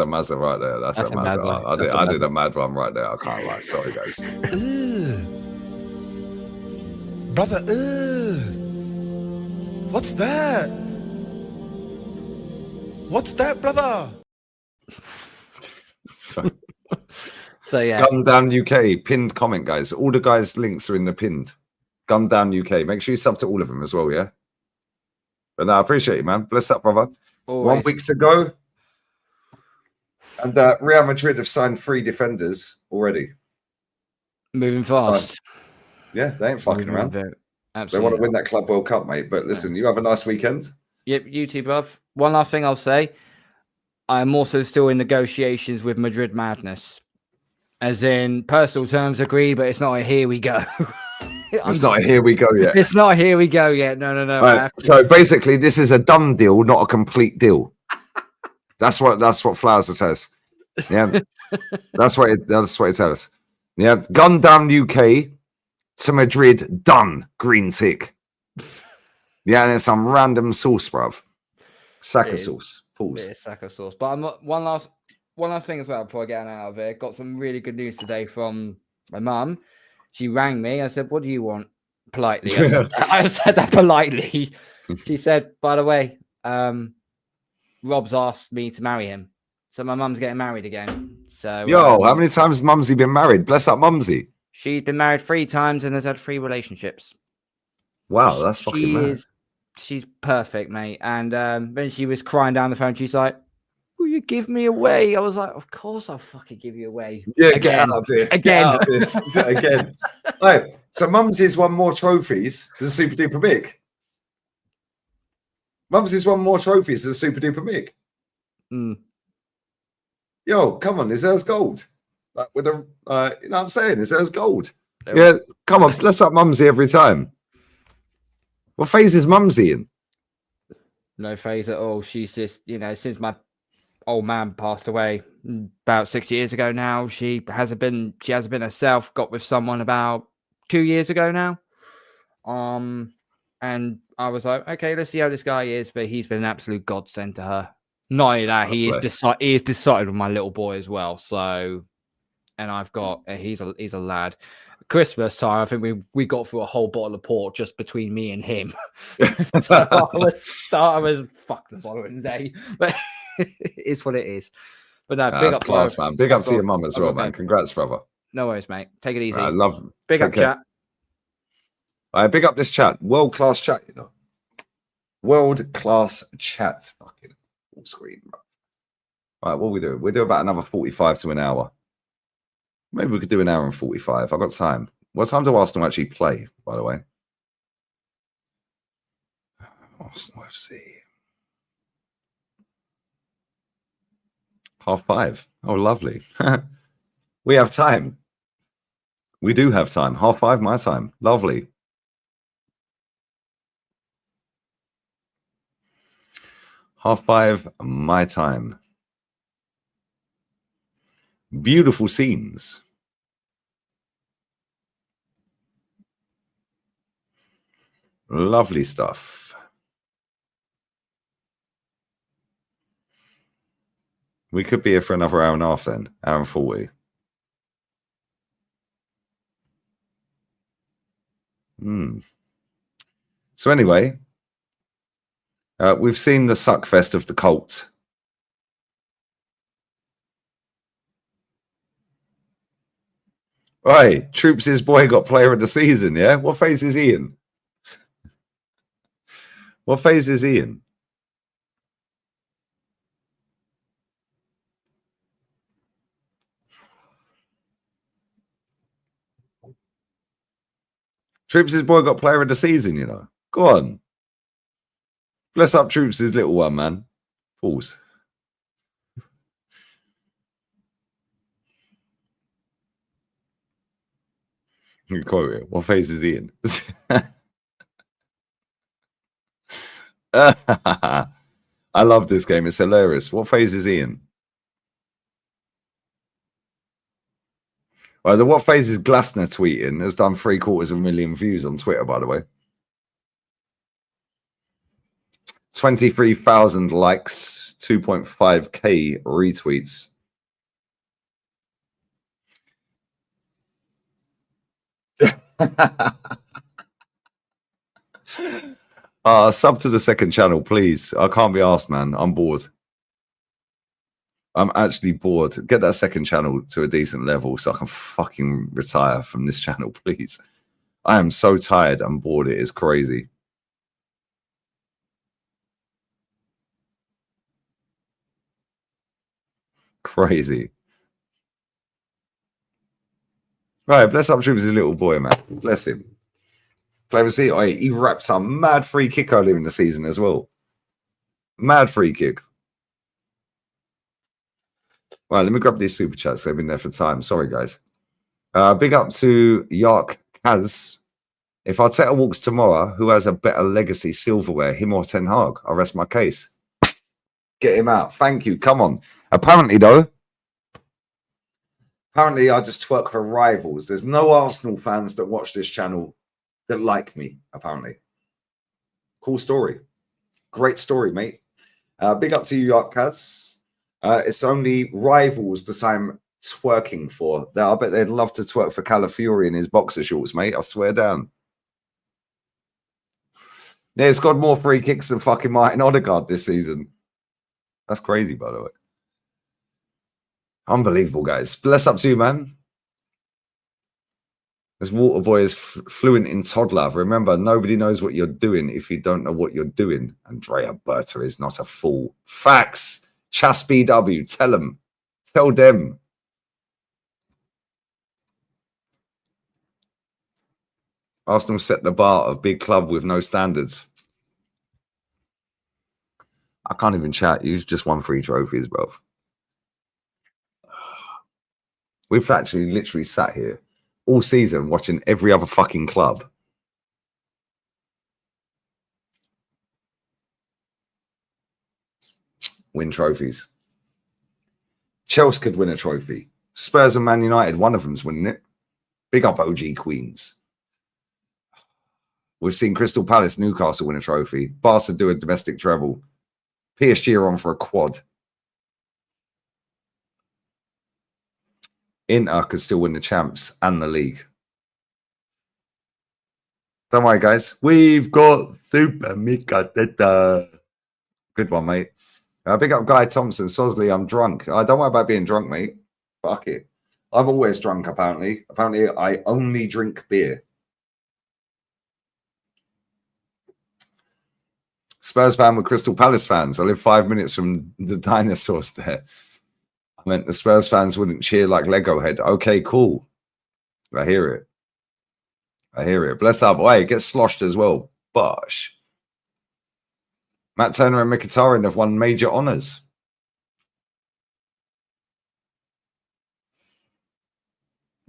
mazza right there. That's a mazza. I did a mad one right there. I can't lie. Sorry, guys. Brother, what's that? What's that, brother? So yeah, Gun Down UK pinned comment, guys. All the guys' links are in the pinned. Gun Down UK. Make sure you sub to all of them as well, yeah. But no, I appreciate you, man. Bless up, brother. Always. 1 week to go, and Real Madrid have signed 3 defenders already. Moving fast. Yeah, they ain't fucking around. Absolutely. They want to win that Club World Cup, mate. But listen, you have a nice weekend. Yep, you too, bruv. One last thing I'll say. I'm also still in negotiations with Madrid Madness. As in, personal terms agreed, but it's not a here we go. It's not a here we go yet. It's not a here we go yet. No. Right. So basically, this is a done deal, not a complete deal. That's what Flowers says. Yeah, that's what it tells. Yeah, Gun Down UK to Madrid, done. Green tick. Yeah, and it's some random sauce, bruv. Saka sauce. Pause. It is Saka sauce. But I'm not, one last thing as well before I get out of here. Got some really good news today from my mum. She rang me. I said, "What do you want?" Politely. I said that politely. She said, "By the way, Rob's asked me to marry him." So my mum's getting married again. So how many times Mumsy been married? Bless up Mumsy. She's been married 3 times and has had 3 relationships. Wow, that's fucking mad. She's perfect, mate. And when she was crying down the phone, she's like, will you give me away? I was like, of course I'll fucking give you away. Yeah, Again. get out of here. Again. Get out of here. Again. Right. So Mumsy's won more trophies than Super Duper Mick. Mumsy's won more trophies than Super Duper Mick. Mm. Yo, come on, deserves gold. Like with a, you know what I'm saying? Deserves gold. Yeah, come on, bless up Mumsy every time. What phase is Mumsy in? No phase at all. She's just, you know, since my old man passed away about 6 years ago now, she hasn't been herself. Got with someone about 2 years ago now. And I was like, okay, let's see how this guy is. But he's been an absolute godsend to her. Not only that, he is besotted with my little boy as well. So, and I've got he's a lad. Christmas time, I think we got through a whole bottle of port just between me and him. So I was fucked the following day, but it's what it is. But no, big up, class, bro. man. Big up to your mum as well, man. Congrats, brother. No worries, mate. Take it easy. I love. Big up, chat. All right, big up this chat. World class chat, you know. World class chat. Fucking full screen, bro. All right, what we do? We do about another 45 to an hour. Maybe we could do an hour and 45. I've got time. What time do Arsenal actually play, by the way? Arsenal FC. 5:30. Oh, lovely. We have time. We do have time. 5:30 my time. Lovely. Half 5 my time. Beautiful scenes. Lovely stuff. We could be here for another hour and a half then. Hour and 40. So anyway, we've seen the suckfest of the cult. Right, Troops' boy got player of the season, yeah? What phase is he in? What phase is he in? Troops' boy got player of the season, you know. Go on. Bless up Troops' little one, man. Pause. You quote it. What phase is he in? I love this game. It's hilarious. What phase is he in? Well, the what phase is Glasner tweeting has done 750,000 views on Twitter, by the way. 23,000 likes, 2.5k retweets. Sub to the second channel, please. I can't be asked, man. I'm bored. I'm actually bored. Get that second channel to a decent level so I can fucking retire from this channel, please. I am so tired and bored. It is crazy. Crazy. Right, bless up Troops' little boy, man. Bless him. Clever see, he wrapped some mad free kick earlier in the season as well. Mad free kick. Right, let me grab these super chats. They've been there for time. Sorry, guys. Big up to Yark Kaz. If Arteta walks tomorrow, who has a better legacy silverware, him or Ten Hag? I rest my case. Get him out. Thank you. Come on. Apparently, though, I just twerk for rivals. There's no Arsenal fans that watch this channel that like me, apparently. Cool story. Great story, mate. Big up to you, Yark Kaz. It's only rivals that I'm twerking for. I bet they'd love to twerk for Calafiori in his boxer shorts, mate. I swear down. Yeah, it's got more free kicks than fucking Martin Odegaard this season. That's crazy, by the way. Unbelievable, guys. Bless up to you, man. This Waterboy is fluent in toddler. Remember, nobody knows what you're doing if you don't know what you're doing. Andrea Berta is not a fool. Facts. Chas BW, tell them. Tell them. Arsenal set the bar of big club with no standards. I can't even chat. You just won 3 trophies, bro. We've actually literally sat here all season watching every other fucking club win trophies. Chelsea could win a trophy. Spurs and Man United, one of them's winning it. Big up OG Queens. We've seen Crystal Palace, Newcastle win a trophy. Barca do a domestic treble. PSG are on for a quad. Inter could still win the champs and the league. Don't worry, guys. We've got Super Mika Teta. Good one, mate. Big up Guy Thompson. Sosley, I'm drunk. Don't worry about being drunk, mate. Fuck it. I'm always drunk, apparently. Apparently, I only drink beer. Spurs fan with Crystal Palace fans. I live 5 minutes from the dinosaurs there. I meant the Spurs fans wouldn't cheer like Lego head. Okay, cool. I hear it. I hear it. Bless up. Hey, it gets sloshed as well. Bosh. Matt Turner and Mkhitaryan have won major honours.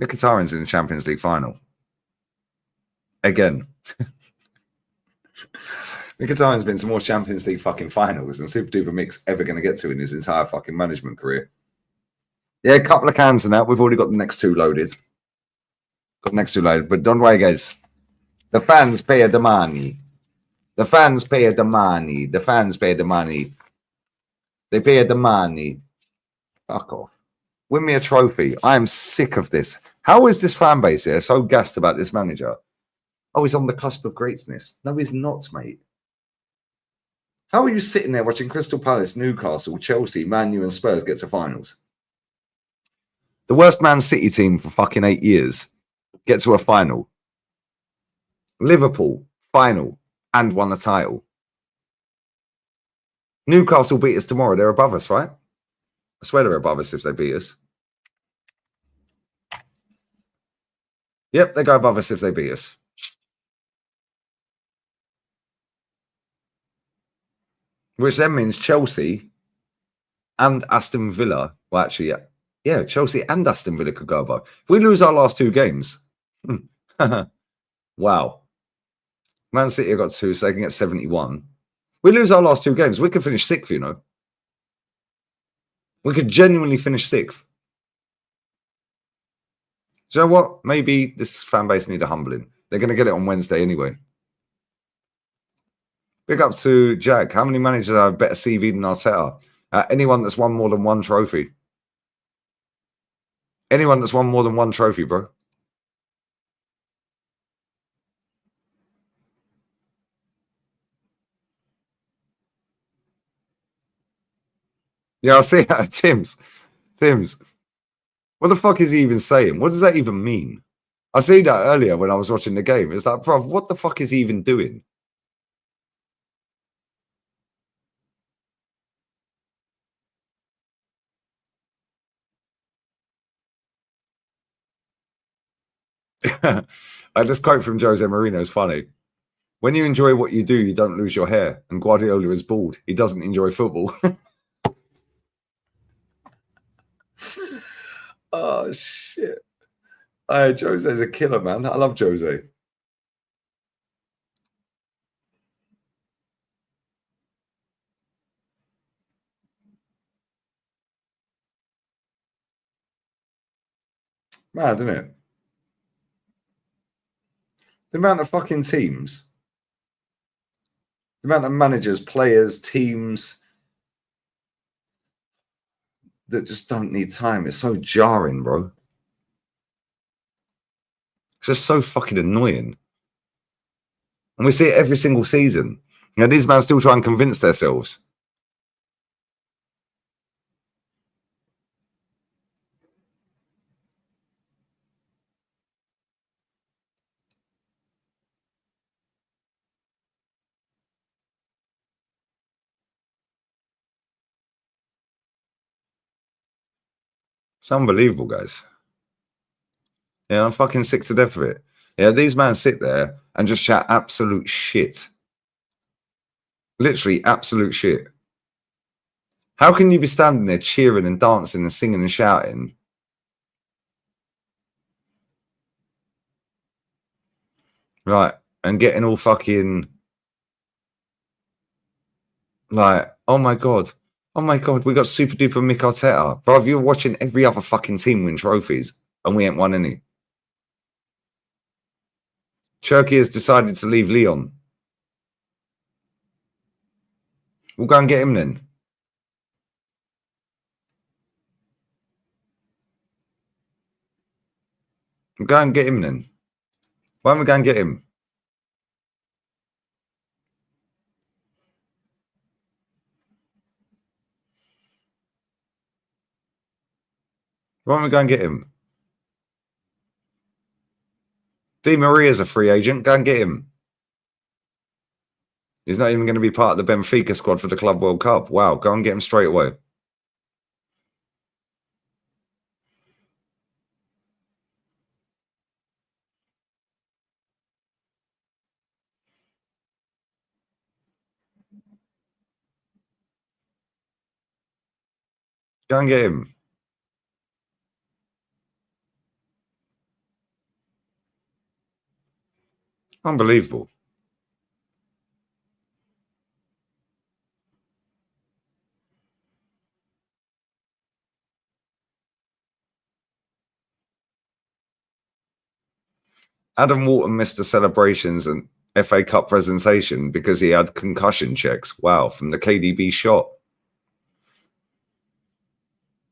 Mkhitaryan's in the Champions League final. Again. Mkhitaryan's been to more Champions League fucking finals than Super Duper Mix ever going to get to in his entire fucking management career. Yeah, a couple of cans and that. We've already got the next 2 loaded. Got the next 2 loaded. But don't worry, guys. The fans pay the money. The fans pay the money. The fans pay the money. They pay the money. Fuck off. Win me a trophy. I am sick of this. How is this fan base here so gassed about this manager? Oh, he's on the cusp of greatness. No, he's not, mate. How are you sitting there watching Crystal Palace, Newcastle, Chelsea, Man U and Spurs get to finals? The worst Man City team for fucking 8 years get to a final. Liverpool, final, and won a title. Newcastle beat us tomorrow. They're above us, right? I swear they're above us if they beat us. Yep, they go above us if they beat us. Which then means Chelsea and Aston Villa. Well, actually, yeah, Chelsea and Aston Villa could go above. If we lose our last 2 games, wow. Man City have got 2, so they can get 71. We lose our last 2 games, we could finish 6th, you know. We could genuinely finish 6th. Do you know what? Maybe this fan base need a humbling. They're going to get it on Wednesday anyway. Big up to Jack. How many managers have a better CV than Arteta? Anyone that's won more than 1 trophy. Anyone that's won more than 1 trophy, bro. Yeah, I'll see that. Tim's. What the fuck is he even saying? What does that even mean? I seen that earlier when I was watching the game. It's like, bro, what the fuck is he even doing? This quote from Jose Mourinho is funny. When you enjoy what you do, you don't lose your hair. And Guardiola is bald. He doesn't enjoy football. Oh, shit. Jose's a killer, man. I love Jose. Mad, isn't it? The amount of fucking teams, the amount of managers, players, teams that just don't need time. It's so jarring, bro. It's just so fucking annoying. And we see it every single season. You know, these men still try and convince themselves. It's unbelievable, guys. Yeah, I'm fucking sick to death of it. Yeah, these men sit there and just chat absolute shit. Literally absolute shit. How can you be standing there cheering and dancing and singing and shouting? Right, and getting all fucking like, oh my god, we got super duper Mick Arteta. Bro, you're watching every other fucking team win trophies and we ain't won any. Turkey has decided to leave Leon. We'll go and get him then. We'll go and get him then. Why don't we go and get him? Why don't we go and get him? Di Maria's a free agent. Go and get him. He's not even going to be part of the Benfica squad for the Club World Cup. Wow, go and get him straight away. Go and get him. Unbelievable. Adam Walton missed the celebrations and FA Cup presentation because he had concussion checks. Wow, from the KDB shot.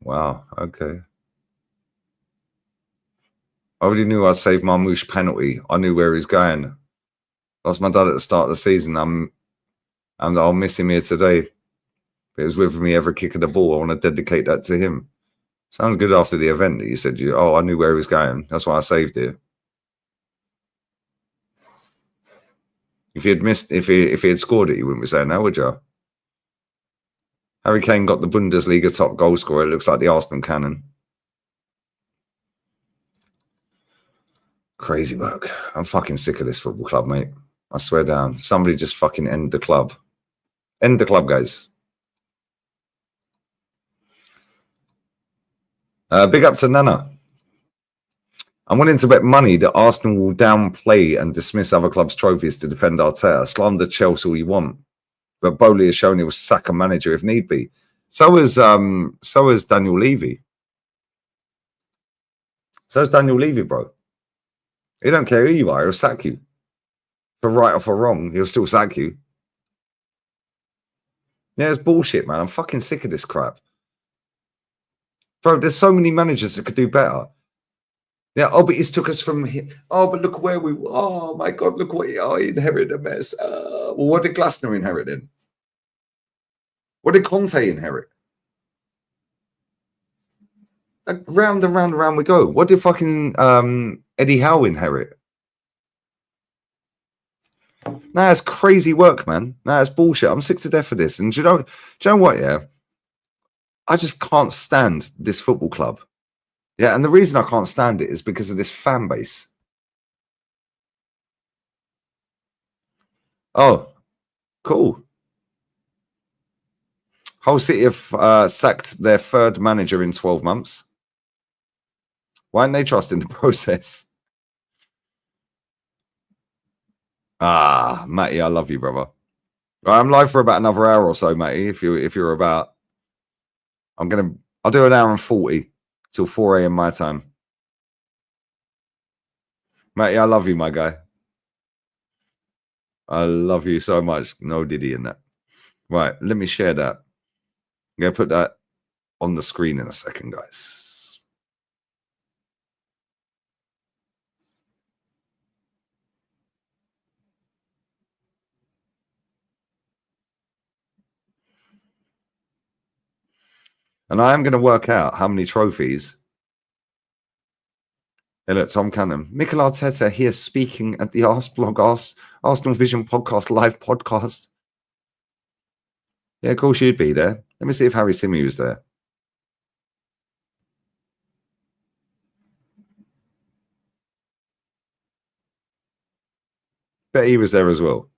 Wow, okay. I already knew I'd save Marmouche penalty. I knew where he's going. Lost my dad at the start of the season. I'll miss him here today. But it was with me every kick of the ball. I want to dedicate that to him. Sounds good after the event that you said, I knew where he was going. That's why I saved it. If he had missed, if he had scored it, you wouldn't be saying that, would you? Harry Kane got the Bundesliga top goal scorer. It looks like the Arsenal cannon. Crazy work. I'm fucking sick of this football club, mate. I swear down. Somebody just fucking end the club. End the club, guys. Big up to Nana. I'm willing to bet money that Arsenal will downplay and dismiss other clubs' trophies to defend Arteta. Slander Chelsea all you want. But Bowley has shown he will sack a manager if need be. So has Daniel Levy. So is Daniel Levy, bro. He don't care who you are, he'll sack you. For right or for wrong, he'll still sack you. Yeah, it's bullshit, man. I'm fucking sick of this crap. Bro, there's so many managers that could do better. Yeah, but he's took us from here. Oh, but look where we were. Oh, my God, look what he inherited a mess. Well, what did Glasner inherit then? What did Conte inherit? Like, round and round and round we go. What did fucking Eddie Howe inherit? Nah, it's crazy work, man. Nah, it's bullshit. I'm sick to death of this. And do you know what, yeah? I just can't stand this football club. Yeah, and the reason I can't stand it is because of this fan base. Oh, cool. Hull City have sacked their third manager in 12 months. Why aren't they trusting the process? Ah, Matty, I love you, brother. I'm live for about another hour or so, Matty. If you're about, I'll do an hour and 40 till 4 a.m. my time. Matty, I love you, my guy. I love you so much. No Diddy in that. Right, let me share that. I'm going to put that on the screen in a second, guys. And I am going to work out how many trophies. Hey, look, Tom Cannon. Mikel Arteta here speaking at the Arsenal Vision podcast, live podcast. Yeah, of course you'd be there. Let me see if Harry Simi was there. Bet he was there as well.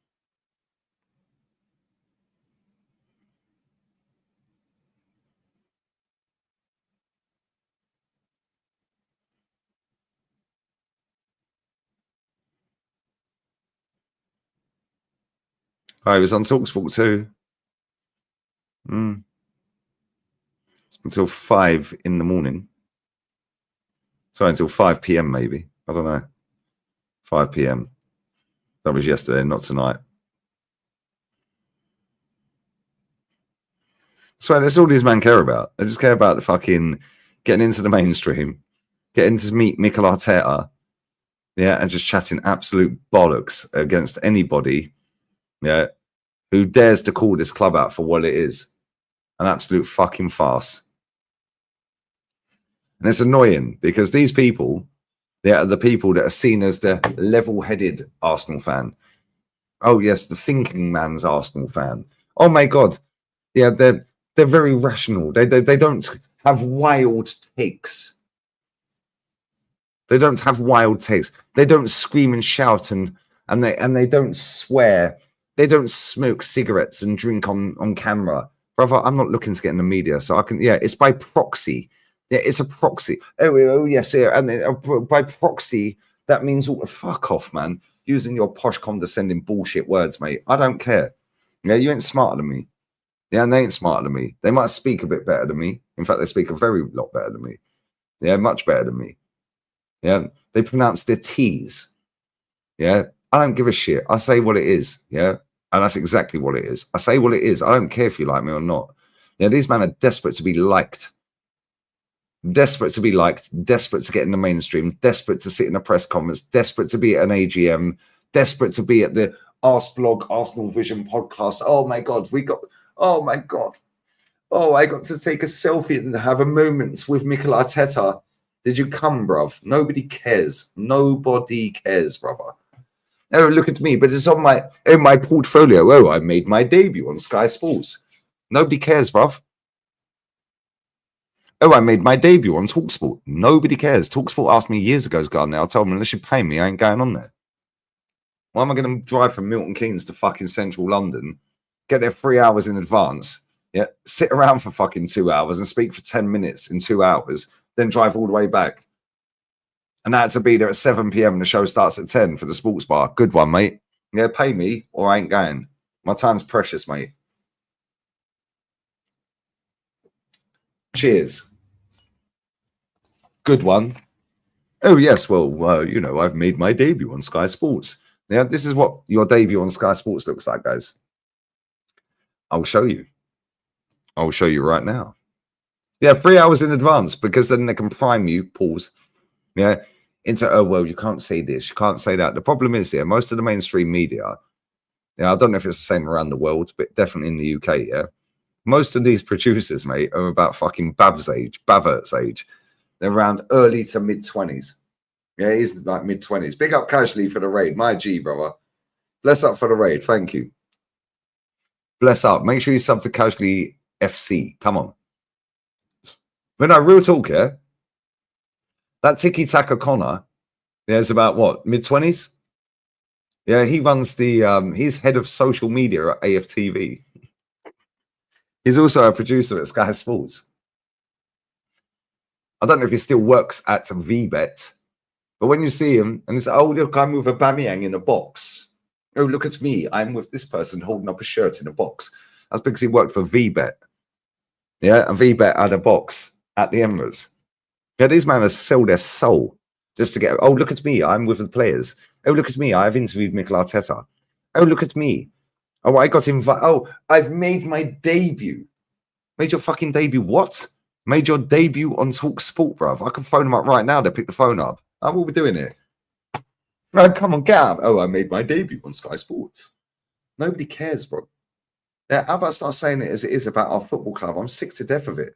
Oh, he was on TalkSport too. Until 5 in the morning. Sorry, until 5 p.m. maybe. I don't know. 5 p.m. That was yesterday, not tonight. So that's all these men care about. They just care about the fucking getting into the mainstream, getting to meet Mikel Arteta, yeah, and just chatting absolute bollocks against anybody, yeah, who dares to call this club out for what it is. An absolute fucking farce. And it's annoying because these people, they are the people that are seen as the level-headed Arsenal fan. Oh, yes, the thinking man's Arsenal fan. Oh, my God. Yeah, they're very rational. They don't have wild takes. They don't have wild takes. They don't scream and shout and they don't swear. They don't smoke cigarettes and drink on camera. Brother, I'm not looking to get in the media, so I can, yeah, it's by proxy. Yeah, it's a proxy. Oh yes, yeah, and then, by proxy, that means all fuck off, man. Using your posh, condescending bullshit words, mate. I don't care. Yeah, you ain't smarter than me. Yeah, and they ain't smarter than me. They might speak a bit better than me. In fact, they speak a very lot better than me. Yeah, much better than me. Yeah, they pronounce their T's. Yeah, I don't give a shit. I say what it is. Yeah, and that's exactly what it is. I say what it is. I don't care if you like me or not. Yeah, these men are desperate to be liked. Desperate to be liked, desperate to get in the mainstream, desperate to sit in a press conference, desperate to be at an AGM, desperate to be at the Arseblog Arsenal Vision podcast. Oh my God, oh my God. Oh, I got to take a selfie and have a moment with Mikel Arteta. Did you come, bruv? Nobody cares. Nobody cares, brother. Oh, look at me, but it's on my portfolio. Oh, I made my debut on Sky Sports. Nobody cares, bruv. Oh, I made my debut on TalkSport. Nobody cares. TalkSport asked me years ago to go on there. I told them, unless you pay me, I ain't going on there. Why am I going to drive from Milton Keynes to fucking central London, get there 3 hours in advance, yeah, sit around for fucking 2 hours and speak for 10 minutes in 2 hours, then drive all the way back? And I had to be there at 7 p.m. and the show starts at 10 for the sports bar. Good one, mate. Yeah, pay me or I ain't going. My time's precious, mate. Cheers. Good one. Oh, yes. Well, you know, I've made my debut on Sky Sports. Yeah, this is what your debut on Sky Sports looks like, guys. I'll show you. I'll show you right now. Yeah, 3 hours in advance, because then they can prime you, pause, yeah, into, oh, well, you can't say this, you can't say that. The problem is, yeah, most of the mainstream media, yeah, I don't know if it's the same around the world, but definitely in the UK, yeah, most of these producers, mate, are about fucking Bavert's age. They're around early to mid-20s. Yeah, he's like mid-20s. Big up Casually for the raid. My G, brother. Bless up for the raid. Thank you. Bless up. Make sure you sub to Casually FC. Come on. But no, real talk, yeah? That Tiki Taka Connor, yeah, is about what? Mid-20s? Yeah, he runs the, he's head of social media at AFTV. He's also a producer at Sky Sports. I don't know if he still works at VBet, but when you see him and it's, oh, look, I'm with Aubameyang in a box. Oh, look at me. I'm with this person holding up a shirt in a box. That's because he worked for VBet. Yeah, and VBet had a box at the Emirates. Yeah, these men have sold their soul just to get, oh, look at me. I'm with the players. Oh, look at me. I've interviewed Mikel Arteta. Oh, look at me. Oh, I got invited. Oh, I've made my debut. Made your fucking debut what? Made your debut on TalkSport, bruv. I can phone them up right now to pick the phone up. I will be doing it. No, come on, get out. Oh, I made my debut on Sky Sports. Nobody cares, bro. Yeah, how about start saying it as it is about our football club? I'm sick to death of it.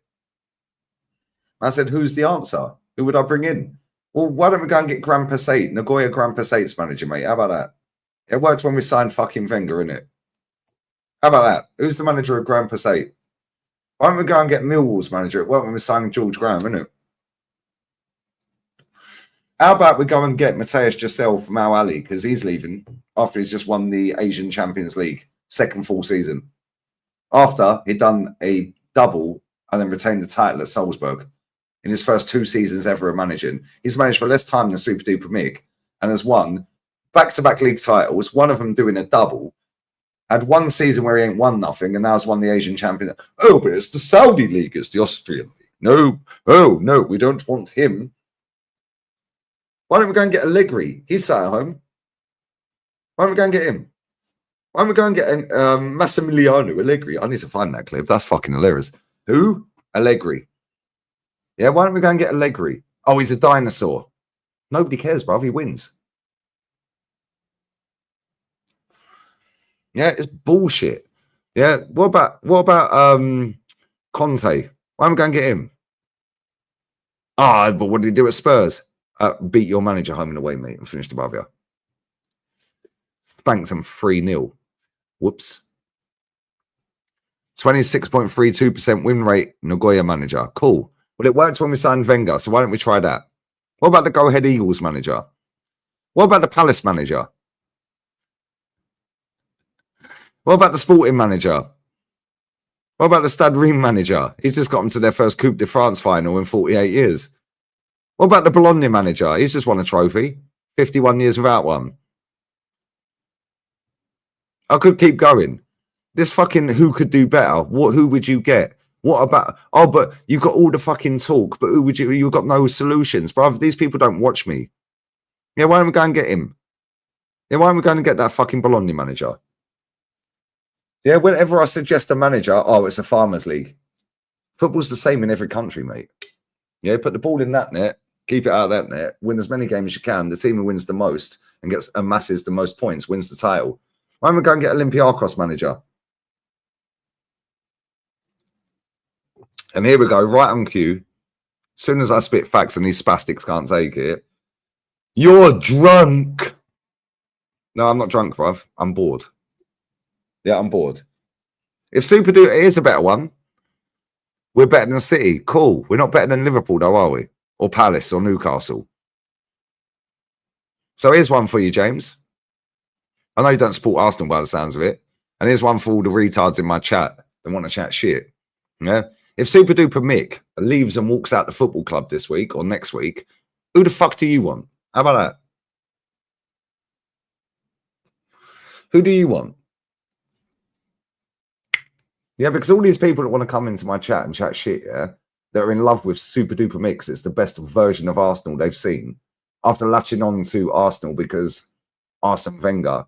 I said, who's the answer? Who would I bring in? Well, why don't we go and get Grand Passate, Nagoya Grand Passate's manager, mate? How about that? It worked when we signed fucking Wenger, innit? How about that? Who's the manager of Grand Passate? Why don't we go and get Millwall's manager? It worked when we signed George Graham, innit? How about we go and get Matthias Giselle from Al Ali because he's leaving after he's just won the Asian Champions League second full season. After he'd done a double and then retained the title at Salzburg in his first 2 seasons ever of managing. He's managed for less time than Super Duper Mick and has won back-to-back league titles, one of them doing a double. Had 1 season where he ain't won nothing and now has won the Asian Champions. Oh, but it's the Saudi League, it's the Austrian League. No, oh, no, we don't want him. Why don't we go and get Allegri? He's sat at home. Why don't we go and get him? Why don't we go and get Massimiliano Allegri? I need to find that clip. That's fucking hilarious. Who? Allegri. Yeah, why don't we go and get Allegri? Oh, he's a dinosaur. Nobody cares, bruv. He wins. Yeah, it's bullshit. Yeah, what about Conte? Why don't we go and get him? Ah, but what did he do at Spurs? Beat your manager home and away, mate, and finished above you. Spanked them 3-0. Whoops. 26.32% win rate, Nagoya manager. Cool. Well, it worked when we signed Wenger, so why don't we try that? What about the Go Ahead Eagles manager? What about the Palace manager? What about the Sporting manager? What about the Stade Reims manager? He's just got them to their first Coupe de France final in 48 years. What about the Bologna manager? He's just won a trophy. 51 years without one. I could keep going. This fucking who could do better? Who would you get? What about? Oh, but you got all the fucking talk. But who would you? You've got no solutions, bruv. These people don't watch me. Yeah, why don't we go and get him? Yeah, why don't we go and get that fucking Bologna manager? Yeah, whenever I suggest a manager, oh, it's a farmers league. Football's the same in every country, mate. Yeah, put the ball in that net, keep it out of that net, win as many games as you can. The team who wins the most and amasses the most points wins the title. Why don't we go and get Olympiacos manager? And here we go, right on cue. As soon as I spit facts and these spastics can't take it, you're drunk. No, I'm not drunk, bruv. I'm bored. Yeah, I'm bored. If Super Duper is a better one, we're better than City. Cool. We're not better than Liverpool, though, are we? Or Palace or Newcastle. So here's one for you, James. I know you don't support Arsenal by the sounds of it. And here's one for all the retards in my chat that want to chat shit. Yeah. If Super Duper Mick leaves and walks out the football club this week or next week, who the fuck do you want? How about that? Who do you want? Yeah, because all these people that want to come into my chat and chat shit, yeah, they're in love with Super Duper Mix. It's the best version of Arsenal they've seen. After latching on to Arsenal because Arsene Wenger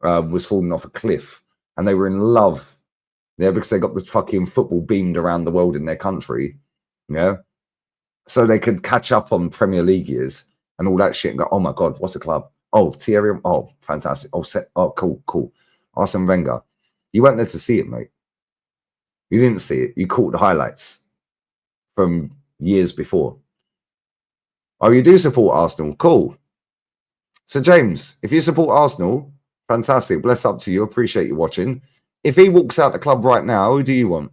was falling off a cliff and they were in love, yeah, because they got the fucking football beamed around the world in their country, yeah, so they could catch up on Premier League years and all that shit and go, oh my God, what's a club? Oh, Thierry, oh, fantastic. Oh, cool. Arsene Wenger. You weren't there to see it, mate. You didn't see it. You caught the highlights from years before. Oh, you do support Arsenal. Cool. So, James, if you support Arsenal, fantastic. Bless up to you. Appreciate you watching. If he walks out the club right now, who do you want?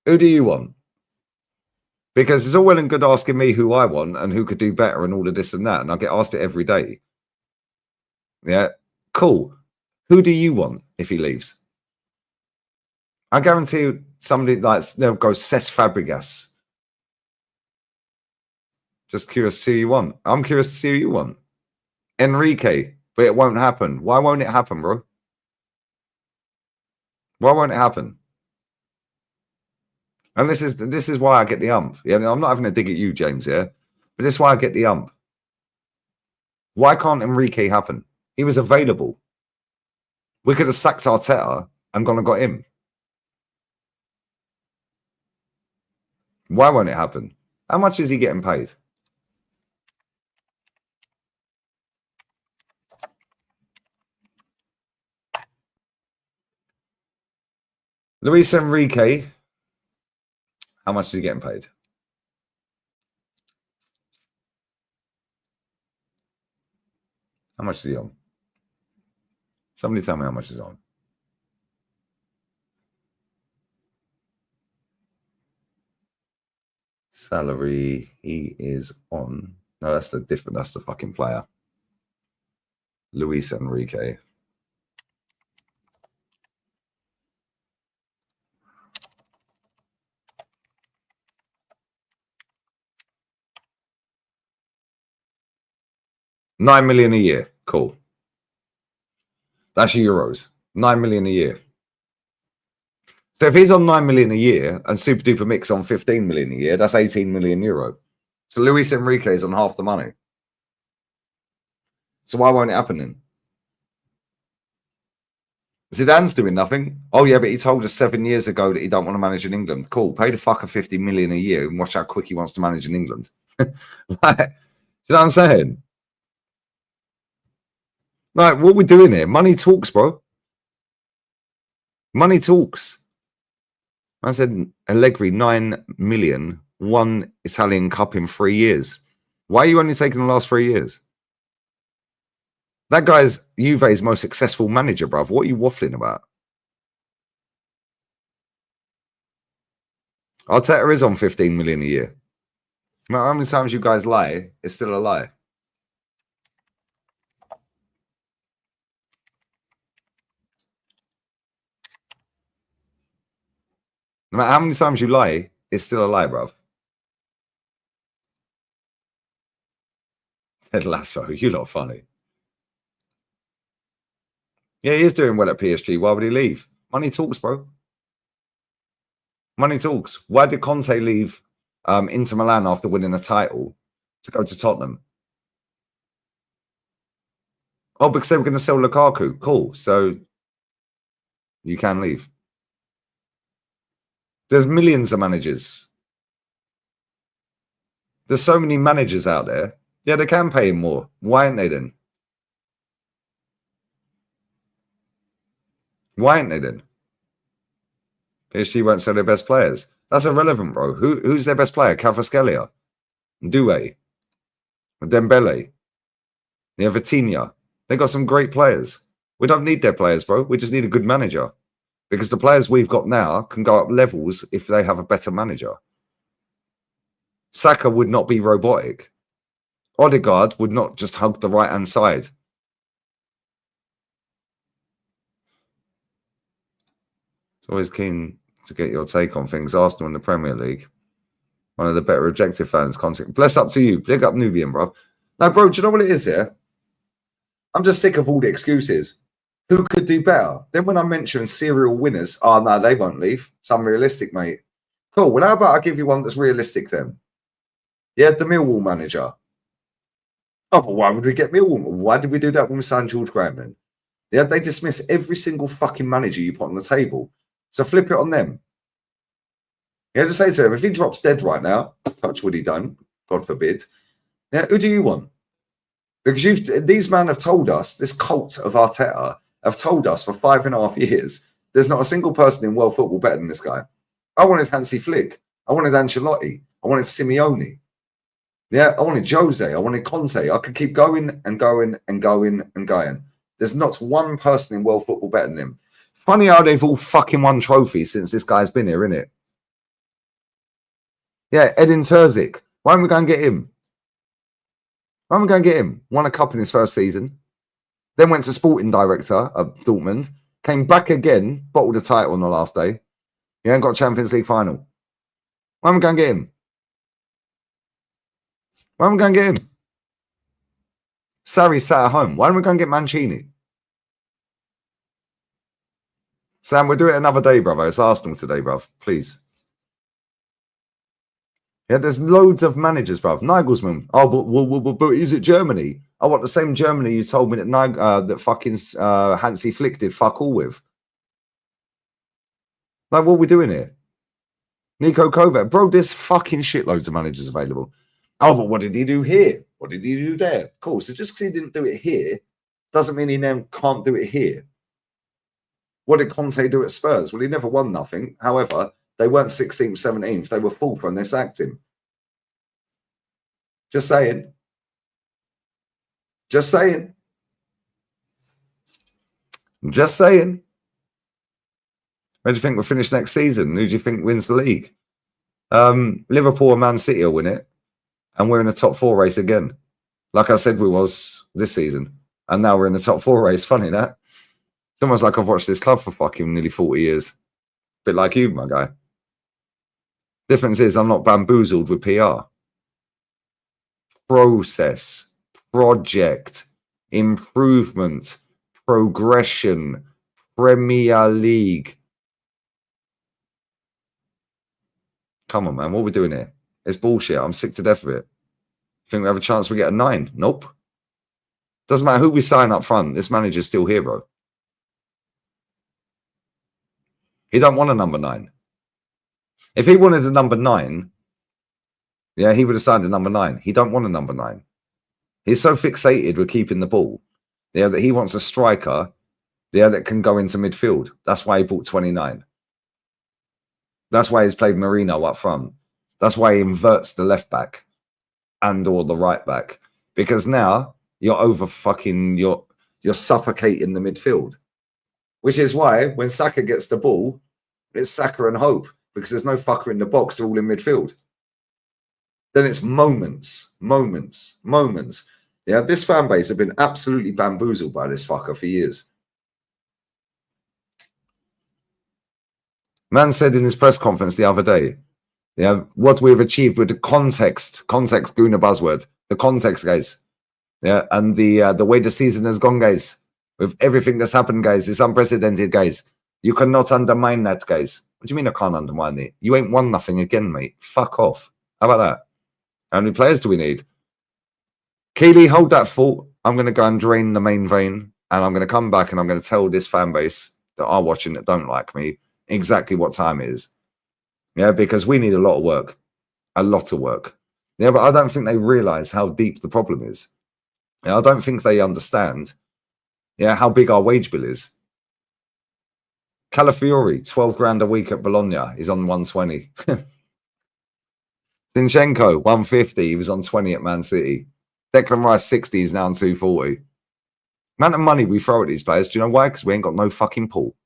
Who do you want? Because it's all well and good asking me who I want and who could do better and all of this and that. And I get asked it every day. Yeah. Cool. Who do you want if he leaves? I guarantee you somebody like they'll go Cesc Fabregas. Just curious to see who you want. I'm curious to see who you want. Enrique, but it won't happen. Why won't it happen, bro? Why won't it happen? And this is why I get the ump. Yeah, I'm not having a dig at you, James, yeah? But this is why I get the ump. Why can't Enrique happen? He was available. We could have sacked Arteta and gone and got him. Why won't it happen? How much is he getting paid? Luis Enrique, how much is he getting paid? How much is he on? Somebody tell me how much he's on. Salary he is on. No, that's the different. That's the fucking player. Luis Enrique. $9 million a year. Cool. That's euros. 9 million a year. So if he's on 9 million a year and Super Duper Mix on 15 million a year, that's 18 million euro. So Luis Enrique is on half the money. So why won't it happen then? Zidane's doing nothing. Oh yeah, but he told us 7 years ago that he don't want to manage in England. Cool. Pay the fucker 50 million a year and watch how quick he wants to manage in England. Like, do you know what I'm saying? Like, what we're doing here, money talks, bro. Money talks. I said Allegri, 9 million, won Italian Cup in 3 years. Why are you only taking the last 3 years? That guy's Juve's most successful manager, bruv. What are you waffling about? Arteta is on 15 million a year. No matter how many times you guys lie, it's still a lie. No matter how many times you lie, it's still a lie, bruv. Ted Lasso, you're not funny. Yeah, he is doing well at PSG. Why would he leave? Money talks, bro. Money talks. Why did Conte leave Inter Milan after winning a title to go to Tottenham? Oh, because they were going to sell Lukaku. Cool. So you can leave. There's millions of managers. There's so many managers out there. Yeah, they can pay him more. Why aren't they then? Why aren't they then? PSG won't sell their best players. That's irrelevant, bro. Who's their best player? Kvaratskhelia, Doué, Dembele, yeah, Vitinha. They got some great players. We don't need their players, bro. We just need a good manager. Because the players we've got now can go up levels if they have a better manager. Saka would not be robotic. Odegaard would not just hug the right-hand side. It's always keen to get your take on things. Arsenal in the Premier League. One of the better objective fans. Bless up to you. Big up Nubian, bro. Now, bro, do you know what it is here? I'm just sick of all the excuses. Who could do better? Then when I mention serial winners, oh, no, they won't leave. It's unrealistic, mate. Cool. Well, how about I give you one that's realistic then? Yeah, the Millwall manager. Oh, but why would we get Millwall? Why did we do that when we signed George Graham then? Yeah, they dismiss every single fucking manager you put on the table. So flip it on them. Yeah, just say to him, if he drops dead right now, touch wood he don't, God forbid. Yeah, who do you want? Because these men have told us, this cult of Arteta have told us for 5.5 years, there's not a single person in world football better than this guy. I wanted Hansi Flick. I wanted Ancelotti. I wanted Simeone. Yeah, I wanted Jose. I wanted Conte. I could keep going and going and going and going. There's not one person in world football better than him. Funny how they've all fucking won trophies since this guy's been here, isn't it? Yeah, Edin Terzic. Why don't we go and get him? Why don't we go and get him? Won a cup in his first season. Then went to sporting director of Dortmund. Came back again, bottled a title on the last day. Yeah, and got Champions League final. Why don't we go and get him? Why don't we go and get him? Sarri sat at home. Why don't we go and get Mancini? Sam, we'll do it another day, brother. It's Arsenal today, bruv. Please. Yeah, there's loads of managers, bruv. Nagelsmann. Oh, but is it Germany? I want the same Germany you told me that that fucking Hansi Flick did fuck all with. Like, what are we doing here? Nico Kovac. Bro, there's fucking shitloads of managers available. Oh, but what did he do here? What did he do there? Cool. So just because he didn't do it here doesn't mean he now can't do it here. What did Conte do at Spurs? Well, he never won nothing. However, they weren't 16th, 17th. They were 4th when they sacked him. Just saying. Just saying. Just saying. Where do you think we'll finish next season? Who do you think wins the league? Liverpool and Man City will win it, and we're in the top 4 race again. Like I said we was this season. And now we're in the top 4 race. Funny that. It's almost like I've watched this club for fucking nearly 40 years. Bit like you, my guy. Difference is I'm not bamboozled with PR. Process, project, improvement, progression, Premier League. Come on, man. What are we doing here? It's bullshit. I'm sick to death of it. Think we have a chance we get a 9? Nope. Doesn't matter who we sign up front. This manager's still here, bro. He don't want a number 9. If he wanted a number 9, yeah, he would have signed a number 9. He don't want a number 9. He's so fixated with keeping the ball, yeah, that he wants a striker, yeah, that can go into midfield. That's why he bought 29. That's why he's played Marino up front. That's why he inverts the left back and or the right back. Because now you're you're suffocating the midfield. Which is why when Saka gets the ball, it's Saka and hope. Because there's no fucker in the box, they're all in midfield. Then it's moments. Yeah, this fan base have been absolutely bamboozled by this fucker for years. Man said in his press conference the other day, yeah, what we've achieved with the context, Guna buzzword, the context, guys. Yeah, and the way the season has gone, guys, with everything that's happened, guys, it's unprecedented, guys. You cannot undermine that, guys. What do you mean I can't undermine it? You ain't won nothing again, mate. Fuck off. How about that? How many players do we need? Keely, hold that thought. I'm going to go and drain the main vein, and I'm going to come back and I'm going to tell this fan base that are watching that don't like me exactly what time it is. Yeah, because we need a lot of work. A lot of work. Yeah, but I don't think they realize how deep the problem is. Yeah, I don't think they understand, yeah, how big our wage bill is. Calafiori, 12 grand a week at Bologna. He's on 120. Zinchenko, 150. He was on 20 at Man City. Declan Rice, 60. He's now on 240. Amount of money we throw at these players. Do you know why? Because we ain't got no fucking pool.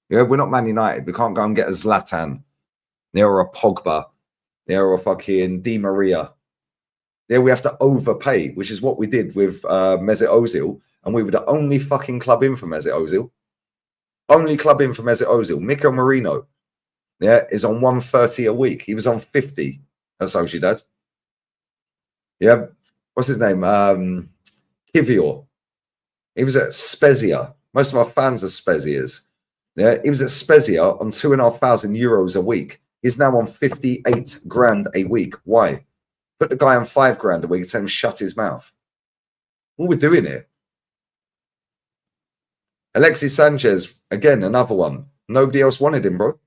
Yeah, we're not Man United. We can't go and get a Zlatan. Yeah, or a Pogba. Yeah, or a fucking Di Maria. Yeah, we have to overpay, which is what we did with Mesut Ozil. And we were the only fucking club in for Mesut Ozil. Only club in for Mesut Ozil. Mikel Merino, yeah, is on 130 a week. He was on 50 at Sociedad. Yeah, what's his name? Kivior. He was at Spezia. Most of our fans are Spezias. Yeah, he was at Spezia on €2,500 a week. He's now on 58 grand a week. Why? Put the guy on 5 grand a week and tell him shut his mouth. What are we doing here? Alexis Sanchez, again, another one. Nobody else wanted him, bro.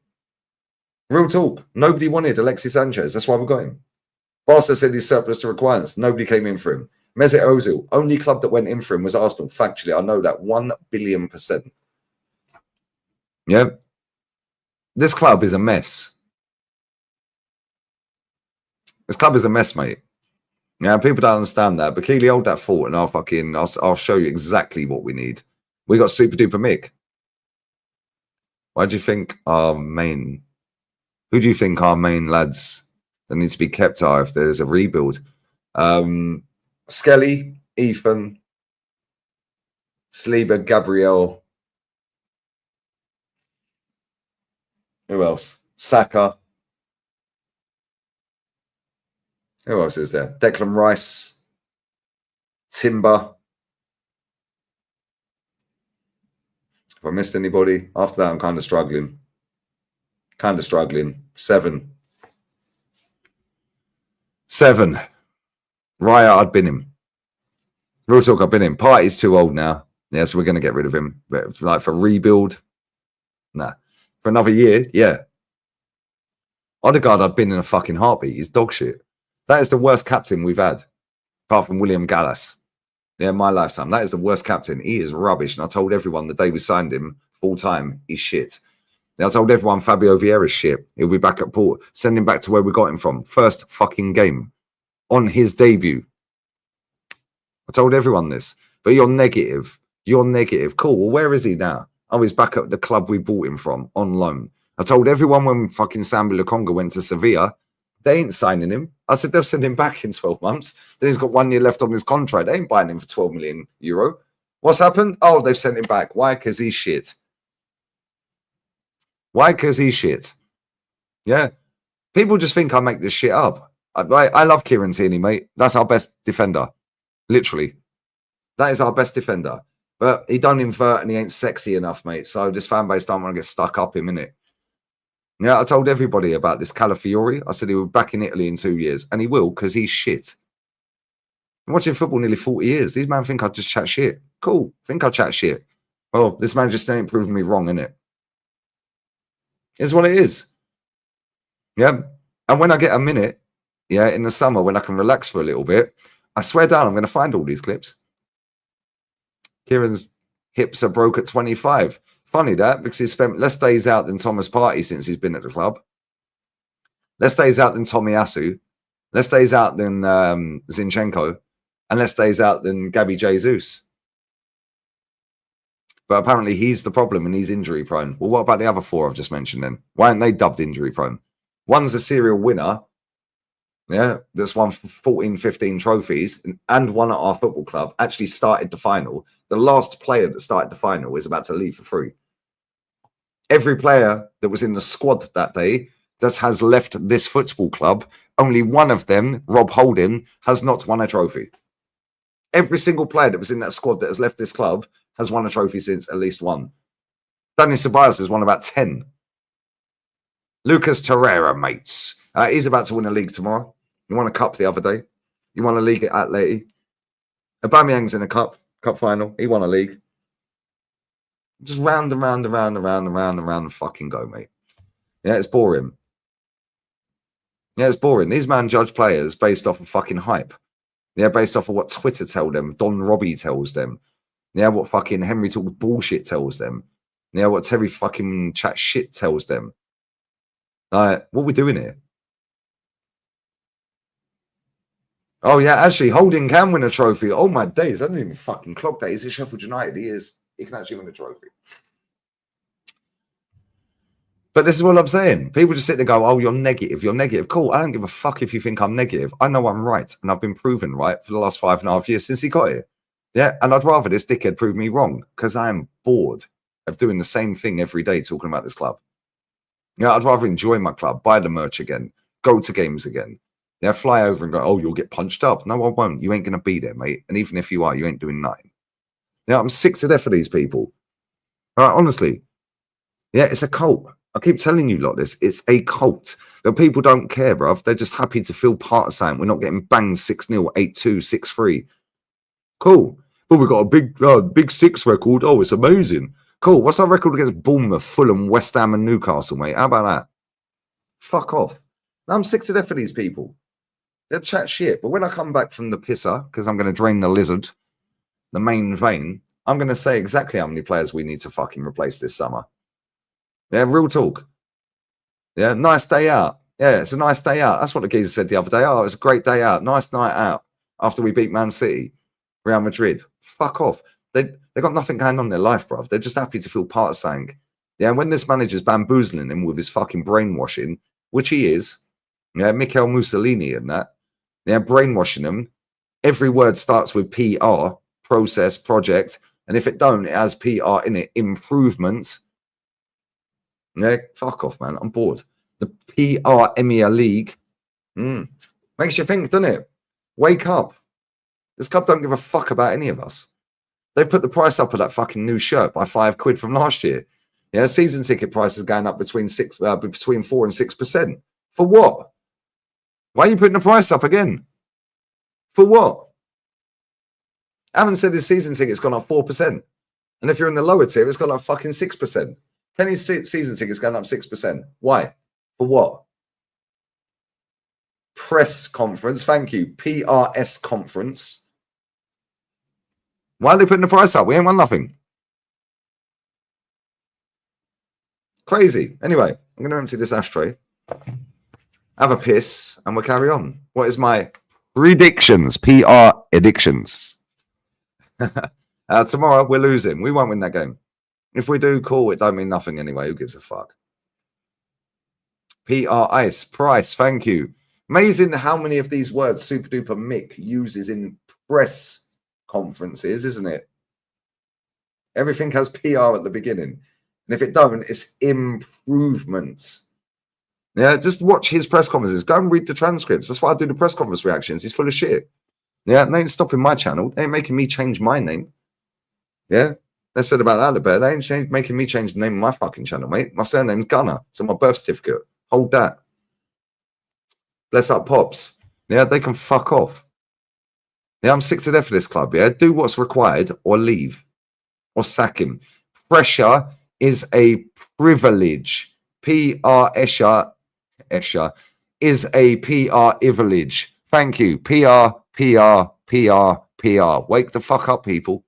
Real talk. Nobody wanted Alexis Sanchez. That's why we got him. Barca said he's surplus to requirements. Nobody came in for him. Mesut Ozil, only club that went in for him was Arsenal. Factually, I know that 1,000,000,000%. Yeah. This club is a mess. This club is a mess, mate. Yeah, people don't understand that. But Keely, hold that thought and I'll show you exactly what we need. We got Super Duper Mick. Why do you think our main... Who do you think our main lads that need to be kept are if there's a rebuild? Skelly, Ethan, Saliba, Gabriel. Who else? Saka. Who else is there? Declan Rice. Timber. If I missed anybody, after that, I'm kind of struggling. 7. Raya, I'd bin him. Real talk, I've been him. Party's too old now. Yeah, so we're going to get rid of him. But like for rebuild, nah. For another year, yeah. Odegaard, I'd been in a fucking heartbeat. He's dog shit. That is the worst captain we've had, apart from William Gallas. Yeah, in my lifetime. That is the worst captain. He is rubbish. And I told everyone the day we signed him full time, he's shit. I told everyone Fabio Vieira's shit. He'll be back at Port. Send him back to where we got him from. First fucking game. On his debut. I told everyone this. But you're negative. You're negative. Cool. Well, where is he now? Oh, he's back at the club we bought him from. On loan. I told everyone when fucking Sambi Lukonga went to Sevilla. They ain't signing him. I said they'll send him back in 12 months. Then he's got 1 year left on his contract. They ain't buying him for 12 million euro. What's happened? Oh, they've sent him back. Why? Because he's shit. Why? Because he's shit. Yeah. People just think I make this shit up. I love Kieran Tierney, mate. That's our best defender. Literally. That is our best defender. But he don't invert and he ain't sexy enough, mate. So this fan base don't want to get stuck up him, innit? Yeah, I told everybody about this Calafiori. I said he will be back in Italy in 2 years. And he will, because he's shit. I'm watching football nearly 40 years. These men think I just chat shit. Cool. Think I chat shit. Well, this man just ain't proving me wrong, innit? It's what it is. Yeah. And when I get a minute, yeah, in the summer, when I can relax for a little bit, I swear down, I'm going to find all these clips. Kieran's hips are broke at 25. Funny that, because he's spent less days out than Thomas Partey since he's been at the club. Less days out than Tomiyasu. Less days out than Zinchenko. And less days out than Gabby Jesus. But apparently he's the problem and he's injury prone. Well, what about the other four I've just mentioned then? Why aren't they dubbed injury prone? One's a serial winner. Yeah, that's won 14, 15 trophies and one at our football club. Actually started the final. The last player that started the final is about to leave for free. Every player that was in the squad that day that has left this football club, only one of them, Rob Holding, has not won a trophy. Every single player that was in that squad that has left this club has won a trophy since, at least one. Daniel Ceballos has won about 10. Lucas Torreira, mates. He's about to win a league tomorrow. He won a cup the other day. He won a league at Atleti. Aubameyang's in a cup final. He won a league. Just round and round and round and round and round and round and fucking go, mate. Yeah, it's boring. Yeah, it's boring. These man judge players based off of fucking hype. Yeah, based off of what Twitter tell them, Don Robbie tells them. Yeah, what fucking Henry Talk bullshit tells them. Yeah, what Terry fucking chat shit tells them. What are we doing here? Oh, yeah, actually, Holding can win a trophy. Oh, my days. I didn't even fucking clock that. He's at Sheffield United. He is. He can actually win a trophy. But this is what I'm saying. People just sit there and go, oh, you're negative. You're negative. Cool. I don't give a fuck if you think I'm negative. I know I'm right. And I've been proven right for the last 5.5 years since he got here. Yeah. And I'd rather this dickhead prove me wrong because I am bored of doing the same thing every day talking about this club. Yeah. I'd rather enjoy my club, buy the merch again, go to games again. Yeah. Fly over and go, oh, you'll get punched up. No, I won't. You ain't going to be there, mate. And even if you are, you ain't doing nothing. Yeah. I'm sick to death of these people. All right. Honestly. Yeah. It's a cult. I keep telling you lot this. It's a cult. The people don't care, bruv. They're just happy to feel part of something. We're not getting banged 6-0, 8-2, 6-3. Cool. But we've got a big 6 record. Oh, it's amazing. Cool. What's our record against Bournemouth, Fulham, West Ham and Newcastle, mate? How about that? Fuck off. I'm sick to death of these people. They chat shit. But when I come back from the pisser, because I'm going to drain the lizard, the main vein, I'm going to say exactly how many players we need to fucking replace this summer. Yeah, real talk. Yeah, nice day out. Yeah, it's a nice day out. That's what the geezer said the other day. Oh, it was a great day out. Nice night out after we beat Man City, Real Madrid. Fuck off. They got nothing going on in their life, bruv. They're just happy to feel part of something. Yeah, and when this manager's bamboozling him with his fucking brainwashing, which he is, yeah, Mikel Mussolini and that, yeah, brainwashing them. Every word starts with PR, process, project, and if it don't, it has PR in it, improvements. Yeah, fuck off, man. I'm bored. The PR EMEA League makes you think, doesn't it? Wake up. This club don't give a fuck about any of us. They put the price up of that fucking new shirt by £5 from last year. Yeah, season ticket prices going up between 4 and 6%. For what? Why are you putting the price up again? For what? Alan said his season ticket's gone up 4%. And if you're in the lower tier, it's gone up fucking 6%. Kenny's season ticket's going up 6%. Why? For what? Press conference. Thank you. PRS conference. Why are they putting the price up? We ain't won nothing. Crazy. Anyway, I'm going to empty this ashtray, have a piss, and we'll carry on. What is my predictions? PR addictions. Tomorrow, we're losing. We won't win that game. If we do, cool. It don't mean nothing anyway. Who gives a fuck? PR Ice. Price. Thank you. Amazing how many of these words Super Duper Mick uses in press conferences, isn't it? Everything has PR at the beginning. And if it don't, it's improvements. Yeah, just watch his press conferences. Go and read the transcripts. That's why I do the press conference reactions. He's full of shit. Yeah, they ain't stopping my channel. They ain't making me change my name. Yeah, they said about that a bit. They ain't making me change the name of my fucking channel, mate. My surname's Gunner. It's on my birth certificate. Hold that. Bless up, Pops. Yeah, they can fuck off. Yeah, I'm sick to death of this club. Yeah, do what's required or leave or sack him. Pressure is a privilege. Escher is a PR privilege. Thank you. PR. Wake the fuck up, people.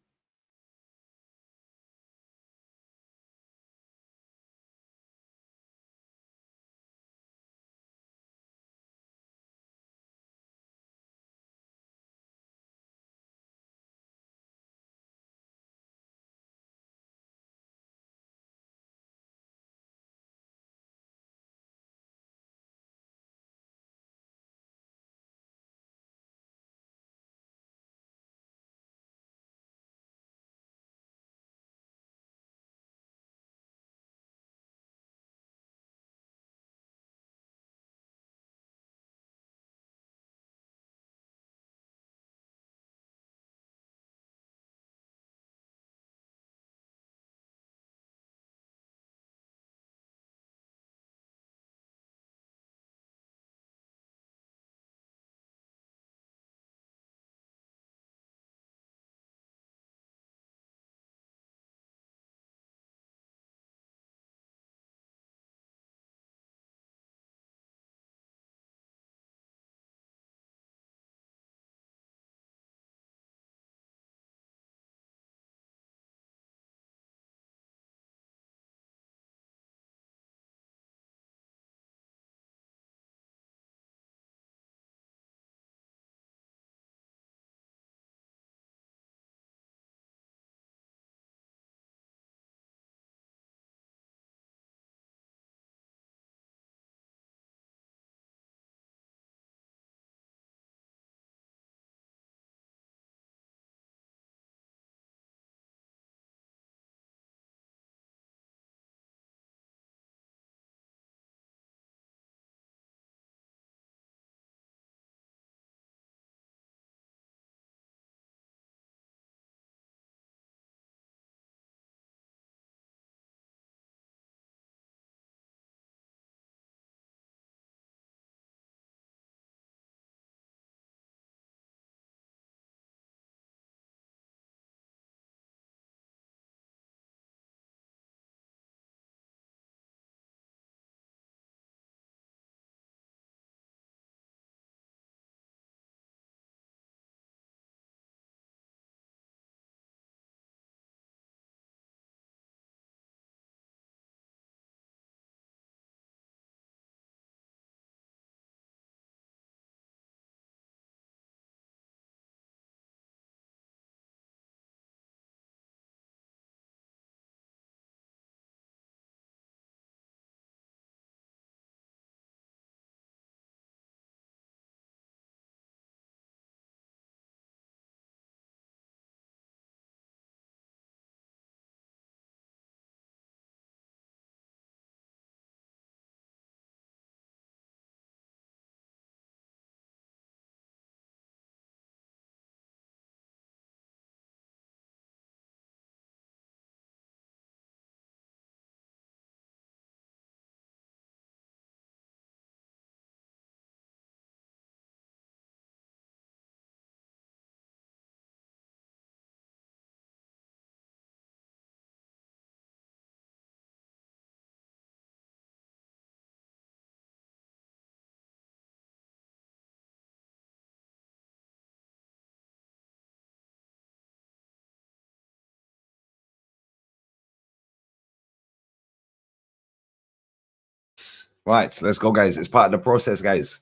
Right, let's go, guys. It's part of the process, guys.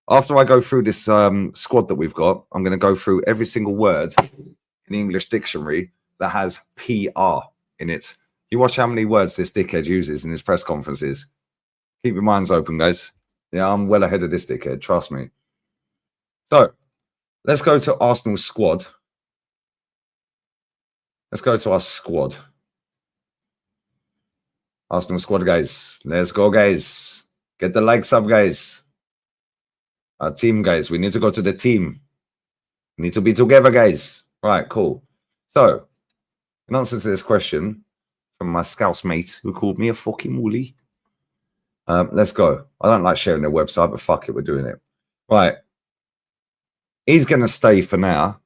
After I go through this squad that we've got, I'm going to go through every single word in the English dictionary that has PR in it. You watch how many words this dickhead uses in his press conferences. Keep your minds open, guys. Yeah, I'm well ahead of this dickhead. Trust me. So let's go to Arsenal's squad. Let's go to our squad. Arsenal squad, guys. Let's go, guys. Get the likes up, guys. Our team, guys. We need to go to the team. We need to be together, guys. Right, cool. So, in answer to this question from my Scouse mate who called me a fucking woolly, let's go. I don't like sharing their website, but fuck it, we're doing it. Right. He's going to stay for now.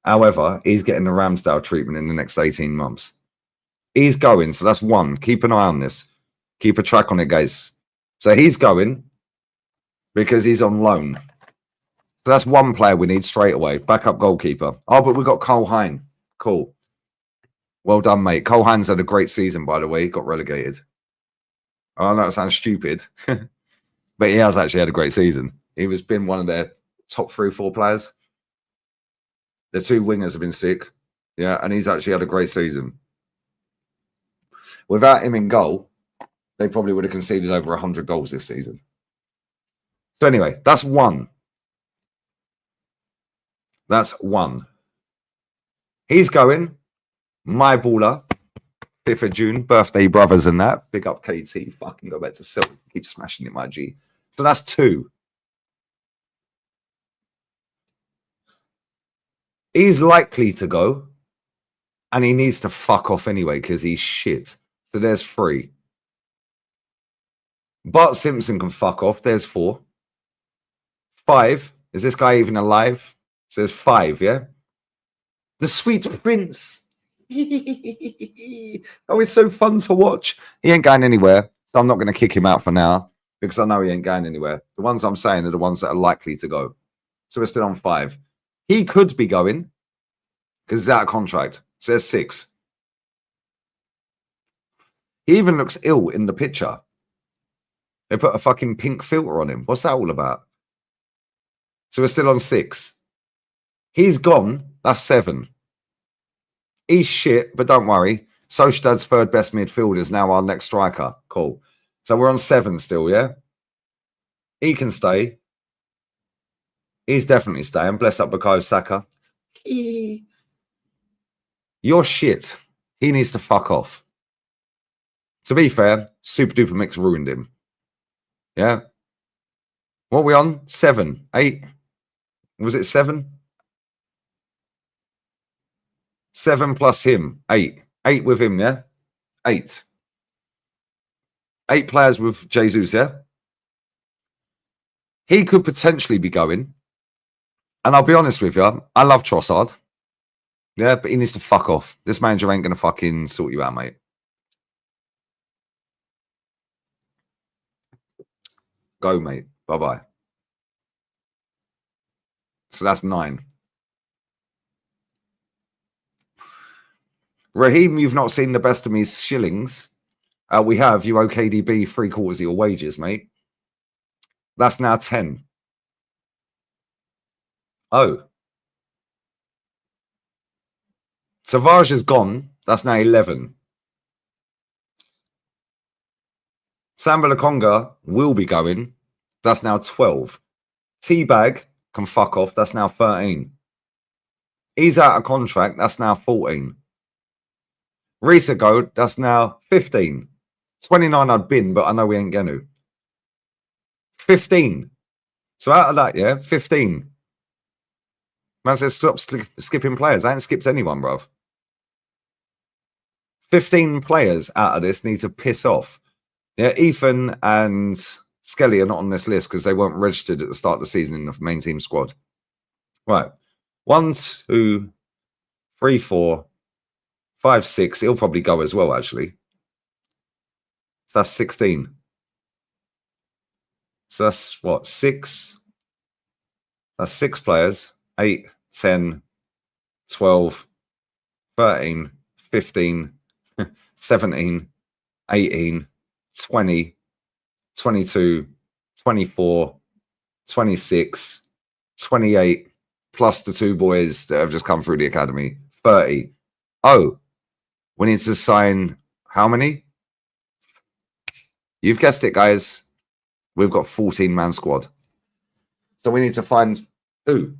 However, he's getting the Ramsdale treatment in the next 18 months. He's going, so that's one. Keep an eye on this. Keep a track on it, guys. So he's going because he's on loan. So that's one player we need straight away. Backup goalkeeper. Oh, but we've got Cole Hine. Cool. Well done, mate. Cole Hine's had a great season, by the way. He got relegated. I know it sounds stupid, but he has actually had a great season. He was been one of their top 3-4 players. The two wingers have been sick. Yeah, and he's actually had a great season. Without him in goal, they probably would have conceded over 100 goals this season. So anyway, that's one. That's one. He's going. My baller. 5th of June. Birthday brothers and that. Big up KT. Fucking go back to Silk. Keep smashing it, my G. So that's two. He's likely to go. And he needs to fuck off anyway because he's shit. So there's 3. Bart Simpson can fuck off. There's 4. 5. Is this guy even alive? So there's 5, yeah? The Sweet Prince. Oh, he's so fun to watch. He ain't going anywhere. So I'm not going to kick him out for now because I know he ain't going anywhere. The ones I'm saying are the ones that are likely to go. So we're still on 5. He could be going because he's out of contract. So there's 6. He even looks ill in the picture. They put a fucking pink filter on him. What's that all about? So we're still on 6. He's gone. That's 7. He's shit, but don't worry. Sociedad's 3rd best midfielder is now our next striker. Cool. So we're on 7 still, yeah? He can stay. He's definitely staying. Bless up Bukayo Saka. You're shit. He needs to fuck off. To be fair, Super Duper Mix ruined him. Yeah? What are we on? 7, 8. Was it 7? 7 plus him. 8. 8 with him, yeah? 8. 8 players with Jesus, yeah? He could potentially be going. And I'll be honest with you, I love Trossard. Yeah, but he needs to fuck off. This manager ain't going to fucking sort you out, mate. Go, mate. Bye-bye. So that's 9. Raheem, you've not seen the best of me shillings. We have. You owe KDB 3/4 of your wages, mate. That's now 10. Oh. Savage is gone. That's now 11. Samba Lakonga will be going. That's now 12. Teabag can fuck off. That's now 13. He's out of contract. That's now 14. Risa go. That's now 15. 29 I'd been, but I know we ain't going to. 15. So out of that, yeah, 15. Man says stop skipping players. I ain't skipped anyone, bruv. 15 players out of this need to piss off. Yeah, Ethan and Skelly are not on this list because they weren't registered at the start of the season in the main team squad. Right. 1, 2, 3, 4, 5, 6. He'll probably go as well, actually. So that's 16. So that's what? 6. That's 6 players. 8, 10, 12, 13, 15, 17, 18, 20, 22, 24, 26, 28, plus the 2 boys that have just come through the academy. 30. Oh, we need to sign how many? You've guessed it, guys. We've got 14-man squad. So we need to find who?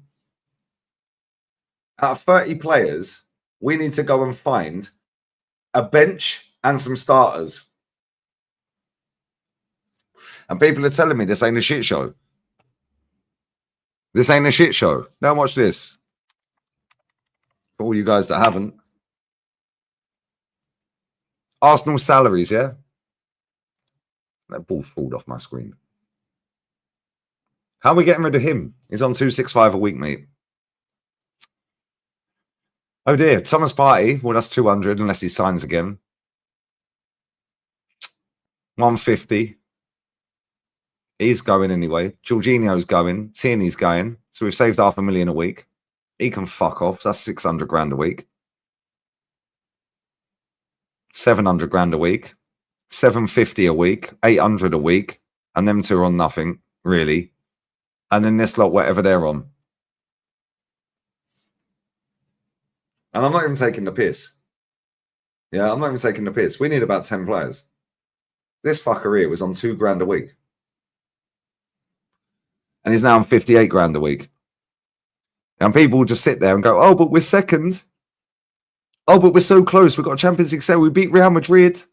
Out of 30 players, we need to go and find a bench and some starters. And people are telling me this ain't a shit show. This ain't a shit show. Now watch this. For all you guys that haven't. Arsenal salaries, yeah? That ball fallen off my screen. How are we getting rid of him? He's on 265 a week, mate. Oh dear, Thomas Partey. Well, that's 200 unless he signs again. 150. He's going anyway. Jorginho's going. Tierney's going. So we've saved $500,000 a week. He can fuck off. So that's 600 grand a week. 700 grand a week. 750 a week. 800 a week. And them two are on nothing, really. And then this lot, whatever they're on. And I'm not even taking the piss. Yeah, I'm not even taking the piss. We need about 10 players. This fucker here was on $2,000 a week. And he's now on 58 grand a week. And people will just sit there and go, oh, but we're second. Oh, but we're so close. We've got Champions League. We beat Real Madrid.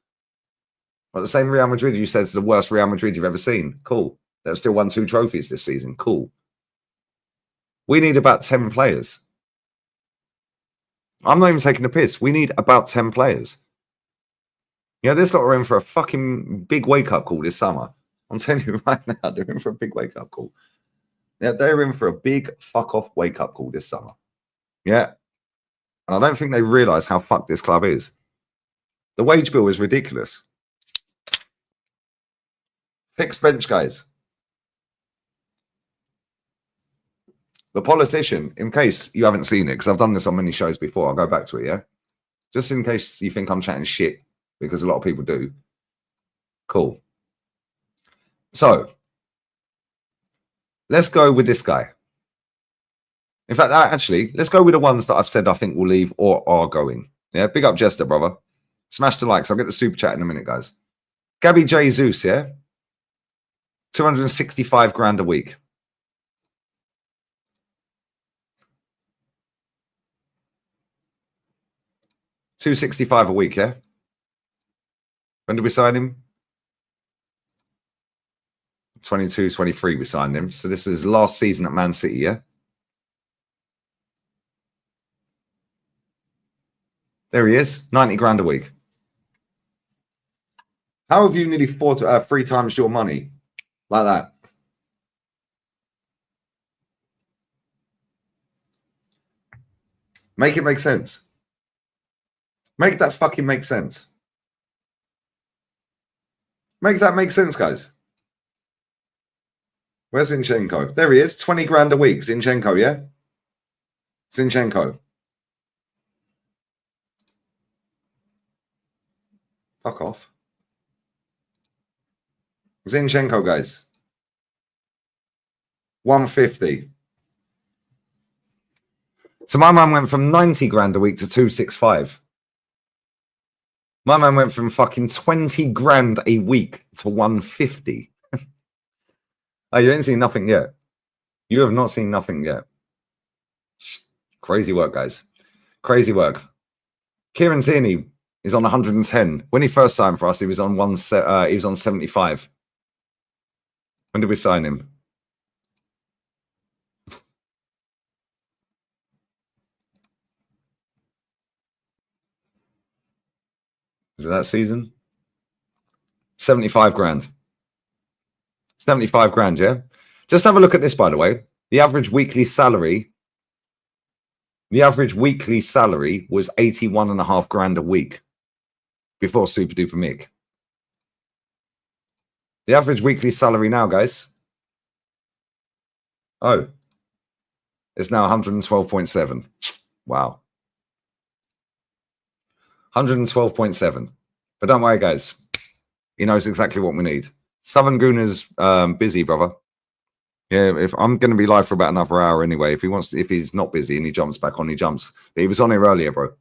Well, the same Real Madrid you said is the worst Real Madrid you've ever seen. Cool. They've still won 2 trophies this season. Cool. We need about 10 players. I'm not even taking the piss. We need about 10 players. Yeah, this lot are in for a fucking big wake-up call this summer. I'm telling you right now, they're in for a big wake-up call. Yeah, they're in for a big fuck-off wake-up call this summer. Yeah. And I don't think they realise how fucked this club is. The wage bill is ridiculous. Fixed bench, guys. The Politician, in case you haven't seen it, because I've done this on many shows before, I'll go back to it, yeah? Just in case you think I'm chatting shit, because a lot of people do. Cool. So, let's go with this guy. In fact, actually, let's go with the ones that I've said I think will leave or are going. Yeah, big up Jester, brother. Smash the likes. I'll get the super chat in a minute, guys. Gabby Jesus, yeah? 265 grand a week. $265 a week, yeah? When did we sign him? 22, 23 we signed him. So this is last season at Man City, yeah? There he is, 90 grand a week. How have you nearly 3 times your money like that? Make it make sense. Make that fucking make sense. Make that make sense, guys. Where's Zinchenko? There he is, 20 grand a week. Zinchenko, yeah? Zinchenko. Fuck off. Zinchenko, guys. 150. So my man went from 90 grand a week to 265. My man went from fucking 20 grand a week to 150. Oh, you ain't seen nothing yet. You have not seen nothing yet. Crazy work, guys. Crazy work. Kieran Tierney is on 110. When he first signed for us, he was on 75. When did we sign him? Was it that season? 75 grand. 75 grand, yeah? Just have a look at this, by the way. The average weekly salary was 81.5 grand a week before Super Duper Mick. The average weekly salary now, guys. Oh. It's now 112.7. Wow. 112.7. But don't worry, guys. He knows exactly what we need. Southern Gooner's busy, brother. Yeah, if I'm going to be live for about another hour anyway. If he's not busy and he jumps back on, he jumps. But he was on here earlier, bro.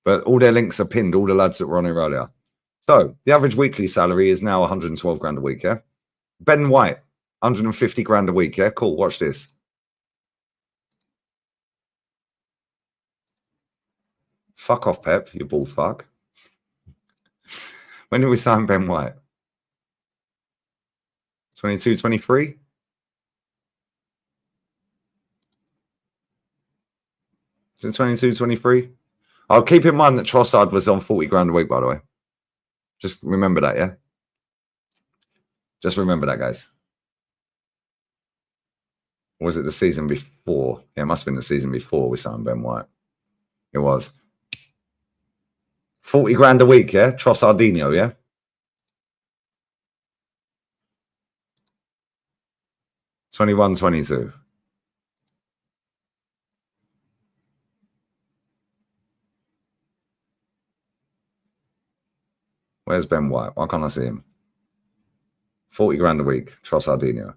But all their links are pinned. All the lads that were on here earlier. So the average weekly salary is now 112 grand a week, yeah? Ben White, 150 grand a week, yeah? Cool, watch this. Fuck off, Pep, you bald fuck. When did we sign Ben White? 22, 23? Is it 22, 23? I'll keep in mind that Trossard was on 40 grand a week, by the way. Just remember that, yeah? Just remember that, guys. Or was it the season before? Yeah, it must have been the season before we signed Ben White. It was. 40 grand a week, yeah? Trossardinho, yeah? '21, 22. Where's Ben White? Why can't I see him? 40 grand a week, Trossardinho.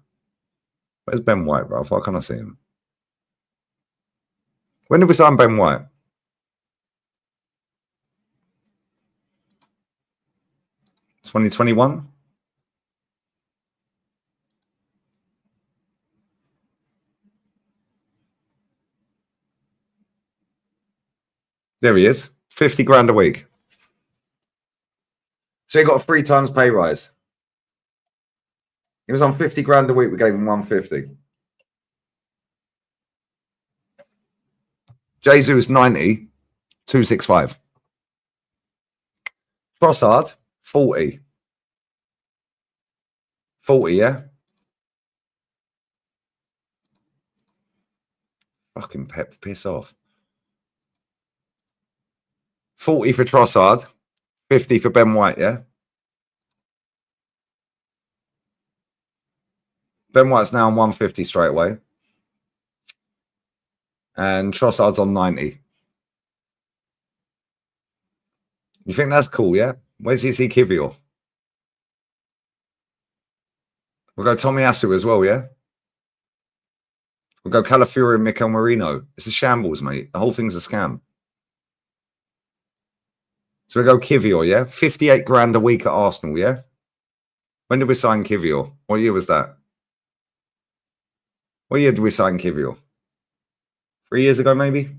Where's Ben White, bro? Why can't I see him? When did we sign Ben White? '2021? There he is. 50 grand a week. So he got a 3 times pay rise. He was on 50 grand a week. We gave him 150. Jesus 90, 265. Trossard, 40. 40, yeah? Fucking Pep, piss off. 40 for Trossard, 50 for Ben White, yeah? Ben White's now on 150 straight away. And Trossard's on 90. You think that's cool, yeah? Where's you see Kivior? We'll go Tommy Asu as well, yeah? We'll go Calafiori and Mikel Marino. It's a shambles, mate. The whole thing's a scam. So we go Kivior, yeah? 58 grand a week at Arsenal, yeah? When did we sign Kivior? What year was that? What year did we sign Kivior? 3 years ago, maybe?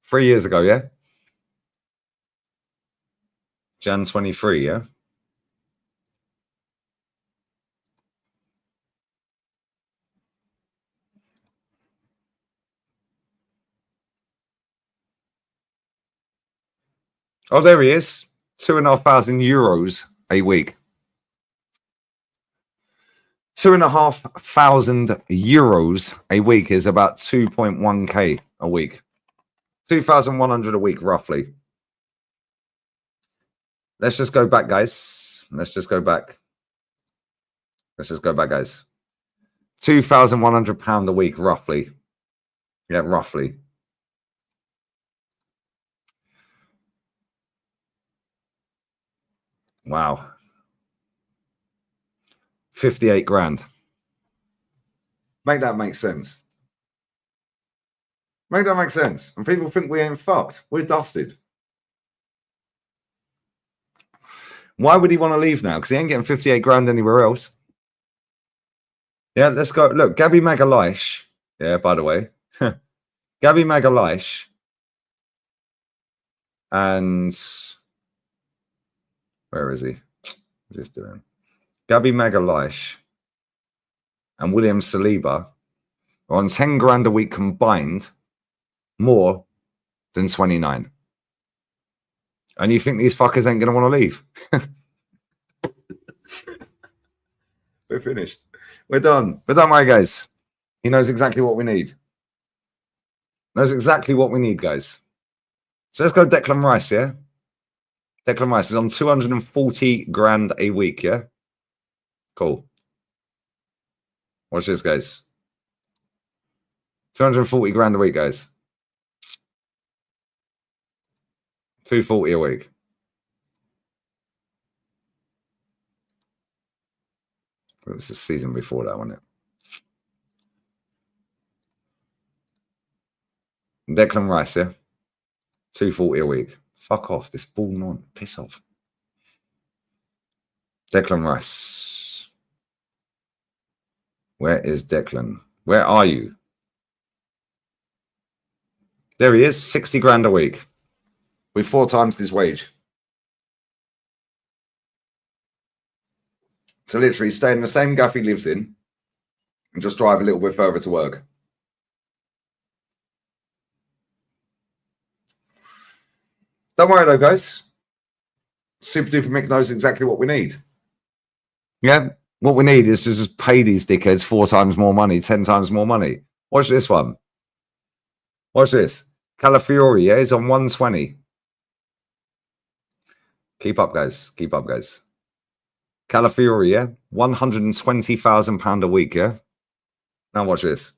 Three years ago, yeah? Jan 23, yeah? Oh, there he is. 2,500 euros a week. 2,500 euros a week is about 2.1k a week. 2,100 a week, roughly. Let's just go back, guys. Let's just go back. Let's just go back, guys. £2,100 a week, roughly. Yeah, roughly. Wow. 58 grand. Make that make sense. Make that make sense. And people think we ain't fucked. We're dusted. Why would he want to leave now? Because he ain't getting 58 grand anywhere else. Yeah, let's go. Look, Gabby Magalhaes. Yeah, by the way. Gabby Magalhaes. And where is he? What's he doing? Gabby Magalhaes and William Saliba are on 10 grand a week combined, more than 29. And you think these fuckers ain't going to want to leave? We're finished. We're done. We're done, right, guys? He knows exactly what we need. Knows exactly what we need, guys. So let's go Declan Rice, yeah? Declan Rice is on 240 grand a week, yeah? Cool. Watch this, guys. 240 grand a week, guys. 240 a week. It was the season before that, wasn't it? Declan Rice, yeah? 240 a week. Fuck off. This ball non. Piss off. Declan Rice. Where is Declan? Where are you? There he is. 60 grand a week. With 4 times his wage. So literally stay in the same gaff he lives in and just drive a little bit further to work. Don't worry though, guys. Super Duper Mick knows exactly what we need. Yeah? What we need is to just pay these dickheads 4 times more money, 10 times more money. Watch this one. Watch this. Calafiori, yeah, he's on 120. Keep up, guys. Keep up, guys. Calafiori, yeah? £120,000 a week, yeah? Now watch this.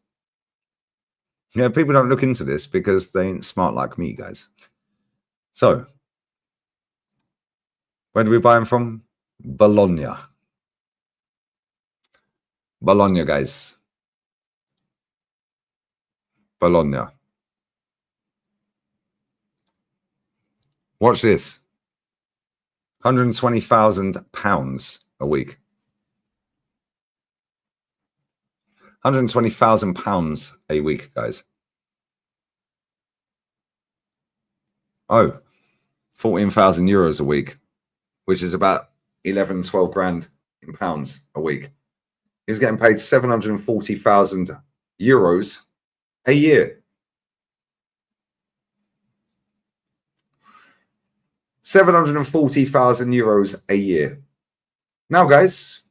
Yeah, people don't look into this because they ain't smart like me, guys. So, where do we buy him from? Bologna. Bologna, guys. Bologna. Watch this. £120,000 a week. £120,000 a week, guys. Oh, 14,000 euros a week, which is about 11, 12 grand in pounds a week. He's getting paid 740,000 euros a year. 740,000 euros a year. Now, guys,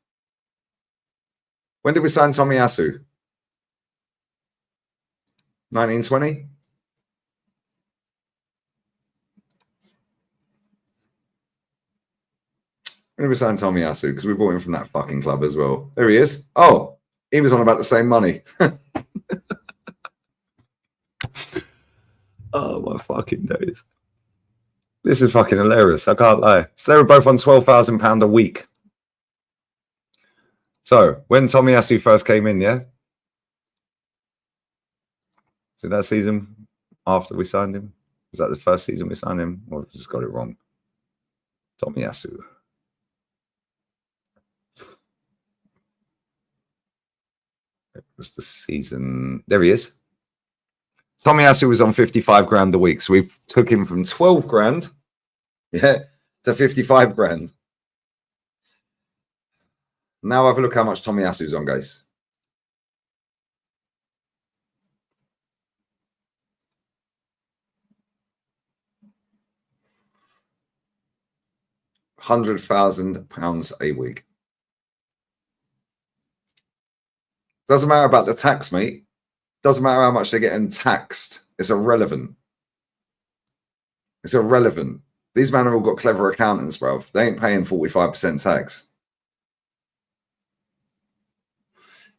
when did we sign Tomiyasu? 1920? When did we sign Tomiyasu? Because we bought him from that fucking club as well. There he is. Oh, he was on about the same money. Oh, my fucking days. This is fucking hilarious. I can't lie. So they were both on £12,000 a week. So when Tomiyasu first came in, yeah? Was it that season after we signed him? Was that the first season we signed him? Or I just got it wrong? Tomiyasu. It was the season. There he is. Tomiyasu was on 55 grand a week. So we took him from 12 grand, yeah, to 55 grand. Now have a look how much Tomiyasu's on, guys. £100,000 a week. Doesn't matter about the tax, mate. Doesn't matter how much they're getting taxed. It's irrelevant. It's irrelevant. These men have all got clever accountants, bro. They ain't paying 45% tax.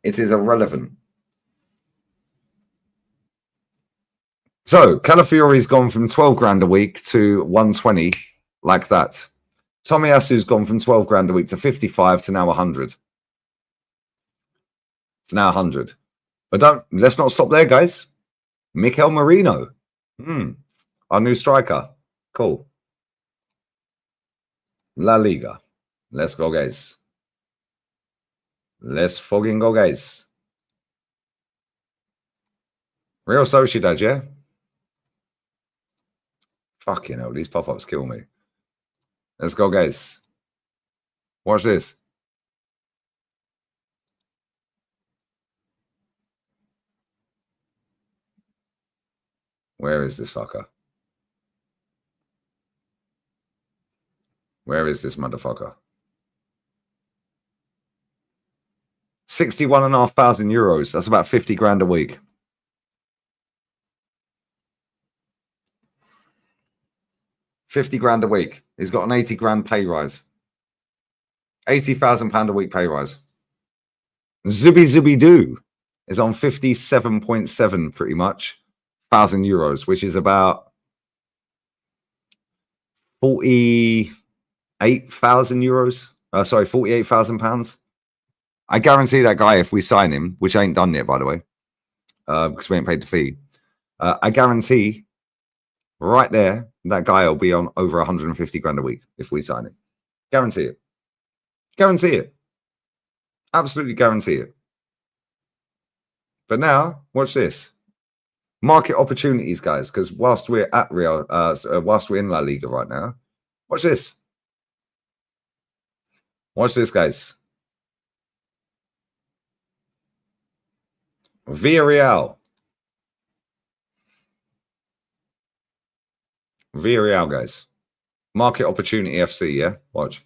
It is irrelevant. So Calafiori's gone from 12 grand a week to 120, like that. Tomiyasu's gone from 12 grand a week to 55 to now 100. It's now 100. But let's not stop there, guys. Mikel Merino. Our new striker. Cool. La Liga. Let's go, guys. Let's fucking go, guys. Real Sociedad, yeah? Fucking hell, these pop-ups kill me. Let's go, guys. Watch this. Where is this fucker? Where is this motherfucker? 61,500 euros. That's about 50 grand a week. £50 grand a week. He's got an 80 grand pay rise. £80,000 a week pay rise. Zubi Doo is on 57.7 pretty much. €1,000, which is about 48,000 euros. Sorry, £48,000. I guarantee that guy, if we sign him, which ain't done yet, by the way, because we ain't paid the fee, I guarantee right there that guy will be on over 150 grand a week if we sign him. Guarantee it. Guarantee it. Absolutely guarantee it. But now, watch this. Market opportunities, guys, because whilst we're at Real, whilst we're in La Liga right now, watch this. Watch this, guys. Villarreal. Villarreal, guys. Market opportunity FC, yeah? Watch.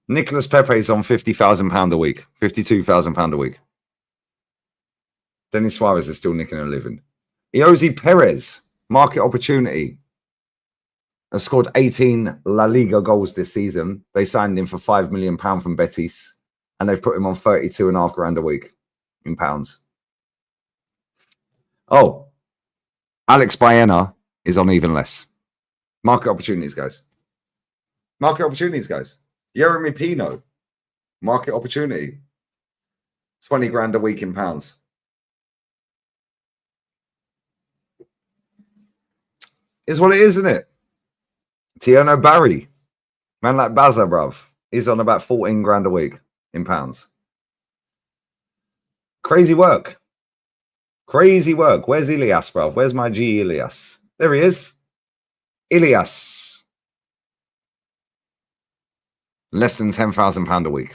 Nicolas Pepe's on £50,000 a week, £52,000 a week. Denis Suarez is still nicking a living. Iosi Perez, market opportunity, has scored 18 La Liga goals this season. They signed him for £5 million from Betis, and they've put him on 32.5 grand a week in pounds. Oh, Alex Baena is on even less. Market opportunities, guys. Market opportunities, guys. Jeremy Pino, market opportunity, 20 grand a week in pounds. Is what it is, isn't it? Tierno Barry, man like Baza, bruv, he's on about 14 grand a week in pounds. Crazy work. Crazy work. Where's Ilias, bruv? Where's my G Ilias? There he is. Ilias. Less than £10,000 a week.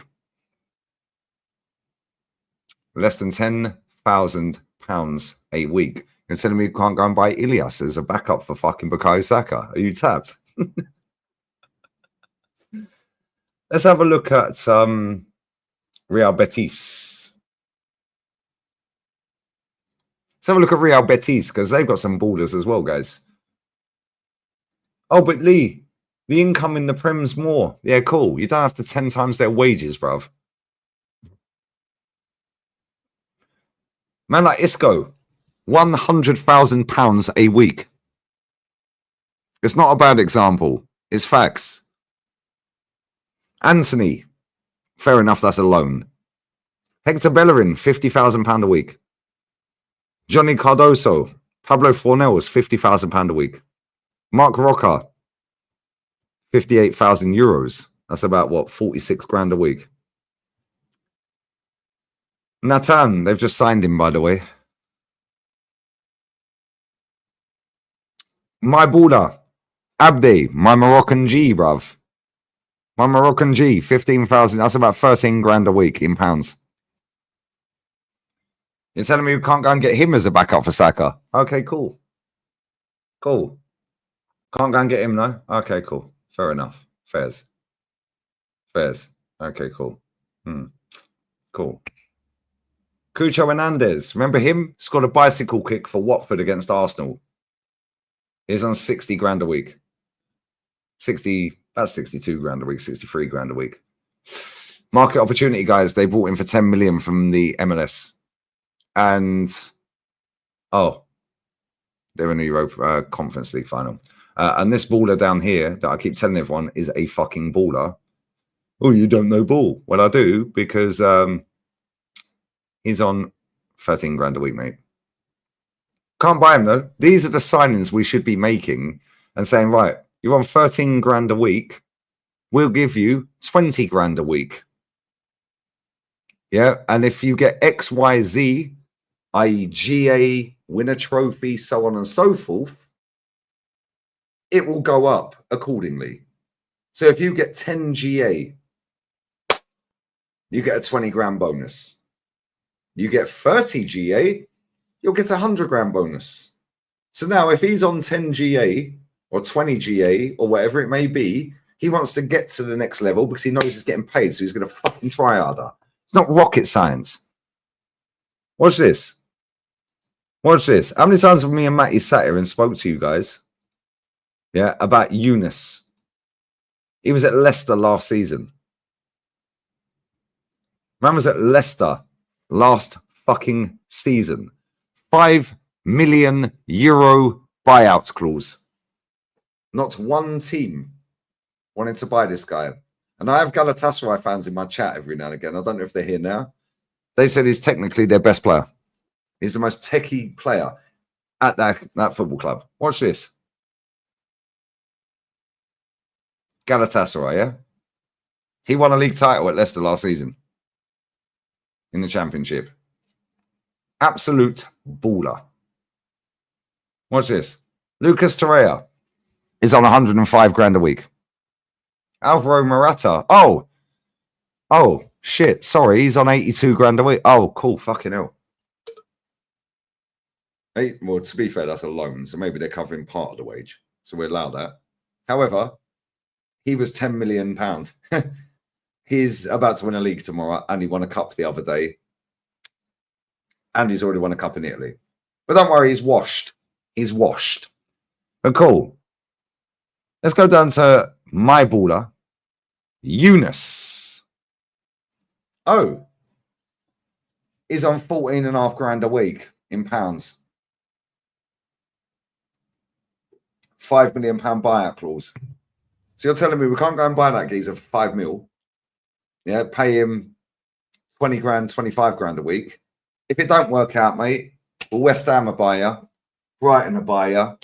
Less than £10,000 a week. You're telling me you can't go and buy Ilias as a backup for fucking Bukayo Saka? Are you tapped? Let's have a look at Real Betis. Let's have a look at Real Betis because they've got some borders as well, guys. Oh, but Lee, the income in the Prem's more. Yeah, cool. You don't have to 10 times their wages, bruv. Man like Isco, £100,000 a week. It's not a bad example. It's facts. Anthony, fair enough, that's a loan. Hector Bellerin, £50,000 a week. Johnny Cardoso, Pablo Fornells, £50,000 a week. Mark Roca, 58,000 euros. That's about what, 46 grand a week. Nathan, they've just signed him, by the way. My Buddha, Abdi, my Moroccan G, bruv. My Moroccan G, 15,000. That's about 13 grand a week in pounds. You're telling me you can't go and get him as a backup for Saka? Okay, cool. Cool. Can't go and get him, no? Okay, cool. Fair enough. Fairs. Fairs. Okay, cool. Cool. Cucho Hernandez. Remember him? Scored a bicycle kick for Watford against Arsenal. He's on 60 grand a week. 60, that's 62 grand a week, 63 grand a week. Market opportunity, guys. They bought him for 10 million from the MLS. And, oh, they're in the Europa Conference League final. And this baller down here that I keep telling everyone is a fucking baller. Oh, you don't know ball. Well, I do because he's on 13 grand a week, mate. Can't buy him, though. These are the signings we should be making and saying, right, you're on 13 grand a week. We'll give you 20 grand a week. Yeah. And if you get XYZ, i.e. GA, win a trophy, so on and so forth, it will go up accordingly. So if you get 10 GA, you get a 20 grand bonus. You get 30 GA, you'll get a 100 grand bonus. So now if he's on 10 GA or 20 GA or whatever it may be, he wants to get to the next level because he knows he's getting paid. So he's going to fucking try harder. It's not rocket science. Watch this. Watch this. How many times have me and Matty sat here and spoke to you guys? Yeah, about Eunice. He was at Leicester last season. Man was at Leicester last fucking season. €5 million buyout clause. Not one team wanted to buy this guy. And I have Galatasaray fans in my chat every now and again. I don't know if they're here now. They said he's technically their best player. He's the most techie player at that football club. Watch this. Galatasaray, yeah? He won a league title at Leicester last season in the Championship. Absolute baller. Watch this. Lucas Torreira is on 105 grand a week. Alvaro Morata. Oh, shit. Sorry, he's on 82 grand a week. Oh, cool. Fucking hell. Hey, well, to be fair, that's a loan, so maybe they're covering part of the wage. So we allow that. However, he was £10 million. He's about to win a league tomorrow, and he won a cup the other day. And he's already won a cup in Italy. But don't worry, he's washed. He's washed. But cool. Let's go down to my baller, Eunice. Oh. He's on 14.5 grand a week in pounds. £5 million buyout clause. So you're telling me we can't go and buy that geezer for 5 mil? Yeah, pay him 20 grand, 25 grand a week. If it don't work out, mate, well, West Ham a buyer, Brighton a buyer,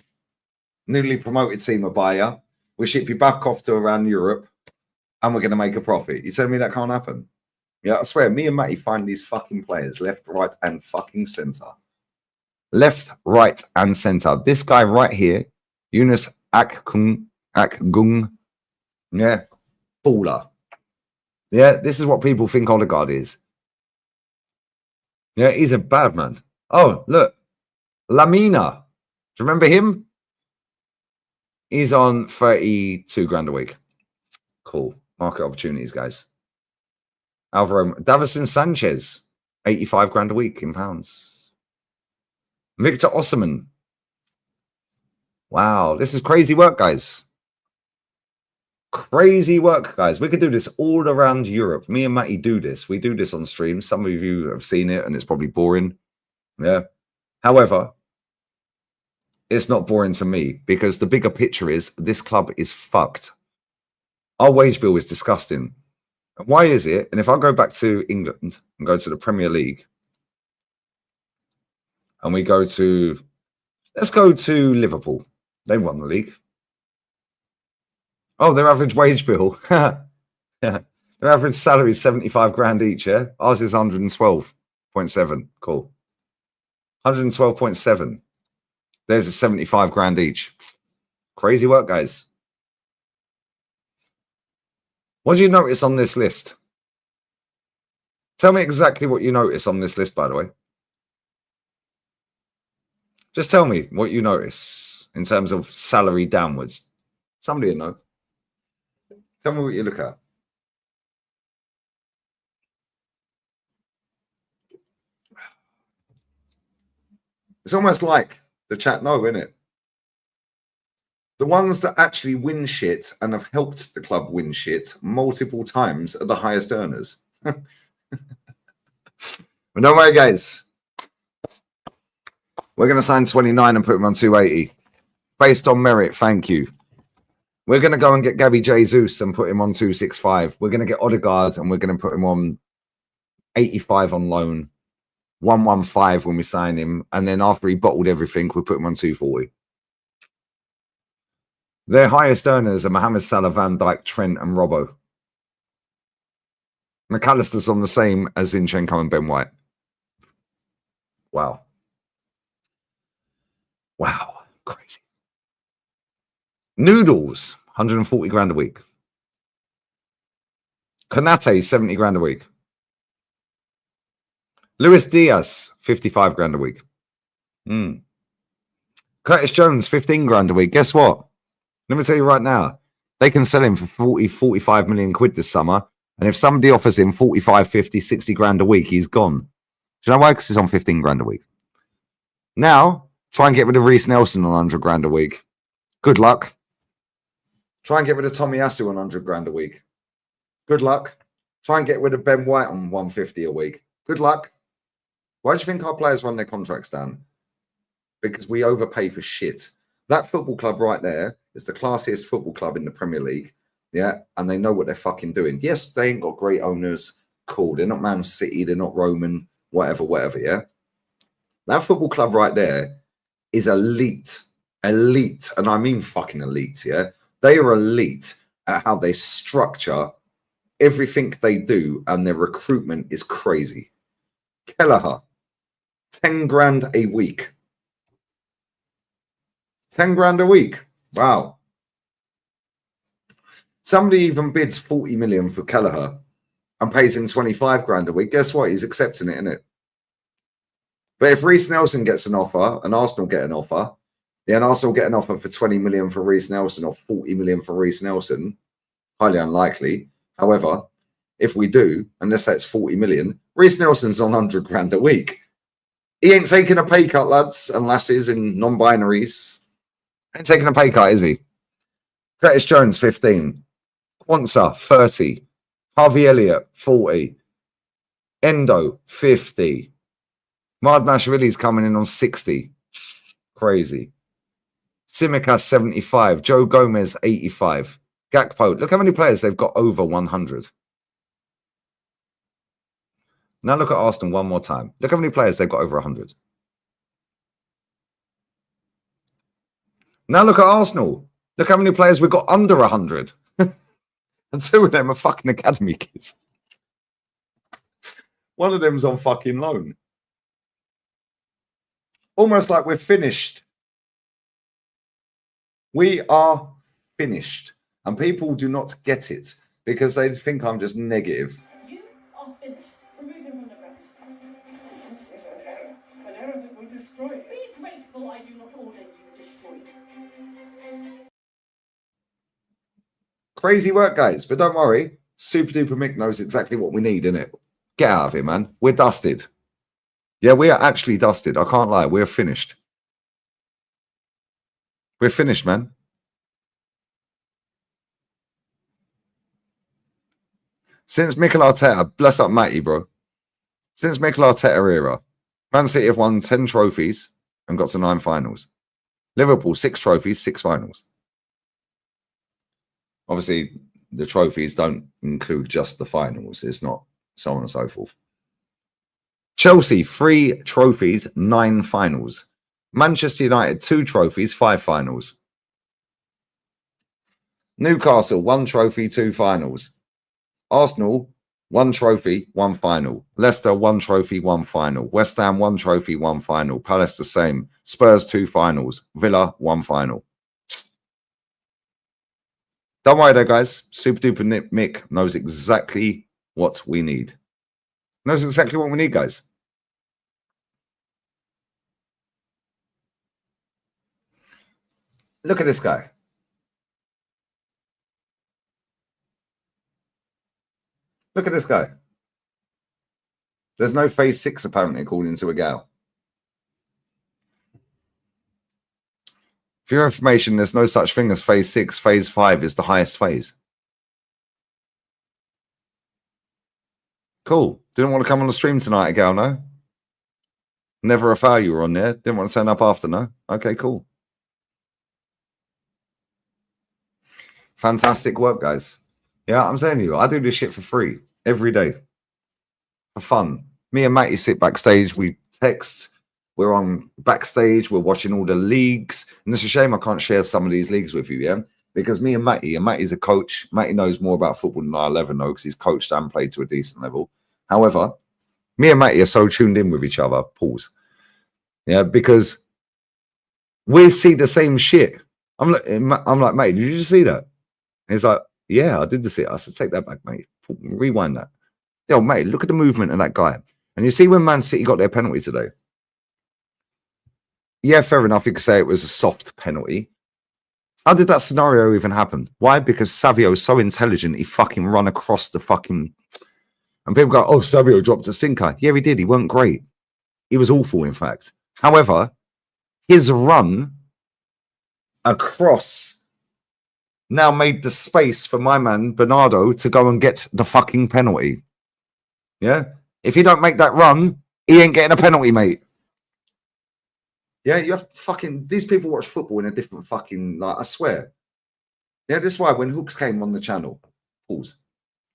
newly promoted team a buyer. We'll ship you back off to around Europe, and we're going to make a profit. You telling me that can't happen? Yeah, I swear, me and Matty find these fucking players left, right, and fucking centre. Left, right, and centre. This guy right here, Yunus Akgung, yeah, baller. Yeah, this is what people think Odegaard is. Yeah, he's a bad man. Oh, look. Lamina. Do you remember him? He's on 32 grand a week. Cool. Market opportunities, guys. Alvaro Davison Sanchez, 85 grand a week in pounds. Victor Osimhen. Wow, this is crazy work, guys. Crazy work, guys. We could do this all around Europe. Me and Matty do this. We do this on stream. Some of you have seen it and it's probably boring. Yeah. However, it's not boring to me because the bigger picture is this club is fucked. Our wage bill is disgusting. And why is it? And if I go back to England and go to the Premier League and we go to, let's go to Liverpool. They won the league. Oh, their average wage bill. Yeah. Their average salary is 75 grand each, yeah? Ours is 112.7. Cool. 112.7. There's a 75 grand each. Crazy work, guys. What do you notice on this list? Tell me exactly what you notice on this list, by the way. Just tell me what you notice in terms of salary downwards. Somebody will know. Tell me what you look at. It's almost like the chat know, isn't it? The ones that actually win shit and have helped the club win shit multiple times are the highest earners. But don't worry, guys. We're going to sign 29 and put him on 280. Based on merit, thank you. We're going to go and get Gabby Jesus and put him on 265. We're going to get Odegaard and we're going to put him on 85 on loan. 115 when we sign him. And then after he bottled everything, we put him on 240. Their highest earners are Mohamed Salah, Van Dijk, Trent and Robbo. McAllister's on the same as Zinchenko and Ben White. Wow. Wow. Crazy. Noodles, 140 grand a week. Konate, 70 grand a week. Luis Diaz, 55 grand a week. Curtis Jones, 15 grand a week. Guess what? Let me tell you right now, they can sell him for 40, 45 million quid this summer. And if somebody offers him 45, 50, 60 grand a week, he's gone. Do you know why? Because he's on 15 grand a week. Now, try and get rid of Reece Nelson on 100 grand a week. Good luck. Try and get rid of Tommy Asu on 100 grand a week. Good luck. Try and get rid of Ben White on 150 a week. Good luck. Why do you think our players run their contracts down? Because we overpay for shit. That football club right there is the classiest football club in the Premier League. Yeah, and they know what they're fucking doing. Yes, they ain't got great owners. Cool. They're not Man City. They're not Roman. Whatever. Yeah. That football club right there is elite, and I mean fucking elite. Yeah, they are elite at how they structure everything they do, and their recruitment is crazy. Kelleher, 10 grand a week. 10 grand a week. Wow. Somebody even bids 40 million for Kelleher and pays him 25 grand a week. Guess what? He's accepting it, innit? But if Reece Nelson gets an offer and Arsenal get an offer, then Arsenal get an offer for 20 million for Reece Nelson or 40 million for Reece Nelson. Highly unlikely. However, if we do, and let's say it's 40 million, Reece Nelson's on 100 grand a week. He ain't taking a pay cut, lads and lasses and non-binaries. Ain't taking a pay cut, is he? Curtis Jones, 15. Quansah, 30. Harvey Elliott, 40. Endo, 50. Mard Masharili's coming in on 60. Crazy. Simicas, 75. Joe Gomez, 85. Gakpo, look how many players they've got over 100. Now look at Arsenal one more time. Look how many players they've got over 100. Now look at Arsenal. Look how many players we've got under 100. And 2 of them are fucking academy kids. One of them's on fucking loan. Almost like we're finished. We are finished. And people do not get it because they think I'm just negative. You are finished. Remove him from the ground. This is an error. An error that will destroy him. Be grateful I do not order you destroyed. Crazy work, guys. But don't worry. Super Duper Mick knows exactly what we need, innit? Get out of here, man. We're dusted. Yeah, we are actually dusted. I can't lie. We're finished. We're finished, man. Since Mikel Arteta, bless up Matty, bro. Since Mikel Arteta era, Man City have won 10 trophies and got to 9 finals. Liverpool, 6 trophies, 6 finals. Obviously, the trophies don't include just the finals. It's not so on and so forth. Chelsea, 3 trophies, 9 finals. Manchester United, 2 trophies, 5 finals. Newcastle, 1 trophy, 2 finals. Arsenal, 1 trophy, 1 final. Leicester, 1 trophy, 1 final. West Ham, 1 trophy, 1 final. Palace, the same. Spurs, 2 finals. Villa, 1 final. Don't worry though, guys. Super Duper Mick knows exactly what we need. Knows exactly what we need, guys. Look at this guy. Look at this guy. There's no phase 6 apparently, according to a gal. For your information, there's no such thing as phase 6. Phase 5 is the highest phase. Cool. Didn't want to come on the stream tonight, a gal, no? Never a foul you were on there. Didn't want to turn up after, no? Okay, cool. Fantastic work, guys. Yeah, I'm saying to you, I do this shit for free every day. For fun. Me and Matty sit backstage, we text. We're on backstage. We're watching all the leagues. And it's a shame I can't share some of these leagues with you, yeah? Because me and Matty's a coach. Matty knows more about football than I'll ever know because he's coached and played to a decent level. However, me and Matty are so tuned in with each other. Pause. Yeah, because we see the same shit. I'm like, mate, did you just see that? And he's like, yeah, I did see it. I said, take that back, mate. Rewind that. Yo, mate, look at the movement of that guy. And you see when Man City got their penalty today? Yeah, fair enough. You could say it was a soft penalty. How did that scenario even happen? Why? Because Savio's so intelligent, he fucking run across the fucking... And people go, oh, Savio dropped a stinker. Yeah, he did. He weren't great. He was awful, in fact. However, his run across now made the space for my man, Bernardo, to go and get the fucking penalty. Yeah? If he don't make that run, he ain't getting a penalty, mate. Yeah, you have fucking... These people watch football in a different fucking... Like, I swear. Yeah, this is why when Hooks came on the channel, pause.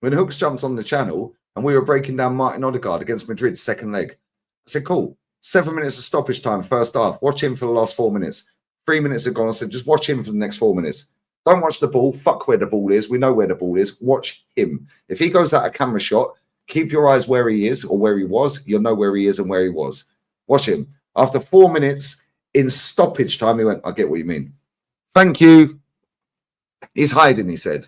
When Hooks jumped on the channel and we were breaking down Martin Odegaard against Madrid's second leg, I said, cool, 7 minutes of stoppage time, first half. Watch him for the last 4 minutes. 3 minutes have gone. I said, just watch him for the next 4 minutes. Don't watch the ball. Fuck where the ball is. We know where the ball is. Watch him. If he goes out a camera shot, keep your eyes where he is or where he was. You'll know where he is and where he was. Watch him. After 4 minutes in stoppage time, he went, I get what you mean. Thank you. He's hiding, he said.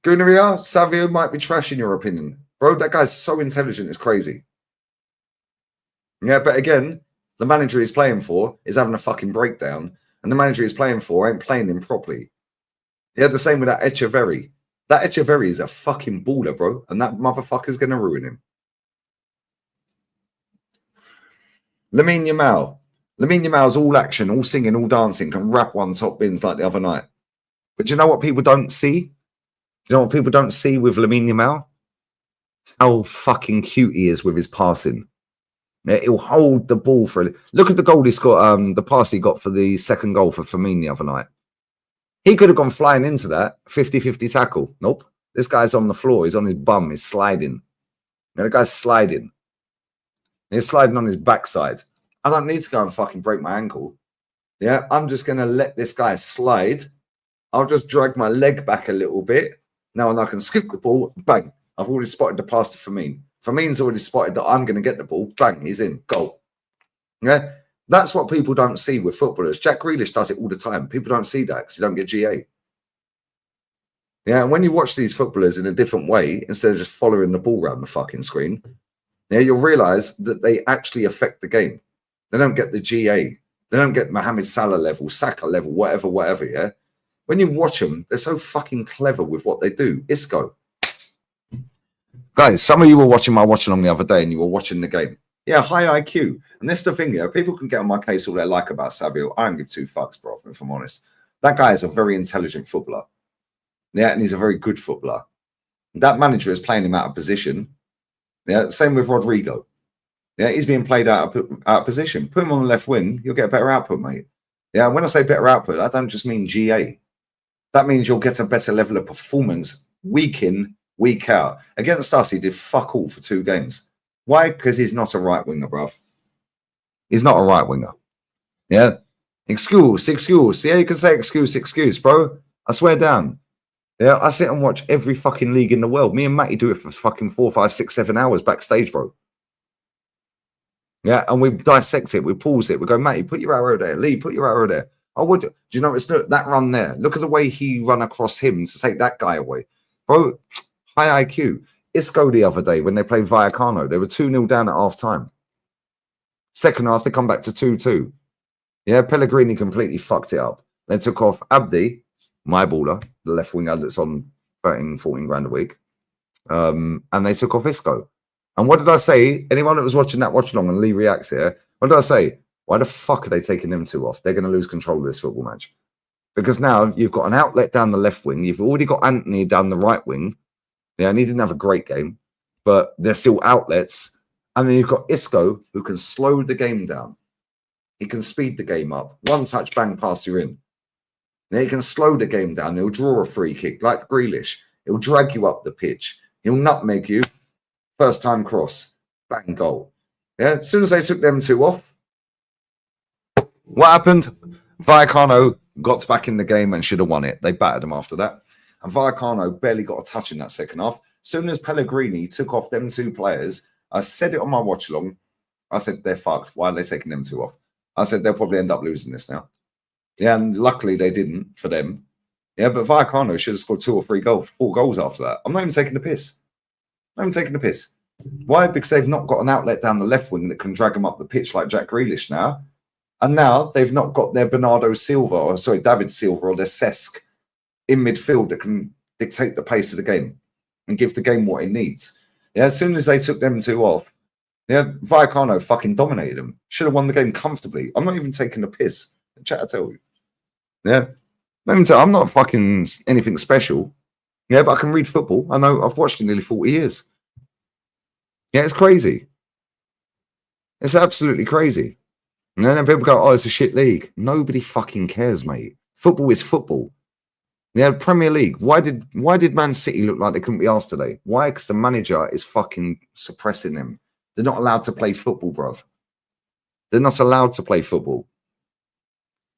Gunaria, Savio might be trash in your opinion. Bro, that guy's so intelligent, it's crazy. Yeah, but again, the manager he's playing for is having a fucking breakdown, and the manager he's playing for ain't playing him properly. He had the same with that Echeverry. That Echeverry is a fucking baller, bro, and that motherfucker's going to ruin him. Lamine Yamal. Lamine Yamal's all action, all singing, all dancing, can rap one top bins like the other night. But do you know what people don't see? You know what people don't see with Lamine Yamal? How fucking cute he is with his passing. Yeah, he'll hold the ball for a... Look at the goal he's got, the pass he got for the second goal for Firmino the other night. He could have gone flying into that 50-50 tackle. Nope. This guy's on the floor. He's on his bum. He's sliding. The guy's sliding. He's sliding on his backside. I don't need to go and fucking break my ankle. Yeah, I'm just going to let this guy slide. I'll just drag my leg back a little bit. Now, and I can scoop the ball. Bang. I've already spotted the pass to Firmino. Firmino's already spotted that I'm going to get the ball. Bang, he's in. Goal. Yeah, that's what people don't see with footballers. Jack Grealish does it all the time. People don't see that because you don't get GA. Yeah, and when you watch these footballers in a different way, instead of just following the ball around the fucking screen, yeah, you'll realise that they actually affect the game. They don't get the GA. They don't get Mohamed Salah level, Saka level, whatever, yeah? When you watch them, they're so fucking clever with what they do. Isco. Guys, some of you were watching my watch along the other day and you were watching the game. Yeah, high IQ. And this is the thing, people can get on my case all they like about Savio. I don't give two fucks, bro, if I'm honest. That guy is a very intelligent footballer. Yeah, and he's a very good footballer. That manager is playing him out of position. Yeah, same with Rodrigo. Yeah, he's being played out of position. Put him on the left wing, you'll get a better output, mate. Yeah, when I say better output, I don't just mean GA. That means you'll get a better level of performance week in, week out. Against us, he did fuck all for 2 games. Why? Because he's not a right winger, bruv. He's not a right winger. Yeah? Excuse. Yeah, you can say excuse, bro. I swear down. Yeah, I sit and watch every fucking league in the world. Me and Matty do it for fucking 4, 5, 6, 7 hours backstage, bro. Yeah, and we dissect it. We pause it. We go, Matty, put your arrow there. Lee, put your arrow there. Oh, would do you know it's that run there? Look at the way he run across him to take that guy away. Bro, high IQ. Isco the other day when they played Vallecano, they were 2-0 down at half time. Second half, they come back to 2-2. Yeah, Pellegrini completely fucked it up. They took off Abdi, my baller, the left winger that's on 13, 14 grand a week. And they took off Isco. And what did I say? Anyone that was watching that watch along and Lee reacts here, what did I say? Why the fuck are they taking them 2 off? They're going to lose control of this football match. Because now you've got an outlet down the left wing. You've already got Anthony down the right wing. Yeah, and he didn't have a great game, but they're still outlets. And then you've got Isco, who can slow the game down. He can speed the game up. One touch, bang, pass you in. Then he can slow the game down. He'll draw a free kick like Grealish. He'll drag you up the pitch. He'll nutmeg you. First time cross. Bang, goal. Yeah, as soon as they took them 2 off, what happened? Vallecano got back in the game and should have won it. They battered him after that. And Vallecano barely got a touch in that second half. As soon as Pellegrini took off them 2 players, I said it on my watch along. I said, they're fucked. Why are they taking them 2 off? I said, they'll probably end up losing this now. Yeah, and luckily they didn't for them. Yeah, but Vallecano should have scored 2 or 3 goals, 4 goals after that. I'm not even taking the piss. I'm not even taking the piss. Why? Because they've not got an outlet down the left wing that can drag them up the pitch like Jack Grealish now. And now they've not got their David Silva or their Cesc in midfield that can dictate the pace of the game and give the game what it needs. Yeah, as soon as they took them 2 off, yeah, Vallecano fucking dominated them. Should have won the game comfortably. I'm not even taking the piss. Chat, I tell you. Yeah. I'm not fucking anything special. Yeah, but I can read football. I know I've watched it nearly 40 years. Yeah, it's crazy. It's absolutely crazy. And then people go, oh, it's a shit league. Nobody fucking cares, mate. Football is football. Yeah, Premier League. Why did Man City look like they couldn't be asked today? Why? Because the manager is fucking suppressing them. They're not allowed to play football, bruv. They're not allowed to play football.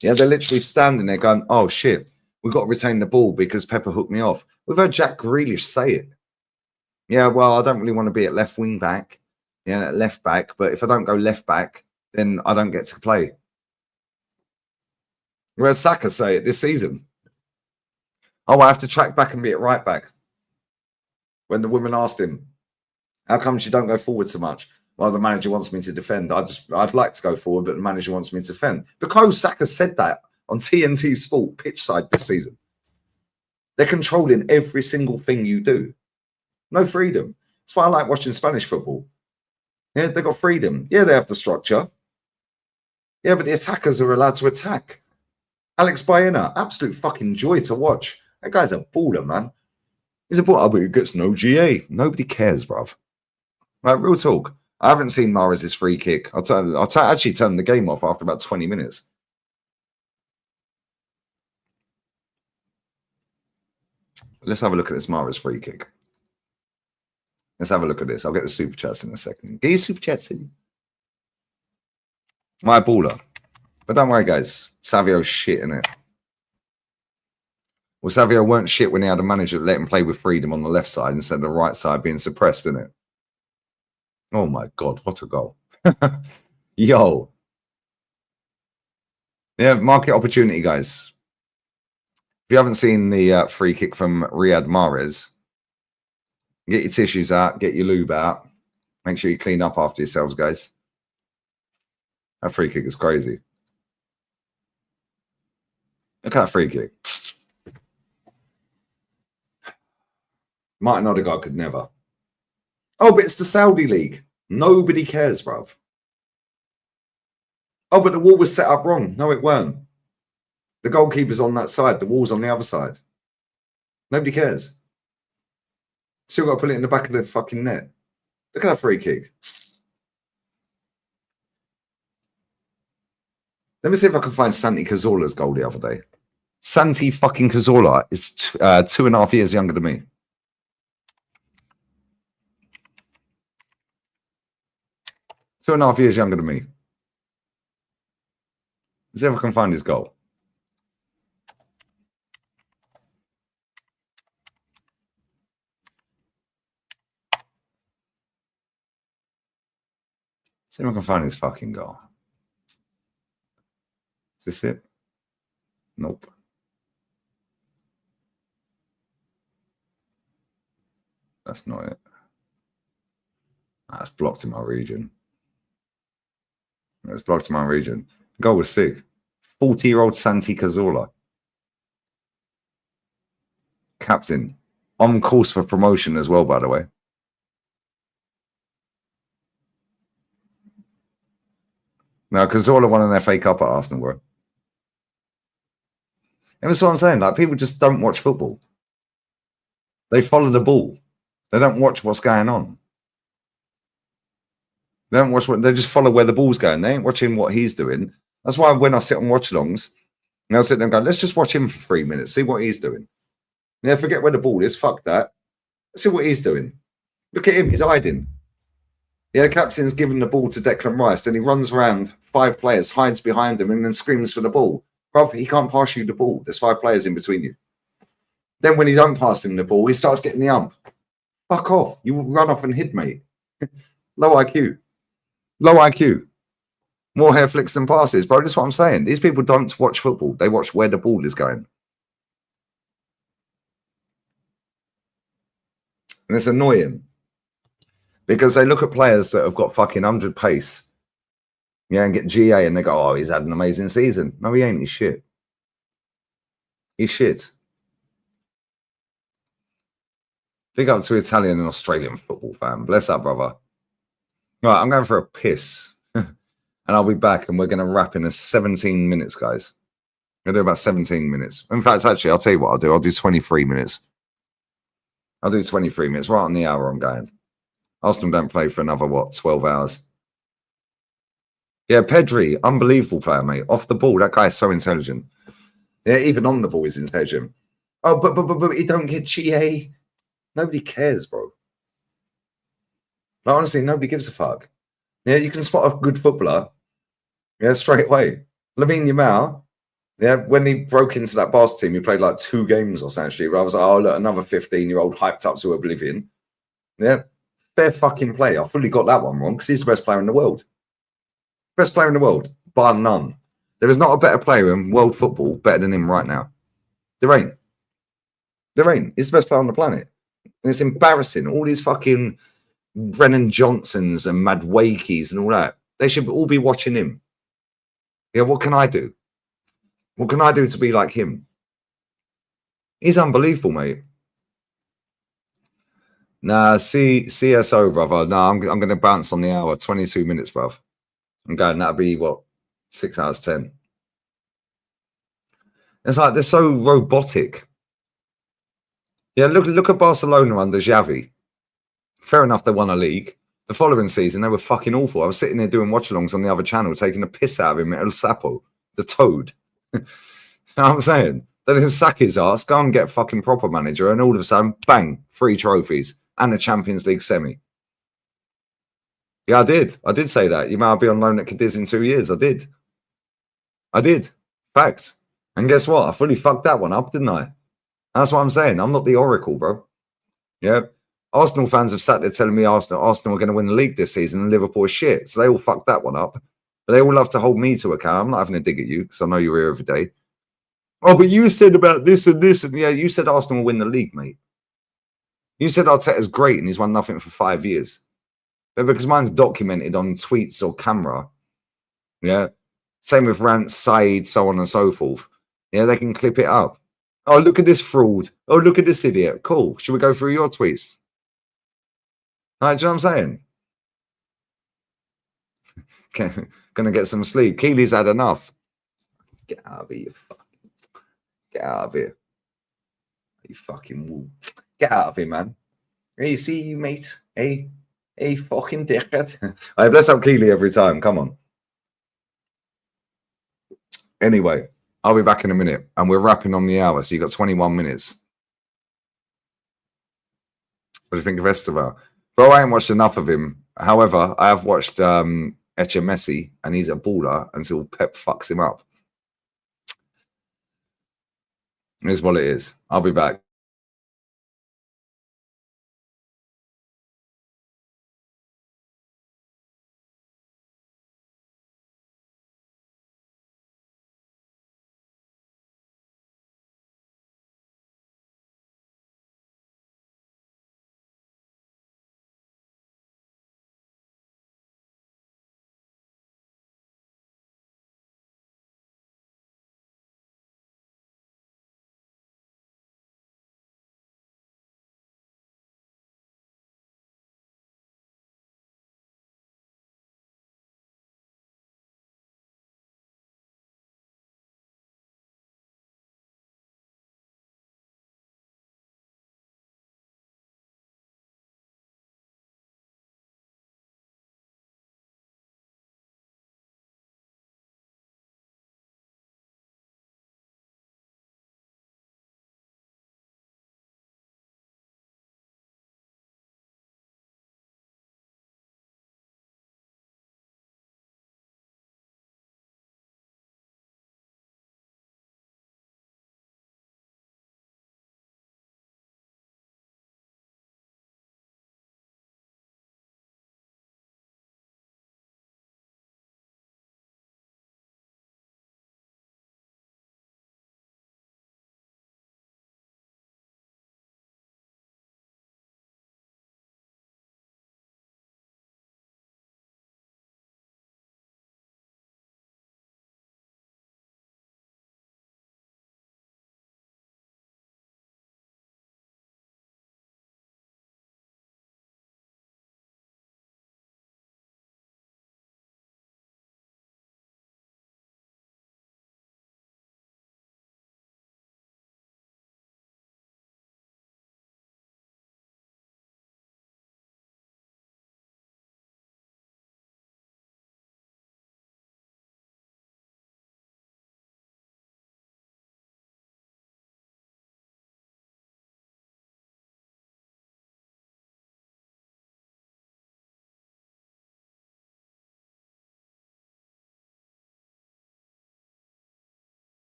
Yeah, they're literally standing there going, oh shit, we've got to retain the ball because Pepper hooked me off. We've heard Jack Grealish say it. Yeah, well, I don't really want to be at left wing back, at left back, but if I don't go left back, then I don't get to play. Whereas Saka say it this season. Oh, I have to track back and be at right back. When the woman asked him, how come you don't go forward so much? Well, the manager wants me to defend. I'd like to go forward, but the manager wants me to defend. Because Saka said that on TNT Sport pitch side this season. They're controlling every single thing you do. No freedom. That's why I like watching Spanish football. Yeah, they've got freedom. Yeah, they have the structure. Yeah, but the attackers are allowed to attack. Alex Baena, absolute fucking joy to watch. That guy's a baller, man. He's a baller, but he gets no GA. Nobody cares, bruv. Like, real talk. I haven't seen Mahrez's free kick. I'll actually turn the game off after about 20 minutes. Let's have a look at this Mahrez free kick. Let's have a look at this. I'll get the super chats in a second. Get your super chats in. My baller. But don't worry, guys. Savio's shit, innit? Well, Savio weren't shit when he had a manager that let him play with freedom on the left side instead of the right side being suppressed, innit? Oh, my God. What a goal. Yo. Yeah, market opportunity, guys. If you haven't seen the free kick from Riyad Mahrez, get your tissues out, get your lube out. Make sure you clean up after yourselves, guys. That free kick is crazy. Look at that free kick. Martin Odegaard could never. Oh, but it's the Saudi League. Nobody cares, bruv. Oh, but the wall was set up wrong. No, it weren't. The goalkeeper's on that side. The wall's on the other side. Nobody cares. Still got to put it in the back of the fucking net. Look at that free kick. Let me see if I can find Santi Cazorla's goal the other day. Santi fucking Cazorla is 2.5 years younger than me. Two and a half years younger than me. Let's see if I can find his goal. See if I can find his fucking goal. Is this it? Nope. That's not it. That's blocked in my region. It's blocked in my region. Goal was sick. 40-year-old Santi Cazorla. Captain. On course for promotion as well, by the way. Now, Cazorla won an FA Cup at Arsenal, bro. And that's what I'm saying. Like, people just don't watch football. They follow the ball. They don't watch what's going on. They don't watch what they just follow where the ball's going. They ain't watching what he's doing. That's why when I sit on watch alongs, and I'll sit there and go, let's just watch him for 3 minutes, see what he's doing. Yeah, forget where the ball is. Fuck that. Let's see what he's doing. Look at him, he's hiding. Yeah, the captain's giving the ball to Declan Rice, then he runs around 5 players, hides behind him, and then screams for the ball. Bro, he can't pass you the ball. There's 5 players in between you. Then when you don't pass him the ball, he starts getting the ump. Fuck off. You run off and hit, mate. Low IQ. Low IQ. More hair flicks than passes, bro. That's what I'm saying. These people don't watch football. They watch where the ball is going. And it's annoying. Because they look at players that have got fucking 100 pace. Yeah, and get GA and they go, oh, he's had an amazing season. No, he ain't. He's shit. He's shit. Big up to Italian and Australian football fan. Bless up, brother. Right, I'm going for a piss. And I'll be back and we're going to wrap in 17 minutes, guys. I'm going to do about 17 minutes. In fact, actually, I'll tell you what I'll do. I'll do 23 minutes. I'll do 23 minutes. Right on the hour I'm going. Arsenal don't play for another, 12 hours. Yeah, Pedri, unbelievable player, mate. Off the ball, that guy is so intelligent. Yeah, even on the ball is intelligent. Oh, but he don't get GA. Nobody cares, bro. Like, honestly, nobody gives a fuck. Yeah, you can spot a good footballer. Yeah, straight away. Lamine Yamal. Yeah, when he broke into that Barca team, he played like 2 games or something. I was like, oh, look, another 15-year-old hyped up to oblivion. Yeah, fair fucking play. I fully got that one wrong because he's the best player in the world. Best player in the world, bar none. There is not a better player in world football better than him right now. There ain't. There ain't. He's the best player on the planet. And it's embarrassing. All these fucking Brennan Johnsons and Madwakis and all that. They should all be watching him. Yeah, what can I do? What can I do to be like him? He's unbelievable, mate. Nah, CSO, brother. Nah, I'm going to bounce on the hour. 22 minutes, bruv. I'm going, that'll be, what, 6 hours 10. It's like they're so robotic. Yeah, look at Barcelona under Xavi. Fair enough, they won a league. The following season, they were fucking awful. I was sitting there doing watch-alongs on the other channel, taking a piss out of him, El Sapo, the toad. You know what I'm saying? They didn't sack his ass, go and get a fucking proper manager, and all of a sudden, bang, 3 trophies and a Champions League semi. Yeah, I did. I did say that. You might be on loan at Cadiz in 2 years. I did. I did. Facts. And guess what? I fully fucked that one up, didn't I? That's what I'm saying. I'm not the oracle, bro. Yeah. Arsenal fans have sat there telling me Arsenal are going to win the league this season and Liverpool is shit. So they all fucked that one up. But they all love to hold me to account. I'm not having a dig at you because I know you're here every day. Oh, but you said about this and this. And yeah, you said Arsenal will win the league, mate. You said Arteta's great and he's won nothing for 5 years. But because mine's documented on tweets or camera. Yeah. Same with rants, Said, so on and so forth. Yeah, they can clip it up. Oh, look at this fraud. Oh, look at this idiot. Cool. Should we go through your tweets? All right, do you know what I'm saying? Gonna get some sleep. Keely's had enough. Get out of here, you fucking. Get out of here. You fucking woo. Get out of here, man. Hey, see you, mate. Hey, fucking dickhead. All right, bless up Keely every time. Come on. Anyway, I'll be back in a minute, and we're wrapping on the hour, so you got 21 minutes. What do you think of Esteval? Bro, I ain't watched enough of him. However, I have watched Eche Messi, and he's a baller until Pep fucks him up. It is what it is. I'll be back.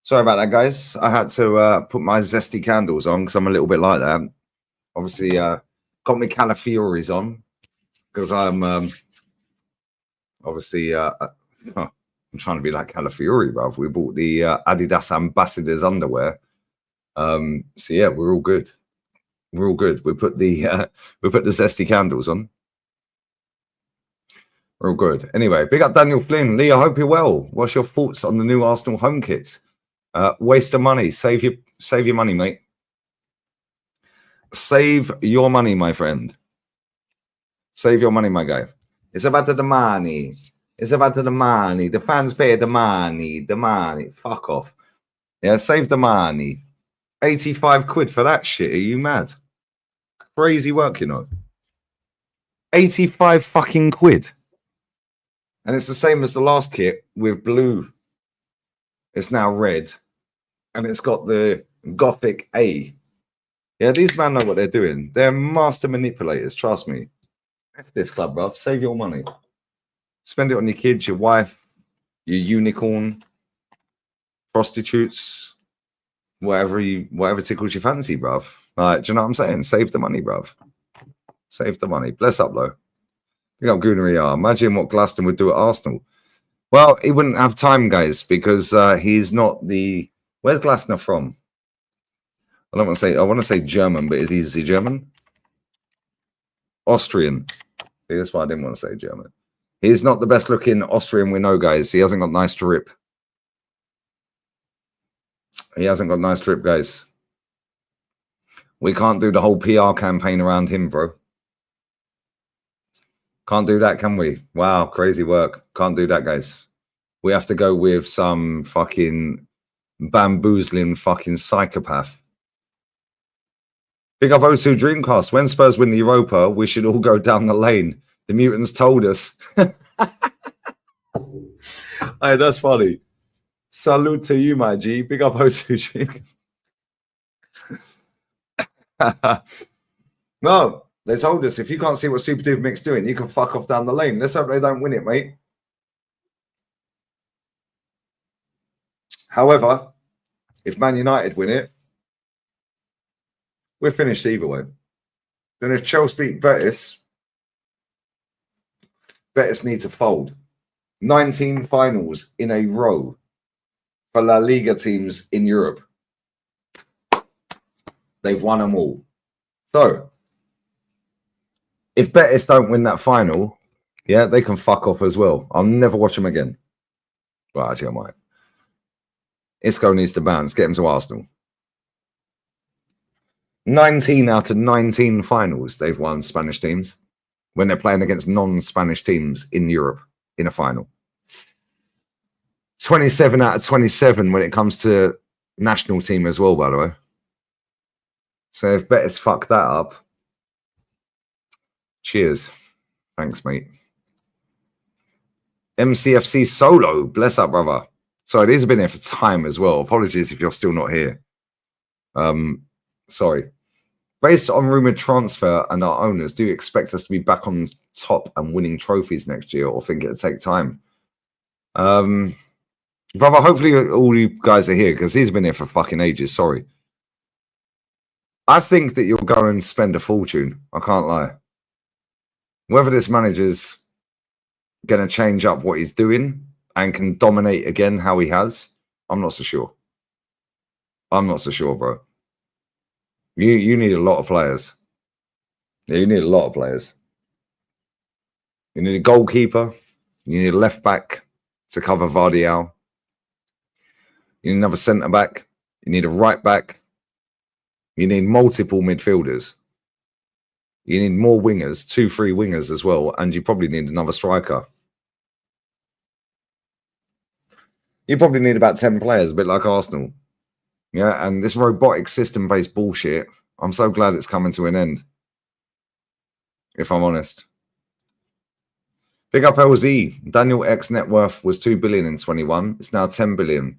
Sorry about that, guys. I had to put my zesty candles on because I'm a little bit like that. Obviously, got my Calafioris on because I'm obviously I'm trying to be like Calafiori, bruv. We bought the Adidas Ambassadors underwear. So yeah, we're all good. We're all good. We put the zesty candles on. We're all good. Anyway, big up Daniel Flynn. Lee, I hope you're well. What's your thoughts on the new Arsenal home kits? Waste of money. Save your money, mate. Save your money, my friend. Save your money, my guy. It's about the money. It's about the money. The fans pay the money. The money. Fuck off. Yeah, save the money. 85 quid for that shit. Are you mad? Crazy work, you know. 85 fucking quid. And it's the same as the last kit with blue. It's now red. And it's got the Gothic A. Yeah, these men know what they're doing. They're master manipulators, trust me. F this club, bruv. Save your money. Spend it on your kids, your wife, your unicorn, prostitutes, whatever tickles your fancy, bruv. Like, do you know what I'm saying? Save the money, bruv. Save the money. Bless up, though. You know, Goonery. Imagine what Glasner would do at Arsenal. Well, he wouldn't have time, guys, because he's not the... Where's Glasner from? I want to say German, but is he German? Austrian. See, that's why I didn't want to say German. He's not the best looking Austrian we know, guys. He hasn't got nice drip. He hasn't got nice drip, guys. We can't do the whole PR campaign around him, bro. Can't do that, can we? Wow, crazy work. Can't do that, guys. We have to go with some fucking bamboozling fucking psychopath. Big up O2 Dreamcast. When Spurs win the Europa, we should all go down the lane. The mutants told us. Hey, that's funny. Salute to you, my G. Big up O2 Dreamcast. No, they told us if you can't see what Super Duper Mix doing, you can fuck off down the lane. Let's hope they don't win it, mate. However, if Man United win it, we're finished either way. Then if Chelsea beat Betis need to fold. 19 finals in a row for La Liga teams in Europe. They've won them all. So, if Betis don't win that final, yeah, they can fuck off as well. I'll never watch them again. Well, actually, I might. Isco needs to bounce. Get him to Arsenal. 19 out of 19 finals they've won, Spanish teams, when they're playing against non-Spanish teams in Europe in a final. 27 out of 27 when it comes to national team as well, by the way. So if Betis fuck that up, cheers. Thanks, mate. MCFC Solo, bless up, brother. Sorry, these have been here for time as well. Apologies if you're still not here. Sorry. Based on rumored transfer and our owners, do you expect us to be back on top and winning trophies next year, or think it'll take time? Brother, hopefully all you guys are here because he's been here for fucking ages. Sorry. I think that you'll go and spend a fortune. I can't lie. Whether this manager's going to change up what he's doing and can dominate again how he has, I'm not so sure. I'm not so sure, bro. You need a lot of players. Yeah, you need a lot of players. You need a goalkeeper. You need a left back to cover Vardial. You need another centre back. You need a right back. You need multiple midfielders. You need more wingers, 2-3 wingers as well, and you probably need another striker. You probably need about 10 players, a bit like Arsenal. Yeah, and this robotic system-based bullshit, I'm so glad it's coming to an end, if I'm honest. Big up LZ. Daniel X net worth was 2 billion in 21. It's now 10 billion.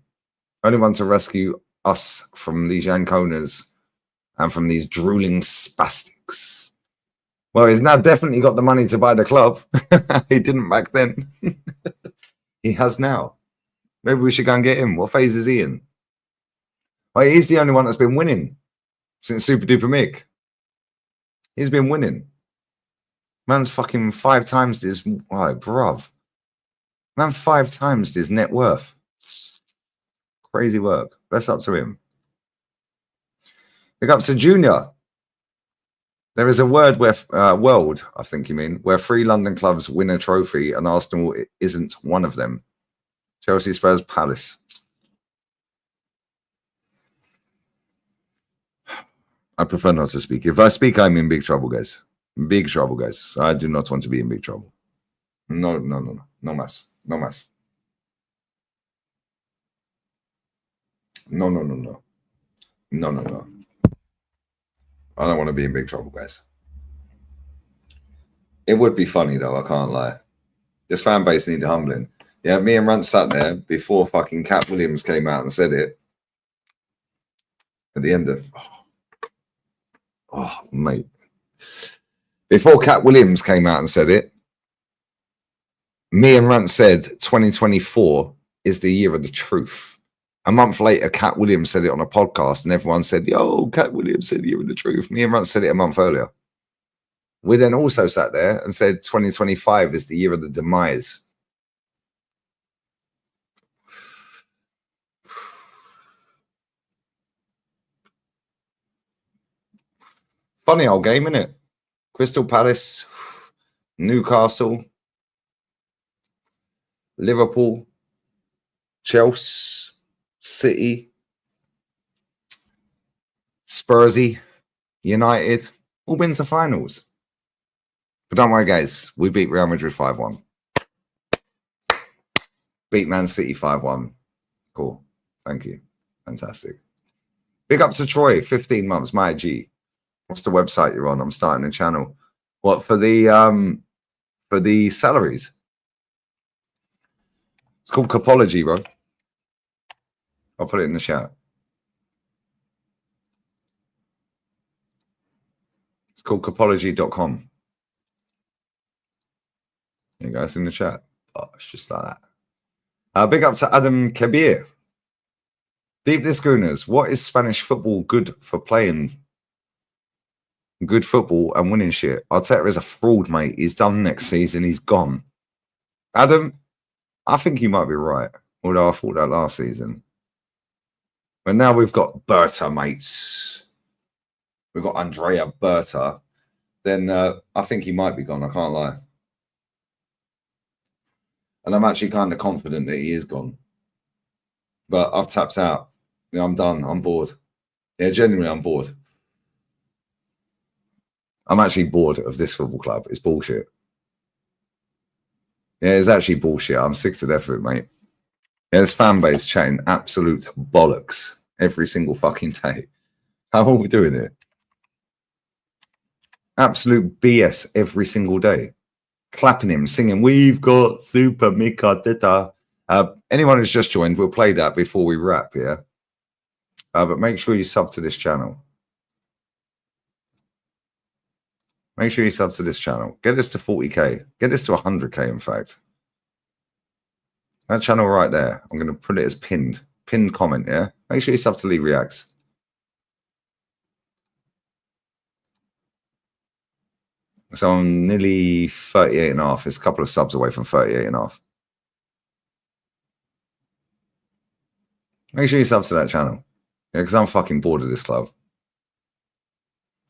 Only one to rescue us from these Yankonas and from these drooling spastics. Well, he's now definitely got the money to buy the club. He didn't back then. He has now. Maybe we should go and get him. What phase is he in? Like, he's the only one that's been winning since Super Duper Mick. He's been winning. Man's fucking 5 times his, like, bruv. Man 5 times his net worth. Crazy work. Best up to him. Big up to Junior. There is a word where world, I think you mean, where 3 London clubs win a trophy and Arsenal isn't one of them. Chelsea, Spurs, Palace. I prefer not to speak. If I speak, I'm in big trouble, guys. Big trouble, guys. I do not want to be in big trouble. No. No mas. No mas. No. No. I don't want to be in big trouble, guys. It would be funny, though. I can't lie. This fan base needed humbling. Yeah, me and Runt sat there before fucking Cat Williams came out and said it. At the end of... Oh, mate. Before Cat Williams came out and said it, me and Runt said 2024 is the year of the truth. A month later, Cat Williams said it on a podcast and everyone said, yo, Cat Williams said the year of the truth. Me and Runt said it a month earlier. We then also sat there and said 2025 is the year of the demise. Funny old game, innit? Crystal Palace, Newcastle, Liverpool, Chelsea, City, Spursy, United, all been to finals. But don't worry, guys, we beat Real Madrid 5-1. Beat Man City 5-1. Cool. Thank you. Fantastic. Big up to Troy, 15 months, my G. What's the website you're on? I'm starting a channel. What, for the salaries? It's called Copology, bro. I'll put it in the chat. It's called Copology.com. There you go, it's in the chat. Oh, it's just like that. Big up to Adam Kabir. Deep Discooners, what is Spanish football good for playing? Good football and winning shit. Arteta is a fraud, mate. He's done next season. He's gone. Adam, I think you might be right. Although I thought that last season. But now we've got Berta, mates. We've got Andrea Berta. Then I think he might be gone. I can't lie. And I'm actually kind of confident that he is gone. But I've tapped out. Yeah, I'm done. I'm bored. Yeah, genuinely, I'm bored. I'm actually bored of this football club. It's bullshit. Yeah, it's actually bullshit. I'm sick to death of it, mate. Yeah, this fan base chatting absolute bollocks every single fucking day. How are we doing it? Absolute BS every single day. Clapping him, singing, we've got Super Mika Dita. Anyone who's just joined, we'll play that before we wrap, yeah? But make sure you sub to this channel. Make sure you sub to this channel. Get this to 40k. Get this to 100k, in fact. That channel right there, I'm going to put it as pinned. Pinned comment, yeah? Make sure you sub to Lee Reacts. So I'm nearly 38 and a half. It's a couple of subs away from 38 and a half. Make sure you sub to that channel. Yeah, because I'm fucking bored of this club.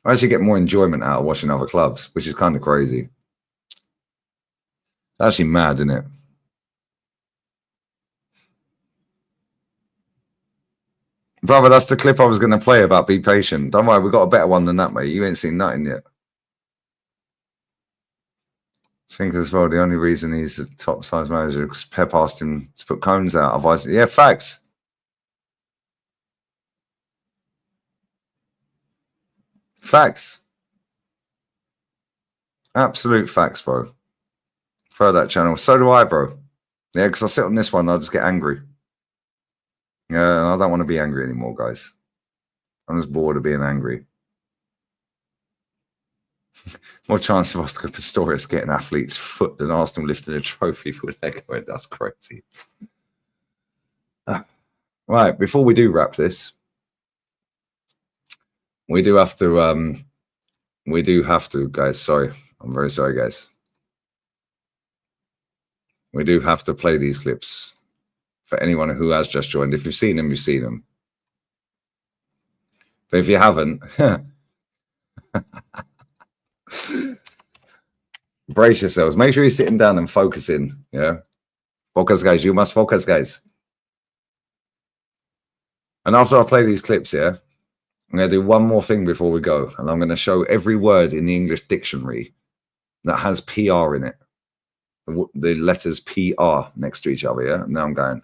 I actually get more enjoyment out of watching other clubs, which is kind of crazy. It's actually mad, isn't it? Brother, that's the clip I was going to play about be patient. Don't worry, we've got a better one than that, mate. You ain't seen nothing yet. I think as well, the only reason he's a top size manager is because Pep asked him to put cones out. Otherwise, yeah, facts. Facts. Absolute facts, bro. For that channel. So do I, bro. Yeah, because I sit on this one, I'll just get angry. Yeah, I don't want to be angry anymore, guys. I'm just bored of being angry. More chance of Oscar Pistorius getting athlete's foot than Arsenal lifting a trophy for Lego. That's crazy. Right, before we do wrap this, We do have to, guys. Sorry. I'm very sorry, guys. We do have to play these clips for anyone who has just joined. If you've seen them, you've seen them. But if you haven't, brace yourselves. Make sure you're sitting down and focusing. Yeah. Focus, guys. You must focus, guys. And after I play these clips here, I'm going to do one more thing before we go. And I'm going to show every word in the English dictionary that has PR in it. The letters PR next to each other, yeah? And now I'm going.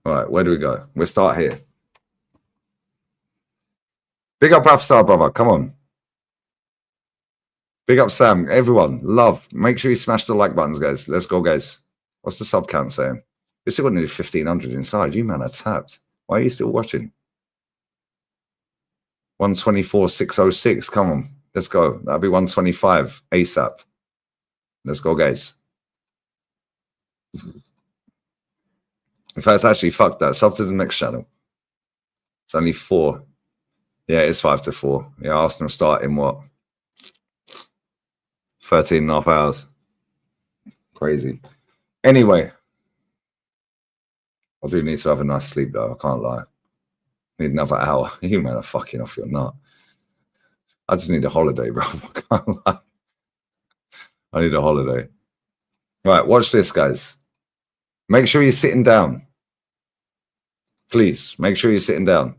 All right, where do we go? We'll start here. Big up Afsar, brother. Come on. Big up Sam. Everyone, love. Make sure you smash the like buttons, guys. Let's go, guys. What's the sub count saying? You're still got nearly 1,500 inside. You, man, are tapped. Why are you still watching? 124,606. Come on. Let's go. That'll be 125 ASAP. Let's go, guys. In fact, actually, fuck that. Sub to the next channel. It's only 4. Yeah, it's 5-4. Yeah, Arsenal start in what? 13 and a half hours. Crazy. Anyway. I do need to have a nice sleep, though. I can't lie. Need another hour. You men are fucking off your nut. I just need a holiday, bro. I can't lie. I need a holiday. Right, watch this, guys. Make sure you're sitting down. Please, make sure you're sitting down.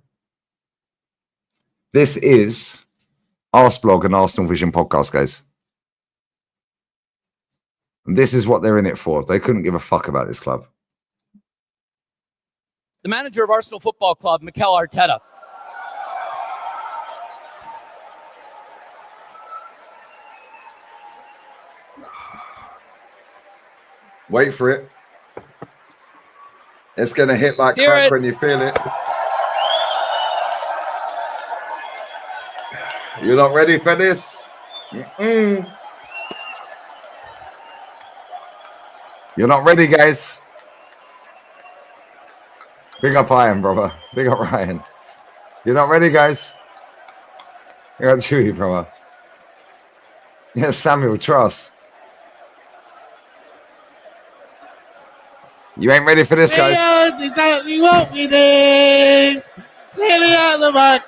This is Arseblog and Arsenal Vision podcast, guys. And this is what they're in it for. They couldn't give a fuck about this club. The manager of Arsenal Football Club, Mikel Arteta. Wait for it. It's going to hit like crack when you feel it. You're not ready for this? Mm-mm. You're not ready, guys. Big up Ryan, brother. Big up Ryan. You're not ready, guys? Big up Chewy, brother. Yeah, Samuel, trust. You ain't ready for this, guys. That's exactly what we did. Clearly out the back.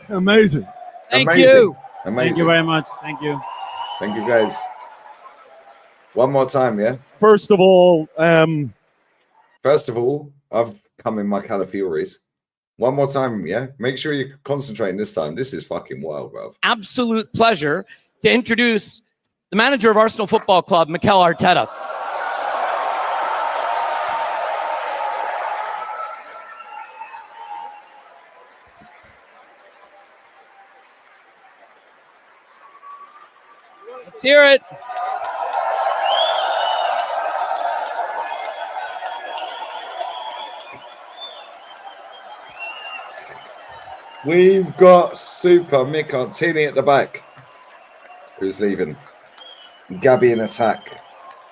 Amazing. Thank Amazing. you. Amazing. Thank you very much. Thank you. Thank you, guys. One more time, yeah? First of all, I've come in my Calafiores. One more time, yeah? Make sure you're concentrating this time. This is fucking wild, bro. Absolute pleasure to introduce the manager of Arsenal Football Club, Mikel Arteta. Let's hear it. We've got Super Mick Artini at the back, who's leaving. Gabby in attack,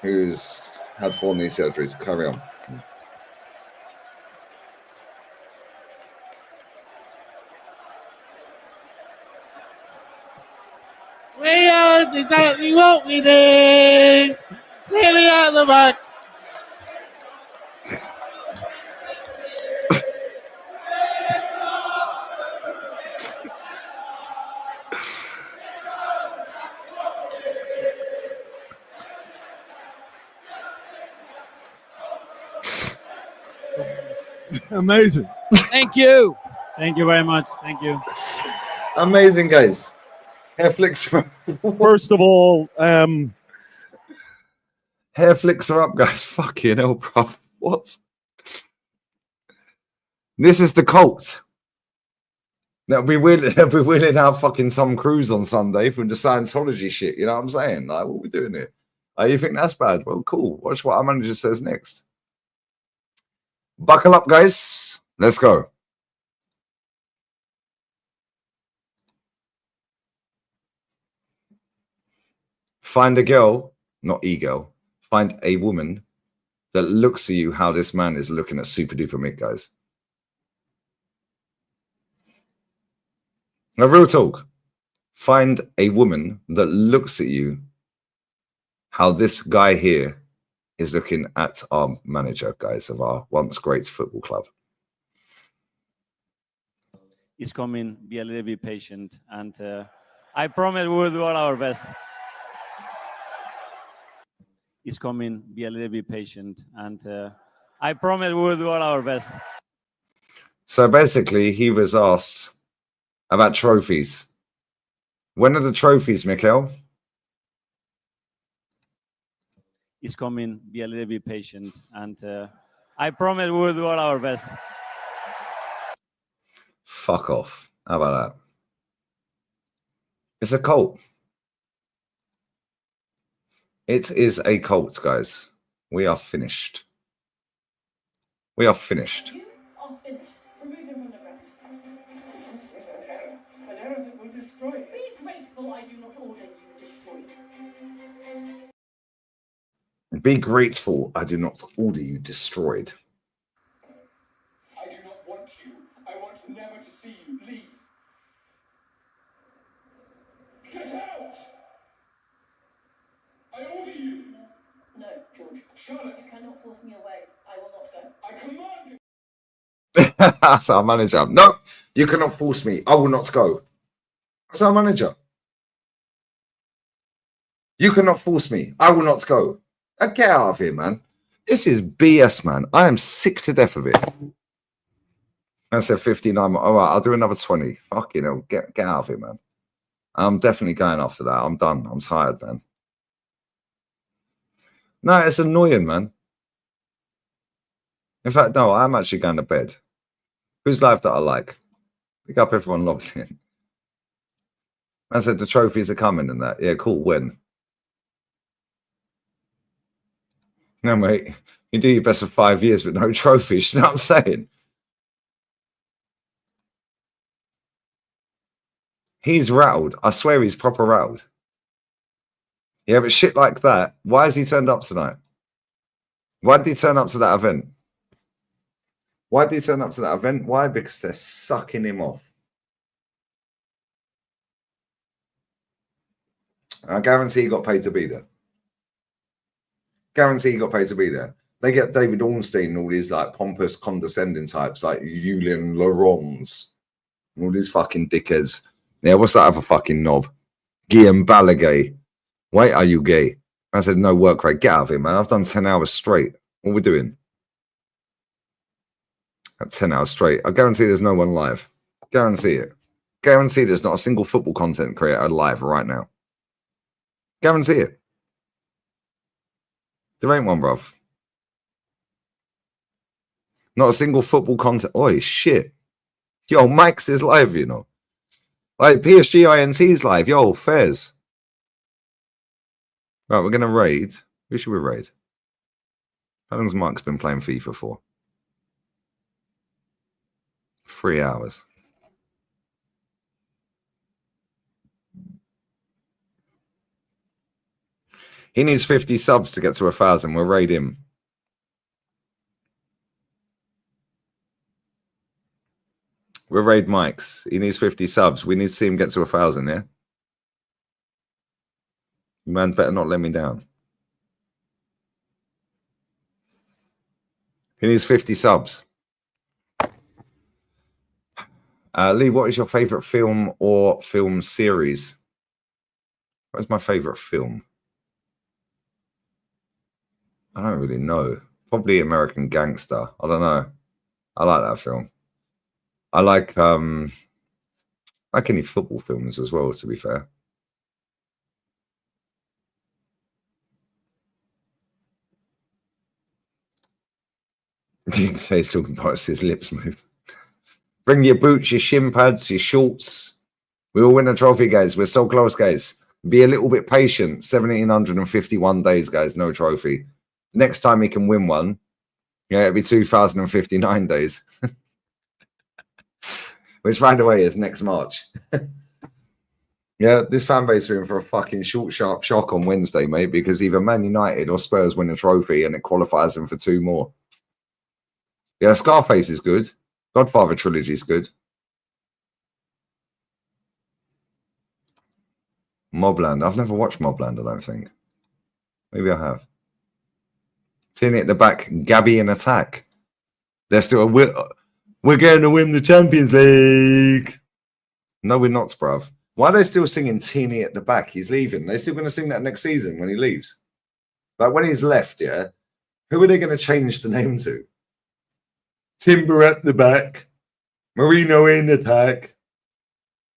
who's had 4 knee surgeries. Carry on. We are exactly what we did. Clearly out the back. amazing. Thank you. Thank you very much. Thank you. Amazing, guys. Hair flicks. First of all, hair flicks are up, guys. Fucking hell, bro. What? This is the cult. They'll be wheeling out fucking Tom Cruise on Sunday from the Scientology shit. You know what I'm saying? Like, what are we doing here? Oh, you think that's bad? Well, cool. Watch what our manager says next. Buckle up, guys. Let's go. Find a girl, not e-girl. Find a woman that looks at you how this man is looking at Super Duper Mick, guys. Now, real talk. Find a woman that looks at you how this guy here is looking at our manager, guys, of our once great football club. He's coming. Be a little bit patient, and I promise we'll do all our best. He's coming. Be a little bit patient, and I promise we'll do all our best. So basically, he was asked about trophies. When are the trophies, Mikel? He's coming. Be a little bit patient, and I promise we'll do all our best. Fuck off. How about that? It's a cult. It is a cult, guys. We are finished. We are finished. You are finished. Remove him from the grounds. This is an error. An error that will destroy it. Be grateful I do not order you destroyed. Be grateful I do not order you destroyed. I do not want you. I want never to see you. Leave. Get out! I order you. No, George. Charlotte. You cannot force me away. I will not go. I command you. That's our manager. No, you cannot force me. I will not go. That's our manager. You cannot force me. I will not go. Get out of here, man. This is BS, man. I am sick to death of it. I said 59. All right, I'll do another 20. Fucking hell. Get out of here, man. I'm definitely going after that. I'm done. I'm tired, man. No, it's annoying, man. In fact, no, I'm actually going to bed. Whose life that I like? Pick up everyone logged in. I said the trophies are coming and that. Yeah, cool. When? No, mate. You do your best for 5 years with no trophies. You know what I'm saying? He's rattled. I swear he's proper rattled. Yeah, but shit like that. Why has he turned up tonight? Why did he turn up to that event? Why did he turn up to that event? Why? Because they're sucking him off. I guarantee he got paid to be there. Guarantee he got paid to be there. They get David Ornstein and all these like pompous, condescending types like Julian Laurens and all these fucking dickheads. Yeah, what's that other fucking knob? Guillaume Balaguer. Wait, are you gay? I said, no work rate. Get out of here, man. I've done 10 hours straight. What are we doing? At 10 hours straight. I guarantee there's no one live. Guarantee it. Guarantee there's not a single football content creator live right now. Guarantee it. There ain't one, bruv. Not a single football content. Oi, shit. Yo, Mike's is live, you know. Like, PSG INT's live. Yo, Fez. Right, we're going to raid. Who should we raid? How long's Mike's been playing FIFA for? 3 hours. He needs 50 subs to get to 1,000. We'll raid him. We'll raid Mike's. He needs 50 subs. We need to see him get to 1,000, yeah? Man, better not let me down. He needs 50 subs. Lee, what is your favorite film or film series? What is my favorite film? I don't really know. Probably American Gangster. I don't know. I like that film. I like any football films as well, to be fair. You can say talking about his lips move. Bring your boots, your shin pads, your shorts. We will win a trophy, guys. We're so close, guys. Be a little bit patient. 1,751 days, guys. No trophy. Next time he can win one, yeah, it'll be 2,059 days. Which, by the way, is next March. Yeah, this fan base are in for a fucking short, sharp shock on Wednesday, mate, because either Man United or Spurs win a trophy and it qualifies them for 2 more. Yeah, Scarface is good. Godfather trilogy is good. Mobland. I've never watched Mobland, I don't think. Maybe I have. Tierney at the back. Gabby in attack. They're still we're going to win the Champions League. No, we're not, bruv. Why are they still singing Tierney at the back? He's leaving. They're still going to sing that next season when he leaves. Like when he's left, yeah. Who are they going to change the name to? Timber at the back. Marino in attack.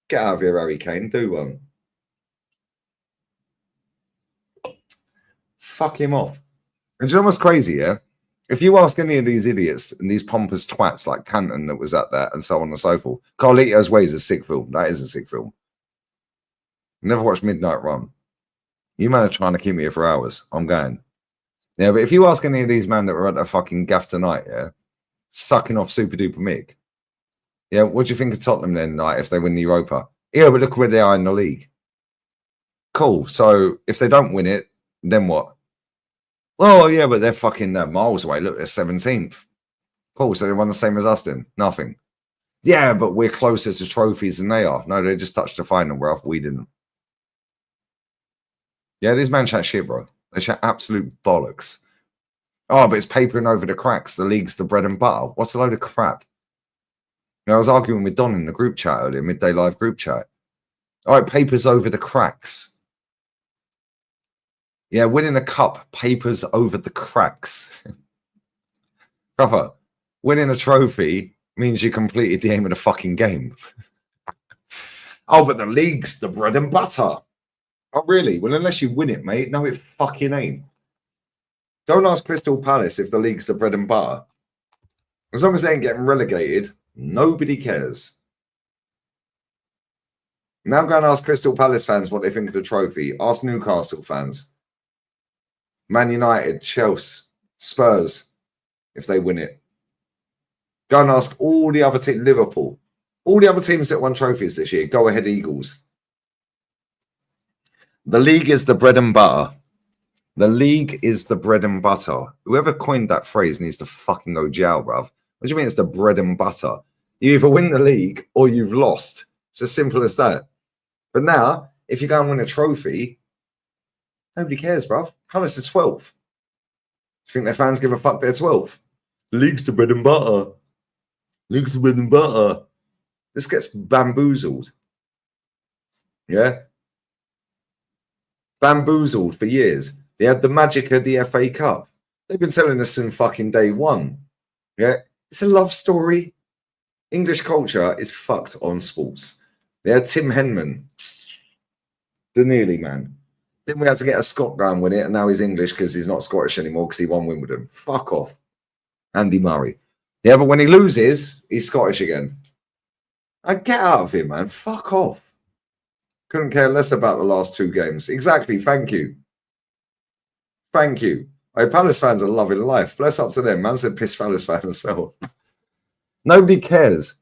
Get out of here, Harry Kane. Do one. Fuck him off. And do you know what's crazy, yeah? If you ask any of these idiots and these pompous twats like Canton that was at that and so on and so forth, Carlito's Way is a sick film. That is a sick film. Never watched Midnight Run. You man are trying to keep me here for hours. I'm going. Yeah, but if you ask any of these men that were at a fucking gaff tonight, yeah, sucking off Super Duper Mick, yeah, what do you think of Tottenham then, like, if they win the Europa? Yeah, but look where they are in the league. Cool. So if they don't win it, then what? Oh, yeah, but they're fucking miles away. Look, they're 17th. Cool. So they won the same as us then? Nothing. Yeah, but we're closer to trophies than they are. No, they just touched the final, bro. We didn't. Yeah, these men chat shit, bro. They chat absolute bollocks. Oh, but it's papering over the cracks. The league's the bread and butter. What's a load of crap? You know, I was arguing with Don in the group chat earlier, Midday Live group chat. All right, papers over the cracks. Yeah, winning a cup papers over the cracks. Proper. Winning a trophy means you completed the aim of the fucking game. Oh, but the league's the bread and butter. Oh, really? Well, unless you win it, mate. No, it fucking ain't. Don't ask Crystal Palace if the league's the bread and butter. As long as they ain't getting relegated, nobody cares. Now go and ask Crystal Palace fans what they think of the trophy. Ask Newcastle fans. Man United, Chelsea, Spurs, if they win it. Go and ask all the other teams, Liverpool, all the other teams that won trophies this year. Go ahead, Eagles. The league is the bread and butter. The league is the bread and butter. Whoever coined that phrase needs to fucking go jail, bruv. What do you mean it's the bread and butter? You either win the league or you've lost. It's as simple as that. But now, if you go and win a trophy, nobody cares, bruv. Palace are 12th. You think their fans give a fuck they're 12th? The league's the bread and butter. League's the bread and butter. This gets bamboozled. Yeah? Bamboozled for years. They had the magic of the FA Cup. They've been selling us since fucking day one. Yeah? It's a love story. English culture is fucked on sports. They had Tim Henman. The nearly man. Then we had to get a Scot guy and win it, and now he's English because he's not Scottish anymore because he won Wimbledon. Fuck off. Andy Murray. Yeah, but when he loses, he's Scottish again. I get out of here, man. Fuck off. Couldn't care less about the last 2 games. Exactly. Thank you. Thank you. Palace fans are loving life. Bless up to them. Man said piss Palace fan as well. Nobody cares.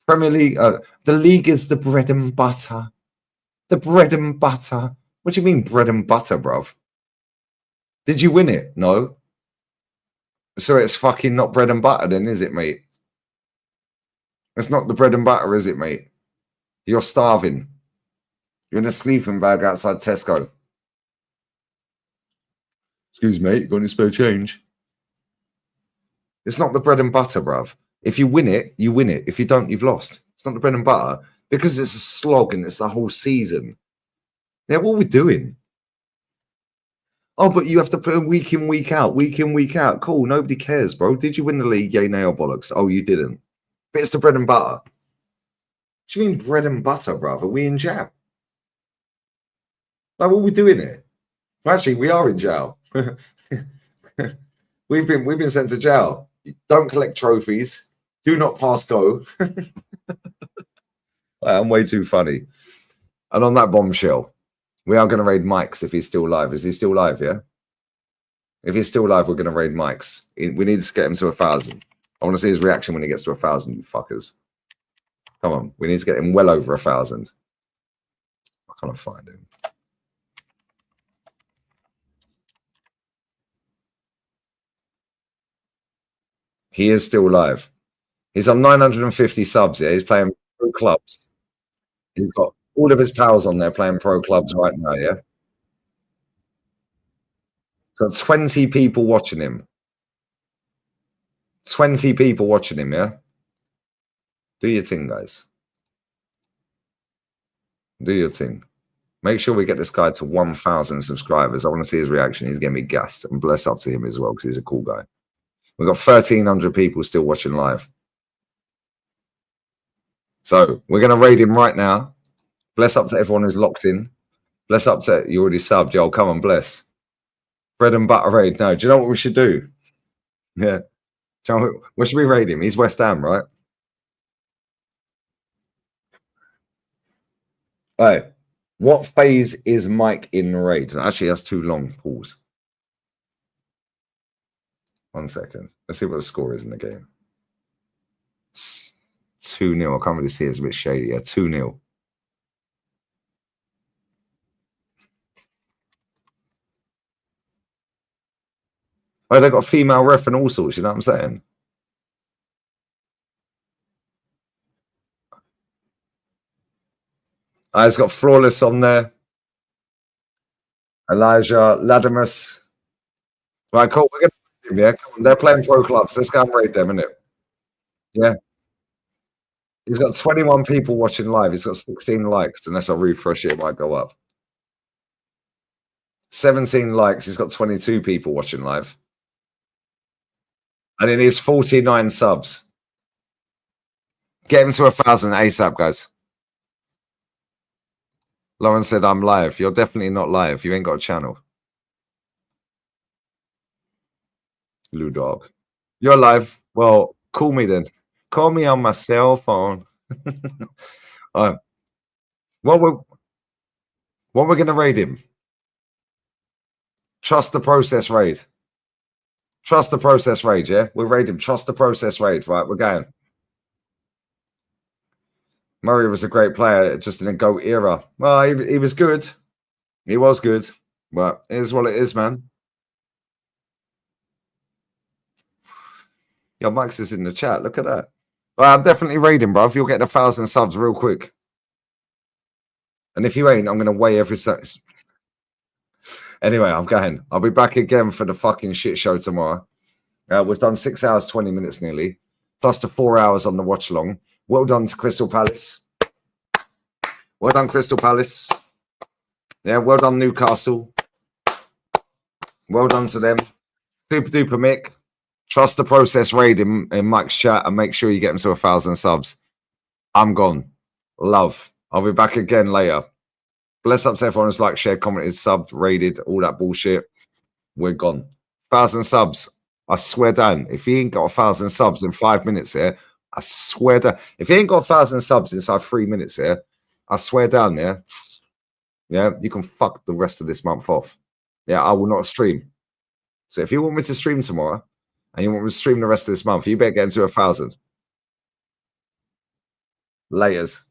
Premier League. The league is the bread and butter. The bread and butter. What do you mean bread and butter, bruv? Did you win it? No. So it's fucking not bread and butter then, is it, mate? It's not the bread and butter, is it, mate? You're starving. You're in a sleeping bag outside Tesco. Excuse me, you got any spare change? It's not the bread and butter, bruv. If you win it, you win it. If you don't, you've lost. It's not the bread and butter because it's a slog and it's the whole season. Yeah, what are we doing? Oh, but you have to put a week in, week out, week in, week out. Cool, nobody cares, bro. Did you win the league? Yay, nay, or bollocks? Oh, you didn't. But it's the bread and butter. What do you mean bread and butter, bruv? Are we in jail? Like, what are we doing here? Well, actually, we are in jail. We've been sent to jail. Don't collect trophies. Do not pass go. I'm way too funny. And on that bombshell, We are going to raid Mike's if he's still live. Is he still live? Yeah. If he's still live, we're going to raid Mike's. We need to get him to 1,000. I want to see his reaction when he gets to 1,000. You fuckers. Come on. We need to get him well over 1,000. I can't find him. He is still live. He's on 950 subs. Yeah, he's playing pro clubs. He's got all of his pals on there playing pro clubs right now. Yeah, got 20 people watching him. 20 people watching him. Yeah, do your thing, guys. Do your thing. Make sure we get this guy to 1,000 subscribers. I want to see his reaction. He's getting me gassed, and bless up to him as well because he's a cool guy. We've got 1,300 people still watching live. So we're going to raid him right now. Bless up to everyone who's locked in. Bless up to you already subbed. Yo, come on, bless. Bread and butter raid. No, do you know what we should do? Yeah. Do you know what should we raid him? He's West Ham, right? All right. What phase is Mike in raid? Actually, that's too long. Pause. 1 second. Let's see what the score is in the game. 2-0. I can't really see it. It's a bit shady. Yeah, 2-0. Oh, they got a female ref and all sorts. You know what I'm saying? It's got Flawless on there. Elijah Latimus. Right, cool. We're gonna yeah. Come on. They're playing pro clubs. Let's go and raid them, innit? Yeah. He's got 21 people watching live. He's got 16 likes. Unless I refresh it, it might go up. 17 likes. He's got 22 people watching live. And it is 49 subs. Get him to 1,000 ASAP, guys. Lauren said, I'm live. You're definitely not live. You ain't got a channel. Lou Dog. You're live. Well, call me then. Call me on my cell phone. All right. What we're going to raid him? Trust the process raid. Trust the process raid, yeah? We'll raid him. Trust the process raid. Right, we're going. Murray was a great player, just in a GOAT era. Well, he was good. He was good. But it is what it is, man. Yo, Max is in the chat. Look at that. Well, I'm definitely raiding, bro. If you'll get 1,000 subs real quick. And if you ain't, I'm going to weigh every second. Anyway, I'm going. I'll be back again for the fucking shit show tomorrow. We've done 6 hours, 20 minutes nearly, plus the 4 hours on the watch long. Well done to Crystal Palace. Well done, Crystal Palace. Yeah, well done, Newcastle. Well done to them. Super duper Mick. Trust the process raid in Mike's chat and make sure you get him to 1,000 subs. I'm gone. Love. I'll be back again later. Bless up to everyone who's like, shared, commented, subbed, raided, all that bullshit. We're gone. 1,000 subs. I swear down. If he ain't got 1,000 subs in 5 minutes here, I swear down. If he ain't got 1,000 subs inside 3 minutes here, I swear down there. Yeah, you can fuck the rest of this month off. Yeah, I will not stream. So if you want me to stream tomorrow and you want me to stream the rest of this month, you better get into 1,000. Layers.